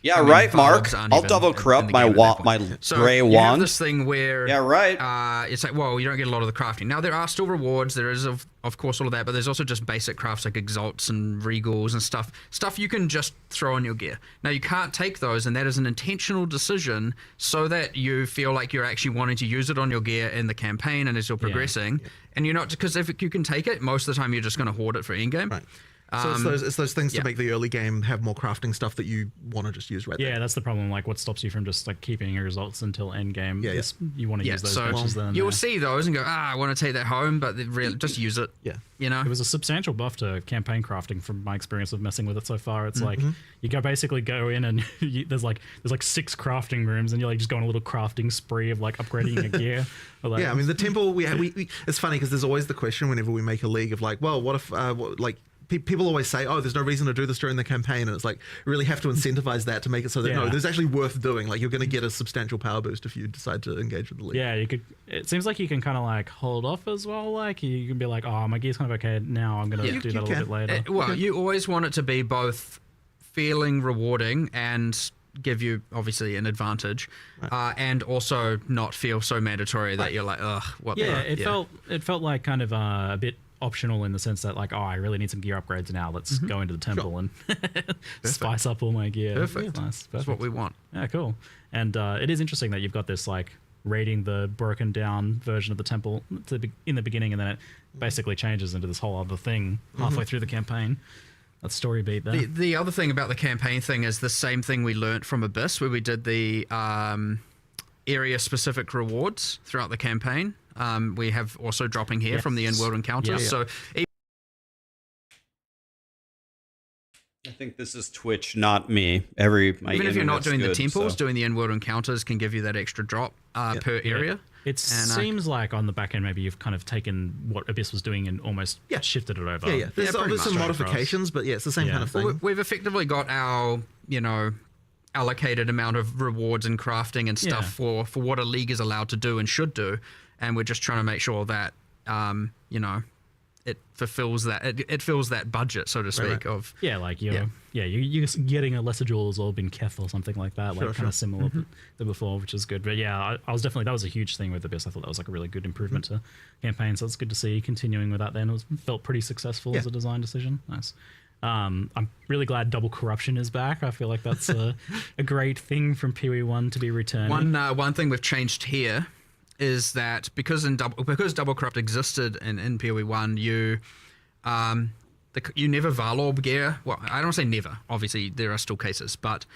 Yeah, right, Mark. I'll double corrupt my gray you wand. Have this thing where it's like, well, you don't get a lot of the crafting. Now there are still rewards. There is of course all of that, but there's also just basic crafts like exalts and regals and stuff you can just throw on your gear. Now you can't take those, and that is an intentional decision so that you feel like you're actually wanting to use it on your gear in the campaign and as you're progressing, and you're not, because if you can take it, most of the time you're just going to hoard it for endgame. Right. So it's those things to make the early game have more crafting stuff that you want to just use right there. Yeah, that's the problem. Like, what stops you from just like keeping your results until end game? Yeah. You want to use those patches then. You'll see those and go, I want to take that home, but just use it. Yeah. It was a substantial buff to campaign crafting from my experience of messing with it so far. It's like you basically go in and there's like 6 crafting rooms and you're like just going on a little crafting spree of like upgrading your gear. Like, I mean the temple we it's funny because there's always the question whenever we make a league of like, well, what if people always say, oh, there's no reason to do this during the campaign, and it's like we really have to incentivize that to make it so that no, there's actually worth doing. Like you're going to get a substantial power boost if you decide to engage with the league. Yeah, you could. It seems like you can kind of like hold off as well. Like you can be like, oh, my gear's kind of okay now. I'm going to do that a little bit later. You always want it to be both feeling rewarding and give you obviously an advantage, and also not feel so mandatory that you're like, ugh, what? Yeah, it felt like kind of a bit optional in the sense that like, oh, I really need some gear upgrades now. Let's go into the temple and spice up all my gear. Perfect. Yeah, nice. Perfect. That's what we want. Yeah, cool. And it is interesting that you've got this like raiding the broken down version of the temple in the beginning, and then it basically changes into this whole other thing halfway through the campaign. That's story beat there. The other thing about the campaign thing is the same thing we learnt from Abyss, where we did the area specific rewards throughout the campaign. We have also dropping here from the in-world encounters. Yeah. So I think this is Twitch, not me. Even if you're not doing the temples, doing the in-world encounters can give you that extra drop per area. It seems like on the back end, maybe you've kind of taken what Abyss was doing and almost shifted it over. Yeah. There's some modifications, but it's the same kind of thing. Well, we've effectively got our, allocated amount of rewards and crafting and stuff for what a league is allowed to do and should do. And we're just trying to make sure that, it fulfills that, it fills that budget, so to speak. Of you're getting a lesser jewels or bin Keth or something like that, kind of similar to before, which is good. But yeah, I was definitely, that was a huge thing with Abyss. I thought that was like a really good improvement to campaign. So it's good to see continuing with that. Then it felt pretty successful as a design decision. Nice. I'm really glad double corruption is back. I feel like that's a great thing from POE1 to be returning. One thing we've changed here is that because double corrupt existed in POE1, you never Valorb gear. Well, I don't say never. Obviously, there are still cases, but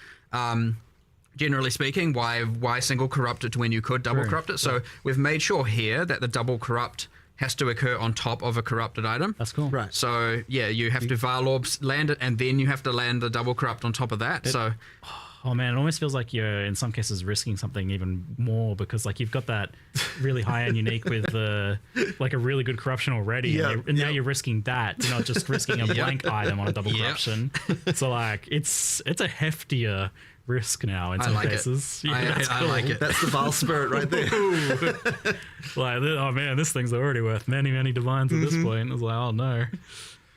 generally speaking, why single corrupt it when you could double corrupt it? So we've made sure here that the double corrupt has to occur on top of a corrupted item. That's cool. Right. So yeah, you have to Val Orbs land it, and then you have to land the double corrupt on top of that. Oh man, it almost feels like you're in some cases risking something even more, because like you've got that really high end unique with like a really good corruption already, and now you're risking that. You're not just risking a blank item on a double corruption. So like it's a heftier risk now in some cases. I like it. That's the Val spirit right there. Like, oh man, this thing's already worth many, many divines at this point. I was like, oh no.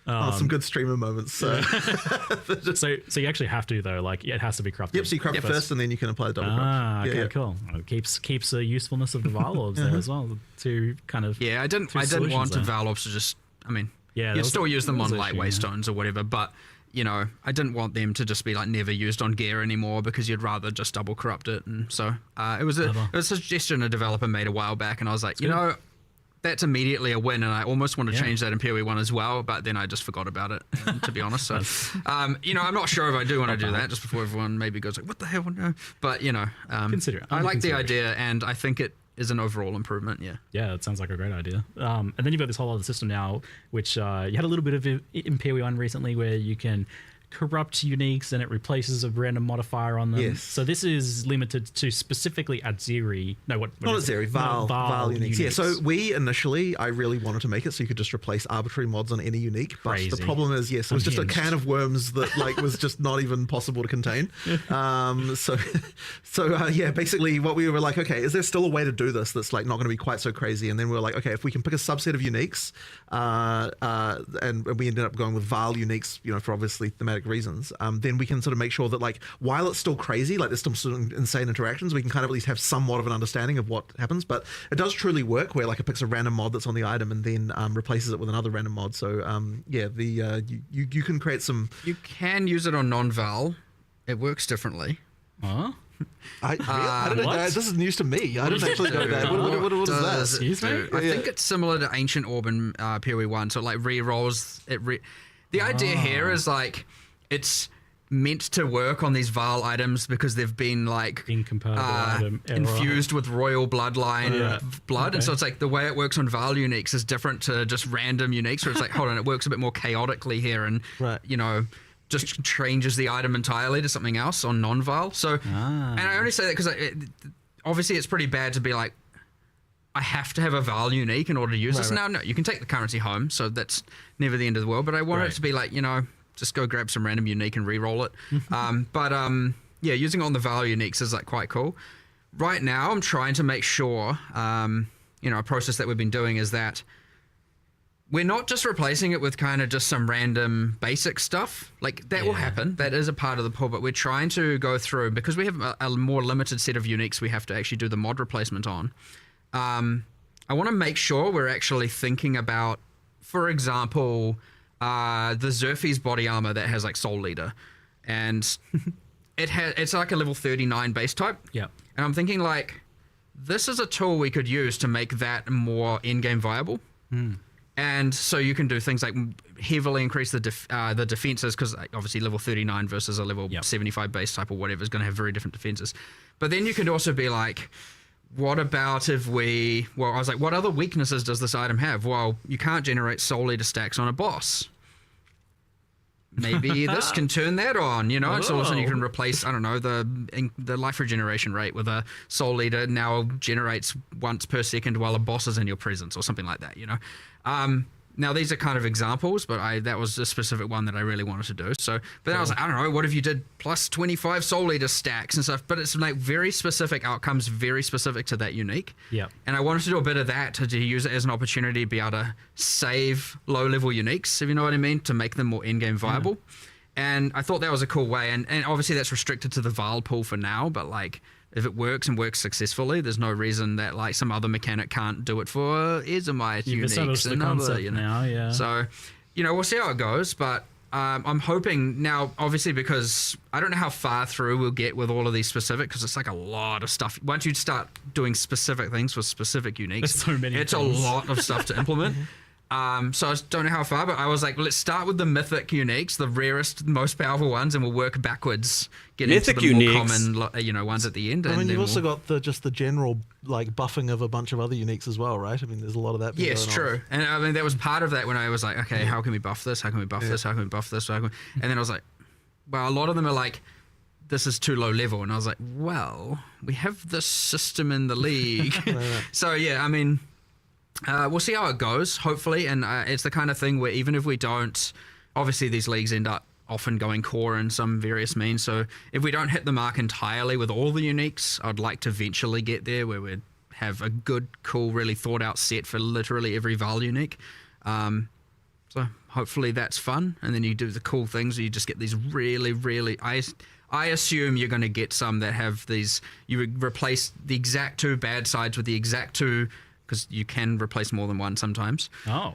Some good streamer moments. So. so you actually have to, though, like it has to be corrupted. Yep, so you corrupt first and then you can apply the double corrupt. Okay, cool. Well, it keeps the usefulness of the Val Orbs there as well, to kind of... Yeah, I didn't want the Val Orbs to just... I mean, you'd still use them on lightweight stones or whatever, but... You know, I didn't want them to just be like never used on gear anymore, because you'd rather just double corrupt it. And so it was a suggestion a developer made a while back, and I was like, that's immediately a win, and I almost want to change that in POE1 as well, but then I just forgot about it, to be honest. So, I'm not sure if I do want to do that just before everyone maybe goes like, what the hell? No. But, consider it. I like the idea, and I think it is an overall improvement, Yeah, it sounds like a great idea. And then you've got this whole other system now, which you had a little bit of in POE1 recently, where you can corrupt uniques and it replaces a random modifier on them. Yes. So this is limited to specifically Adziri. No, what not Adziri, Val uniques. Yeah, so initially, I really wanted to make it so you could just replace arbitrary mods on any unique. But Crazy. the problem is, it was just a can of worms that like was just not even possible to contain. Basically what we were like, okay, is there still a way to do this that's like not going to be quite so crazy? And then we were like, okay, if we can pick a subset of uniques, and we ended up going with Val uniques, for obviously thematic reasons, then we can sort of make sure that like while it's still crazy, like there's still sort of insane interactions, we can kind of at least have somewhat of an understanding of what happens. But it does truly work where like it picks a random mod that's on the item and then replaces it with another random mod. So you can create some. You can use it on non-Val. It works differently. Huh? I don't know. This is news to me. I didn't actually know that. What is that? Excuse me? I think it's similar to Ancient Orb in POE1. So it like re-rolls. The idea here is like it's meant to work on these Val items because they've been like incompatible item infused with royal bloodline blood. And so it's like the way it works on Val uniques is different to just random uniques, where it's like, hold on, it works a bit more chaotically here and, just changes the item entirely to something else on non-Val. So, and I only say that because obviously it's pretty bad to be like, I have to have a Val unique in order to use this. Now, no, you can take the currency home, so that's never the end of the world. But I want it to be like, just go grab some random unique and re-roll it. Using it on the Val uniques is like quite cool. Right now, I'm trying to make sure, a process that we've been doing is that we're not just replacing it with kind of just some random basic stuff. Like that will happen. That is a part of the pool, but we're trying to go through, because we have a more limited set of uniques we have to actually do the mod replacement on. I want to make sure we're actually thinking about, for example, the Xerfes body armor that has like Soul Leader, and it's like a level 39 base type. Yeah. And I'm thinking like, this is a tool we could use to make that more in-game viable. And so you can do things like heavily increase the defenses, because obviously level 39 versus a level 75 base type or whatever is going to have very different defenses. But then you can also be like, what about if I was like, what other weaknesses does this item have? Well, you can't generate Soul Leader stacks on a boss. Maybe this can turn that on, And so all of a sudden you can replace, I don't know, the life regeneration rate with a Soul Leader now generates once per second while a boss is in your presence or something like that, Now, these are kind of examples, but that was a specific one that I really wanted to do. So, but then I was like, I don't know, what if you did plus 25 Soul Leader stacks and stuff? But it's like very specific outcomes, very specific to that unique. Yeah. And I wanted to do a bit of that to use it as an opportunity to be able to save low-level uniques, if you know what I mean, to make them more in-game viable. And I thought that was a cool way. And obviously that's restricted to the Val pool for now, but like, if it works and works successfully, there's no reason that like some other mechanic can't do it for Ezomite uniques and other, now, So, we'll see how it goes, but I'm hoping now, obviously, because I don't know how far through we'll get with all of these specific, because it's like a lot of stuff. Once you start doing specific things for specific uniques, there's so many it's things. a lot of stuff to implement. So I don't know how far, but I was like, let's start with the mythic uniques, the rarest, most powerful ones, and we'll work backwards, get Mythic into the uniques. more common, ones at the end. I mean, and you've then also got the general like buffing of a bunch of other uniques as well, right? I mean, there's a lot of that. Yes, going true. on. And I mean, that was part of that when I was like, okay, how can we buff this? How can we buff this? How can we buff this? And then I was like, well, a lot of them are like, this is too low level. And I was like, well, we have this system in the league. So yeah, I mean, we'll see how it goes, hopefully. And it's the kind of thing where even if we don't, obviously these leagues end up often going core in some various means. So if we don't hit the mark entirely with all the uniques, I'd like to eventually get there where we'd have a good, cool, really thought out set for literally every Val unique. So hopefully that's fun. And then you do the cool things where you just get these really, really... I assume you're going to get some that have these... You replace the exact 2 bad sides with the exact 2... Because you can replace more than one sometimes. Oh.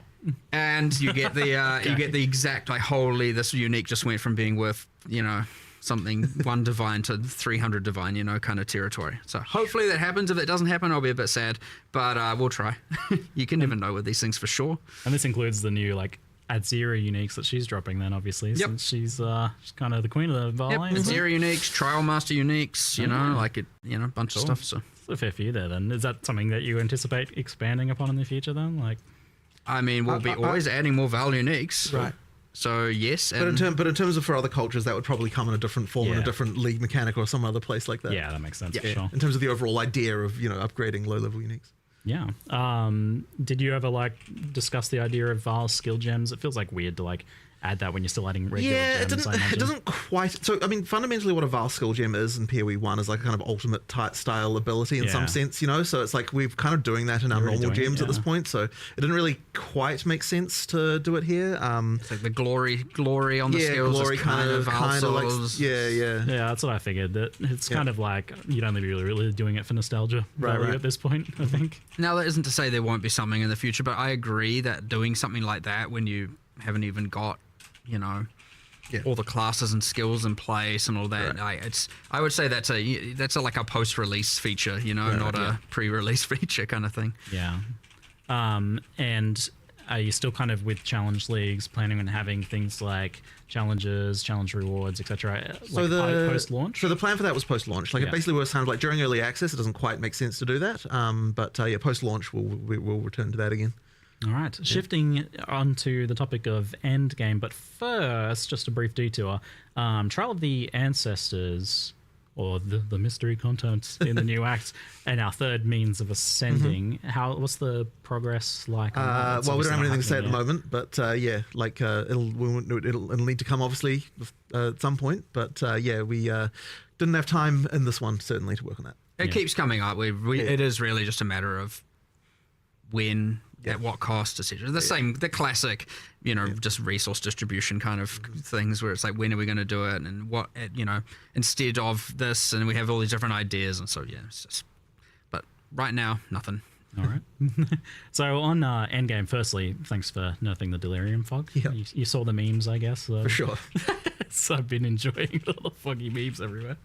And you get the you get the exact, like, holy, this unique just went from being worth, something 1 divine to 300 divine, kind of territory. So hopefully that happens. If it doesn't happen, I'll be a bit sad. But we'll try. You can never know with these things for sure. And this includes the new, like, Adzira uniques that she's dropping then, obviously, since she's kind of the queen of the Valley. Yep, Adzira uniques, Trial Master uniques, a bunch of stuff. So it's a fair few there then. Is that something that you anticipate expanding upon in the future then? Like, I mean, we'll be always adding more Val uniques. Right. So yes. But in terms of for other cultures, that would probably come in a different form, in a different league mechanic or some other place like that. Yeah, that makes sense for sure. In terms of the overall idea of, upgrading low-level uniques. Yeah. Did you ever discuss the idea of Val skill gems? It feels weird to add that when you're still adding regular gems. It doesn't quite. So I mean, fundamentally, what a Val skill gem is in PoE1 is like a kind of ultimate type style ability in some sense, So it's like we're kind of doing that in our normal gems at this point. So it didn't really quite make sense to do it here. It's like the glory on the skills. Glory kind of Yeah, that's what I figured. That it's kind of like you'd only be really doing it for nostalgia, right? At this point, I think. Now that isn't to say there won't be something in the future, but I agree that doing something like that when you haven't even got all the classes and skills in place and all that. I would say that's like a post-release feature, not a pre-release feature kind of thing. Yeah. And are you still kind of with challenge leagues planning on having things like challenges, challenge rewards, etc. Post-launch? So the plan for that was post-launch. It basically was kind of like during early access, it doesn't quite make sense to do that. But post-launch, we'll return to that again. All right, shifting onto the topic of Endgame, but first, just a brief detour. Trial of the Ancestors, or the mystery content in the new act, and our third means of ascending. What's the progress like? Well, we don't have anything to say at the moment, but it'll need to come obviously at some point. But we didn't have time in this one certainly to work on that. It keeps coming up. It is really just a matter of when. At what cost, etc. The classic, just resource distribution kind of things where it's like, when are we going to do it, and what, instead of this, and we have all these different ideas, and so it's just. But right now, nothing. All right. So on Endgame, firstly, thanks for nerfing the Delirium Fog. Yeah. You saw the memes, I guess. For sure. So I've been enjoying all the foggy memes everywhere.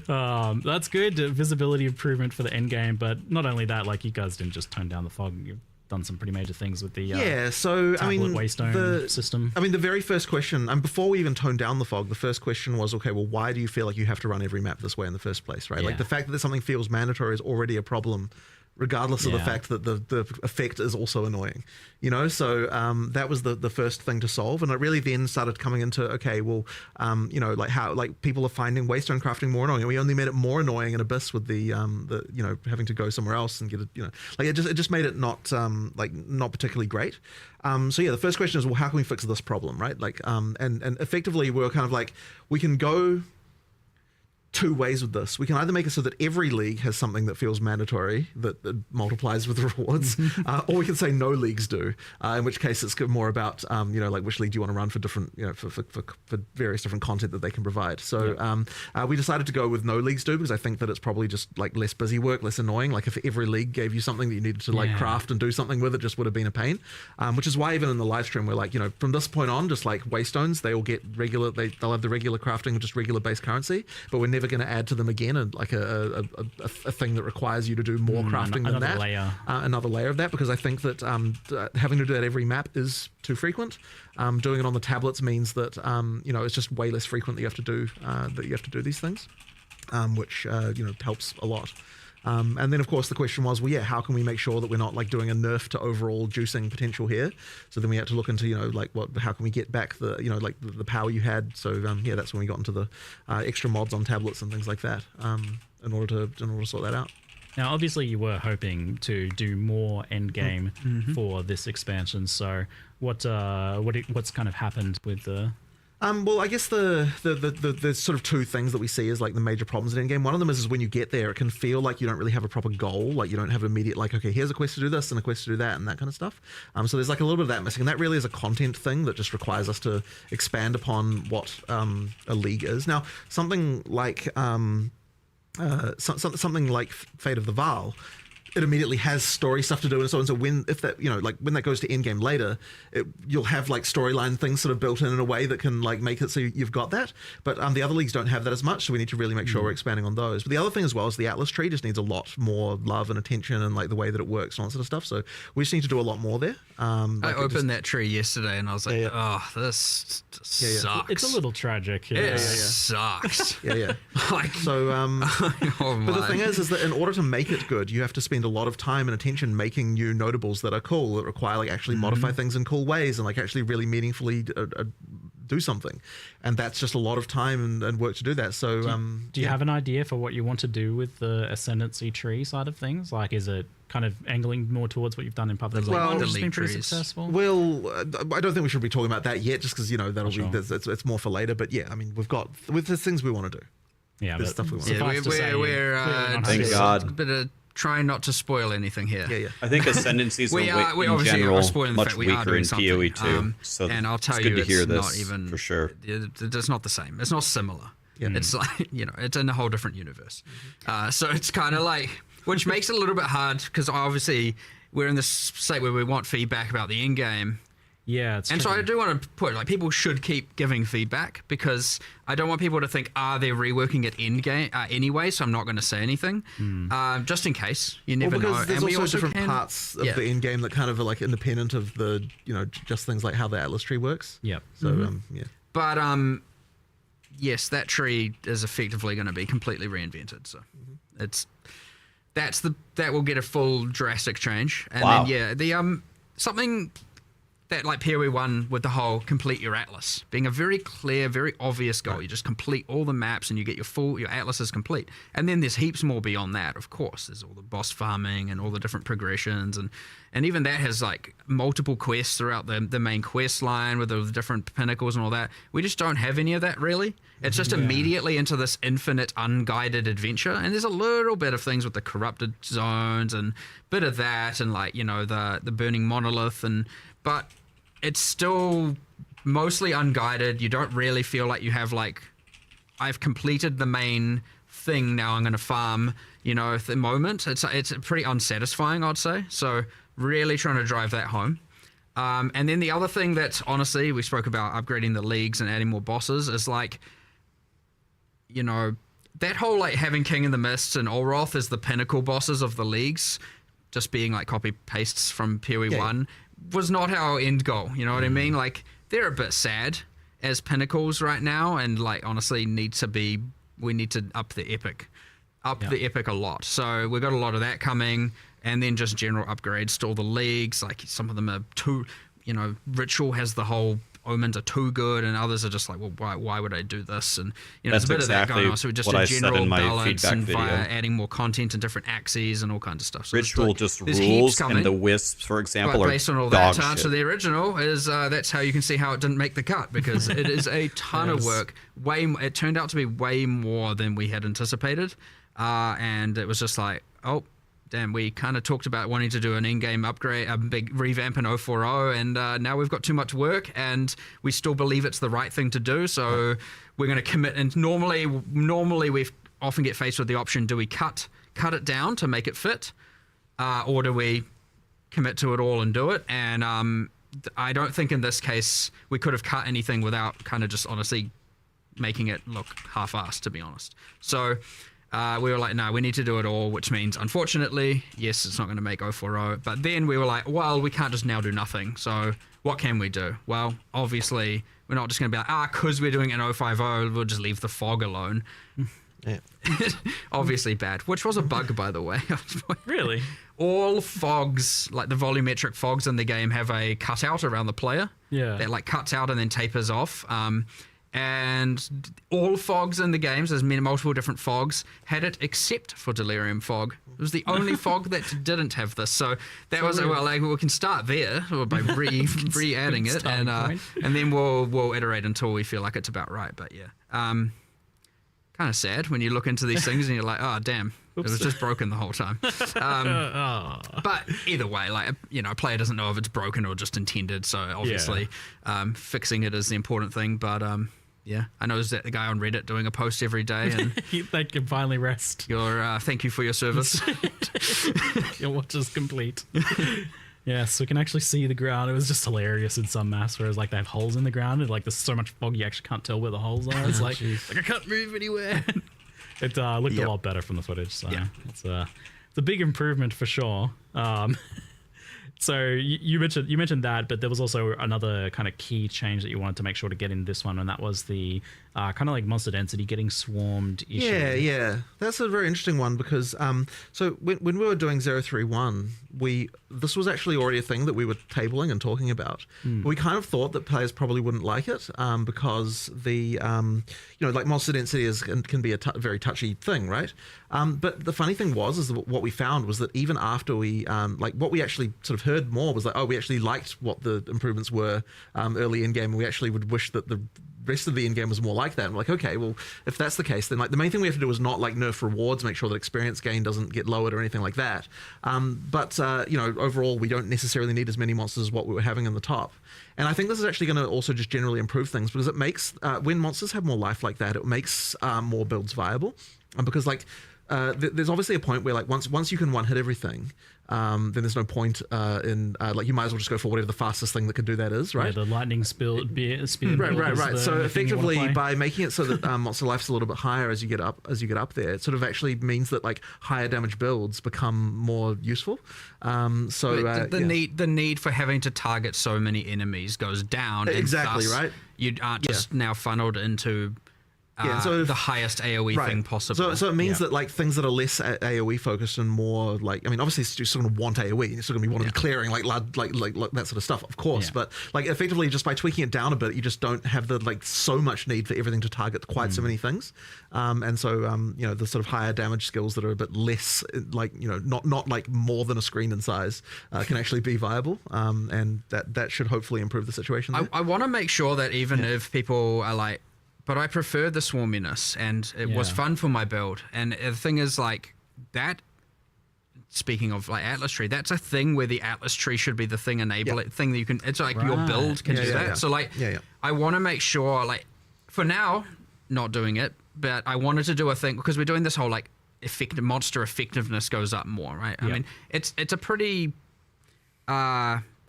That's good. Visibility improvement for the Endgame, but not only that, you guys didn't just tone down the fog. You've done some pretty major things with the Waystone system. I mean, the very first question, and before we even toned down the fog, the first question was, okay, well, why do you feel like you have to run every map this way in the first place, right? Yeah. The fact that something feels mandatory is already a problem, regardless of the fact that the effect is also annoying, So that was the first thing to solve, and it really then started coming into, okay, well, how people are finding Waystone crafting more annoying. And we only made it more annoying in Abyss with the having to go somewhere else and get it, it just made it not particularly great. The first question is, well, how can we fix this problem, right? And effectively we were kind of we can go 2 ways with this. We can either make it so that every league has something that feels mandatory that multiplies with rewards, or we can say no leagues do, in which case it's more about which league do you want to run for different for various different content that they can provide. So we decided to go with no leagues do, because I think that it's probably just less busy work, less annoying. If every league gave you something that you needed to craft and do something with, it just would have been a pain. Which is why even in the live stream we're from this point on, just Waystones, they all get regular, they'll have the regular crafting of just regular base currency, but we're never never going to add to them again, and like a thing that requires you to do more crafting than that. Another layer of that, because I think that having to do that every map is too frequent. Doing it on the tablets means that it's just way less frequent that you have to do these things, which helps a lot. And then, of course, the question was, well, yeah, how can we make sure that we're not like doing a nerf to overall juicing potential here? So then we had to look into, how can we get back the power you had? So that's when we got into the extra mods on tablets and things like that, in order to sort that out. Now, obviously, you were hoping to do more endgame for this expansion. So what's kind of happened with the? Well, I guess the sort of two things that we see as like the major problems in Endgame. One of them is when you get there, it can feel like you don't really have a proper goal. Like you don't have an immediate, like, okay, here's a quest to do this and a quest to do that and that kind of stuff. So there's like a little bit of that missing. And that really is a content thing that just requires us to expand upon what a league is. Now, something like something like Fate of the Vaal, it immediately has story stuff to do and so on. So when that goes to endgame later, you'll have like storyline things sort of built in a way that can like make it so you've got that. But the other leagues don't have that as much, so we need to really make sure we're expanding on those. But the other thing as well is the Atlas tree just needs a lot more love and attention and like the way that it works and all that sort of stuff. So we just need to do a lot more there. I opened that tree yesterday and I was like, oh, this sucks. It's a little tragic. It sucks. Like so. But the thing is that in order to make it good, you have to spend a lot of time and attention making new notables that are cool, that require like actually modify things in cool ways and like actually really meaningfully do something, and that's just a lot of time and work to do that. So do you have an idea for what you want to do with the Ascendancy tree side of things? Like, is it kind of angling more towards what you've done in public? Well, it's been pretty successful. Well, I don't think we should be talking about that yet, just because that'll be it's more for later. But yeah, I mean, there's things we want to do. Yeah, there's stuff we want to do. We're thank God. Bit of trying not to spoil anything here. I think Ascendancies are in general much weaker in POE2. So and I'll tell it's good to hear this not even for sure. It's not the same. It's not similar. It's like it's in a whole different universe. So it's kind of like, which makes it a little bit hard because obviously we're in this state where we want feedback about the end game. Yeah, it's and tricky. so I do want to put, like, people should keep giving feedback because I don't want people to think, they're reworking it in game anyway, so I'm not going to say anything, just in case. You never know. There's and also different parts of the end game that kind of are like independent of the, just things like how the Atlas tree works. Yep. So But yes, that tree is effectively going to be completely reinvented. So that will get a full drastic change. And then the something that like POE1 with the whole complete your atlas being a very clear, very obvious goal. You just complete all the maps and you get your atlas is complete. And then there's heaps more beyond that, of course. There's all the boss farming and all the different progressions, and even that has like multiple quests throughout the main quest line with the different pinnacles and all that. We just don't have any of that really. It's just immediately into this infinite unguided adventure, and there's a little bit of things with the corrupted zones and bit of that, and like the burning monolith, but it's still mostly unguided. You don't really feel like you have like, I've completed the main thing, now I'm going to farm. At the moment it's pretty unsatisfying, I'd say. So really trying to drive that home. And then the other thing that honestly we spoke about upgrading the leagues and adding more bosses is like, that whole like having King in the Mists and Olroth as the pinnacle bosses of the leagues just being like copy pastes from POE1 was not our end goal. You know what I mean? Like, they're a bit sad as pinnacles right now, and like honestly we need to up the epic a lot. So we've got a lot of that coming, and then just general upgrades to all the leagues. Like some of them are too, Ritual has the whole omens are too good, and others are just like, well, why would I do this? And that's there's a bit exactly of that going on. So just what a I general said in my balance feedback and video. via adding more content and different axes and all kinds of stuff. So Ritual just rules, and the wisps, for example, but are based on all that, dog to answer shit. the original is that's how you can see how it didn't make the cut, because it is a ton of work. It turned out to be way more than we had anticipated, and it was just like, oh. Damn, we kind of talked about wanting to do an in-game upgrade, a big revamp in 040, and now we've got too much work, and we still believe it's the right thing to do, so we're going to commit. And normally we often get faced with the option, do we cut it down to make it fit, or do we commit to it all and do it? And I don't think in this case we could have cut anything without kind of just honestly making it look half-assed, to be honest. So we were like, no, we need to do it all, which means, unfortunately, yes, it's not going to make 040. But then we were like, well, we can't just now do nothing. So what can we do? Well, obviously, we're not just going to be like, because we're doing an 050, we'll just leave the fog alone. Yeah. Obviously bad, which was a bug, by the way. Really? All fogs, like the volumetric fogs in the game, have a cutout around the player. Yeah. That like cuts out and then tapers off. And all fogs in the games, there's multiple different fogs, had it except for Delirium Fog. It was the only fog that didn't have this. So that was, well, like, we can start there by re-adding it, and then we'll iterate until we feel like it's about right. But yeah, kind of sad when you look into these things and you're like, oh, damn. Oops. It was just broken the whole time. But either way, like, you know, a player doesn't know if it's broken or just intended. So obviously, fixing it is the important thing. But yeah, I know there's that guy on Reddit doing a post every day, and they can finally rest. Your thank you for your service. Your watch is complete. Yes, we can actually see the ground. It was just hilarious in some maps, whereas like they have holes in the ground, and like there's so much fog you actually can't tell where the holes are. It's like I can't move anywhere. It looked a lot better from the footage, so it's a big improvement for sure. So you mentioned that, but there was also another kind of key change that you wanted to make sure to get in this one, and that was the kind of like monster density getting swarmed issue. Yeah, that's a very interesting one because so when we were doing 031, this was actually already a thing that we were tabling and talking about. We kind of thought that players probably wouldn't like it because the like monster density can be a very touchy thing, right? But the funny thing is that what we found was that even after we what we actually sort of heard more was like, oh, we actually liked what the improvements were early in game, and we actually would wish that the rest of the in game was more like that. And we're like, okay, well, if that's the case, then like the main thing we have to do is not like nerf rewards, make sure that experience gain doesn't get lowered or anything like that. But overall, we don't necessarily need as many monsters as what we were having in the top. And I think this is actually going to also just generally improve things because it makes when monsters have more life like that, it makes more builds viable. Because like there's obviously a point where like once you can one hit everything, then there's no point in like you might as well just go for whatever the fastest thing that could do that is, right? Yeah, the lightning speed. Right. So effectively, by making it so that monster life's a little bit higher as you get up there, it sort of actually means that like higher damage builds become more useful. The need for having to target so many enemies goes down. Exactly, and thus right. You aren't just now funneled into so the highest AoE thing possible. So it means that like things that are less AoE focused and more like, I mean, obviously you're still going to want AoE, you're still going to want to be clearing like that sort of stuff, of course. But like effectively, just by tweaking it down a bit, you just don't have the like so much need for everything to target quite so many things. And so the sort of higher damage skills that are a bit less like not like more than a screen in size can actually be viable. And that should hopefully improve the situation. I want to make sure that even if people are like, but I prefer the swarminess, and it was fun for my build. And the thing is, like, that, speaking of, like, Atlas Tree, that's a thing where the Atlas Tree should be the thing thing that you can, it's like your build can do that. So, like, I want to make sure, like, for now, not doing it, but I wanted to do a thing, because we're doing this whole, like, monster effectiveness goes up more, right? I mean, it's a pretty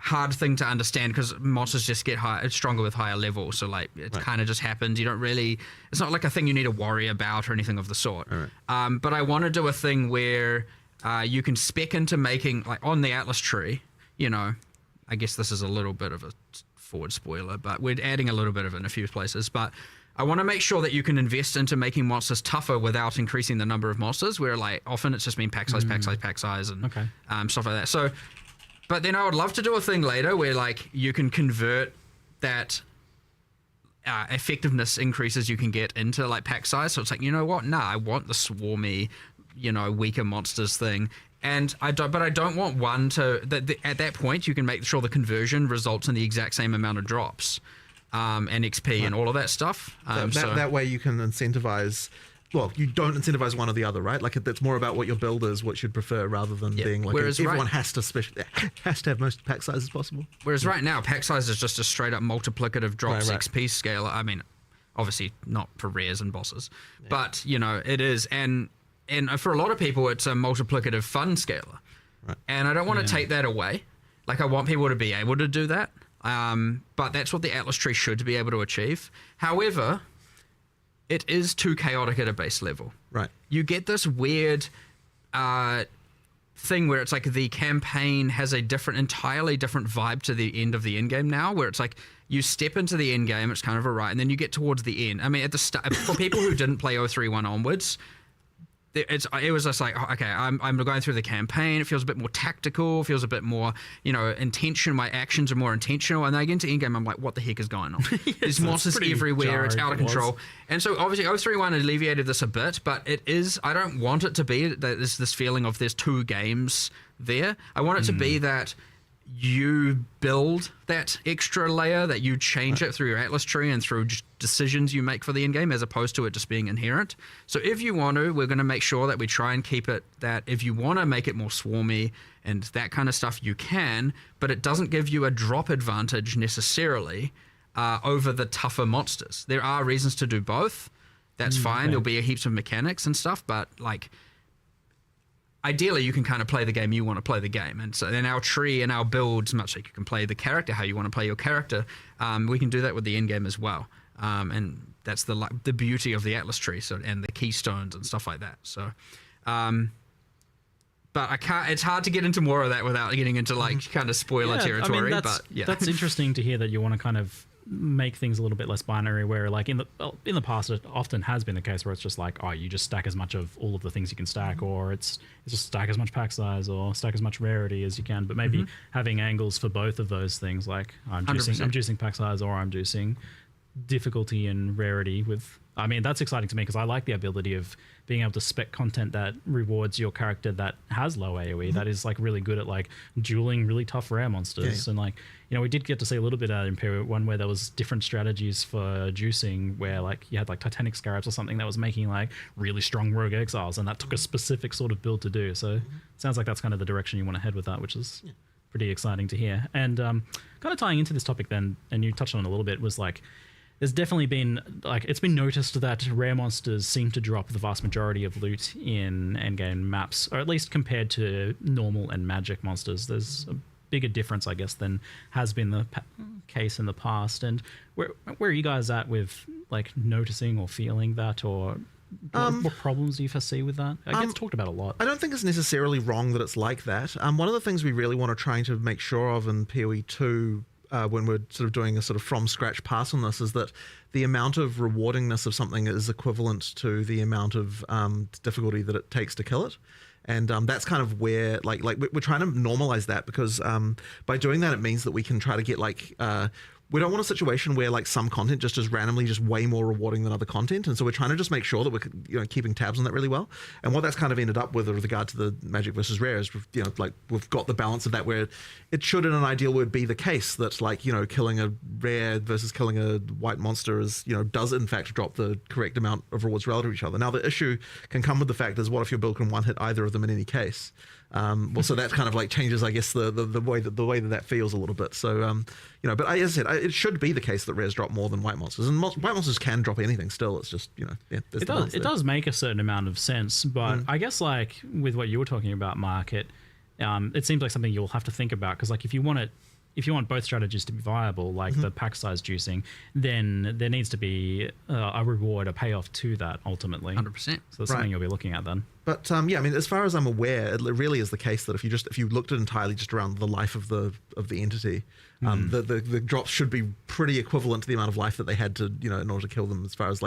hard thing to understand because monsters just get stronger with higher levels, so like it kind of just happens. You don't really, it's not like a thing you need to worry about or anything of the sort. But I want to do a thing where you can spec into making, like on the Atlas Tree, I guess this is a little bit of a forward spoiler, but we're adding a little bit of it in a few places, but I want to make sure that you can invest into making monsters tougher without increasing the number of monsters, where like often it's just been pack size, and stuff like that. So but then I would love to do a thing later where like you can convert that effectiveness increases you can get into like pack size. So it's like, you know what? Nah, I want the swarmy, weaker monsters thing. And I don't want one to, at that point you can make sure the conversion results in the exact same amount of drops and XP and all of that stuff. That way you can incentivize. Well, you don't incentivize one or the other, right? Like it's more about what your build is, what you'd prefer, rather than being like everyone has to have most pack sizes possible. Whereas right now, pack size is just a straight up multiplicative drops XP scaler. I mean, obviously not for rares and bosses, but it is, and for a lot of people, it's a multiplicative fun scaler. And I don't want to take that away. Like I want people to be able to do that, but that's what the Atlas Tree should be able to achieve. However, it is too chaotic at a base level. Right. You get this weird thing where it's like the campaign has a entirely different vibe to the end of the end game now, where it's like you step into the end game, it's kind of a right, and then you get towards the end. I mean, at the start, for people who didn't play 031 onwards, it was just like, okay, I'm going through the campaign. It feels a bit more tactical. Feels a bit more, intention. My actions are more intentional. And then I get into endgame, I'm like, what the heck is going on? There's monsters everywhere. It's out of control. And so obviously 031 alleviated this a bit, but it is. I don't want it to be that there's this feeling of there's two games there. I want it to be that you build that extra layer, that you change it through your Atlas tree and through decisions you make for the end game, as opposed to it just being inherent. So if you want to, we're going to make sure that we try and keep it that if you want to make it more swarmy and that kind of stuff, you can, but it doesn't give you a drop advantage necessarily over the tougher monsters. There are reasons to do both. That's fine. Okay. There'll be heaps of mechanics and stuff, but like, ideally, you can kind of play the game you want to play the game. And so in our tree and our builds, much like you can play the character how you want to play your character, we can do that with the end game as well. And that's the beauty of the Atlas tree, and the keystones and stuff like that. So, but I can't. It's hard to get into more of that without getting into kind of spoiler territory. I mean, that's interesting to hear that you want to kind of make things a little bit less binary, where like in the past it often has been the case where it's just like, oh, you just stack as much of all of the things you can stack, or it's just stack as much pack size or stack as much rarity as you can, but maybe having angles for both of those things, like I'm juicing pack size, or I'm juicing difficulty and rarity with. I mean, that's exciting to me because I like the ability of being able to spec content that rewards your character that has low AoE, that is like really good at like dueling really tough rare monsters. And like, we did get to see a little bit of that in POE1 where there was different strategies for juicing, where like you had like Titanic Scarabs or something that was making like really strong rogue exiles, and that took a specific sort of build to do. So it sounds like that's kind of the direction you want to head with that, which is pretty exciting to hear. And kind of tying into this topic then, and you touched on it a little bit, was like, there's definitely been, like, it's been noticed that rare monsters seem to drop the vast majority of loot in endgame maps, or at least compared to normal and magic monsters. There's a bigger difference, I guess, than has been the case in the past. And where are you guys at with, like, noticing or feeling that, or what problems do you foresee with that? It gets talked about a lot. I don't think it's necessarily wrong that it's like that. One of the things we really want to try to make sure of in POE2 when we're sort of doing a sort of from scratch pass on this is that the amount of rewardingness of something is equivalent to the amount of difficulty that it takes to kill it. And that's kind of where like we're trying to normalize that, because by doing that, it means that we can try to get we don't want a situation where like some content just is randomly just way more rewarding than other content. And so we're trying to just make sure that we're keeping tabs on that really well. And what that's kind of ended up with regard to the magic versus rare is, we've got the balance of that where it should in an ideal world be the case that killing a rare versus killing a white monster is, does in fact drop the correct amount of rewards relative to each other. Now the issue can come with the fact is, what if your build can one hit either of them in any case? So that kind of like changes, I guess, the way that feels a little bit. So, but as I said, it should be the case that rares drop more than white monsters, and white monsters can drop anything still. It's just, it does make a certain amount of sense, but I guess like with what you were talking about, Mark, it seems like something you'll have to think about, because like if you want both strategies to be viable, like the pack size juicing, then there needs to be a reward, a payoff to that ultimately. 100%. So that's something you'll be looking at then. But I mean, as far as I'm aware, it really is the case that if you looked at entirely just around the life of the entity, the drops should be pretty equivalent to the amount of life that they had to, in order to kill them, as far as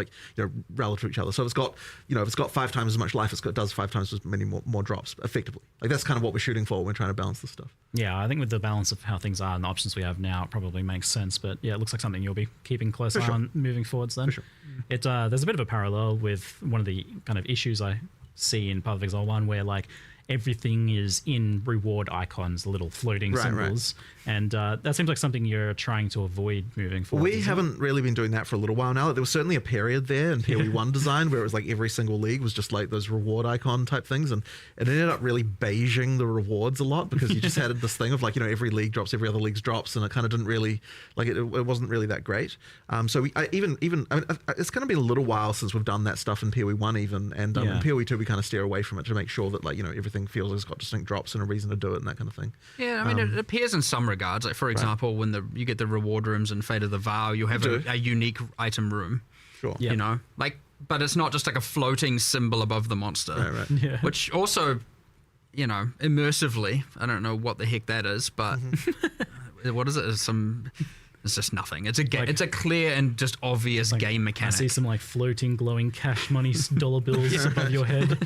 relative to each other. So if it's got 5 times as much life, it does 5 times as many more drops effectively. Like that's kind of what we're shooting for when we're trying to balance this stuff. Yeah, I think with the balance of how things are and the options we have now, it probably makes sense. But yeah, it looks like something you'll be keeping close eye on moving forwards then. For sure. There's a bit of a parallel with one of the kind of issues I see in Path of Exile 1, where like everything is in reward icons, the little floating symbols. And that seems like something you're trying to avoid moving forward. We haven't really been doing that for a little while now. There was certainly a period there in POE1 design where it was like every single league was just like those reward icon type things, and it ended up really beiging the rewards a lot, because you just had this thing of like, every league drops, every other league's drops, and it kind of didn't really, like it wasn't really that great. So it's kind of been a little while since we've done that stuff in POE1 even, and in POE2 we kind of steer away from it to make sure that everything feels like it's got distinct drops and a reason to do it and that kind of thing. Yeah, I mean, it appears in some regards. Like for example, when you get the reward rooms in Fate of the Vow, you have a unique item room. Sure. You know, like, but it's not just like a floating symbol above the monster. Right. Yeah. Which also, you know, immersively, I don't know what the heck that is, but what is it? It's just nothing. It's a clear and just obvious game mechanic. I see some like floating, glowing cash money dollar bills above your head.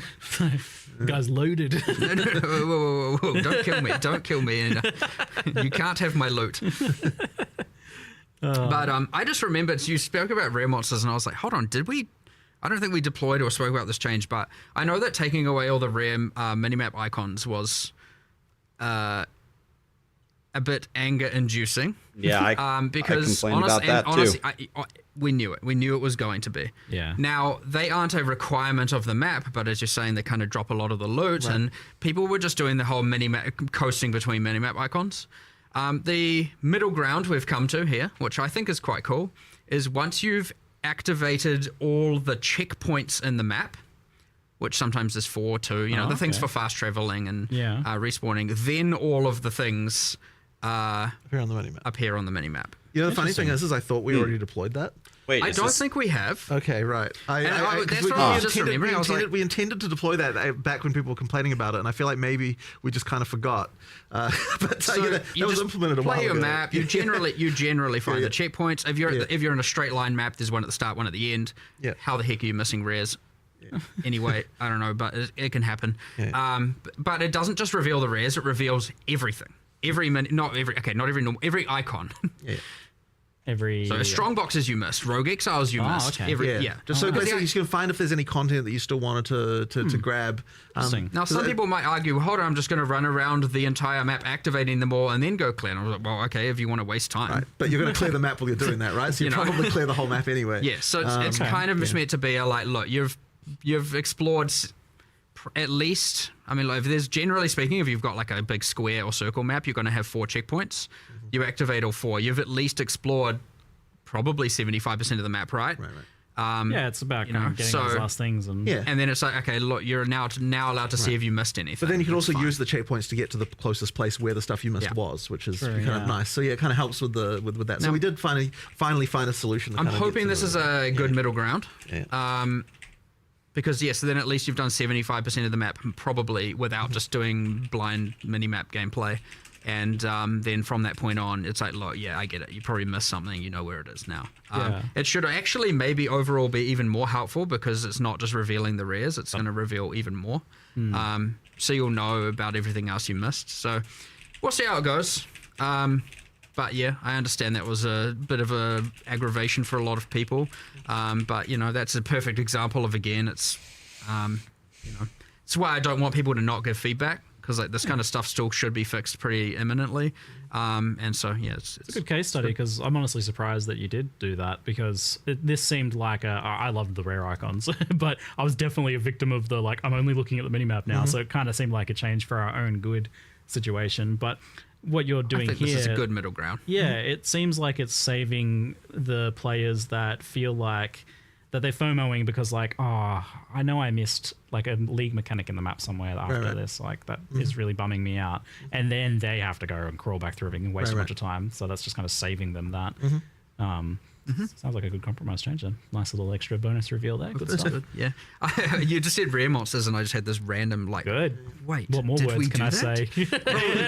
Guy's loaded. Whoa. Don't kill me. Don't kill me. And, you can't have my loot. But I just remembered you spoke about rare monsters, and I was like, hold on, did we? I don't think we deployed or spoke about this change, but I know that taking away all the rare minimap icons was a bit anger-inducing. Yeah, because I complained about that honestly, too. We knew it. We knew it was going to be. Yeah. Now, they aren't a requirement of the map, but as you're saying, they kind of drop a lot of the loot, and people were just doing the whole minimap, coasting between minimap icons. The middle ground we've come to here, which I think is quite cool, is once you've activated all the checkpoints in the map, which sometimes is 4, 2, you know, the things for fast traveling and respawning, then all of the things appear on the minimap. You know, the funny thing is I thought we already deployed that. Wait, I don't think we have. Okay, right. That's what I was just remembering. We intended to deploy that back when people were complaining about it, and I feel like maybe we just kind of forgot. But that was implemented a while ago. Play your map. You generally find the checkpoints. If you're in a straight line map, there's one at the start, one at the end. Yeah. How the heck are you missing rares? Anyway, I don't know, but it can happen. Yeah. But it doesn't just reveal the rares; it reveals everything. Every icon. So strongboxes you missed, rogue exiles you missed. Okay. Just so basically you can find if there's any content that you still wanted to grab. Now some people might argue, hold on, I'm just going to run around the entire map activating them all and then go clear. And I was like, well, okay, if you want to waste time. Right. But you're going to clear the map while you're doing that, right? So you probably clear the whole map anyway. Yeah, so it's kind of meant to be like, look, you've explored at least, I mean, like, if there's, generally speaking, if you've got like a big square or circle map, you're going to have 4 checkpoints. You activate all 4. You've at least explored probably 75% of the map, right? Yeah, it's about getting those last things, and then it's like, okay, look, you're now allowed to see if you missed anything. But then you can also use the checkpoints to get to the closest place where the stuff you missed was, which is kind of nice. So yeah, it kind of helps with that. So we did finally find a solution. I'm hoping this is a good middle ground. Because so then at least you've done 75% of the map, probably without just doing blind mini-map gameplay. And then from that point on, it's like, look, yeah, I get it. You probably missed something. You know where it is now. It should actually maybe overall be even more helpful because it's not just revealing the rares. It's going to reveal even more. So you'll know about everything else you missed. So we'll see how it goes. But yeah, I understand that was a bit of a aggravation for a lot of people. But you know, that's a perfect example of, again, it's it's why I don't want people to not give feedback, because like this kind of stuff still should be fixed pretty imminently. And so yeah, it's a good case study, because I'm honestly surprised that you did do that, because this seemed like I loved the rare icons, but I was definitely a victim of the like, I'm only looking at the minimap now, so it kind of seemed like a change for our own good situation. But what you're doing here, this is a good middle ground. Yeah, it seems like it's saving the players that feel like that they're FOMOing because like, oh, I know I missed like a league mechanic in the map somewhere after this. Like that is really bumming me out. And then they have to go and crawl back through everything and waste a bunch of time. So that's just kind of saving them that. Sounds like a good compromise change then. Nice little extra bonus reveal there. Good stuff. Good. Yeah. You just said rare monsters and I just had this random like, wait, what more words can I say?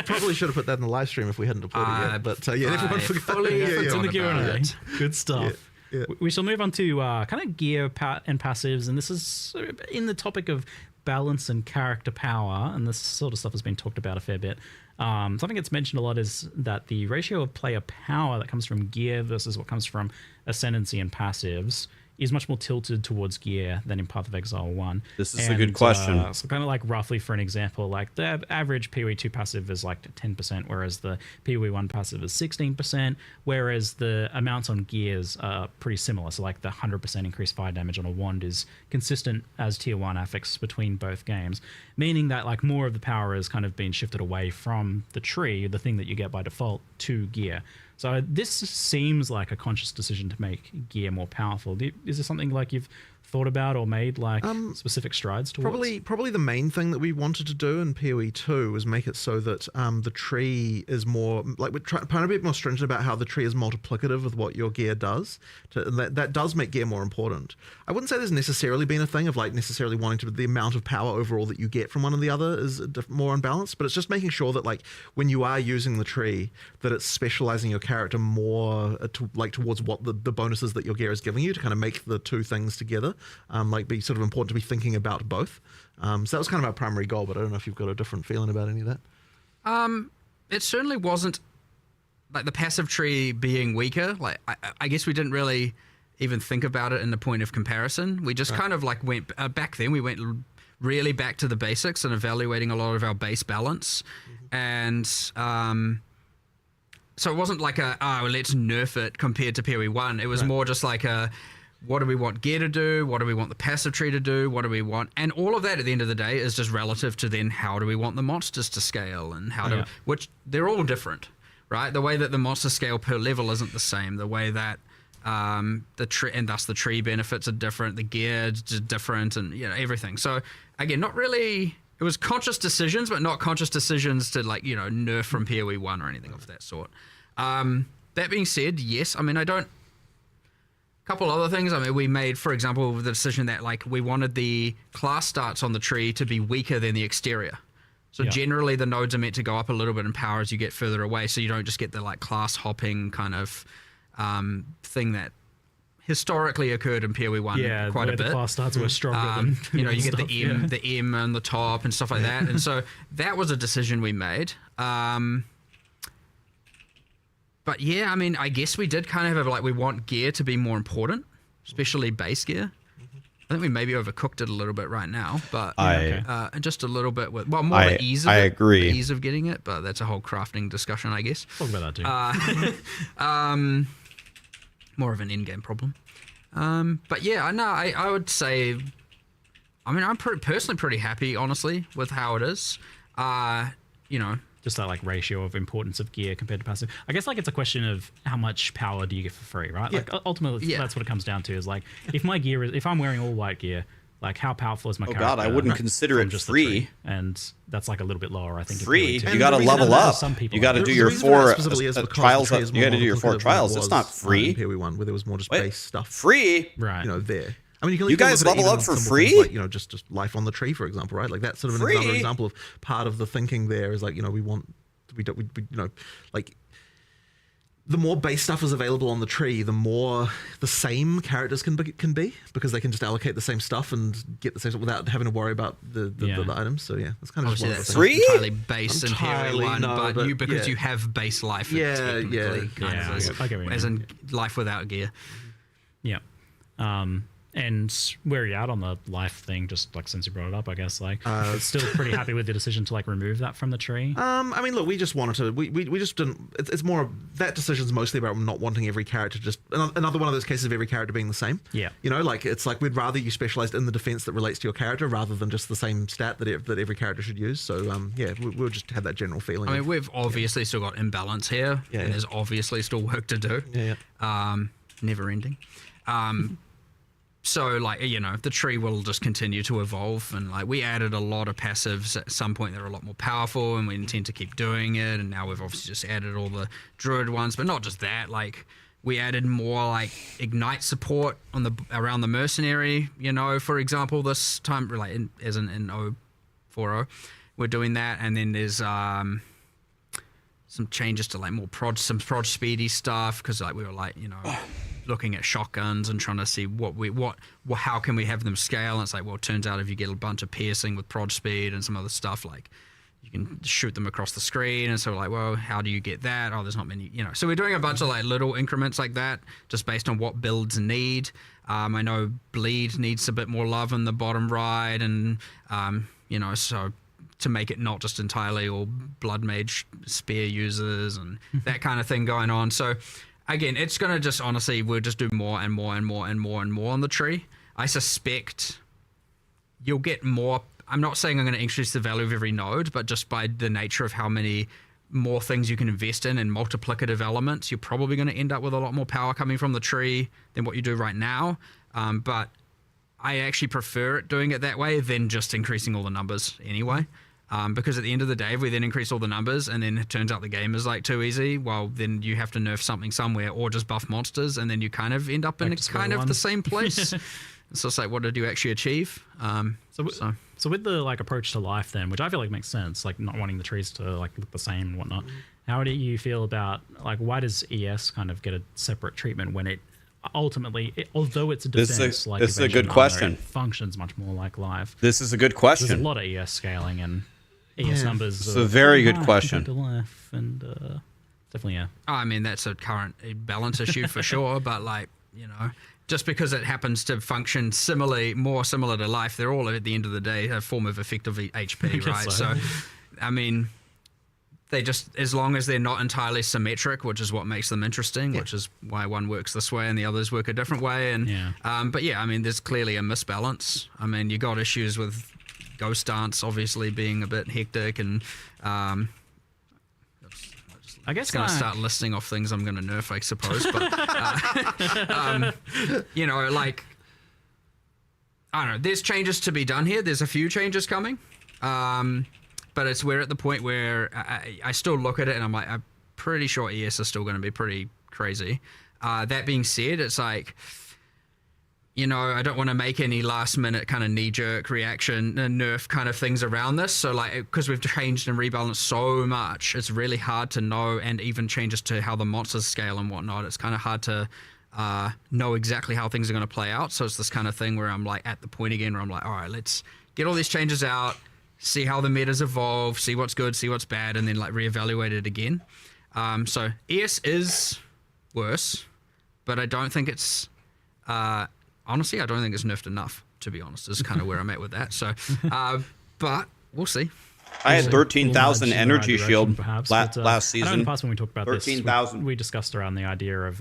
Probably should have put that in the live stream if we hadn't deployed it yet. But everyone forgot. It's in the Q&A. Good stuff. Yeah. We shall move on to kind of gear and passives, and this is in the topic of balance and character power, and this sort of stuff has been talked about a fair bit. Something that's mentioned a lot is that the ratio of player power that comes from gear versus what comes from Ascendancy and passives is much more tilted towards gear than in Path of Exile 1. This is a good question. So kind of like roughly for an example, like the average POE2 passive is like 10%, whereas the POE1 passive is 16%, whereas the amounts on gears are pretty similar. So like the 100% increased fire damage on a wand is consistent as tier 1 affix between both games, meaning that like more of the power has kind of been shifted away from the tree, the thing that you get by default, to gear. So this seems like a conscious decision to make gear more powerful. Is there something like you've thought about or made like specific strides towards? Probably the main thing that we wanted to do in POE2 was make it so that the tree is more like we're trying to be a bit more stringent about how the tree is multiplicative with what your gear does. And that does make gear more important. I wouldn't say there's necessarily been a thing of like necessarily wanting to the amount of power overall that you get from one and the other is more unbalanced, but it's just making sure that like when you are using the tree that it's specializing your character more towards what the bonuses that your gear is giving you to kind of make the two things together. Like be sort of important to be thinking about both. So that was kind of our primary goal, but I don't know if you've got a different feeling about any of that. It certainly wasn't like the passive tree being weaker. Like I guess we didn't really even think about it in the point of comparison. We just kind of like went back then. We went really back to the basics and evaluating a lot of our base balance, and so it wasn't like let's nerf it compared to POE1. It was more just like what do we want gear to do? What do we want the passive tree to do? What do we want? And all of that at the end of the day is just relative to then how do we want the monsters to scale and how which they're all different, right? The way that the monster scale per level isn't the same. The way that the tree and thus the tree benefits are different. The gear is different, and everything. So again, not really. It was conscious decisions, but not conscious decisions to like nerf from POE1 or anything of that sort. That being said, yes, I mean couple other things. I mean, we made, for example, the decision that like we wanted the class stats on the tree to be weaker than the exterior. So generally the nodes are meant to go up a little bit in power as you get further away, so you don't just get the like class hopping kind of thing that historically occurred in POE1 quite a bit. The class stats were stronger than you get the M on the top and stuff like that. And so that was a decision we made. But yeah, I mean, I guess we did kind of have like we want gear to be more important, especially base gear. I think we maybe overcooked it a little bit right now, but just a little bit with more the ease of the ease of getting it. But that's a whole crafting discussion, I guess. Talk about that too. More of an in-game problem. But yeah, I would say, I mean, I'm personally pretty happy, honestly, with how it is. Just that like ratio of importance of gear compared to passive. I guess like it's a question of how much power do you get for free, right? Like ultimately that's what it comes down to is like if my gear is, if I'm wearing all white gear, like how powerful is my character? Oh god, I wouldn't consider it free. And that's like a little bit lower, I think. Free? You got to level up. You got to do your 4 trials. You got to do your 4 trials. It's not free. POE1 where there was more just base stuff. Free? Right. There. I mean, you guys level up for free? Like, just life on the tree, for example, right? Like that's sort of another example of part of the thinking there is like, we like the more base stuff is available on the tree, the more the same characters can be because they can just allocate the same stuff and get the same stuff without having to worry about the items. So yeah, that's kind of obviously just free. Entirely base in POE1, but you have base life. As in life without gear. Yeah. And where are you at on the life thing? Just like since you brought it up, I guess like still pretty happy with the decision to like remove that from the tree. I mean, look, we just wanted to. We just didn't. It's more that decision's mostly about not wanting every character just another one of those cases of every character being the same. Yeah. Like it's like we'd rather you specialized in the defense that relates to your character rather than just the same stat that every character should use. So we'll just have that general feeling. I mean, we've obviously still got imbalance here, and there's obviously still work to do. Never ending. So, like, the tree will just continue to evolve. And, like, we added a lot of passives at some point that are a lot more powerful, and we intend to keep doing it. And now we've obviously just added all the Druid ones. But not just that. Like, we added more, like, Ignite support around the Mercenary, for example, this time, like, as in 040. We're doing that. And then there's some changes to, like, some prod speedy stuff. Because, like, we were, like, looking at shotguns and trying to see how can we have them scale. And it's like, well, it turns out if you get a bunch of piercing with prod speed and some other stuff, like you can shoot them across the screen. And so we're like, well, how do you get that? Oh, there's not many, So we're doing a bunch of like little increments like that, just based on what builds need. I know bleed needs a bit more love in the bottom right, and so to make it not just entirely all blood mage spear users and that kind of thing going on. So again, it's going to just, honestly, we'll just do more and more and more and more and more on the tree. I suspect you'll get more. I'm not saying I'm going to increase the value of every node, but just by the nature of how many more things you can invest in and multiplicative elements, you're probably going to end up with a lot more power coming from the tree than what you do right now. But I actually prefer it doing it that way than just increasing all the numbers anyway. Because at the end of the day, if we then increase all the numbers and then it turns out the game is like too easy, well, then you have to nerf something somewhere or just buff monsters, and then you kind of end up in kind of the same place. So it's like, what did you actually achieve? So with the like approach to life then, which I feel like makes sense, like not wanting the trees to like look the same and whatnot, how do you feel about, like, why does ES kind of get a separate treatment when it ultimately, although it's a defense, this is a good question. It functions much more like live. This is a good question. There's a lot of ES scaling and ES numbers. It's a very good question. To life and definitely, yeah. I mean, that's a current balance issue for sure, but like, you know, just because it happens to function more similar to life, they're all at the end of the day a form of effective HP, right? So, I mean, they just, as long as they're not entirely symmetric, which is what makes them interesting, which is why one works this way and the others work a different way. And but yeah, I mean, there's clearly a misbalance. I mean, you got issues with Ghost Dance obviously being a bit hectic, and I guess going to start listing off things I'm going to nerf, I suppose. But you know, like, I don't know. There's changes to be done here. There's a few changes coming. But we're at the point where I still look at it and I'm like, I'm pretty sure ES is still going to be pretty crazy. That being said, it's like, you know, I don't want to make any last minute kind of knee jerk reaction nerf kind of things around this. So like, because we've changed and rebalanced so much, it's really hard to know, and even changes to how the monsters scale and whatnot. It's kind of hard to know exactly how things are going to play out. So it's this kind of thing where I'm like at the point again where I'm like, all right, let's get all these changes out, see how the metas evolve, see what's good, see what's bad, and then like reevaluate it again. So ES is worse, but I don't think it's honestly, I don't think it's nerfed enough, to be honest. This is kind of where I'm at with that. So, but we'll see. I had 13,000 energy shield perhaps, last season. I know in the past when we talked about 13,000. we discussed around the idea of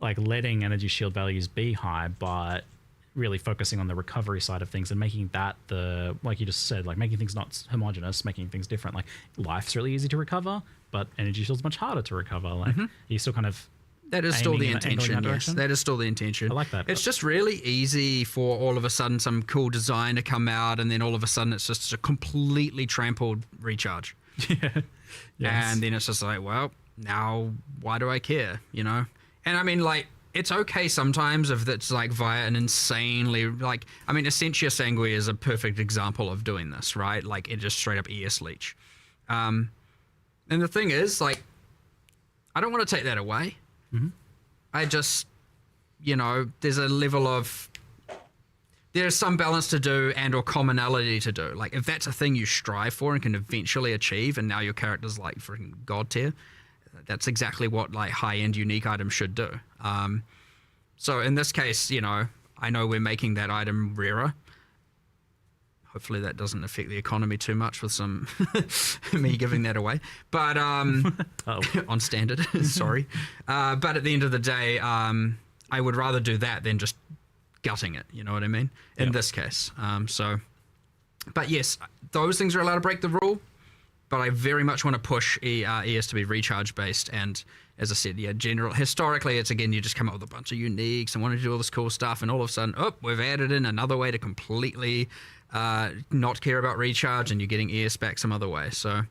like letting energy shield values be high, but really focusing on the recovery side of things and making that like you just said, like making things not homogenous, making things different. Like life's really easy to recover, but energy shield's much harder to recover. Like you still kind of that is still the intention. Yes, that is still the intention. I like that. It's just really easy for all of a sudden some cool design to come out, and then all of a sudden it's just a completely trampled recharge. Yeah. Yes. And then it's just like, well, now why do I care? You know? And I mean, like, it's okay sometimes if it's like via an insanely, like, I mean, Essentia Sanguis is a perfect example of doing this, right? Like, it just straight up ES leech. And the thing is, like, I don't want to take that away. I just, you know, there's a level of, there's some balance to do and or commonality to do. Like, if that's a thing you strive for and can eventually achieve, and now your character's like freaking god tier, that's exactly what like high-end unique items should do. So in this case, you know, I know we're making that item rarer. Hopefully that doesn't affect the economy too much with some me giving that away. But on standard, sorry. But at the end of the day, I would rather do that than just gutting it. You know what I mean? In this case. But yes, those things are allowed to break the rule. But I very much want to push ES to be recharge based. And as I said, yeah, historically, it's again, you just come up with a bunch of uniques and want to do all this cool stuff. And all of a sudden, we've added in another way to completely not care about recharge, and you're getting ES back some other way. So,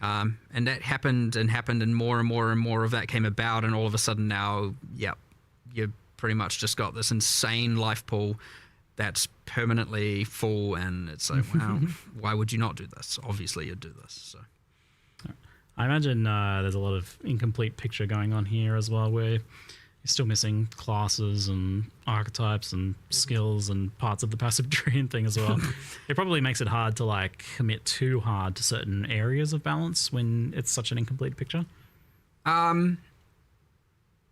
and that happened, and more and more and more of that came about. And all of a sudden now, you pretty much just got this insane life pool that's permanently full, and it's like, wow, why would you not do this? Obviously you'd do this. So I imagine there's a lot of incomplete picture going on here as well, where you're still missing classes and archetypes and skills and parts of the passive tree and thing as well. It probably makes it hard to like commit too hard to certain areas of balance when it's such an incomplete picture.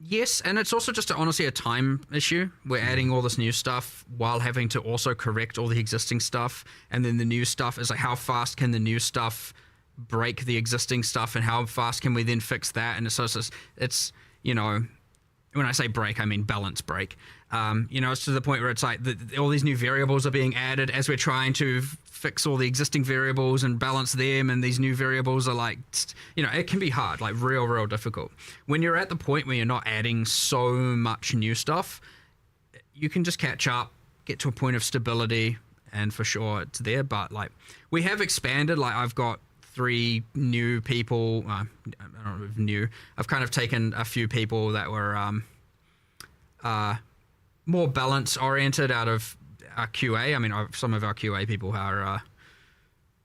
Yes, and it's also just honestly a time issue. We're adding all this new stuff while having to also correct all the existing stuff, and then the new stuff is like, how fast can the new stuff break the existing stuff, and how fast can we then fix that? And it's you know, when I say break, I mean balance break. You know, it's to the point where it's like all these new variables are being added as we're trying to fix all the existing variables and balance them, and these new variables are like, you know, it can be hard, like real difficult. When you're at the point where you're not adding so much new stuff, you can just catch up get to a point of stability, and for sure it's there. But like we have expanded. Like I've got 3 new people. I don't know if new. I've kind of taken a few people that were more balance oriented out of our QA. I mean, some of our QA people are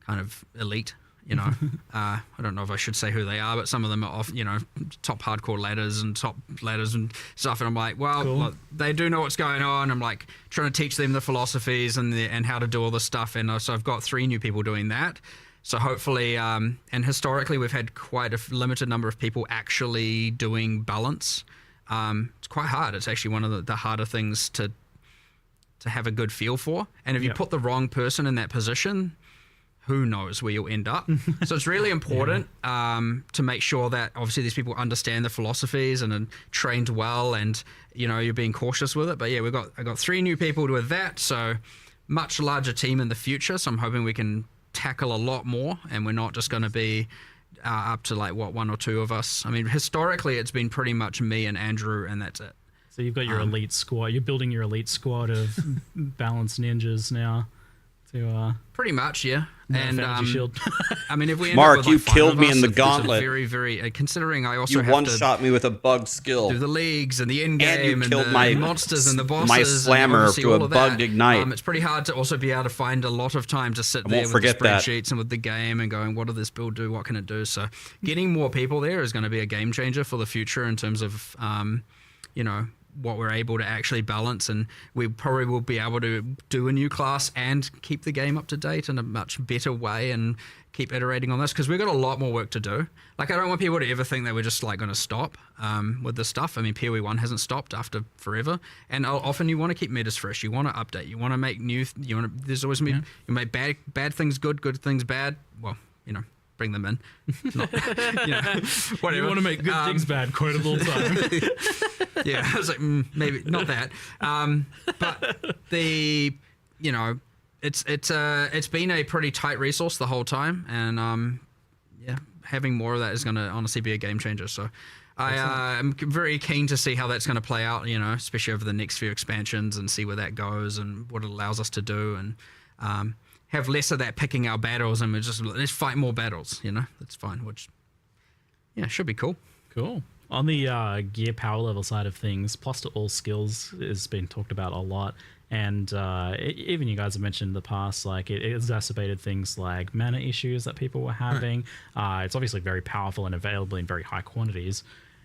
kind of elite. You know, I don't know if I should say who they are, but some of them are off, you know, top hardcore ladders and stuff. And I'm like, well, look, they do know what's going on. I'm like trying to teach them the philosophies and how to do all this stuff. And so I've got 3 new people doing that. So hopefully, and historically we've had quite a limited number of people actually doing balance. It's quite hard. It's actually one of the harder things to have a good feel for. And if you put the wrong person in that position, who knows where you'll end up. So it's really important to make sure that obviously these people understand the philosophies and are trained well, and you know, you're being cautious with it. But yeah, I got 3 new people with that, so much larger team in the future. So I'm hoping we can tackle a lot more, and we're not just going to be up to like 1 or 2 of us. I mean, historically it's been pretty much me and Andrew, and that's it. So you've got your elite squad. You're building your elite squad of balanced ninjas now. Pretty much, yeah. And shield. I mean, if we end Mark, up with, like, you killed 5 me of in us, the it's gauntlet. Very, considering I also You have one-shot me with a bug skill. do the leagues and the end And game you and killed the my monsters and the bosses. my and slammer obviously to all a of bugged that. ignite. It's pretty hard to also be able to find a lot of time to sit I there won't with the forget that. spreadsheets and with the game and going, what does this build do? What can it do? So getting more people there is going to be a game changer for the future in terms of, you know, what we're able to actually balance, and we probably will be able to do a new class and keep the game up to date in a much better way and keep iterating on this, because we've got a lot more work to do. Like, I don't want people to ever think that we're just like going to stop with this stuff. I mean, POE1 hasn't stopped after forever, and often you want to keep metas fresh, you want to update, you want to make new, there's always you make bad things good things bad. Well, you know, bring them in. Not, you know, whatever. You want to make good things bad quite a little time. Yeah, I was like, maybe not that. But you know, it's been a pretty tight resource the whole time, and yeah, having more of that is going to honestly be a game changer. So I'm very keen to see how that's going to play out, you know, especially over the next few expansions, and see where that goes and what it allows us to do, and have less of that picking our battles, and let's fight more battles, you know. That's fine, which, yeah, should be cool. Cool. On the gear power level side of things, plus to all skills has been talked about a lot. And even you guys have mentioned in the past, like it exacerbated things like mana issues that people were having. It's obviously very powerful and available in very high quantities.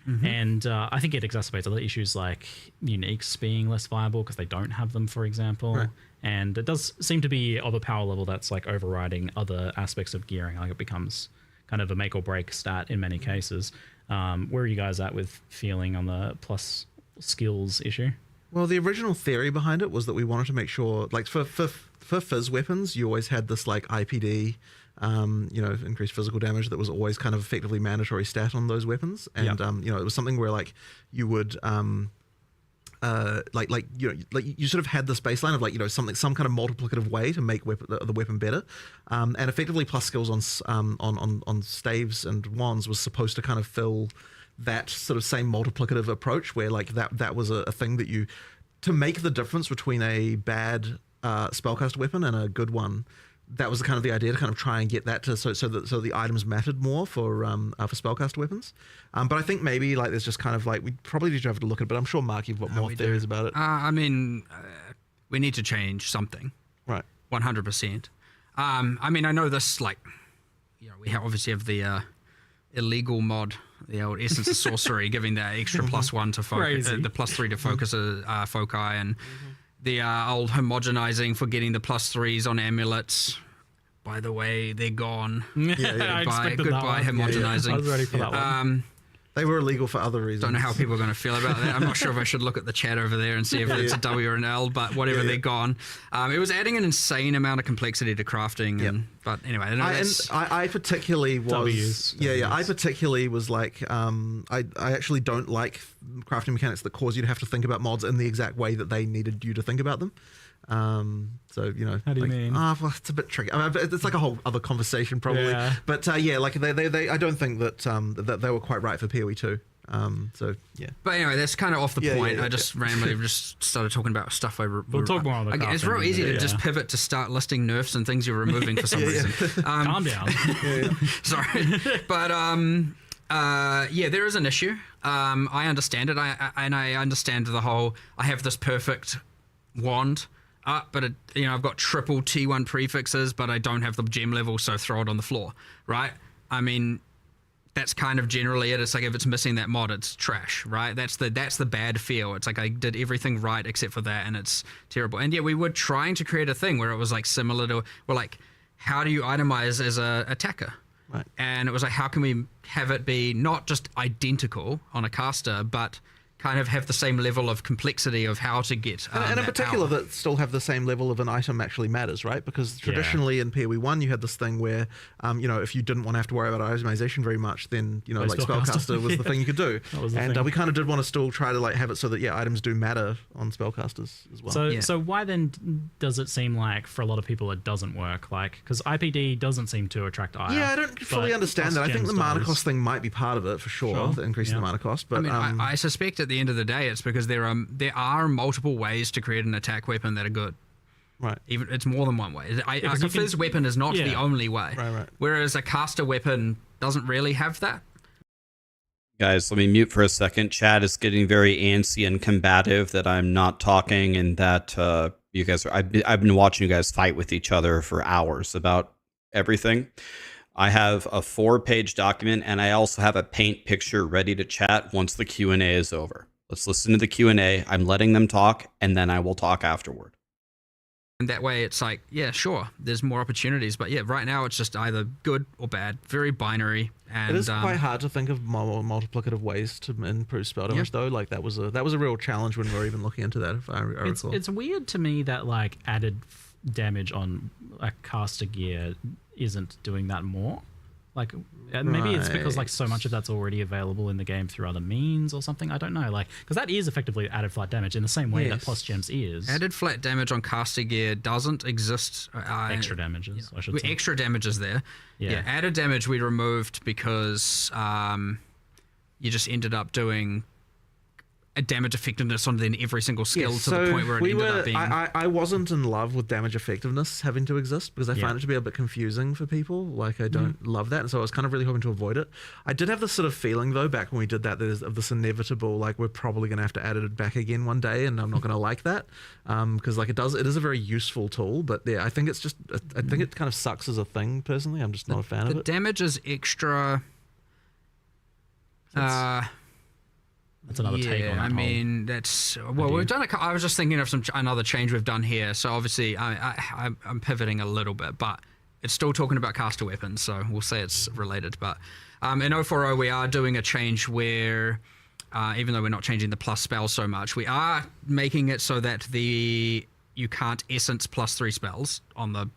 Mm-hmm. And I think it exacerbates other issues like uniques being less viable because they don't have them, for example. Right. And it does seem to be of a power level that's like overriding other aspects of gearing. Like it becomes kind of a make or break stat in many cases. Where are you guys at with feeling on the plus skills issue? Well, the original theory behind it was that we wanted to make sure, like for fizz weapons, you always had this like IPD, you know, increased physical damage that was always kind of effectively mandatory stat on those weapons, and you know, it was something where like you would like you know, like you sort of had this baseline of like, you know, some kind of multiplicative way to make the weapon better, and effectively plus skills on staves and wands was supposed to kind of fill that sort of same multiplicative approach, where like that was a thing that you, to make the difference between a bad spellcast weapon and a good one. That was kind of the idea, to kind of try and get that to so the items mattered more for spellcast weapons. But I think maybe like there's just kind of like, we probably need to have to look at it. But I'm sure Mark, you've got more theories about it. I mean, we need to change something. Right. 100%. I mean, I know this, like, you know, we obviously have the illegal mod, the old Essence of Sorcery, giving that extra +1 to focus, the +3 to focus foci, and the old homogenizing for getting the +3s on amulets. By the way, they're gone. Goodbye homogenizing. I was ready for that one. They were illegal for other reasons. Don't know how people are going to feel about that. I'm not sure if I should look at the chat over there and see if it's a W or an L, but whatever, they're gone. It was adding an insane amount of complexity to crafting. And, but anyway, I particularly was... I particularly was like, I actually don't like crafting mechanics that cause you to have to think about mods in the exact way that they needed you to think about them. So, you know, how do you mean? Well, it's a bit tricky. I mean, it's like a whole other conversation probably. But like they I don't think that that they were quite right for POE2. So yeah. But anyway, that's kind of off the point. Yeah, I just randomly just started talking about stuff We'll talk more on the It's real easy to just pivot to start listing nerfs and things you're removing for some reason. Calm down. Sorry, but there is an issue. I understand it. I understand the whole. I have this perfect wand. But I've got triple T1 prefixes, but I don't have the gem level, so throw it on the floor, right? I mean, that's kind of generally it. It's like if it's missing that mod, it's trash, right? That's the bad feel. It's like I did everything right except for that, and it's terrible. And yeah, we were trying to create a thing where it was like similar to, well, like, how do you itemize as a attacker? Right. And it was like, how can we have it be not just identical on a caster, but kind of have the same level of complexity of how to get and in particular power. that still have the same level of an item actually matters, right? Because traditionally in POE1 you had this thing where if you didn't want to have to worry about itemization very much, then like spellcaster was the thing you could do. And we kind of did want to still try to like have it so that items do matter on spellcasters as well. So why then does it seem like for a lot of people it doesn't work? Like, because IPD doesn't seem to attract ire. Yeah, I don't fully understand that. I think the mana cost thing might be part of it for sure. The increase in the mana cost. But I suspect at the end of the day, it's because there are multiple ways to create an attack weapon that are good. Right. Even it's more than one way. A fizz weapon is not the only way. Right. Whereas a caster weapon doesn't really have that. Guys, let me mute for a second. Chat is getting very antsy and combative that I'm not talking, and that you guys are. I've been watching you guys fight with each other for hours about everything. I have a 4-page document, and I also have a paint picture ready to chat once the Q&A is over. Let's listen to the Q&A. I'm letting them talk, and then I will talk afterward. And that way it's like, yeah, sure, there's more opportunities. But yeah, right now it's just either good or bad. Very binary. And it is quite hard to think of more multiplicative ways to improve spell damage, though. Like that was a real challenge when we were even looking into that, if I recall. It's weird to me that like added damage on a caster gear isn't doing that more. Like maybe it's because like so much of that's already available in the game through other means or something. I don't know, like because that is effectively added flat damage in the same way that plus gems is. Added flat damage on caster gear doesn't exist. Extra damages, I should say. Extra damages there. Yeah. Added damage we removed because you just ended up doing a damage effectiveness on then every single skill to the point where it ended up being... I wasn't in love with damage effectiveness having to exist because I find it to be a bit confusing for people. Like, I don't love that, and so I was kind of really hoping to avoid it. I did have this sort of feeling, though, back when we did that, of this inevitable, like, we're probably going to have to add it back again one day, and I'm not going to like that, because, like, it is a very useful tool, but yeah, I think it's just... I think it kind of sucks as a thing, personally. I'm just not a fan of it. The damage is extra... That's another take on that. I mean, that's we've done. I was just thinking of another change we've done here. So obviously, I'm pivoting a little bit, but it's still talking about caster weapons. So we'll say it's related. But in 040, we are doing a change where, even though we're not changing the plus spell so much, we are making it so that you can't essence +3 spells on the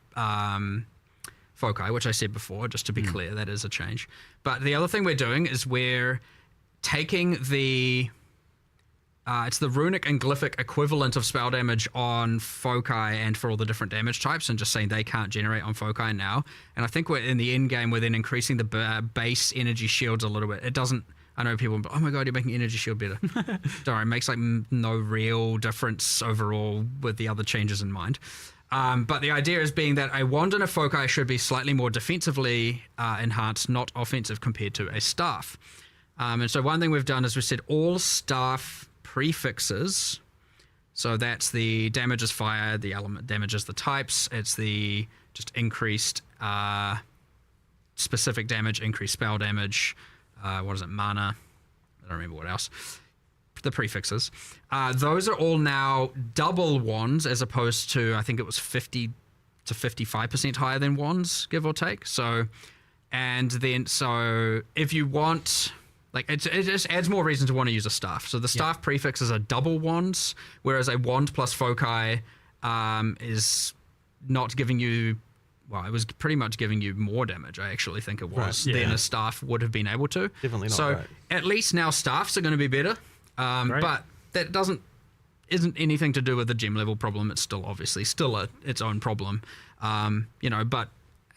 foci, which I said before. Just to be clear, that is a change. But the other thing we're doing is we're taking it's the runic and glyphic equivalent of spell damage on foci and for all the different damage types, and just saying they can't generate on foci now. And I think we're in the end game, we're then increasing the base energy shields a little bit. It doesn't. I know people, oh my god, you're making energy shield better. Don't worry, it makes like no real difference overall with the other changes in mind. But the idea is being that a wand and a foci should be slightly more defensively enhanced, not offensive compared to a staff. And so one thing we've done is we said all staff prefixes. So that's the damage is fire, the element damages the types. It's the just increased specific damage, increased spell damage. What is it? Mana. I don't remember what else. The prefixes. Those are all now double wands as opposed to, I think it was 50 to 55% higher than wands, give or take. So if you want... Like, it just adds more reason to want to use a staff. So the staff prefixes are double wands, whereas a wand plus foci is not giving you... Well, it was pretty much giving you more damage, I actually think it was, than a staff would have been able to. Definitely not. So at least now staffs are going to be better. But that isn't anything to do with the gem level problem. It's still obviously its own problem. But...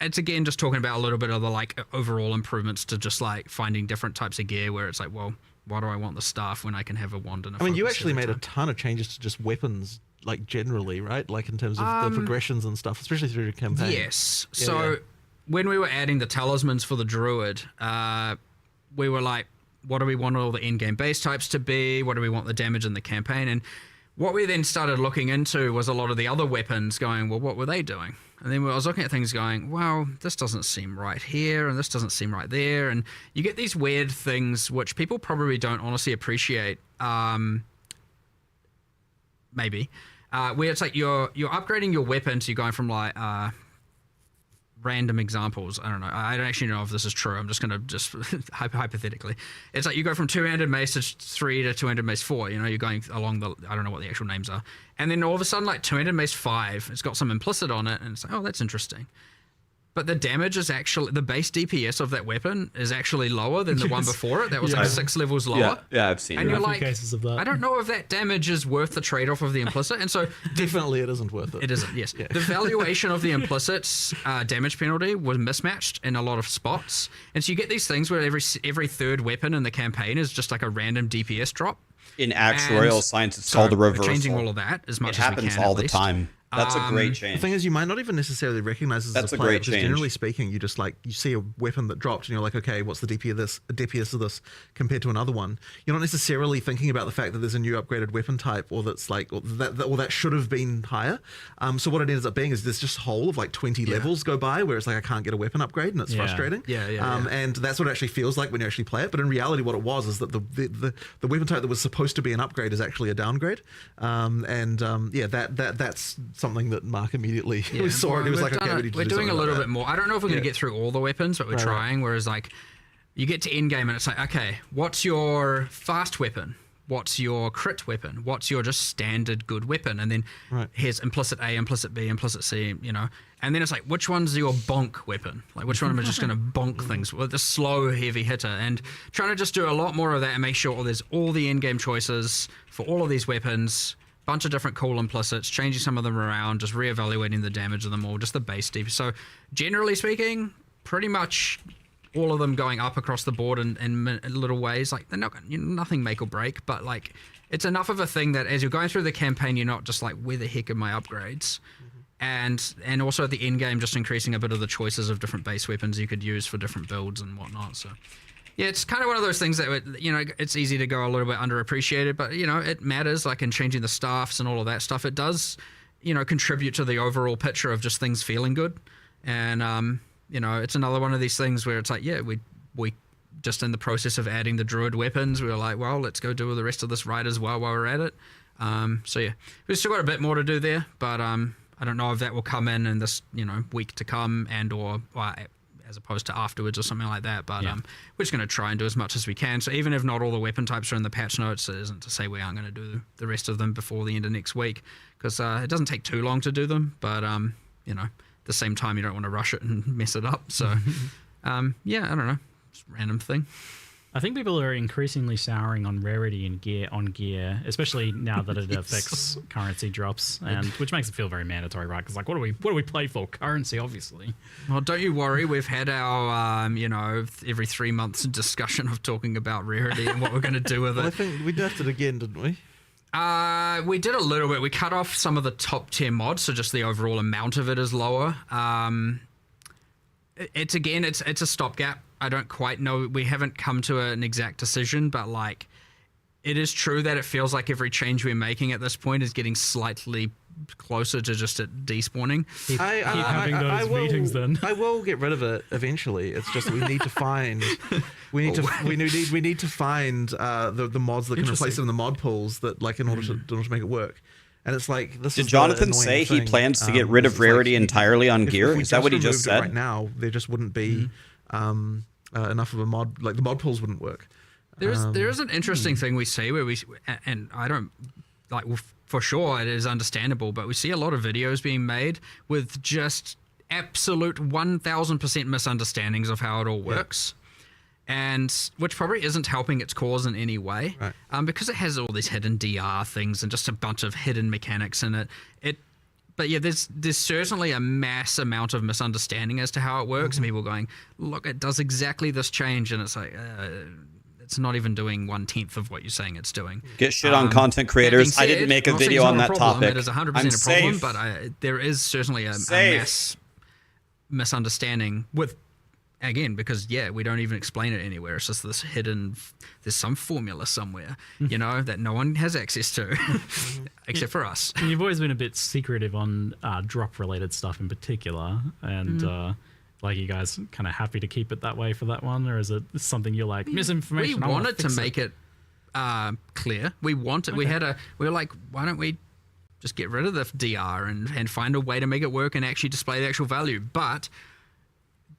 It's again just talking about a little bit of the like overall improvements to just like finding different types of gear where it's like, well, why do I want the staff when I can have a wand and a I mean, you focus actually every made a time? ton of changes to just weapons, like generally, right? Like in terms of the progressions and stuff, especially through the campaign. Yes. Yeah, So yeah. when we were adding the talismans for the druid, we were like, what do we want all the in-game base types to be? What do we want the damage in the campaign? And what we then started looking into was a lot of the other weapons going, well, what were they doing? And then I was looking at things going, well, this doesn't seem right here, and this doesn't seem right there. And you get these weird things which people probably don't honestly appreciate, maybe, where it's like you're upgrading your weapon, so you're going from like random examples. I don't know. I don't actually know if this is true. I'm just going to just hypothetically. It's like you go from two-handed mace to 3 to two-handed mace 4. You know, you're going along the, I don't know what the actual names are. And then all of a sudden, like two-handed mace 5, it's got some implicit on it. And it's like, oh, that's interesting. But the damage is actually, the base DPS of that weapon is actually lower than the one before it. That was like 6 levels lower. Yeah, I've seen and it. you're A few like, cases of that. I don't know if that damage is worth the trade-off of the implicit. And so Definitely it isn't worth it. it isn't, yes. The valuation of the implicit's damage penalty was mismatched in a lot of spots. And so you get these things where every third weapon in the campaign is just like a random DPS drop. In actuarial science, it's So called a we're reversal. changing all of that as much It as we happens can, all at the least. time. That's a great The change. thing is, you might not even necessarily recognize this That's as a a player, great because change. generally speaking, you just like, you see a weapon that dropped and you're like, okay, what's the DPS of this compared to another one? You're not necessarily thinking about the fact that there's a new upgraded weapon type, or that's like, or that should have been higher. So what it ends up being is there's just a hole of like 20 levels go by where it's like, I can't get a weapon upgrade, and it's frustrating. And that's what it actually feels like when you actually play it. But in reality, what it was is that the weapon type that was supposed to be an upgrade is actually a downgrade. That's something that Mark immediately saw, and he was like, okay, we need to we're do doing a something little about bit more. I don't know if we're going to get through all the weapons, but we're trying. Whereas like you get to endgame and it's like, okay, what's your fast weapon? What's your crit weapon? What's your just standard good weapon? And then here's implicit A, implicit B, implicit C, you know. And then it's like, which one's your bonk weapon? Like, which one am I just going to bonk things with? The slow, heavy hitter. And trying to just do a lot more of that and make sure there's all the in-game choices for all of these weapons, bunch of different cool implicits, changing some of them around, just reevaluating the damage of them all, just the base DPS. So generally speaking, pretty much all of them going up across the board in little ways. Like, they're not, nothing make or break, but like it's enough of a thing that as you're going through the campaign, you're not just like, where the heck are my upgrades? And also at the end game, just increasing a bit of the choices of different base weapons you could use for different builds and whatnot. So yeah, it's kind of one of those things that, you know, it's easy to go a little bit underappreciated, but, you know, it matters, like in changing the staffs and all of that stuff. It does, you know, contribute to the overall picture of just things feeling good. And, you know, it's another one of these things where it's like, yeah, we just in the process of adding the druid weapons, we were like, well, let's go do the rest of this right as well while we're at it. So yeah, we've still got a bit more to do there, but I don't know if that will come in this, you know, week to come and or as opposed to afterwards or something like that. But we're just going to try and do as much as we can. So even if not all the weapon types are in the patch notes, it isn't to say we aren't going to do the rest of them before the end of next week, because it doesn't take too long to do them. But, you know, at the same time, you don't want to rush it and mess it up. So, yeah, I don't know. Just a random thing. I think people are increasingly souring on rarity and gear, especially now that it affects currency drops, and which makes it feel very mandatory, right? Because like, what do we play for? Currency, obviously. Well, don't you worry. We've had our, you know, every 3 months discussion of talking about rarity and what we're going to do with it. I think we nerfed it again, didn't we? We did a little bit. We cut off some of the top tier mods, so just the overall amount of it is lower. It's a stopgap. I don't quite know. We haven't come to an exact decision, but like, it is true that it feels like every change we're making at this point is getting slightly closer to just it despawning. Keep having those meetings then. I will get rid of it eventually. It's just that we need to find we need to find the mods that can replace it in the mod pools that like in order to make it work. And it's like, this Did is the Jonathan annoying say he thing. plans to get rid of rarity entirely on gear? If Is that what he just removed it said? right now, there just wouldn't be enough of a mod. Like the mod pools wouldn't work. There is an interesting thing we see where and I don't like, for sure it is understandable, but we see a lot of videos being made with just absolute 1000% misunderstandings of how it all works. And which probably isn't helping its cause in any way, because it has all these hidden DR things and just a bunch of hidden mechanics in it. But yeah, there's certainly a mass amount of misunderstanding as to how it works, and people going, look, it does exactly this change, and it's like, it's not even doing 1/10 of what you're saying it's doing. Get shit on content creators. That being I didn't said, make a I'm not saying video it's on not that a problem. topic. It is 100% I'm a problem, safe. but there is certainly a Safe. mass misunderstanding with, again, because we don't even explain it anywhere. It's just this hidden, there's some formula somewhere, that no one has access to, except for us. You've always been a bit secretive on drop related stuff in particular, and like, you guys kind of happy to keep it that way for that one, or is it something you're like misinformation? We wanted to make it clear. We wanted. Okay. We were like, why don't we just get rid of the DR and find a way to make it work and actually display the actual value? But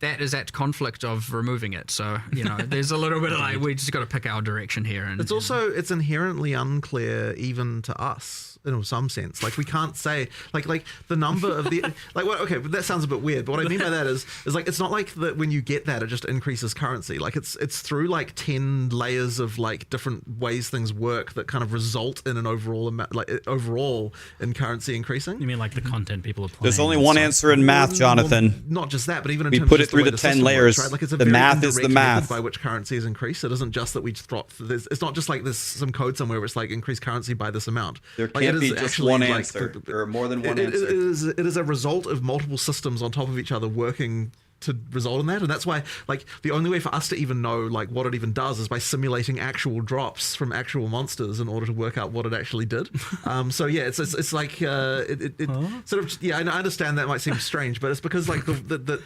that is at conflict of removing it. So, there's a little bit of like, we just got to pick our direction here. And it's inherently unclear even to us in some sense. Like, we can't say like the number of the okay, but that sounds a bit weird. But what I mean by that is like, it's not like that when you get that it just increases currency. Like, it's through like 10 layers of like different ways things work that kind of result in an overall amount, like overall in currency increasing. You mean like the content people are playing? There's only one answer in math, Jonathan. Well, not just that, but even in we terms put of it through the 10 layers. Works, right? Like, it's a the very math is the indirect method math by which currency is increased. It isn't just that we drop. It's not just like there's some code somewhere where it's like increase currency by this amount. There like, can't be just one like, answer. There are more than one answer. It is a result of multiple systems on top of each other working to result in that, and that's why like the only way for us to even know like what it even does is by simulating actual drops from actual monsters in order to work out what it actually did. So yeah, it's like sort of I understand that might seem strange, but it's because like the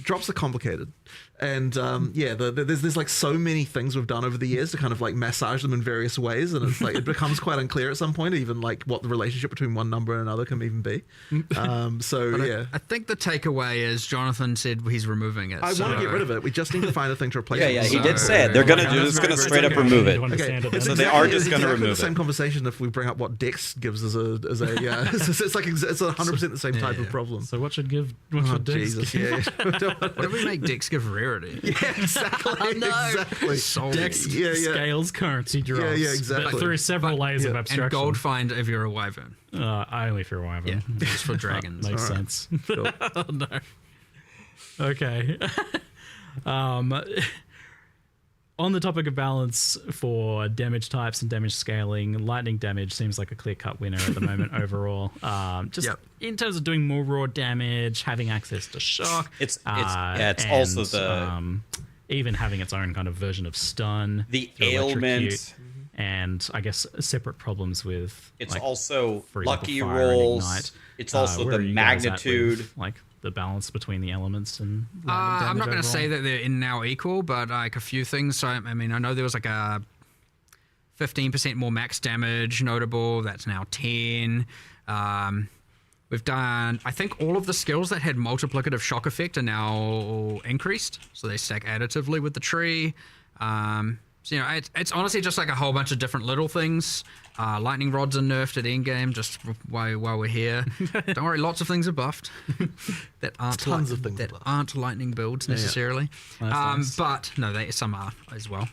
drops are complicated, and there's like so many things we've done over the years to kind of like massage them in various ways, and it's like it becomes quite unclear at some point even like what the relationship between one number and another can even be. I think the takeaway is Jonathan said he's removing it. I want to get rid of it. We just need to find a thing to replace it. Yeah, he did say it. They're just gonna straight up remove it. Okay. So they are just going to remove it. The same conversation if we bring up what Dex gives as a it's like it's 100% the same type of problem. So what should give? What should Dex Jesus, give? What if we make Dex give rarity? Yeah, exactly. Exactly. Dex scales currency drops. Yeah, exactly. But through several layers of abstraction. And gold find if you're a Wyvern. Only if you're a Wyvern. Yeah, just for dragons. Makes sense. Sure. Oh, no. Okay. On the topic of balance for damage types and damage scaling, lightning damage seems like a clear-cut winner at the moment overall. In terms of doing more raw damage, having access to shock, it's also the even having its own kind of version of stun, the ailment, and I guess separate problems with. It's like, also for lucky example, fire and rolls. ignite. It's also Where the are you guys at magnitude, with, like the balance between the elements and. I'm not going to overall? say that they're in now equal, but like a few things. So I mean, I know there was like a 15% more max damage notable. That's now 10. We've done, I think, all of the skills that had multiplicative shock effect are now increased, so they stack additively with the tree. So, it's honestly just like a whole bunch of different little things. Lightning rods are nerfed at endgame, just while we're here. Don't worry, lots of things are buffed that aren't Tons of things aren't lightning builds necessarily. Nice. But no, some are as well.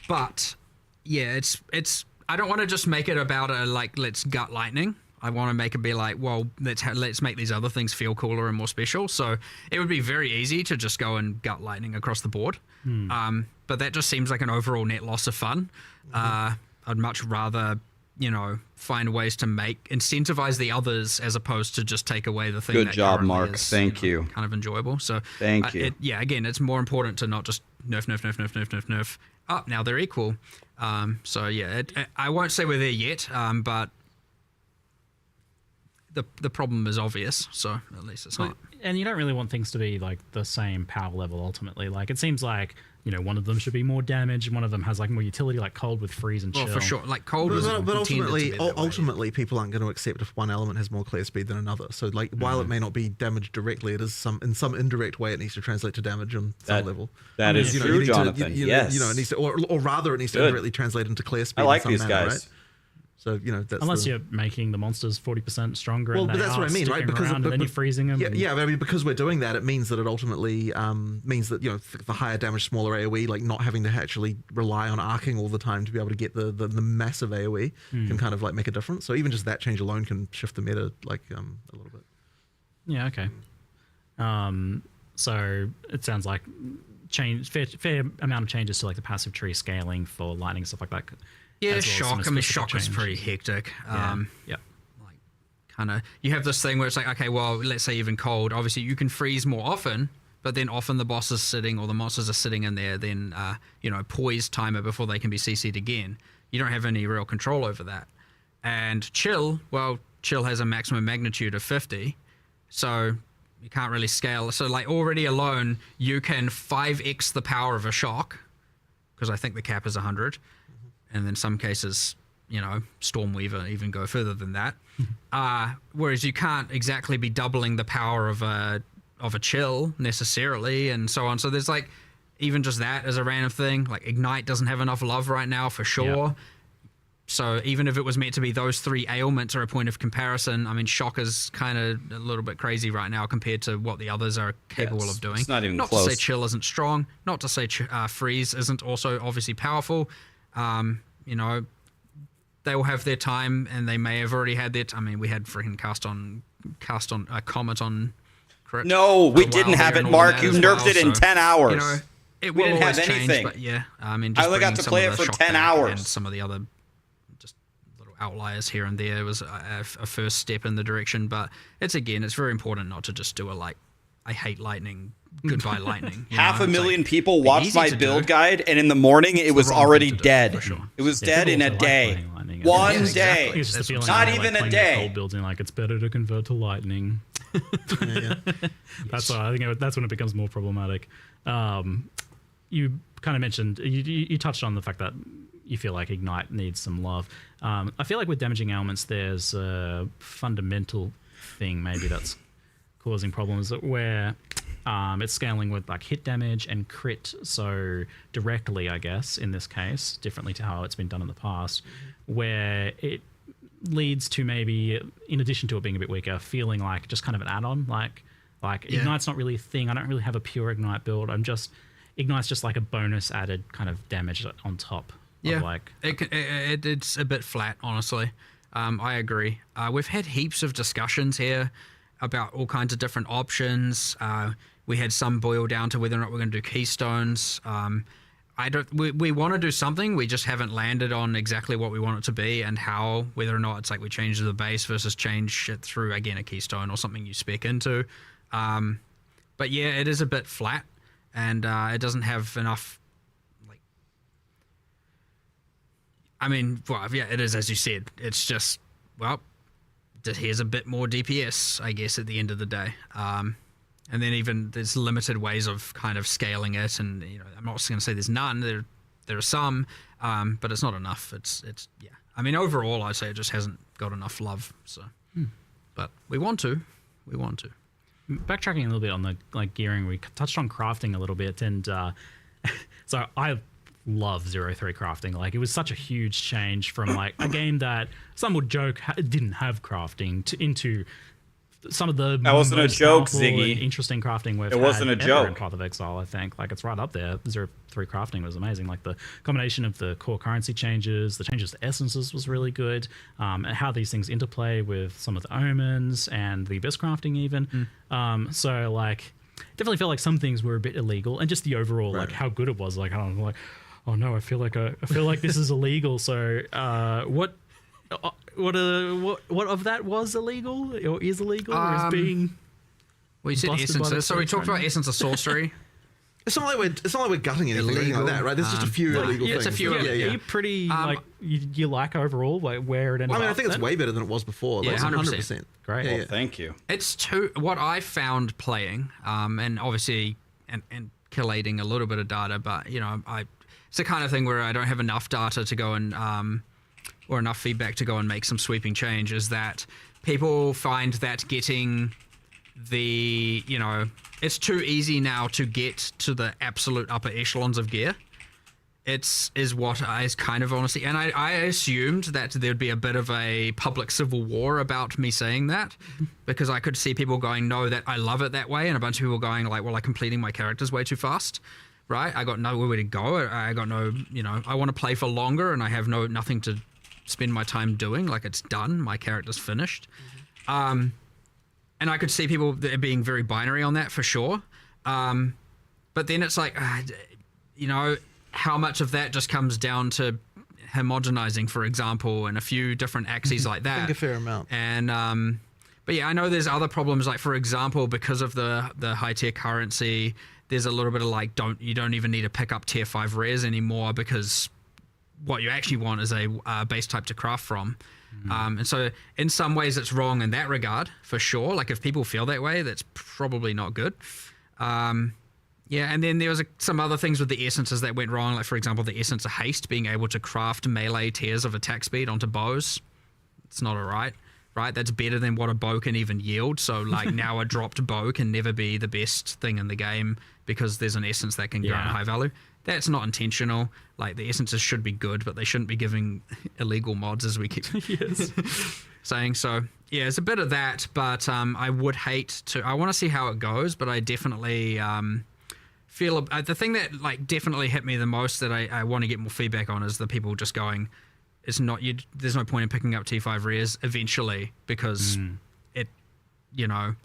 But yeah, it's. I don't want to just make it about let's gut lightning. I want to make it be like, well, let's make these other things feel cooler and more special. So it would be very easy to just go and gut lightning across the board. But that just seems like an overall net loss of fun. I'd much rather, find ways to incentivize the others as opposed to just take away the thing. Good that job, currently Mark. is, Thank you. Kind of enjoyable. So thank you. Again, it's more important to not just nerf. Now they're equal. So yeah, I won't say we're there yet. But the problem is obvious, so at least it's not. And you don't really want things to be like the same power level ultimately. Like it seems like one of them should be more damage, and one of them has like more utility, like cold with freeze and chill. Well, for sure, like cold. But ultimately, people aren't going to accept if one element has more clear speed than another. So like, while it may not be damaged directly, it is in some indirect way it needs to translate to damage on some level. That is true, Jonathan. Yes, it needs to, or rather, it needs to indirectly translate into clear speed. I like in some these manner, guys. Right? So that's unless you're making the monsters 40% stronger. Well, and but that's what I mean, right? Because and then you're freezing them. Yeah, but I mean, because we're doing that, it means that it ultimately means that the higher damage, smaller AOE, like not having to actually rely on arcing all the time to be able to get the massive AOE can kind of like make a difference. So even just that change alone can shift the meta like a little bit. Yeah. Okay. So it sounds like fair amount of changes to like the passive tree scaling for lightning and stuff like that. Yeah, as well as some shock. I mean, specific shock is change. pretty hectic. Yeah. Like, kind of, you have this thing where it's like, okay, well, let's say even cold. Obviously, you can freeze more often, but then often the boss is sitting or the monsters are sitting in there. Then, poise timer before they can be CC'd again. You don't have any real control over that. And chill, well, chill has a maximum magnitude of 50, so you can't really scale. So, like, already alone, you can 5x the power of a shock, because I think the cap is 100. And in some cases, Stormweaver even go further than that. Whereas you can't exactly be doubling the power of a chill necessarily, and so on. So there's like, even just that as a random thing. Like Ignite doesn't have enough love right now for sure. Yeah. So even if it was meant to be those 3 ailments are a point of comparison, I mean, Shock is kind of a little bit crazy right now compared to what the others are capable of doing. It's not even close. Not to say Chill isn't strong. Not to say Freeze isn't also obviously powerful. They will have their time, and they may have already had their. I mean, we had freaking cast on Comet on. Crit no, we didn't have it, Mark. You nerfed it in 10 hours. We didn't have anything. Change, but yeah, I mean, just I only got to play it for 10 hours. And some of the other just little outliers here and there was a first step in the direction. But it's very important not to just do I hate lightning. Goodbye lightning. Half a million people watched my build guide, and in the morning it was already dead. Sure. It was dead in a day. One day. It's just the feeling not of, even a playing day. Cold building, like it's better to convert to lightning. That's why I think that's when it becomes more problematic. You kind of mentioned, you touched on the fact that you feel like Ignite needs some love. I feel like with damaging elements, there's a fundamental thing maybe that's causing problems where it's scaling with like hit damage and crit so directly, I guess, in this case, differently to how it's been done in the past, where it leads to maybe, in addition to it being a bit weaker, feeling like just kind of an add-on, like Ignite's not really a thing. I don't really have a pure Ignite build. Ignite's just like a bonus added kind of damage on top. Yeah, of like it's a bit flat, honestly. I agree. We've had heaps of discussions here about all kinds of different options. We had some boil down to whether or not we're going to do keystones. We want to do something. We just haven't landed on exactly what we want it to be and how, whether or not it's like we change the base versus change it through, again, a keystone or something you spec into. But yeah, it is a bit flat, and it doesn't have enough. It is, as you said. It's just, here's a bit more DPS, I guess, at the end of the day. And then even there's limited ways of kind of scaling it, and I'm not going to say there's none. There are some, but it's not enough. It's I mean, overall, I'd say it just hasn't got enough love. So, but we want to. Backtracking a little bit on the gearing, we touched on crafting a little bit, and so I love 0-3 crafting. Like, it was such a huge change from like a game that some would joke didn't have crafting into some of the that wasn't a joke, Ziggy. And interesting crafting we've it wasn't had a joke in Path of Exile. I think like it's right up there. 0-3 crafting was amazing. Like the combination of the core currency changes, the changes to essences was really good, and how these things interplay with some of the omens and the abyss crafting even. So like definitely felt like some things were a bit illegal, and just the overall like how good it was. Like I don't know, like oh no, I feel like this is illegal. So what of that was illegal or is illegal or is being? Well, you said essences. So we talked about essence of sorcery. It's not like we're gutting anything like that, right? There's just a few illegal things. It's a few. Yeah. Are you pretty like you like overall like where it ended up? I think it's way better than it was before. Yeah, 100%. Great. Well, thank you. It's what I found playing, and obviously and collating a little bit of data, but it's the kind of thing where I don't have enough data to go and or enough feedback to go and make some sweeping change. Is that people find that getting the it's too easy now to get to the absolute upper echelons of gear. Is what I kind of honestly, and I assumed that there'd be a bit of a public civil war about me saying that, because I could see people going, no, that I love it that way, and a bunch of people going like, well, I'm completing my characters way too fast, right? I got nowhere to go. I got no, I want to play for longer, and I have nothing to spend my time doing. Like, it's done, my character's finished. And I could see people being very binary on that for sure. but then it's like, you know, how much of that just comes down to homogenizing, for example, and a few different axes like that. I think a fair amount. And but yeah, I know there's other problems, like for example, because of the high tier currency, there's a little bit of like you don't even need to pick up tier 5 rares anymore, because what you actually want is a base type to craft from. And so in some ways it's wrong in that regard, for sure. Like if people feel that way, that's probably not good. Yeah, and then there was some other things with the essences that went wrong, like for example the essence of haste, being able to craft melee tiers of attack speed onto bows. It's not alright, right? That's better than what a bow can even yield. So like now a dropped bow can never be the best thing in the game because there's an essence that can grant high value. That's not intentional. Like the essences should be good, but they shouldn't be giving illegal mods, as we keep saying. So yeah, it's a bit of that, but I would hate to. I want to see how it goes, but I definitely feel the thing that like definitely hit me the most that I want to get more feedback on is the people just going, it's not you. There's no point in picking up T5 rares eventually because it, you know.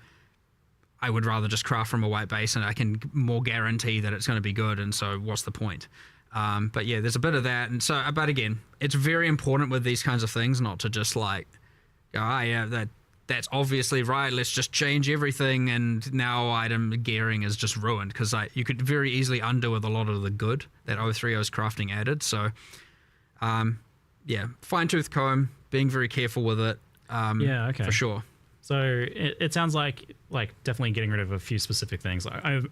I would rather just craft from a white base and I can more guarantee that it's going to be good, and so what's the point? But yeah, there's a bit of that, and so, but again, it's very important with these kinds of things not to just like, yeah, that's obviously right, let's just change everything, and now item gearing is just ruined, because you could very easily undo with a lot of the good that 030's crafting added, so yeah, fine-tooth comb, being very careful with it, for sure. So it sounds like definitely getting rid of a few specific things.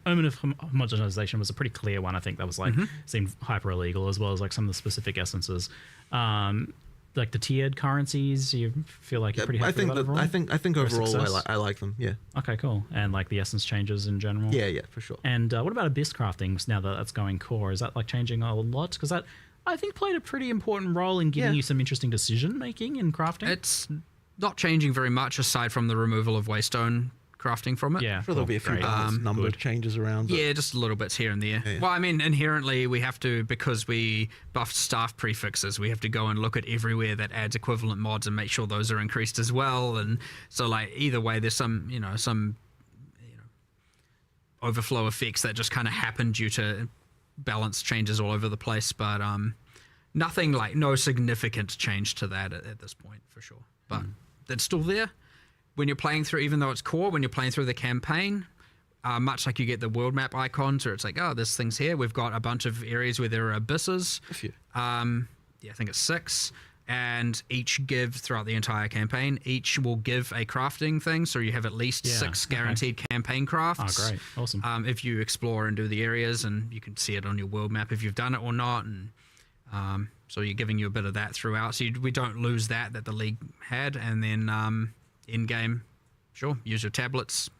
Omen of homogenization was a pretty clear one. I think that was like seemed hyper illegal, as well as like some of the specific essences. Like the tiered currencies, you feel like you're pretty happy with that overall? I think overall I like them. Yeah. Okay, cool. And like the essence changes in general. Yeah, for sure. And what about abyss crafting? Now that that's going core, is that like changing a lot? Because that I think played a pretty important role in giving you some interesting decision making in crafting. It's not changing very much aside from the removal of waystone crafting from it. Yeah, sure, there'll be a few number changes around. Yeah, just little bits here and there. Yeah. Well, I mean, inherently we have to, because we buffed staff prefixes, we have to go and look at everywhere that adds equivalent mods and make sure those are increased as well. And so, like, either way, there's some overflow effects that just kind of happen due to balance changes all over the place. But nothing like no significant change to that at this point, for sure. But it's still there. When you're playing through, even though it's core, when you're playing through the campaign, much like you get the world map icons, or it's like, oh, this thing's here. We've got a bunch of areas where there are abysses. A few. I think it's 6. And each give throughout the entire campaign, each will give a crafting thing. So you have at least 6 guaranteed campaign crafts. Oh, great. Awesome. If you explore and do the areas, and you can see it on your world map if you've done it or not. And so you're giving you a bit of that throughout. So we don't lose that the league had. And then in-game, sure, use your tablets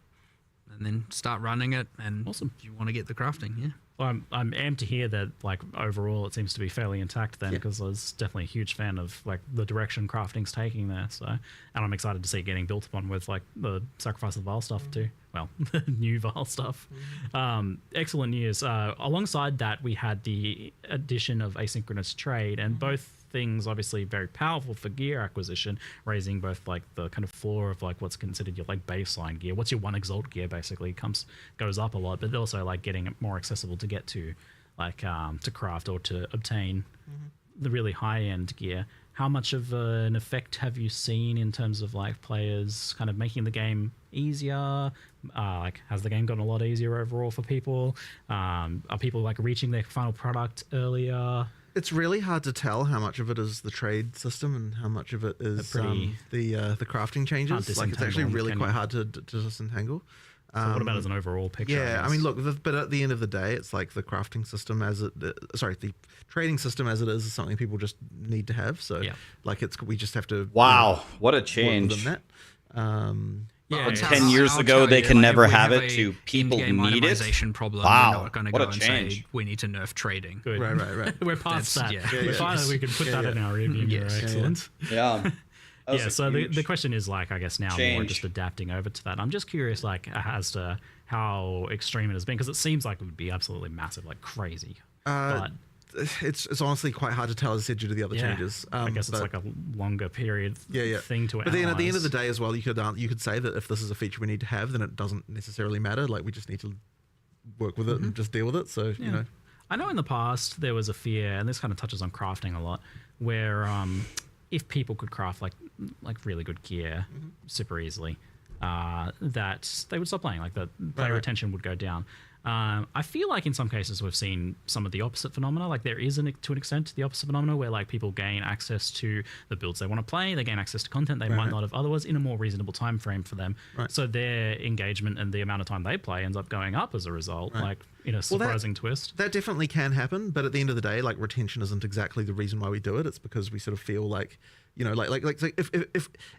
and then start running it. And awesome. If you want to get the crafting, yeah. Well, I'm amped to hear that, like, overall it seems to be fairly intact then, because I was definitely a huge fan of, like, the direction crafting's taking there. So, and I'm excited to see it getting built upon with, like, the Sacrifice of the Vile stuff too. Well, the new Vile stuff. Excellent news. Alongside that, we had the addition of asynchronous trade, and both things obviously very powerful for gear acquisition, raising both like the kind of floor of like what's considered your like baseline gear. What's your 1 exalt gear basically goes up a lot, but also like getting it more accessible to get to, like to craft or to obtain the really high end gear. How much of an effect have you seen in terms of like players kind of making the game easier? Like, has the game gotten a lot easier overall for people? Are people like reaching their final product earlier? It's really hard to tell how much of it is the trade system and how much of it is the crafting changes. Like, it's actually really quite hard to disentangle. So what about as an overall picture? Yeah, I mean, look, but at the end of the day, it's like the crafting system the trading system as it is something people just need to have. So, like, we just have to. Wow, what a change! That. 10 years ago, they can never have it to people need it. Problem. Wow, we're not going to what go a and change. Say we need to nerf trading. Good. Right. We're past that. Finally, we can put that in our review mirror. Excellent. Yeah. So the question is, like, I guess now more just adapting over to that. I'm just curious, like, as to how extreme it has been, because it seems like it would be absolutely massive, like crazy. But it's honestly quite hard to tell, as I said, due to the other changes. I guess it's like a longer period thing to But then at the end of the day as well, you could say that if this is a feature we need to have, then it doesn't necessarily matter. Like, we just need to work with it and just deal with it. So you know, I know in the past there was a fear, and this kind of touches on crafting a lot, where if people could craft like really good gear super easily, that they would stop playing. Like the player retention would go down. I feel like in some cases we've seen some of the opposite phenomena. Like there is, to an extent, the opposite phenomena where like people gain access to the builds they want to play. They gain access to content they might not have otherwise in a more reasonable time frame for them. So their engagement and the amount of time they play ends up going up as a result. Like in a surprising twist. That definitely can happen, but at the end of the day, like retention isn't exactly the reason why we do it. It's because we sort of feel like, you know, like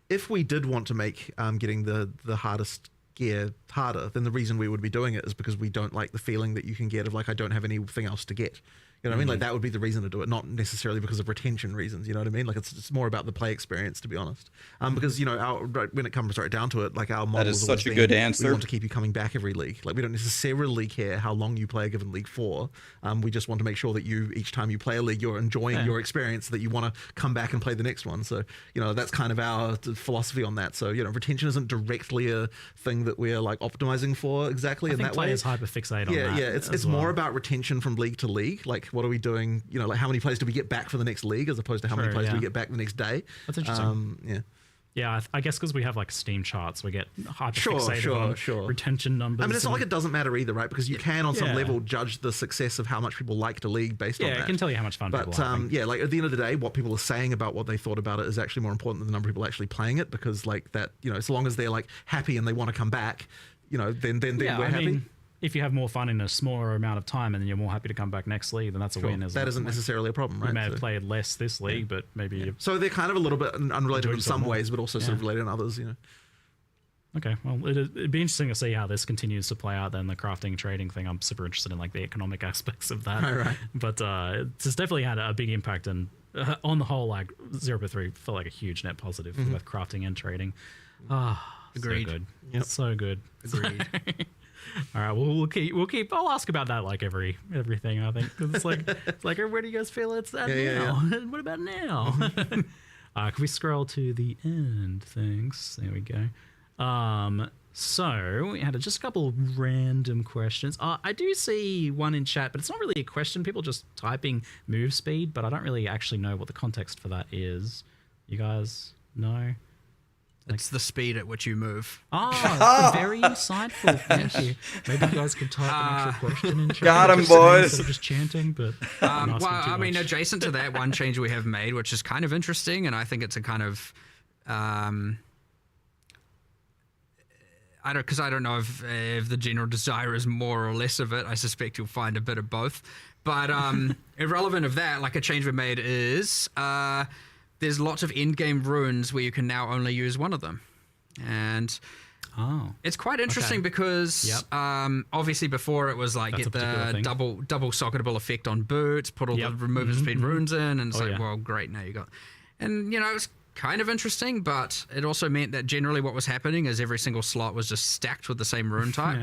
if we did want to make getting the hardest gear harder, then the reason we would be doing it is because we don't like the feeling that you can get of like, I don't have anything else to get. You know what I mean? Like that would be the reason to do it, not necessarily because of retention reasons. You know what I mean? Like it's more about the play experience, to be honest. Because you know, when it comes right down to it, like our model is such a good answer. We want to keep you coming back every league. Like we don't necessarily care how long you play a given league for. We just want to make sure that each time you play a league, you're enjoying your experience, so that you want to come back and play the next one. So you know, that's kind of our philosophy on that. So you know, retention isn't directly a thing that we're like optimizing for exactly in that way. Players hyperfixate on that. Yeah, it's more about retention from league to league. Like what are we doing? You know, like how many players do we get back for the next league, as opposed to how many players do we get back the next day? That's interesting. Yeah, I guess because we have like Steam charts, we get hyperfixated on retention numbers. I mean, it's not like it doesn't matter either, right? Because you can, on some level, judge the success of how much people liked a league based on that. Yeah, it can tell you how much fun people are having. Yeah, like at the end of the day, what people are saying about what they thought about it is actually more important than the number of people actually playing it, because like that, you know, so long as they're like happy and they want to come back, you know, then we're happy. Mean, if you have more fun in a smaller amount of time and then you're more happy to come back next league, then that's a win. That isn't necessarily a problem, right? You may have played less this league, but maybe... So they're kind of a little bit unrelated in some ways, but also sort of related in others, you know. Okay, well, it'd be interesting to see how this continues to play out then, the crafting trading thing. I'm super interested in like the economic aspects of that. Right. But it's definitely had a big impact, and on the whole, like 0.3 felt like a huge net positive for both crafting and trading. Agreed. So good. Yep. So good. Agreed. All right, well, we'll keep. I'll ask about that like everything. I think 'cause it's like where do you guys feel it's at now? Yeah. What about now? Can we scroll to the end? Thanks. There we go. So we had just a couple of random questions. I do see one in chat, but it's not really a question. People just typing move speed, but I don't really actually know what the context for that is. You guys know? It's the speed at which you move. Oh, very insightful. Thank you. Maybe you guys could type an actual question in chat. Got him, boys. Instead of just chanting, but well, I mean, adjacent to that, one change we have made, which is kind of interesting, and I think it's a kind of, I don't know if the general desire is more or less of it. I suspect you'll find a bit of both. But irrelevant of that, like a change we made is. There's lots of in-game runes where you can now only use one of them. And it's quite interesting because obviously before it was like get the double socketable effect on boots, put all the removal speed runes in, and it's well, great, now you got... And, you know, it's kind of interesting, but it also meant that generally what was happening is every single slot was just stacked with the same rune type.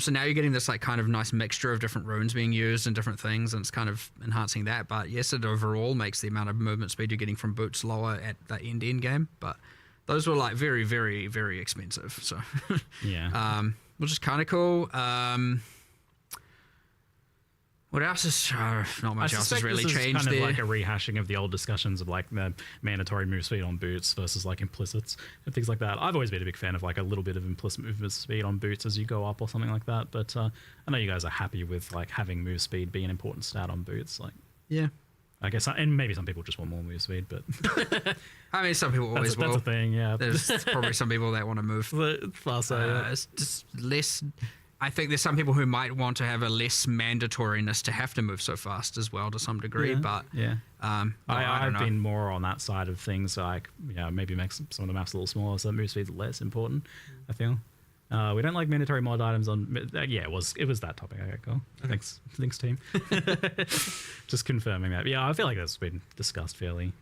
So now you're getting this like kind of nice mixture of different runes being used and different things, and it's kind of enhancing that. But yes, it overall makes the amount of movement speed you're getting from boots lower at the end game. But those were like very, very, very expensive. So which is kind of cool. What else is not much else has really changed kind there. Of like a rehashing of the old discussions of like the mandatory move speed on boots versus like implicits and things like that. I've always been a big fan of like a little bit of implicit movement speed on boots as you go up or something like that. But I know you guys are happy with like having move speed be an important stat on boots. Like, I guess, and maybe some people just want more move speed, but I mean, some people always will. That's a thing, yeah. There's probably some people that want to move faster. It's just less. I think there's some people who might want to have a less mandatoriness to have to move so fast as well to some degree, but I've been more on that side of things, like maybe make some of the maps a little smaller so that move speed's less important, I feel. We don't like mandatory mod items on... it was that topic. Okay, cool. Okay. Thanks, team. Just confirming that. Yeah, I feel like that's been discussed fairly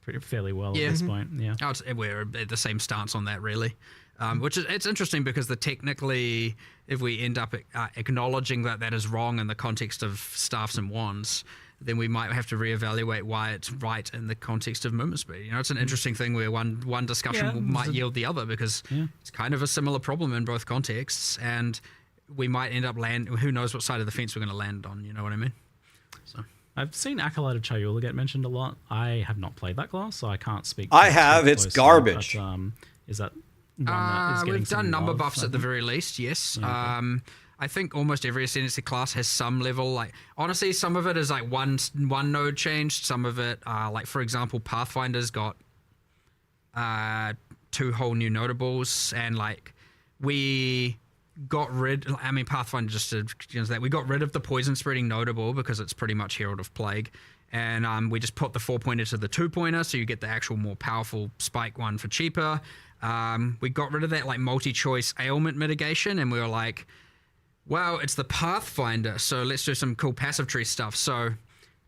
well at this point. Yeah, we're at the same stance on that, really. Which is, it's interesting because technically, if we end up acknowledging that is wrong in the context of staffs and wands, then we might have to reevaluate why it's right in the context of movement speed. You know, it's an interesting thing where one discussion might yield the other because it's kind of a similar problem in both contexts. And we might end up who knows what side of the fence we're going to land on, you know what I mean? So I've seen Acolyte of Chayula get mentioned a lot. I have not played that class, so I can't speak. I have. It's garbage. But, is that one that is getting we've done number love, buffs I at the think? very least, yes. Yeah, okay. I think almost every Ascendancy class has some level, like, honestly, some of it is like one node changed, some of it, like, for example, Pathfinder's got 2 whole new notables, and, like, we got rid, I mean, Pathfinder just did that, we got rid of the poison spreading notable because it's pretty much Herald of Plague, and we just put the 4-pointer to the 2-pointer, so you get the actual more powerful spike one for cheaper. We got rid of that, like, multi-choice ailment mitigation, and we were like, well, it's the Pathfinder, so let's do some cool passive tree stuff. So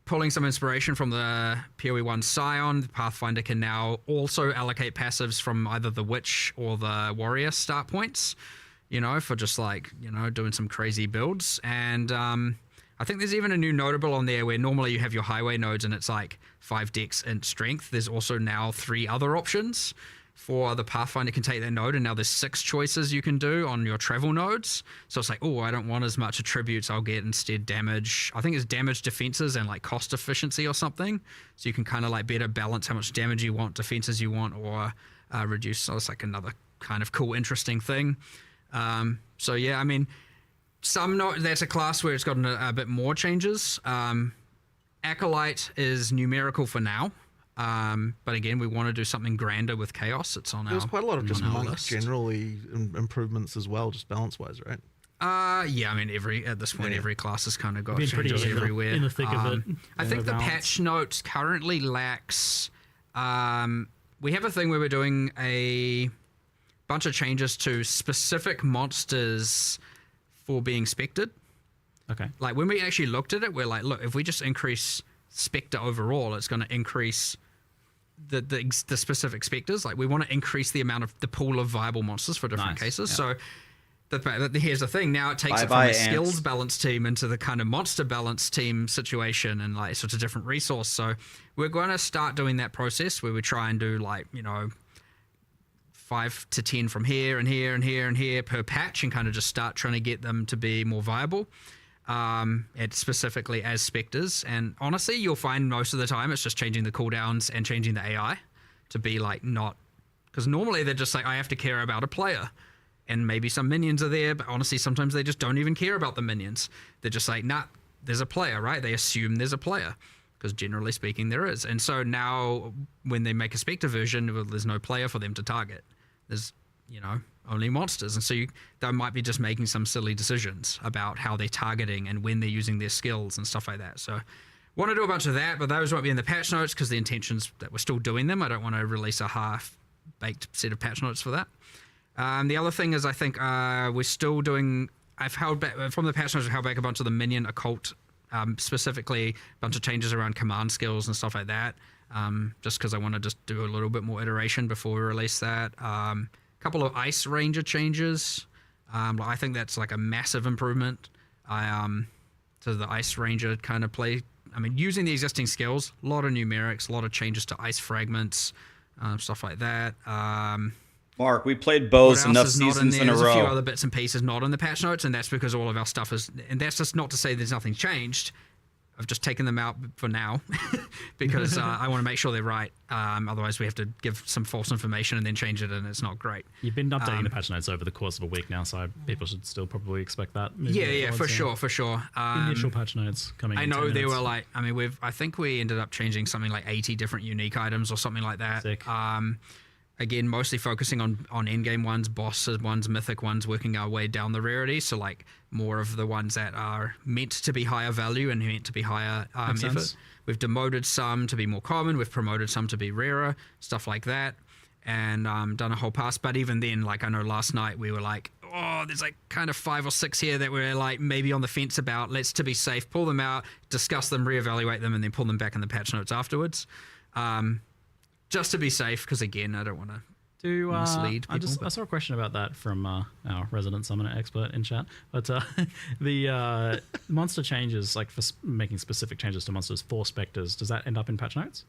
pulling some inspiration from the POE1 Scion, the Pathfinder can now also allocate passives from either the Witch or the Warrior start points, you know, for just like, you know, doing some crazy builds. And I think there's even a new notable on there where normally you have your highway nodes and it's like 5 dex and strength. There's also now 3 other options for the Pathfinder can take that node, and now there's 6 choices you can do on your travel nodes. So it's like, oh, I don't want as much attributes, I'll get instead damage. I think it's damage defenses and like cost efficiency or something. So you can kind of like better balance how much damage you want, defenses you want, or reduce. So it's like another kind of cool, interesting thing. So yeah, I mean, that's a class where it's gotten a bit more changes. Acolyte is numerical for now. But again, we want to do something grander with Chaos. It's on There's quite a lot of just monk list. generally improvements as well, just balance-wise, right? Yeah, I mean, at this point, every class has kind of got Been changes pretty everywhere. in the thick of it. I think the patch notes currently lacks... we have a thing where we're doing a bunch of changes to specific monsters for being spected. Okay. Like, when we actually looked at it, we're like, look, if we just increase Spectre overall, it's going to increase the specific specters. Like, we want to increase the amount of the pool of viable monsters for different cases. Yeah. So here's the thing. Now it takes it from a skills balance team into the kind of monster balance team situation, and like, so it's a different resource. So we're going to start doing that process where we try and do, like, you know, 5 to 10 from here and here and here and here per patch, and kind of just start trying to get them to be more viable. It specifically as specters, and honestly, you'll find most of the time it's just changing the cooldowns and changing the AI to be like, not, because normally they're just like, I have to care about a player, and maybe some minions are there, but honestly sometimes they just don't even care about the minions. They're just like, nah, there's a player, right? They assume there's a player, because generally speaking there is. And so now when they make a specter version, well, there's no player for them to target. There's, you know, only monsters, and so they might be just making some silly decisions about how they're targeting and when they're using their skills and stuff like that. So want to do a bunch of that, but those won't be in the patch notes because the intention's that we're still doing them. I don't want to release a half-baked set of patch notes for that. The other thing is, I think we're still doing, I've held back from the patch notes, I've held back a bunch of the minion occult, specifically a bunch of changes around command skills and stuff like that, just because I want to just do a little bit more iteration before we release that. Couple of Ice Ranger changes. I think that's like a massive improvement to the Ice Ranger kind of play. I mean, using the existing skills, a lot of numerics, a lot of changes to ice fragments, stuff like that. Mark, we played bows enough is not seasons in a There's row. a few other bits and pieces not in the patch notes, and that's because all of our stuff is, and that's just not to say there's nothing changed. I've just taken them out for now because I want to make sure they're right. Otherwise, we have to give some false information and then change it, and it's not great. You've been updating the patch notes over the course of a week now, so people should still probably expect that. Yeah, for sure. Initial patch notes coming. I know they were like, I mean, I think we ended up changing something like 80 different unique items or something like that. Sick. Again, mostly focusing on endgame ones, boss ones, mythic ones, working our way down the rarity. So like more of the ones that are meant to be higher value and meant to be higher effort. We've demoted some to be more common. We've promoted some to be rarer, stuff like that. And done a whole pass. But even then, like I know last night we were like, oh, there's like kind of 5 or 6 here that we're like maybe on the fence about. Let's, to be safe, pull them out, discuss them, reevaluate them, and then pull them back in the patch notes afterwards. Just to be safe, because again, I don't want to mislead people. I saw a question about that from our resident summoner expert in chat. But the monster changes, like for making specific changes to monsters for specters, does that end up in patch notes?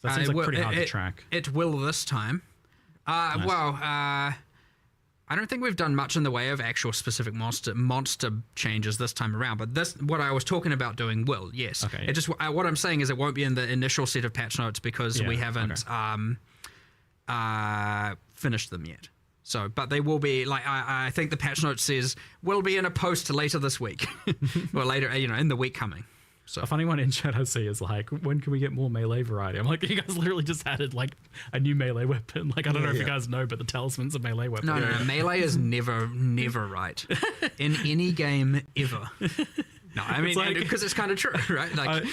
That seems like pretty hard to track. It will this time. Nice. Well, I I don't think we've done much in the way of actual specific monster changes this time around, but this, what I was talking about doing will, yes. Okay. It just, what I'm saying is it won't be in the initial set of patch notes because we haven't finished them yet. So, but they will be, like, I think the patch note says will be in a post later this week, or later, in the week coming. So a funny one in chat I see is like, when can we get more melee variety? I'm like, you guys literally just added like a new melee weapon. Like, I don't know if you guys know, but the talisman's a melee weapon. No, melee is never right in any game ever. No, I mean, because it's kind of true, right? Like,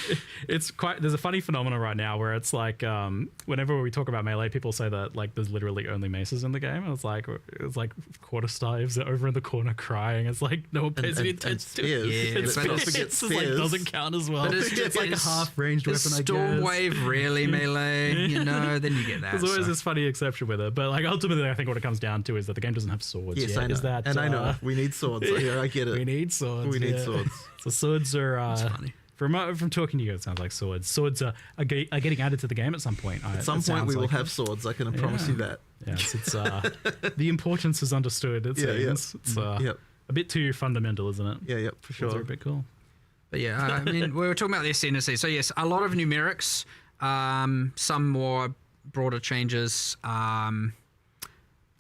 it's quite. There's a funny phenomenon right now where it's like, whenever we talk about melee, people say that like there's literally only maces in the game, and it's like quarterstaves are over in the corner crying. It's like no one pays any attention to it. Yeah, but it's like doesn't count as well. But it's like a half ranged weapon. I guess. Stormwave really melee, then you get that. There's always this funny exception with it, but like ultimately, I think what it comes down to is that the game doesn't have swords. Yes, yet. I know. Is that, I know we need swords. I get it. We need swords. We need swords. So swords are. That's funny. From talking to you, it sounds like swords. Swords are getting added to the game at some point. At some point, we will have swords. I can promise you that. Yes, it's the importance is understood. It seems it's a bit too fundamental, isn't it? Yeah, for sure. It's a bit cool. But yeah, I mean, we were talking about the Ascendancy. So yes, a lot of numerics, some more broader changes.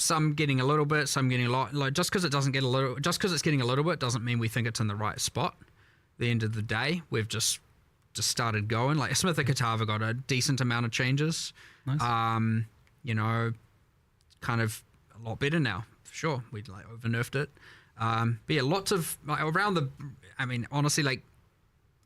Some getting a little bit, some getting a lot. Like just because it's getting a little bit doesn't mean we think it's in the right spot. At the end of the day, we've just started going. Like Smith and Katava got a decent amount of changes. Nice. Kind of a lot better now. For sure, we like over nerfed it. But yeah, lots of like, around the. I mean, honestly, like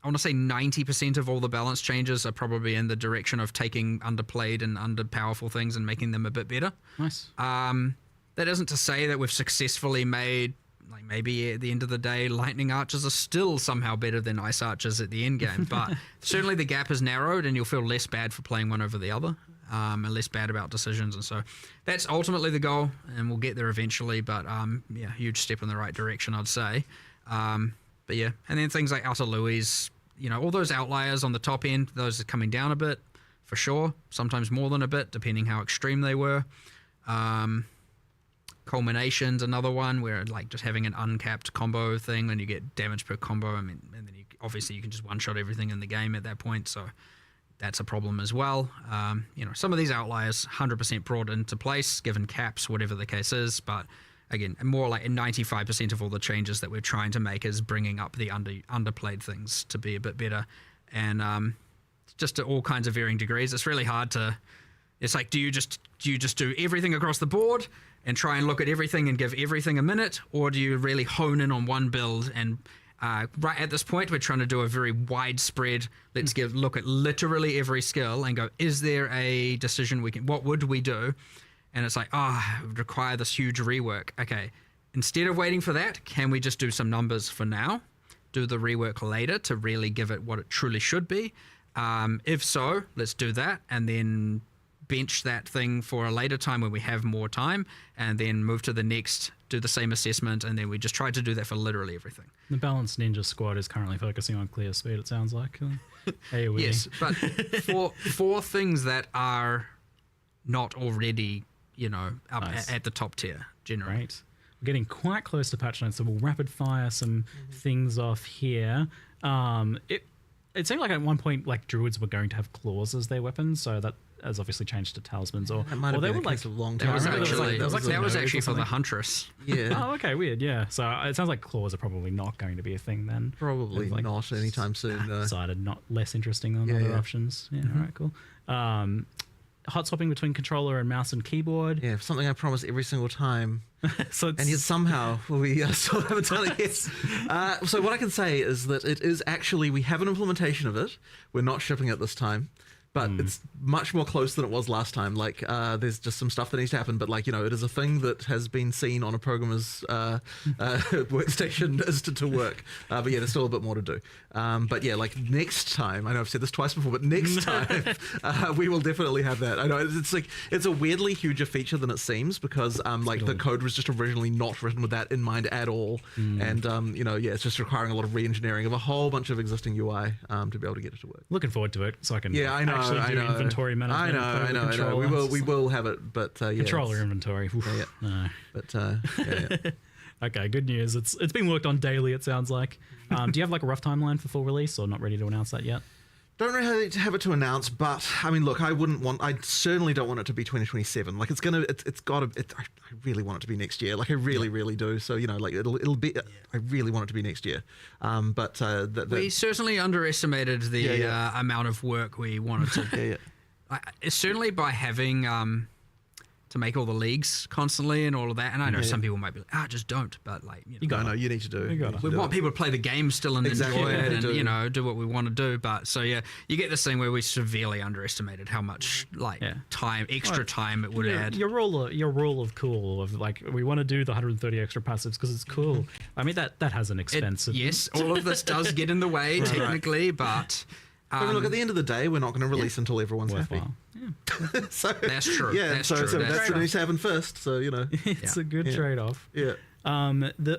I want to say 90% of all the balance changes are probably in the direction of taking underplayed and underpowerful things and making them a bit better. Nice. That isn't to say that we've successfully made, like maybe at the end of the day, lightning archers are still somehow better than ice archers at the end game, but certainly the gap has narrowed and you'll feel less bad for playing one over the other, and less bad about decisions. And so that's ultimately the goal, and we'll get there eventually, but huge step in the right direction, I'd say. But yeah, and then things like Outer Louis, all those outliers on the top end, those are coming down a bit, for sure. Sometimes more than a bit, depending how extreme they were. Culmination's another one where like just having an uncapped combo thing, and you get damage per combo. I mean, and then obviously you can just one-shot everything in the game at that point, so that's a problem as well. Some of these outliers 100% brought into place, given caps, whatever the case is, but again, more like 95% of all the changes that we're trying to make is bringing up the underplayed things to be a bit better, and just to all kinds of varying degrees. It's really hard to. It's like, do you just do everything across the board and try and look at everything and give everything a minute, or do you really hone in on one build? And right at this point, we're trying to do a very widespread. Let's look at literally every skill and go, is there a decision what would we do? And it's like, it would require this huge rework. Okay, instead of waiting for that, can we just do some numbers for now? Do the rework later to really give it what it truly should be? If so, let's do that, and then bench that thing for a later time when we have more time, and then move to the next, do the same assessment, and then we just try to do that for literally everything. The Balanced Ninja Squad is currently focusing on clear speed, it sounds like. AoE. Yes, but for things that are not already, up at the top tier, generally. Right. We're getting quite close to patch notes, so we'll rapid fire some things off here. It seemed like at one point, like druids were going to have claws as their weapons, so that has obviously changed to talismans. Or that might have been a long time. That was actually for the huntress. Yeah. Oh, okay, weird. Yeah. So it sounds like claws are probably not going to be a thing then. Probably not anytime soon. Decided not less interesting than other options. Yeah. All right. Cool. Hot swapping between controller and mouse and keyboard. Yeah, something I promise every single time. And yet somehow we still haven't done it yet. So what I can say is that it is actually, we have an implementation of it. We're not shipping it this time. But it's much more close than it was last time. Like, there's just some stuff that needs to happen. But, like, it is a thing that has been seen on a programmer's workstation as to work. But, yeah, there's still a bit more to do. But, yeah, like, next time, I know I've said this twice before, but next time, we will definitely have that. I know, it's a weirdly huger feature than it seems because, the code was just originally not written with that in mind at all. And, it's just requiring a lot of re-engineering of a whole bunch of existing UI to be able to get it to work. Looking forward to it so I can I know. actually do inventory management. I know. We will have it, but yeah, controller inventory. Oof, yeah. No. But yeah. Okay, good news. It's being worked on daily. It sounds like. Do you have like a rough timeline for full release, or not ready to announce that yet? Don't really have it to announce, but I mean, look, I certainly don't want it to be 2027. Like, I really want it to be next year. Like, I really do. So, you know, like it'll be, I really want it to be next year. But we certainly underestimated the amount of work we wanted to. Certainly by having to make all the leagues constantly and all of that. And I know some people might be like, just don't. But like, you need to do. We want people to play the game still and enjoy it and, you know, do what we want to do. But so, yeah, you get this thing where we severely underestimated how much extra time it would add. Your rule of cool of like, we want to do the 130 extra passives because it's cool. I mean, that has an expense. Yes, all of this does get in the way technically, but... But look, at the end of the day, we're not going to release until everyone's happy. Yeah. So that's true. Yeah, that's so true. that's what needs to happen first. So, you know, it's a good trade-off. Yeah.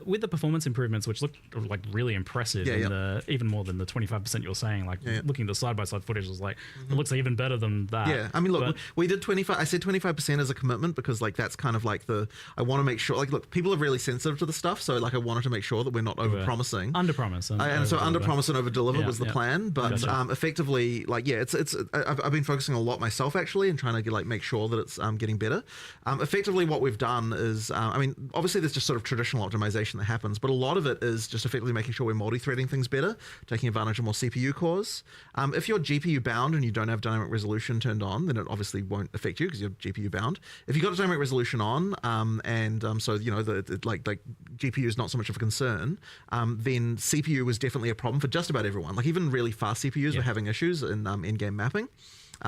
With the performance improvements, which looked like really impressive, even more than the 25% you're saying, like looking at the side-by-side footage was like, it looks even better than that. Yeah, I mean, look, we did 25. I said 25% as a commitment because like that's kind of like I want to make sure, like, look, people are really sensitive to the stuff, so like I wanted to make sure that we're not over-promising. Under-promise. And so under-promise and over-deliver was the plan, but effectively, like, I've been focusing a lot myself actually and trying to like make sure that it's getting better. Effectively, what we've done is, I mean, obviously there's just sort of traditional optimization that happens, but a lot of it is just effectively making sure we're multi-threading things better, taking advantage of more CPU cores. If you're GPU bound and you don't have dynamic resolution turned on, then it obviously won't affect you because you're GPU bound. If you've got dynamic resolution on, so you know like GPU is not so much of a concern, then CPU was definitely a problem for just about everyone. Like even really fast CPUs were having issues in in-game mapping.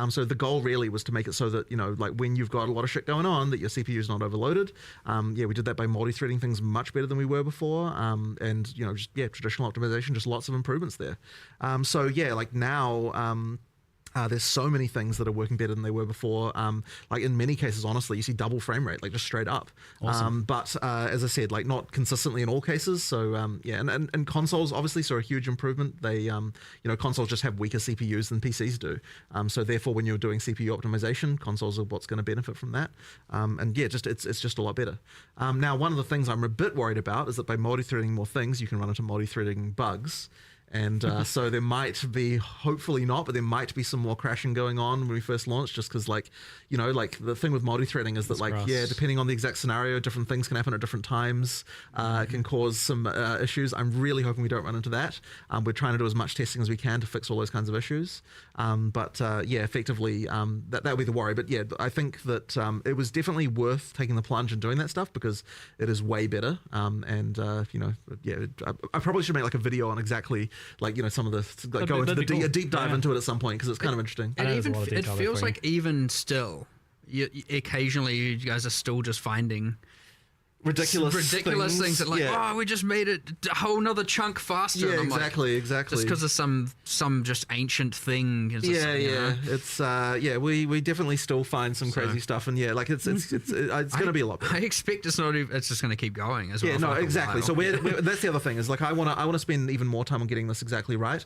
So the goal really was to make it so that, you know, like when you've got a lot of shit going on, that your CPU is not overloaded. We did that by multi-threading things much better than we were before. And, you know, just, traditional optimization, just lots of improvements there. Like now... there's so many things that are working better than they were before. Like in many cases, honestly, you see double frame rate, like just straight up. Awesome. But as I said, like not consistently in all cases. So and consoles obviously saw a huge improvement. They, consoles just have weaker CPUs than PCs do. So therefore, when you're doing CPU optimization, consoles are what's going to benefit from that. It's just a lot better. Now, one of the things I'm a bit worried about is that by multi-threading more things, you can run into multi-threading bugs. And so there might be, hopefully not, but there might be some more crashing going on when we first launch, just because, like, you know, like the thing with multi-threading is that, like, depending on the exact scenario, different things can happen at different times. It can cause some issues. I'm really hoping we don't run into that. We're trying to do as much testing as we can to fix all those kinds of issues. Effectively, that would be the worry. But yeah, I think that it was definitely worth taking the plunge and doing that stuff because it is way better. I probably should make like a video on exactly, like, you know, some of the, like, go into a deep dive into it at some point because it's kind of interesting. And it feels like even still, occasionally you guys are still just finding ridiculous things that, like, we just made it a whole nother chunk faster. Yeah, exactly. Just because of some just ancient thing. It's we definitely still find some crazy stuff, and like it's going to be a lot better. I expect it's just going to keep going as well. Yeah, no, exactly. So that's the other thing is, like, I want to spend even more time on getting this exactly right.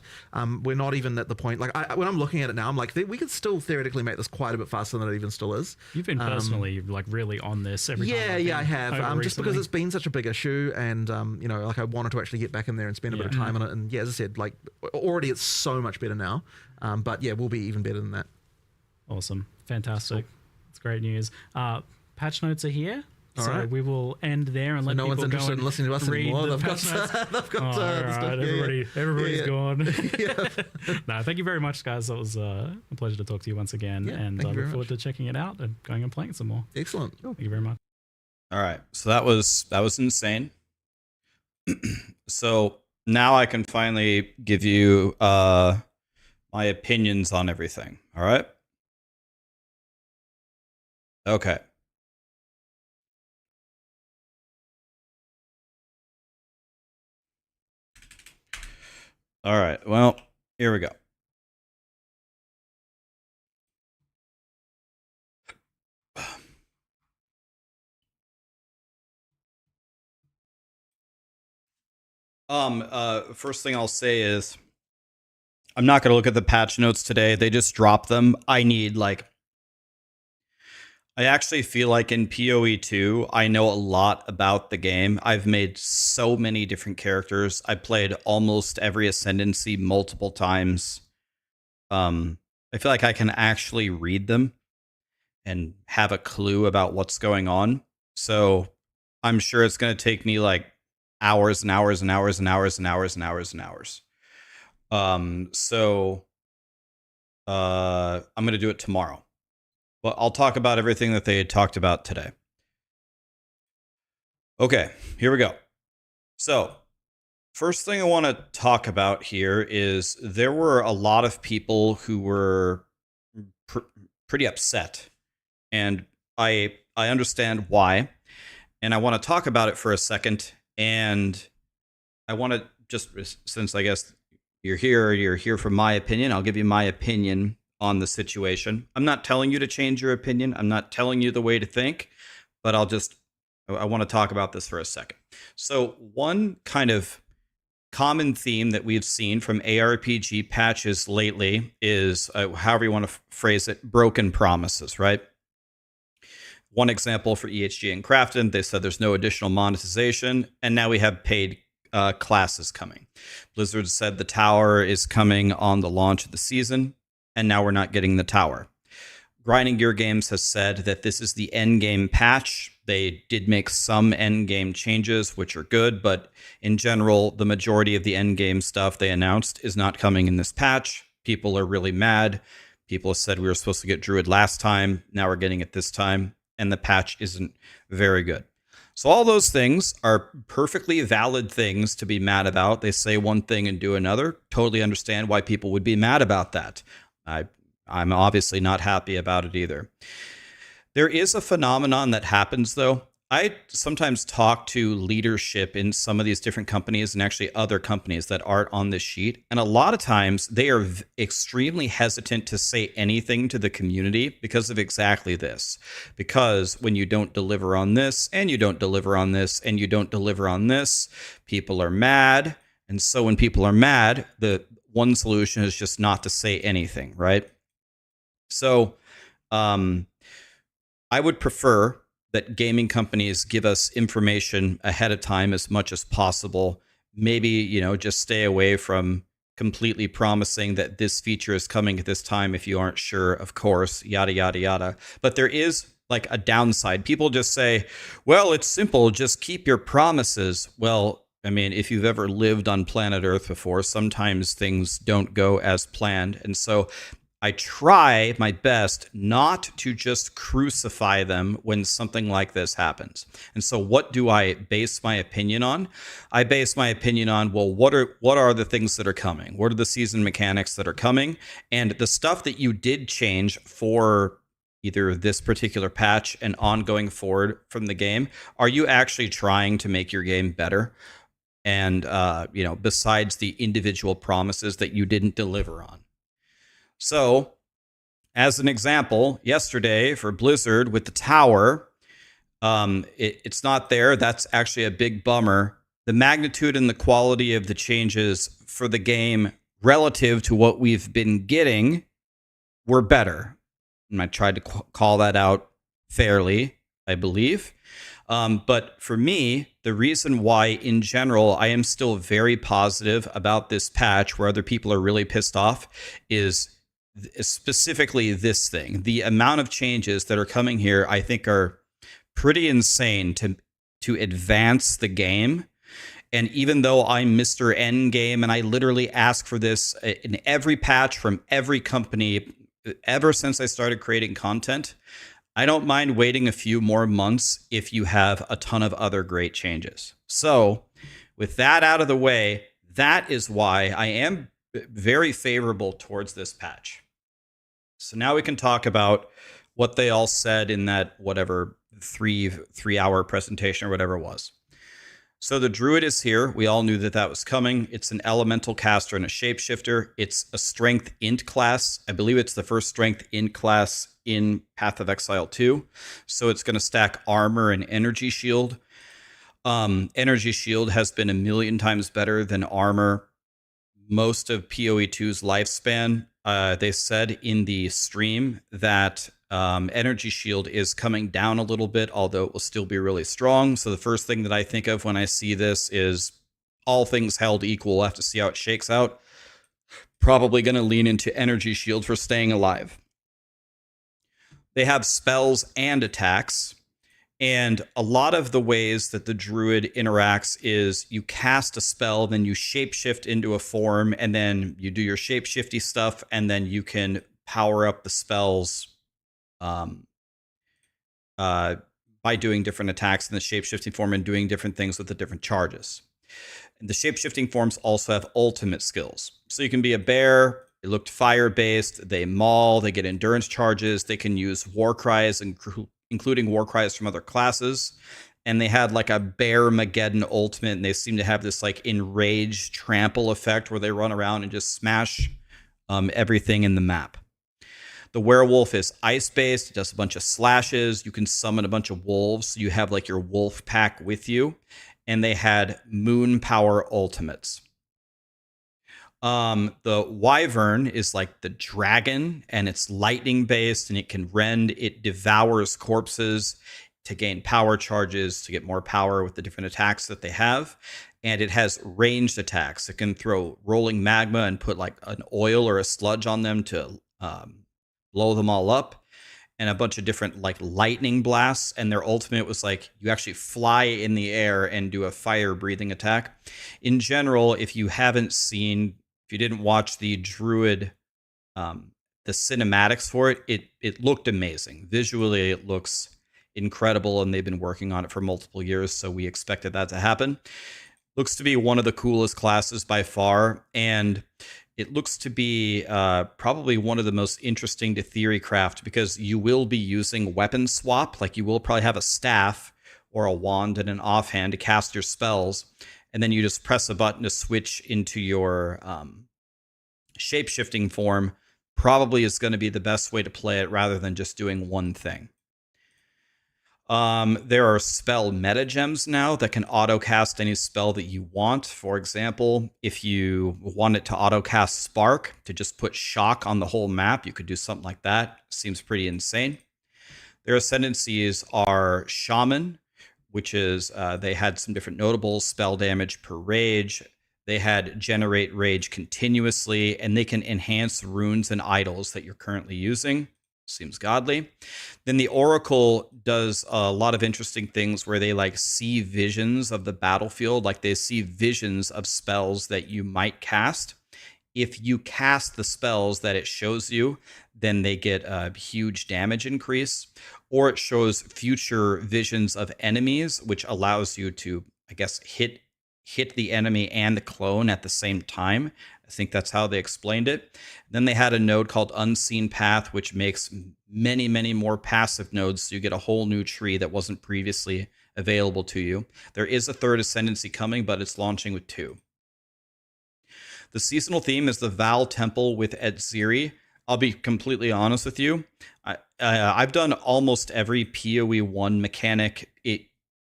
We're not even at the point, like, when I'm looking at it now, I'm like, we could still theoretically make this quite a bit faster than it even still is. You've been personally like really on this every time. I have. Just because it's been such a big issue, and like I wanted to actually get back in there and spend a bit of time on it. And as I said, like already it's so much better now. But we'll be even better than that. Awesome, fantastic. It's great news. Patch notes are here. All so right. we will end there and let no people one's interested in listening to us anymore. They've got everybody's gone. No, thank you very much, guys. That was a pleasure to talk to you once again, and I look forward to checking it out and going and playing some more. Excellent. Thank you very much. All right, so that was insane. So now I can finally give you my opinions on everything. All right. Okay. All right. Well, here we go. First thing I'll say is I'm not going to look at the patch notes today. They just dropped them. I actually feel like in POE2, I know a lot about the game. I've made so many different characters. I played almost every Ascendancy multiple times. I feel like I can actually read them and have a clue about what's going on. So I'm sure it's going to take me like hours and hours and hours and hours and hours and hours and hours. I'm going to do it tomorrow. But I'll talk about everything that they had talked about today. Okay, here we go. So, first thing I want to talk about here is there were a lot of people who were pretty upset. And I understand why. And I want to talk about it for a second. And I want to just, since I guess you're here for my opinion, I'll give you my opinion on the situation. I'm not telling you to change your opinion. I'm not telling you the way to think, but I want to talk about this for a second. So one kind of common theme that we've seen from ARPG patches lately is, however you want to phrase it, broken promises, right? One example for EHG and Crafton, they said there's no additional monetization, and now we have paid classes coming. Blizzard said the tower is coming on the launch of the season, and now we're not getting the tower. Grinding Gear Games has said that this is the Endgame patch. They did make some Endgame changes, which are good, but in general, the majority of the Endgame stuff they announced is not coming in this patch. People are really mad. People have said we were supposed to get Druid last time. Now we're getting it this time, and the patch isn't very good. So all those things are perfectly valid things to be mad about. They say one thing and do another. Totally understand why people would be mad about that. I'm obviously not happy about it either. There is a phenomenon that happens, though. I sometimes talk to leadership in some of these different companies and actually other companies that aren't on this sheet. And a lot of times they are extremely hesitant to say anything to the community because of exactly this. Because when you don't deliver on this, and you don't deliver on this, and you don't deliver on this, people are mad. And so when people are mad, the one solution is just not to say anything, right? So I would prefer that gaming companies give us information ahead of time as much as possible. Maybe, just stay away from completely promising that this feature is coming at this time if you aren't sure, of course, yada, yada, yada. But there is like a downside. People just say, well, it's simple, just keep your promises. Well, I mean, if you've ever lived on planet Earth before, sometimes things don't go as planned. And so I try my best not to just crucify them when something like this happens. And so what do I base my opinion on? I base my opinion on, well, what are the things that are coming? What are the season mechanics that are coming? And the stuff that you did change for either this particular patch and ongoing forward from the game, are you actually trying to make your game better? And, besides the individual promises that you didn't deliver on. So, as an example, yesterday for Blizzard with the tower, it's not there. That's actually a big bummer. The magnitude and the quality of the changes for the game relative to what we've been getting were better. And I tried to call that out fairly, I believe. But for me, the reason why in general I am still very positive about this patch where other people are really pissed off is specifically this thing. The amount of changes that are coming here, I think, are pretty insane to advance the game. And even though I'm Mr. Endgame and I literally ask for this in every patch from every company ever since I started creating content, I don't mind waiting a few more months if you have a ton of other great changes. So with that out of the way, that is why I am very favorable towards this patch. So now we can talk about what they all said in that whatever three-hour presentation or whatever it was. So the Druid is here. We all knew that was coming. It's an elemental caster and a shapeshifter. It's a strength int class. I believe it's the first strength int class in Path of Exile 2. So it's going to stack armor and energy shield. Energy shield has been a million times better than armor most of POE2's lifespan. They said in the stream that Energy Shield is coming down a little bit, although it will still be really strong. So the first thing that I think of when I see this is, all things held equal, we'll have to see how it shakes out. Probably going to lean into Energy Shield for staying alive. They have spells and attacks. And a lot of the ways that the Druid interacts is you cast a spell, then you shapeshift into a form, and then you do your shapeshifty stuff, and then you can power up the spells by doing different attacks in the shapeshifting form and doing different things with the different charges. And the shapeshifting forms also have ultimate skills. So you can be a bear, they look fire-based, they maul, they get endurance charges, they can use war cries, including war cries from other classes. And they had like a Bear Mageddon ultimate, and they seem to have this like enraged trample effect where they run around and just smash everything in the map. The werewolf is ice-based, it does a bunch of slashes, you can summon a bunch of wolves, so you have like your wolf pack with you. And they had moon power ultimates. The Wyvern is like the dragon, and it's lightning based, and it can rend. It devours corpses to gain power charges, to get more power with the different attacks that they have. And it has ranged attacks. It can throw rolling magma and put like an oil or a sludge on them to blow them all up. And a bunch of different like lightning blasts. And their ultimate was like, you actually fly in the air and do a fire breathing attack. In general, if you didn't watch the Druid, the cinematics for it, it looked amazing. Visually, it looks incredible, and they've been working on it for multiple years, so we expected that to happen. Looks to be one of the coolest classes by far, and it looks to be probably one of the most interesting to Theorycraft, because you will be using weapon swap. Like, you will probably have a staff or a wand and an offhand to cast your spells, and then you just press a button to switch into your shape-shifting form. Probably is going to be the best way to play it rather than just doing one thing. There are spell meta gems now that can auto-cast any spell that you want. For example, if you want it to auto-cast Spark, to just put shock on the whole map, you could do something like that. Seems pretty insane. Their ascendancies are Shaman, which is, they had some different notables, spell damage per rage. They had generate rage continuously, and they can enhance runes and idols that you're currently using. Seems godly. Then the Oracle does a lot of interesting things where they like see visions of the battlefield, like they see visions of spells that you might cast. If you cast the spells that it shows you, then they get a huge damage increase, or it shows future visions of enemies, which allows you to, I guess, hit the enemy and the clone at the same time. I think that's how they explained it. Then they had a node called Unseen Path, which makes many, many more passive nodes, so you get a whole new tree that wasn't previously available to you. There is a third Ascendancy coming, but it's launching with 2. The seasonal theme is the Val Temple with Edziri. I'll be completely honest with you. I've done almost every POE1 mechanic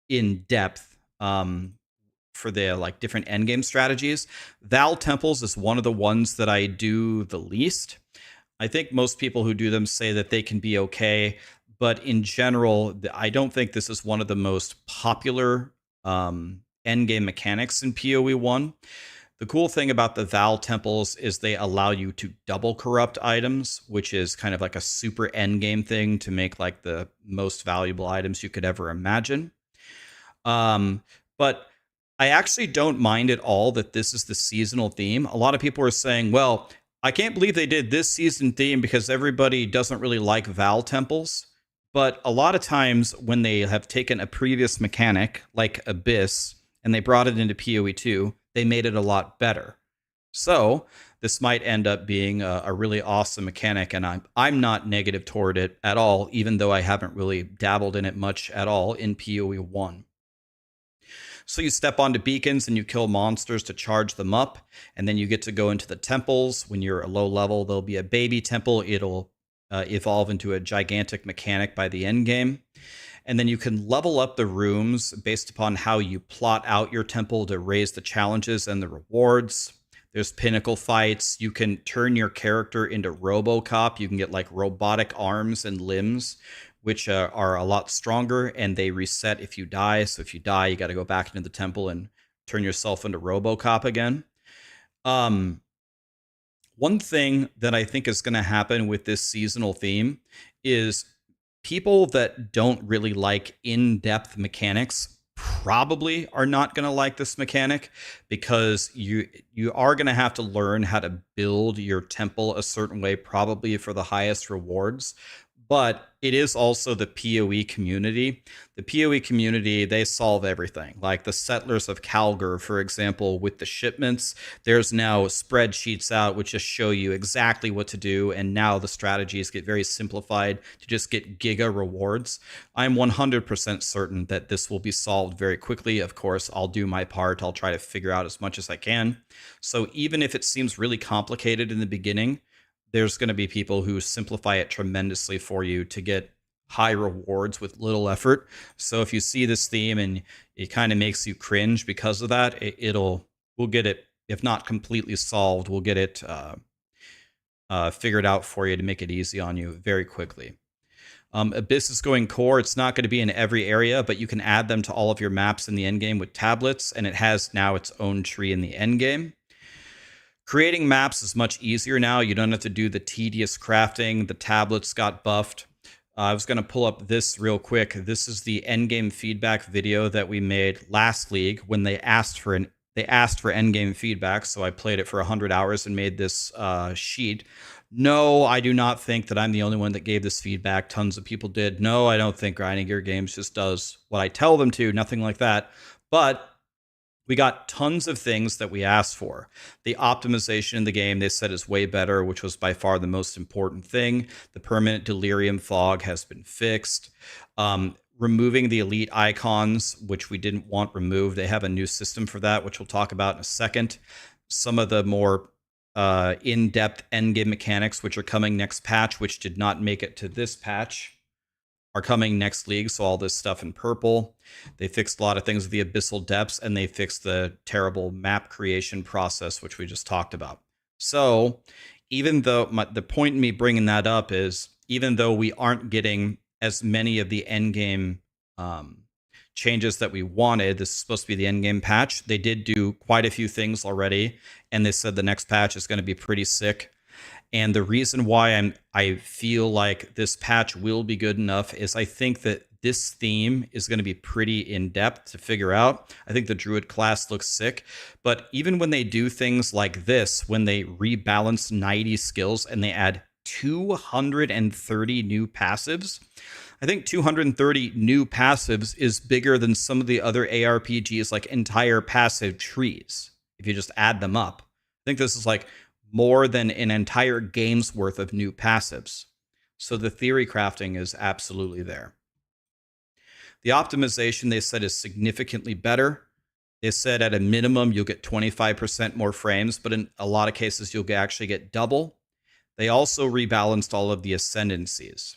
in depth for the like different endgame strategies. Val Temples is one of the ones that I do the least. I think most people who do them say that they can be okay, but in general, I don't think this is one of the most popular endgame mechanics in POE1. The cool thing about the Val Temples is they allow you to double corrupt items, which is kind of like a super endgame thing to make like the most valuable items you could ever imagine. But I actually don't mind at all that this is the seasonal theme. A lot of people are saying, well, I can't believe they did this season theme because everybody doesn't really like Val Temples. But a lot of times when they have taken a previous mechanic, like Abyss, and they brought it into POE2, they made it a lot better. So this might end up being a really awesome mechanic, and I'm not negative toward it at all, even though I haven't really dabbled in it much at all in POE1. So you step onto beacons and you kill monsters to charge them up, and then you get to go into the temples. When you're a low level, there'll be a baby temple. It'll evolve into a gigantic mechanic by the end game. And then you can level up the rooms based upon how you plot out your temple to raise the challenges and the rewards. There's Pinnacle fights. You can turn your character into RoboCop. You can get like robotic arms and limbs, which are a lot stronger, and they reset if you die. So if you die, you got to go back into the temple and turn yourself into RoboCop again. One thing that I think is going to happen with this seasonal theme is people that don't really like in-depth mechanics probably are not going to like this mechanic, because you are going to have to learn how to build your temple a certain way, probably for the highest rewards. But it is also the PoE community. The PoE community, they solve everything. Like the Settlers of Calgar, for example, with the shipments, there's now spreadsheets out which just show you exactly what to do. And now the strategies get very simplified to just get giga rewards. I'm 100% certain that this will be solved very quickly. Of course, I'll do my part. I'll try to figure out as much as I can. So even if it seems really complicated in the beginning, there's going to be people who simplify it tremendously for you to get high rewards with little effort. So if you see this theme and it kind of makes you cringe because of that, we'll get it, if not completely solved, we'll get it figured out for you to make it easy on you very quickly. Abyss is going core. It's not going to be in every area, but you can add them to all of your maps in the endgame with tablets, and it has now its own tree in the endgame. Creating maps is much easier now. You don't have to do the tedious crafting. The tablets got buffed. I was going to pull up this real quick. This is the endgame feedback video that we made last league when they asked for endgame feedback. So I played it for 100 hours and made this sheet. No, I do not think that I'm the only one that gave this feedback. Tons of people did. No, I don't think Grinding Gear Games just does what I tell them to. Nothing like that. But we got tons of things that we asked for. The optimization in the game, they said, is way better, which was by far the most important thing. The permanent delirium fog has been fixed. Removing the elite icons, which we didn't want removed. They have a new system for that, which we'll talk about in a second. Some of the more in-depth endgame mechanics, which are coming next patch, which did not make it to this patch, are coming next league. So all this stuff in purple. They fixed a lot of things with the abyssal depths, and they fixed the terrible map creation process, which we just talked about. So even though the point in me bringing that up is, even though we aren't getting as many of the endgame changes that we wanted, this is supposed to be the endgame patch, they did do quite a few things already, and they said the next patch is going to be pretty sick. And the reason why I feel like this patch will be good enough is I think that this theme is going to be pretty in-depth to figure out. I think the Druid class looks sick, but even when they do things like this, when they rebalance 90 skills and they add 230 new passives, I think 230 new passives is bigger than some of the other ARPGs, like entire passive trees, if you just add them up. I think this is like more than an entire game's worth of new passives. So the theory crafting is absolutely there. The optimization, they said, is significantly better. They said at a minimum, you'll get 25% more frames, but in a lot of cases, you'll actually get double. They also rebalanced all of the ascendancies.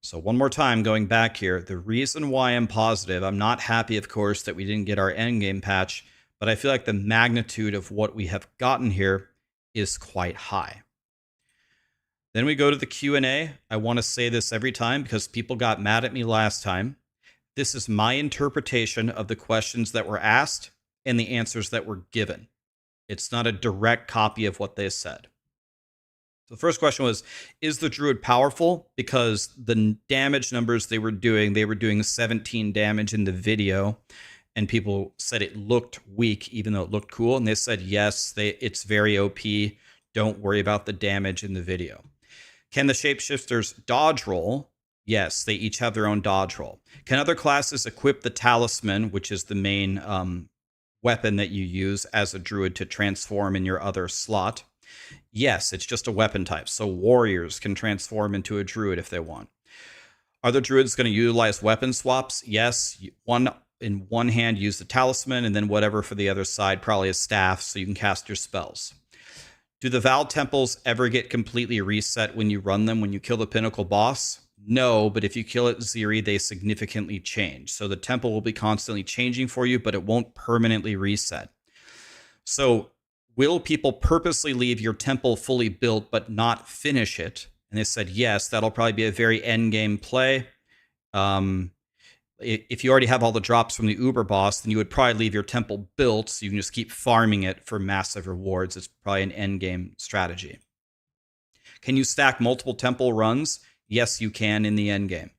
So one more time, going back here, the reason why I'm positive, I'm not happy, of course, that we didn't get our endgame patch, but I feel like the magnitude of what we have gotten here is quite high. Then we go to the Q&A. I want to say this every time because people got mad at me last time. This is my interpretation of the questions that were asked and the answers that were given. It's not a direct copy of what they said. So the first question was, is the Druid powerful? Because the damage numbers they were doing 17 damage in the video, and people said it looked weak, even though it looked cool. And they said, yes, it's very OP. Don't worry about the damage in the video. Can the shapeshifters dodge roll? Yes, they each have their own dodge roll. Can other classes equip the talisman, which is the main weapon that you use as a druid to transform in your other slot? Yes, it's just a weapon type. So warriors can transform into a druid if they want. Are the druids going to utilize weapon swaps? Yes. In one hand, use the talisman, and then whatever for the other side, probably a staff, so you can cast your spells. Do the Val temples ever get completely reset when you run them, when you kill the Pinnacle boss? No, but if you kill it Ziri, they significantly change. So the temple will be constantly changing for you, but it won't permanently reset. So will people purposely leave your temple fully built but not finish it? And they said, yes, that'll probably be a very end game play. If you already have all the drops from the Uber boss, then you would probably leave your temple built so you can just keep farming it for massive rewards. It's probably an end game strategy. Can you stack multiple temple runs? Yes, you can in the end game.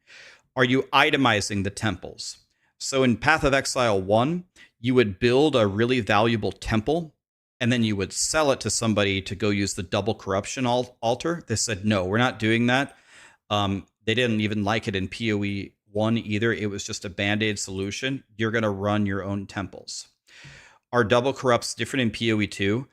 Are you itemizing the temples? So in Path of Exile 1, you would build a really valuable temple, and then you would sell it to somebody to go use the double corruption altar. They said, no, we're not doing that. They didn't even like it in POE1 either. It was just a band-aid solution. You're going to run your own temples. Are double corrupts different in POE2?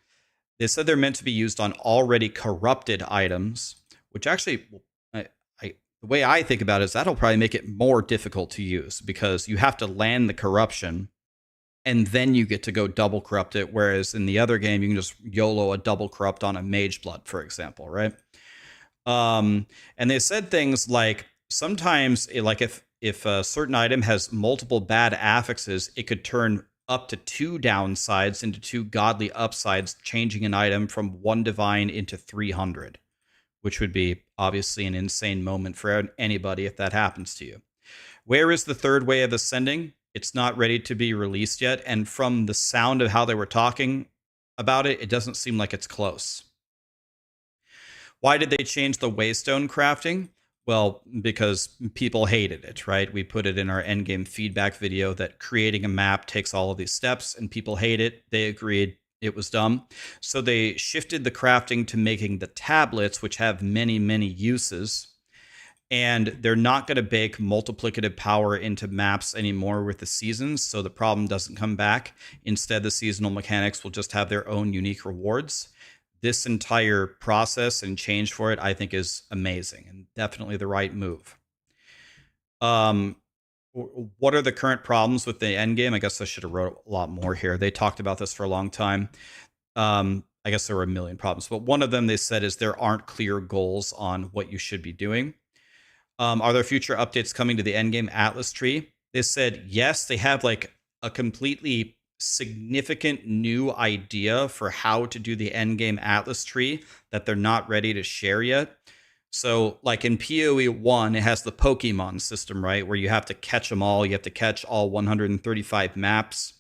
They said they're meant to be used on already corrupted items, which actually, the way I think about it is that'll probably make it more difficult to use because you have to land the corruption and then you get to go double corrupt it. Whereas in the other game, you can just YOLO a double corrupt on a mage blood, for example, right? And they said things like sometimes, like if a certain item has multiple bad affixes, it could turn up to 2 downsides into 2 godly upsides, changing an item from 1 divine into 300, which would be obviously an insane moment for anybody if that happens to you. Where is the third way of ascending? It's not ready to be released yet. And from the sound of how they were talking about it, it doesn't seem like it's close. Why did they change the waystone crafting? Well, because people hated it, right? We put it in our endgame feedback video that creating a map takes all of these steps and people hate it. They agreed it was dumb. So they shifted the crafting to making the tablets, which have many, many uses. And they're not going to bake multiplicative power into maps anymore with the seasons, so the problem doesn't come back. Instead, the seasonal mechanics will just have their own unique rewards. This entire process and change for it, I think, is amazing and definitely the right move. What are the current problems with the endgame? I guess I should have wrote a lot more here. They talked about this for a long time. I guess there were a million problems, but one of them they said is there aren't clear goals on what you should be doing. Are there future updates coming to the endgame Atlas tree? They said yes, they have like a completely significant new idea for how to do the endgame Atlas tree that they're not ready to share yet. So like in POE1, it has the Pokemon system, right? Where you have to catch them all. You have to catch all 135 maps.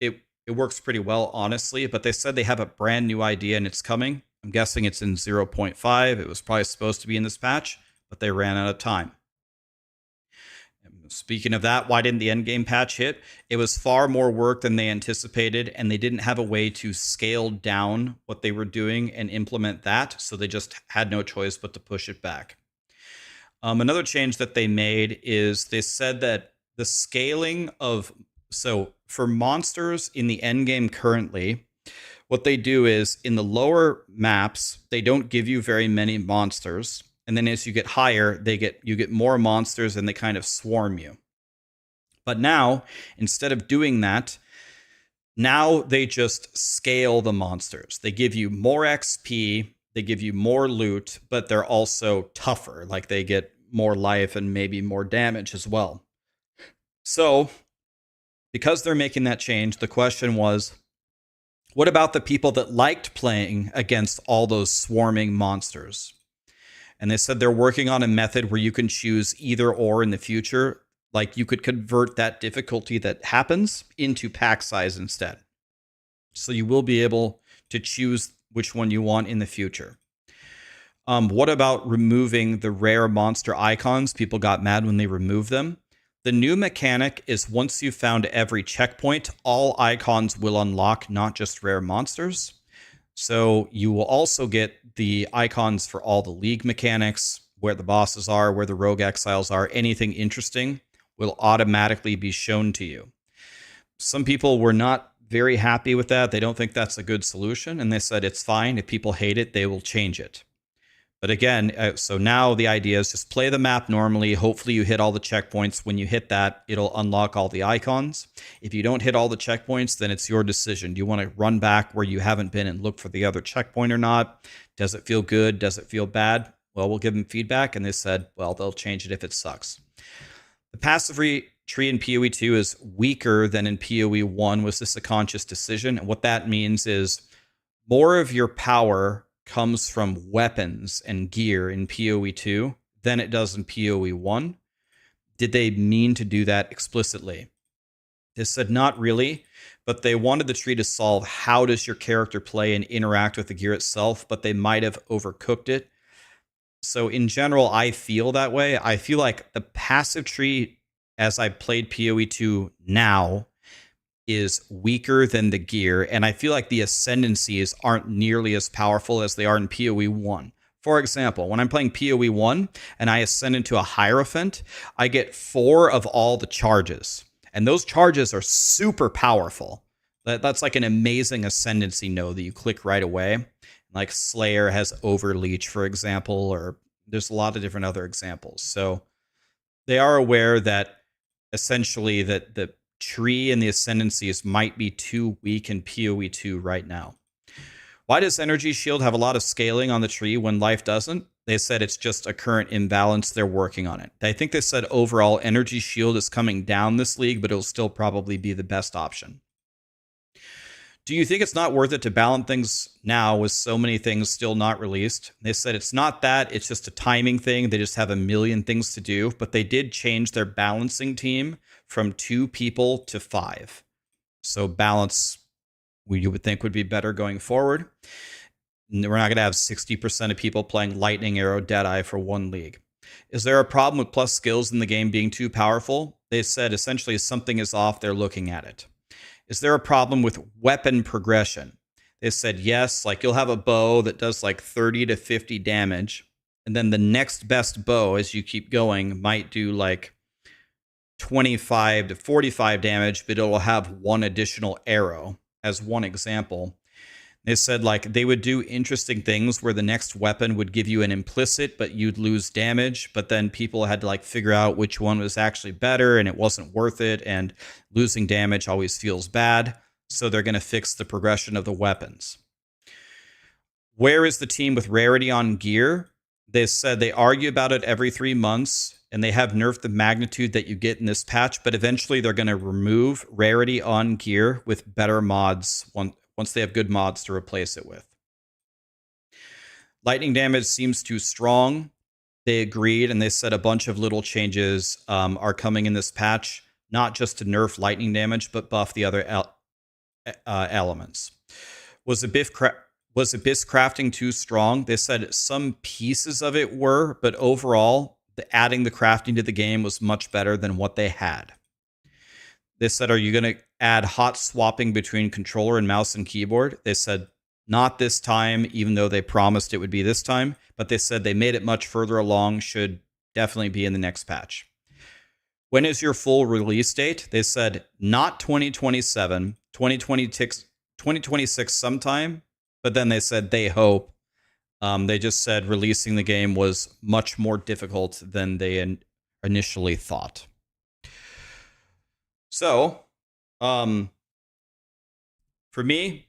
It works pretty well, honestly, but they said they have a brand new idea and it's coming. I'm guessing it's in 0.5. It was probably supposed to be in this patch, but they ran out of time. Speaking of that, why didn't the endgame patch hit? It was far more work than they anticipated, and they didn't have a way to scale down what they were doing and implement that, so they just had no choice but to push it back. Another change that they made is they said that the scaling of... So for monsters in the endgame currently, what they do is in the lower maps, they don't give you very many monsters. And then as you get higher, you get more monsters and they kind of swarm you. But now, instead of doing that, now they just scale the monsters. They give you more XP, they give you more loot, but they're also tougher. Like they get more life and maybe more damage as well. So, because they're making that change, the question was, what about the people that liked playing against all those swarming monsters? And they said they're working on a method where you can choose either or in the future. Like you could convert that difficulty that happens into pack size instead. So you will be able to choose which one you want in the future. What about removing the rare monster icons? People got mad when they removed them. The new mechanic is once you've found every checkpoint, all icons will unlock, not just rare monsters. So you will also get the icons for all the league mechanics, where the bosses are, where the rogue exiles are. Anything interesting will automatically be shown to you. Some people were not very happy with that. They don't think that's a good solution. And they said it's fine. If people hate it, they will change it. But again, so now the idea is just play the map normally. Hopefully you hit all the checkpoints. When you hit that, it'll unlock all the icons. If you don't hit all the checkpoints, then it's your decision. Do you want to run back where you haven't been and look for the other checkpoint or not? Does it feel good? Does it feel bad? Well, we'll give them feedback. And they said, well, they'll change it if it sucks. The passive tree in PoE2 is weaker than in PoE1. Was this a conscious decision? And what that means is more of your power comes from weapons and gear in PoE2 than it does in PoE1. Did they mean to do that explicitly? They said not really, but they wanted the tree to solve how does your character play and interact with the gear itself, but they might have overcooked it. So in general, I feel that way. I feel like the passive tree, as I played PoE2 now, is weaker than the gear, and I feel like the ascendancies aren't nearly as powerful as they are in PoE1. For example, when I'm playing PoE1 and I ascend into a Hierophant, I get 4 of all the charges, and those charges are super powerful. That's like an amazing ascendancy node that you click right away. Like Slayer has Overleech, for example, or there's a lot of different other examples. So they are aware that essentially that the tree and the ascendancies might be too weak in PoE2 right now. Why does Energy Shield have a lot of scaling on the tree when life doesn't? They said it's just a current imbalance. They're working on it. I think they said overall Energy Shield is coming down this league, but it'll still probably be the best option. Do you think it's not worth it to balance things now with so many things still not released? They said it's not that, it's just a timing thing. They just have a million things to do, but they did change their balancing team from 2 people to 5. So balance, you would think, would be better going forward. We're not going to have 60% of people playing Lightning Arrow Deadeye for 1 league. Is there a problem with plus skills in the game being too powerful? They said essentially something is off, they're looking at it. Is there a problem with weapon progression? They said yes, like you'll have a bow that does like 30 to 50 damage, and then the next best bow as you keep going might do like 25 to 45 damage, but it'll have 1 additional arrow as one example. They said like they would do interesting things where the next weapon would give you an implicit, but you'd lose damage. But then people had to like figure out which one was actually better, and it wasn't worth it. And losing damage always feels bad. So they're going to fix the progression of the weapons. Where is the team with Rarity on gear? They said they argue about it every 3 months, and they have nerfed the magnitude that you get in this patch. But eventually they're going to remove Rarity on gear with better mods once they have good mods to replace it with. Lightning damage seems too strong. They agreed, and they said a bunch of little changes are coming in this patch, not just to nerf lightning damage, but buff the other elements. Was Abyss crafting too strong? They said some pieces of it were, but overall, adding the crafting to the game was much better than what they had. They said, are you going to add hot swapping between controller and mouse and keyboard? They said, not this time, even though they promised it would be this time. But they said they made it much further along, should definitely be in the next patch. When is your full release date? They said, not 2027, 2026 sometime. But then they said they hope. They just said releasing the game was much more difficult than they initially thought. So, for me,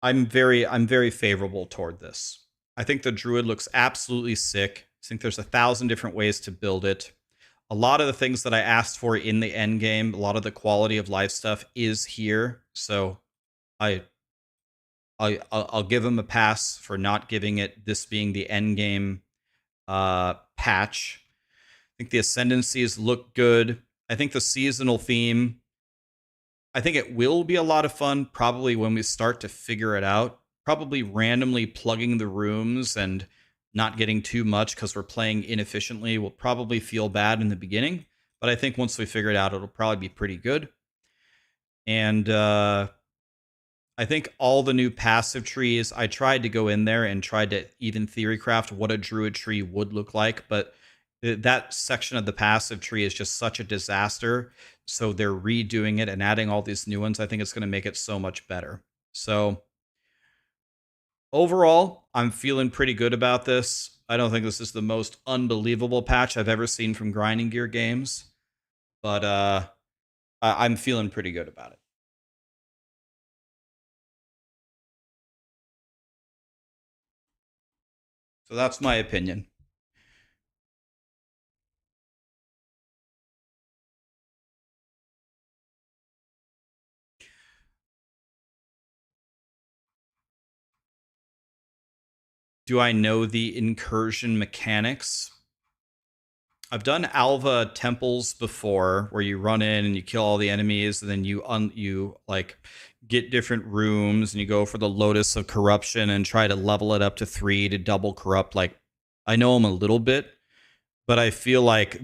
I'm very favorable toward this. I think the Druid looks absolutely sick. I think there's 1,000 different ways to build it. A lot of the things that I asked for in the end game, a lot of the quality of life stuff is here. So, I'll give them a pass for not giving it this being the end game patch. I think the ascendancies look good. I think the seasonal theme, I think it will be a lot of fun probably when we start to figure it out. Probably randomly plugging the rooms and not getting too much because we're playing inefficiently will probably feel bad in the beginning. But I think once we figure it out, it'll probably be pretty good. And I think all the new passive trees, I tried to go in there and tried to even theorycraft what a druid tree would look like, but that section of the passive tree is just such a disaster. So they're redoing it and adding all these new ones. I think it's going to make it so much better. So overall, I'm feeling pretty good about this. I don't think this is the most unbelievable patch I've ever seen from Grinding Gear games, but I'm feeling pretty good about it. So that's my opinion. Do I know the incursion mechanics? I've done Alva temples before, where you run in and you kill all the enemies, and then you like get different rooms, and you go for the Lotus of Corruption and try to level it up to 3 to double corrupt. Like, I know them a little bit, but I feel like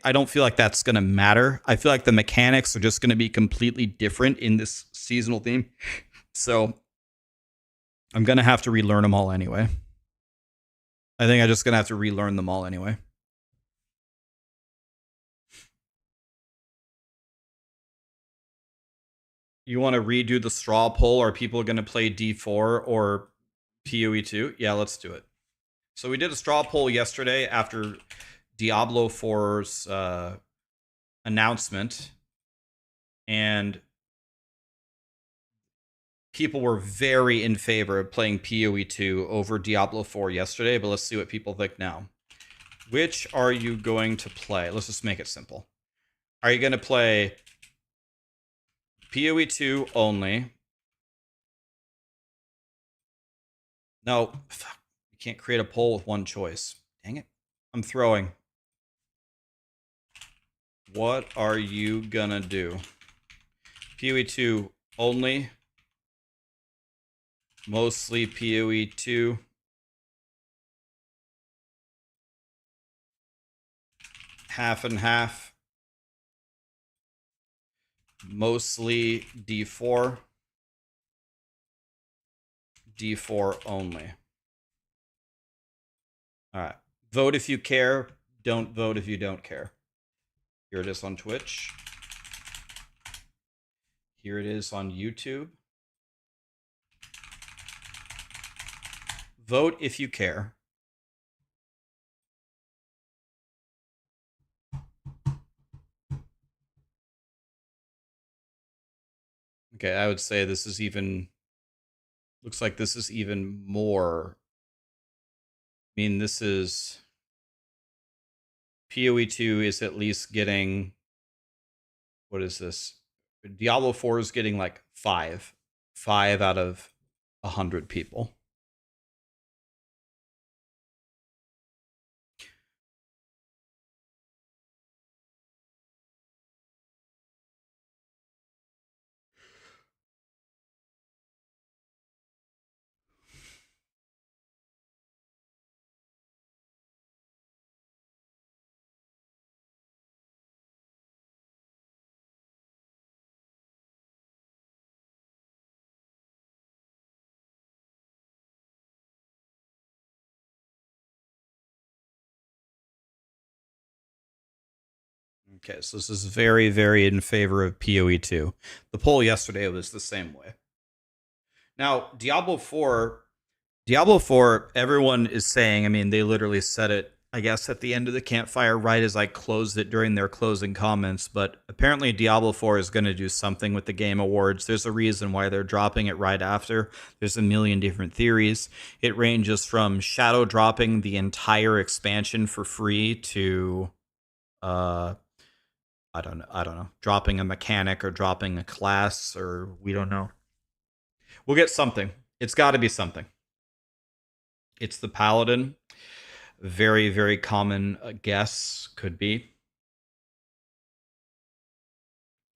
I don't feel like that's going to matter. I feel like the mechanics are just going to be completely different in this seasonal theme. So I'm going to have to relearn them all anyway. I think I'm just going to have to relearn them all anyway. You want to redo the straw poll? Are people going to play D4 or POE2? Yeah, let's do it. So we did a straw poll yesterday after Diablo 4's announcement, and people were very in favor of playing POE2 over Diablo 4 yesterday, but let's see what people think now. Which are you going to play? Let's just make it simple. Are you going to play POE2 only? No, fuck. You can't create a poll with one choice. Dang it. I'm throwing. What are you gonna do? POE2 only. Mostly POE2. Half and half. Mostly D4. D4 only. All right. Vote if you care. Don't vote if you don't care. Here it is on Twitch. Here it is on YouTube. Vote if you care. Okay, I would say this is even... Looks like this is even more... I mean, this is... POE2 is at least getting... What is this? Diablo 4 is getting like 5. 5 out of 100 people. Okay, so this is very, very in favor of POE2. The poll yesterday was the same way. Now, Diablo 4, everyone is saying, I mean, they literally said it, I guess, at the end of the campfire right as I closed it during their closing comments, but apparently Diablo 4 is going to do something with the Game Awards. There's a reason why they're dropping it right after. There's a million different theories. It ranges from shadow dropping the entire expansion for free to... I don't know. Dropping a mechanic or dropping a class, or we don't know. We'll get something. It's got to be something. It's the Paladin. Very, very common guess could be.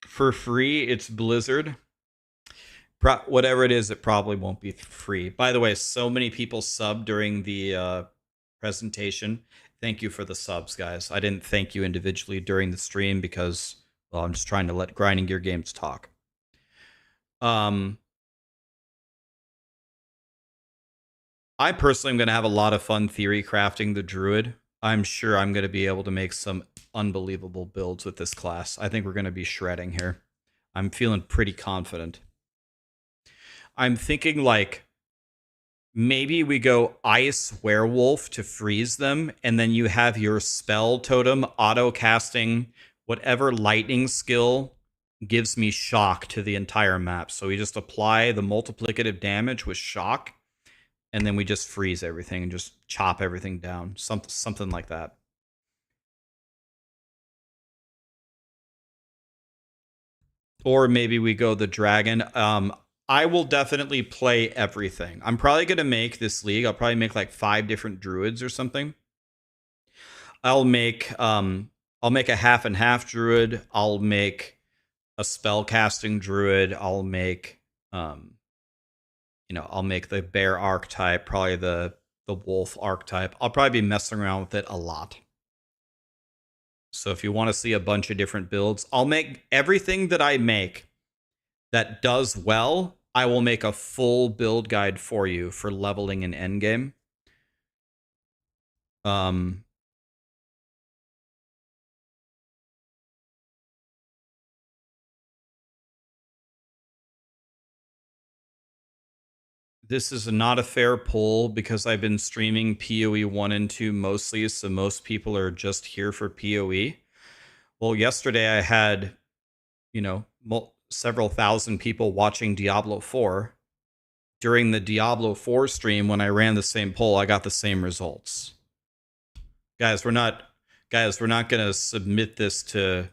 For free, it's Blizzard. Whatever it is, it probably won't be free. By the way, so many people subbed during the presentation. Thank you for the subs, guys. I didn't thank you individually during the stream because, well, I'm just trying to let Grinding Gear Games talk. I personally am going to have a lot of fun theory crafting the Druid. I'm sure I'm going to be able to make some unbelievable builds with this class. I think we're going to be shredding here. I'm feeling pretty confident. I'm thinking like maybe we go Ice Werewolf to freeze them, and then you have your spell totem auto-casting whatever lightning skill gives me shock to the entire map. So we just apply the multiplicative damage with shock, and then we just freeze everything and just chop everything down. Something like that. Or maybe we go the dragon. I will definitely play everything. I'm probably going to make this league. I'll probably make like 5 different druids or something. I'll make a half and half druid. I'll make a spell casting druid. I'll make I'll make the bear archetype, probably the wolf archetype. I'll probably be messing around with it a lot. So if you want to see a bunch of different builds, I'll make everything that I make that does well. I will make a full build guide for you for leveling in Endgame. This is not a fair poll because I've been streaming PoE 1 and 2 mostly, so most people are just here for PoE. Well, yesterday I had, several thousand people watching Diablo 4. During the Diablo 4 stream, when I ran the same poll, I got the same results. Guys, we're not going to submit this to,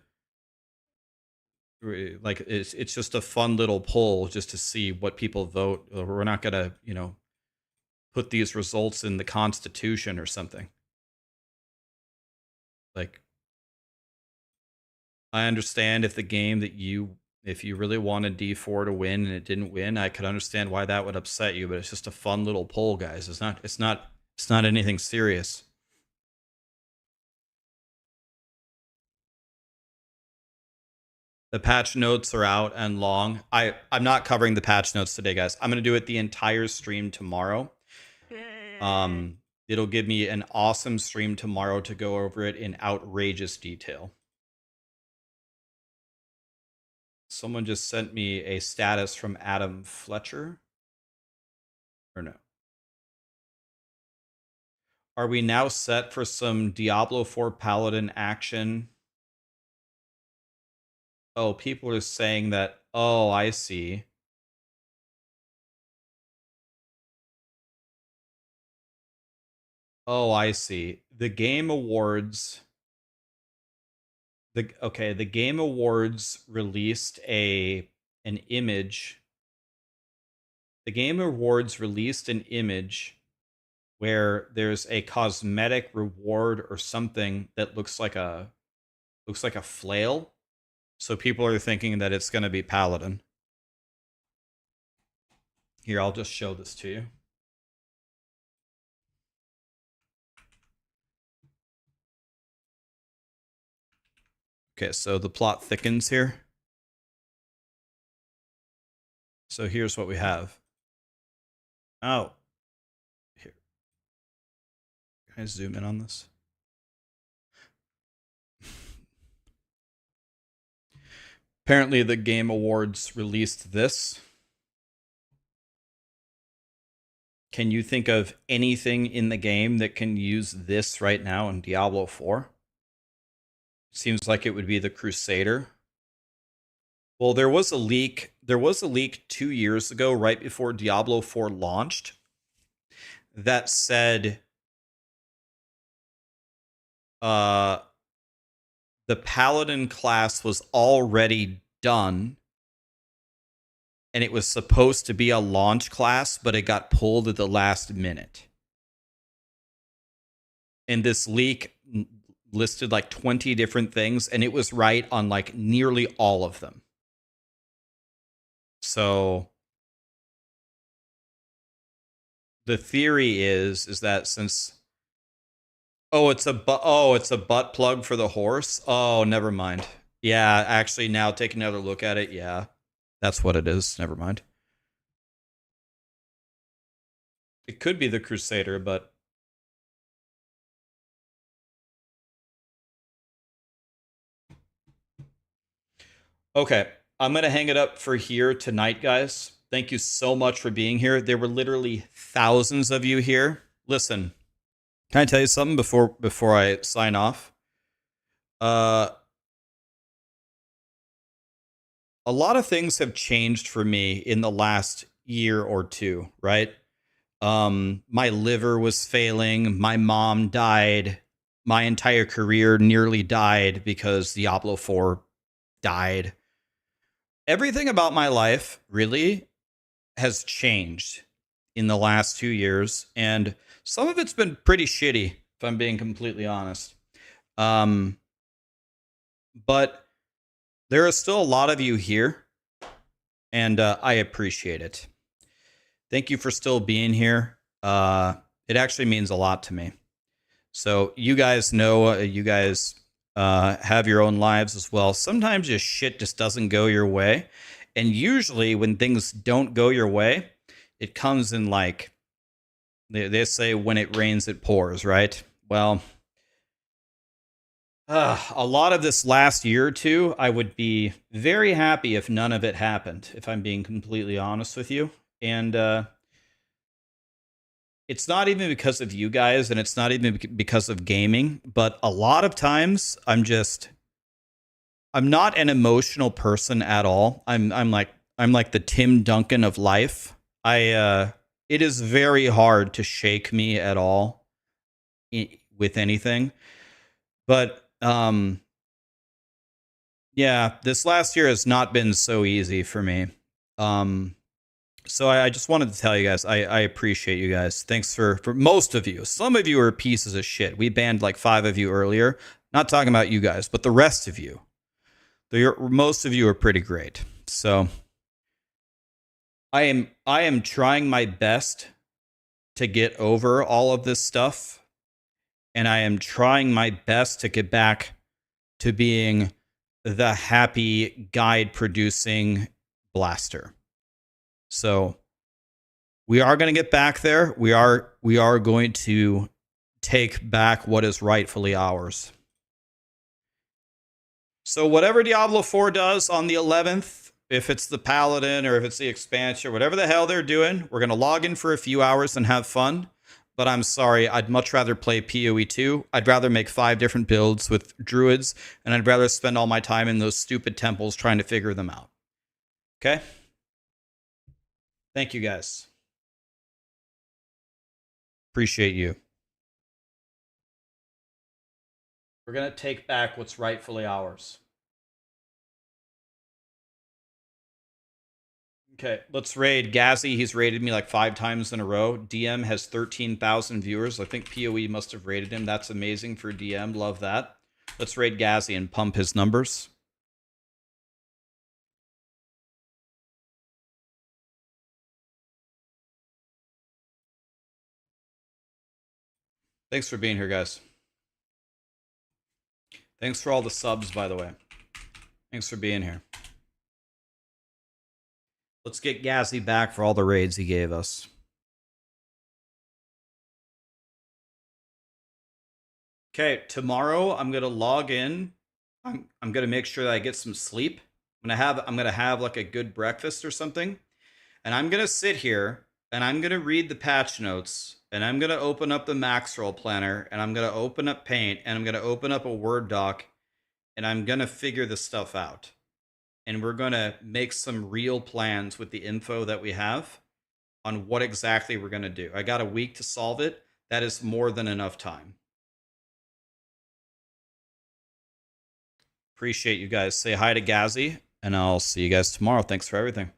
like, it's just a fun little poll just to see what people vote. We're not going to, put these results in the Constitution or something. Like, I understand if the game that if you really wanted D4 to win and it didn't win, I could understand why that would upset you, but it's just a fun little poll, guys. It's not anything serious. The patch notes are out and long. I'm not covering the patch notes today, guys. I'm going to do it the entire stream tomorrow. It'll give me an awesome stream tomorrow to go over it in outrageous detail. Someone just sent me a status from Adam Fletcher. Or no. Are we now set for some Diablo 4 Paladin action? Oh, people are saying that. Oh, I see. Oh, I see. The Game Awards. The Game Awards released an image. The Game Awards released an image where there's a cosmetic reward or something that looks like a flail. So people are thinking that it's going to be Paladin. Here, I'll just show this to you. Okay, so the plot thickens here. So here's what we have. Oh. Here. Can I zoom in on this? Apparently the Game Awards released this. Can you think of anything in the game that can use this right now in Diablo 4? Seems like it would be the Crusader. Well, there was a leak 2 years ago, right before Diablo 4 launched, that said the Paladin class was already done, and it was supposed to be a launch class, but it got pulled at the last minute. And this leak listed like 20 different things, and it was right on like nearly all of them. So the theory is that since it's a butt plug for the horse. Oh, never mind. Yeah, actually now take another look at it. Yeah. That's what it is. Never mind. It could be the Crusader, but okay, I'm going to hang it up for here tonight, guys. Thank you so much for being here. There were literally thousands of you here. Listen, can I tell you something before I sign off? A lot of things have changed for me in the last year or two, right? My liver was failing. My mom died. My entire career nearly died because Diablo 4 died. Everything about my life, really, has changed in the last 2 years, and some of it's been pretty shitty, if I'm being completely honest. But there are still a lot of you here, and I appreciate it. Thank you for still being here. It actually means a lot to me. So you guys know, you guys have your own lives as well. Sometimes your shit just doesn't go your way. And usually when things don't go your way, it comes in like, they say when it rains, it pours, right? Well, a lot of this last year or two, I would be very happy if none of it happened, if I'm being completely honest with you. And it's not even because of you guys, and it's not even because of gaming, but a lot of times I'm not an emotional person at all. I'm like the Tim Duncan of life. It is very hard to shake me at all with anything. But yeah, this last year has not been so easy for me. So I just wanted to tell you guys, I appreciate you guys. Thanks for most of you. Some of you are pieces of shit. We banned like 5 of you earlier. Not talking about you guys, but the rest of you. Most of you are pretty great. So I am trying my best to get over all of this stuff. And I am trying my best to get back to being the happy guide producing blaster. So we are going to get back there. We are going to take back what is rightfully ours. So whatever Diablo IV does on the 11th, if it's the Paladin or if it's the expansion, or whatever the hell they're doing, we're going to log in for a few hours and have fun. But I'm sorry, I'd much rather play POE2. I'd rather make 5 different builds with druids, and I'd rather spend all my time in those stupid temples trying to figure them out. Okay? Thank you, guys. Appreciate you. We're going to take back what's rightfully ours. Okay, let's raid Gazzy. He's raided me like 5 times in a row. DM has 13,000 viewers. I think PoE must have raided him. That's amazing for DM. Love that. Let's raid Gazzy and pump his numbers. Thanks for being here, guys. Thanks for all the subs, by the way. Thanks for being here. Let's get Gazzy back for all the raids he gave us. Okay, tomorrow I'm gonna log in. I'm gonna make sure that I get some sleep. I'm gonna have like a good breakfast or something, and I'm gonna sit here and I'm gonna read the patch notes, and I'm gonna open up the Max Roll Planner, and I'm gonna open up Paint, and I'm gonna open up a Word doc, and I'm gonna figure this stuff out. And we're gonna make some real plans with the info that we have on what exactly we're gonna do. I got a week to solve it. That is more than enough time. Appreciate you guys. Say hi to Gazzy, and I'll see you guys tomorrow. Thanks for everything.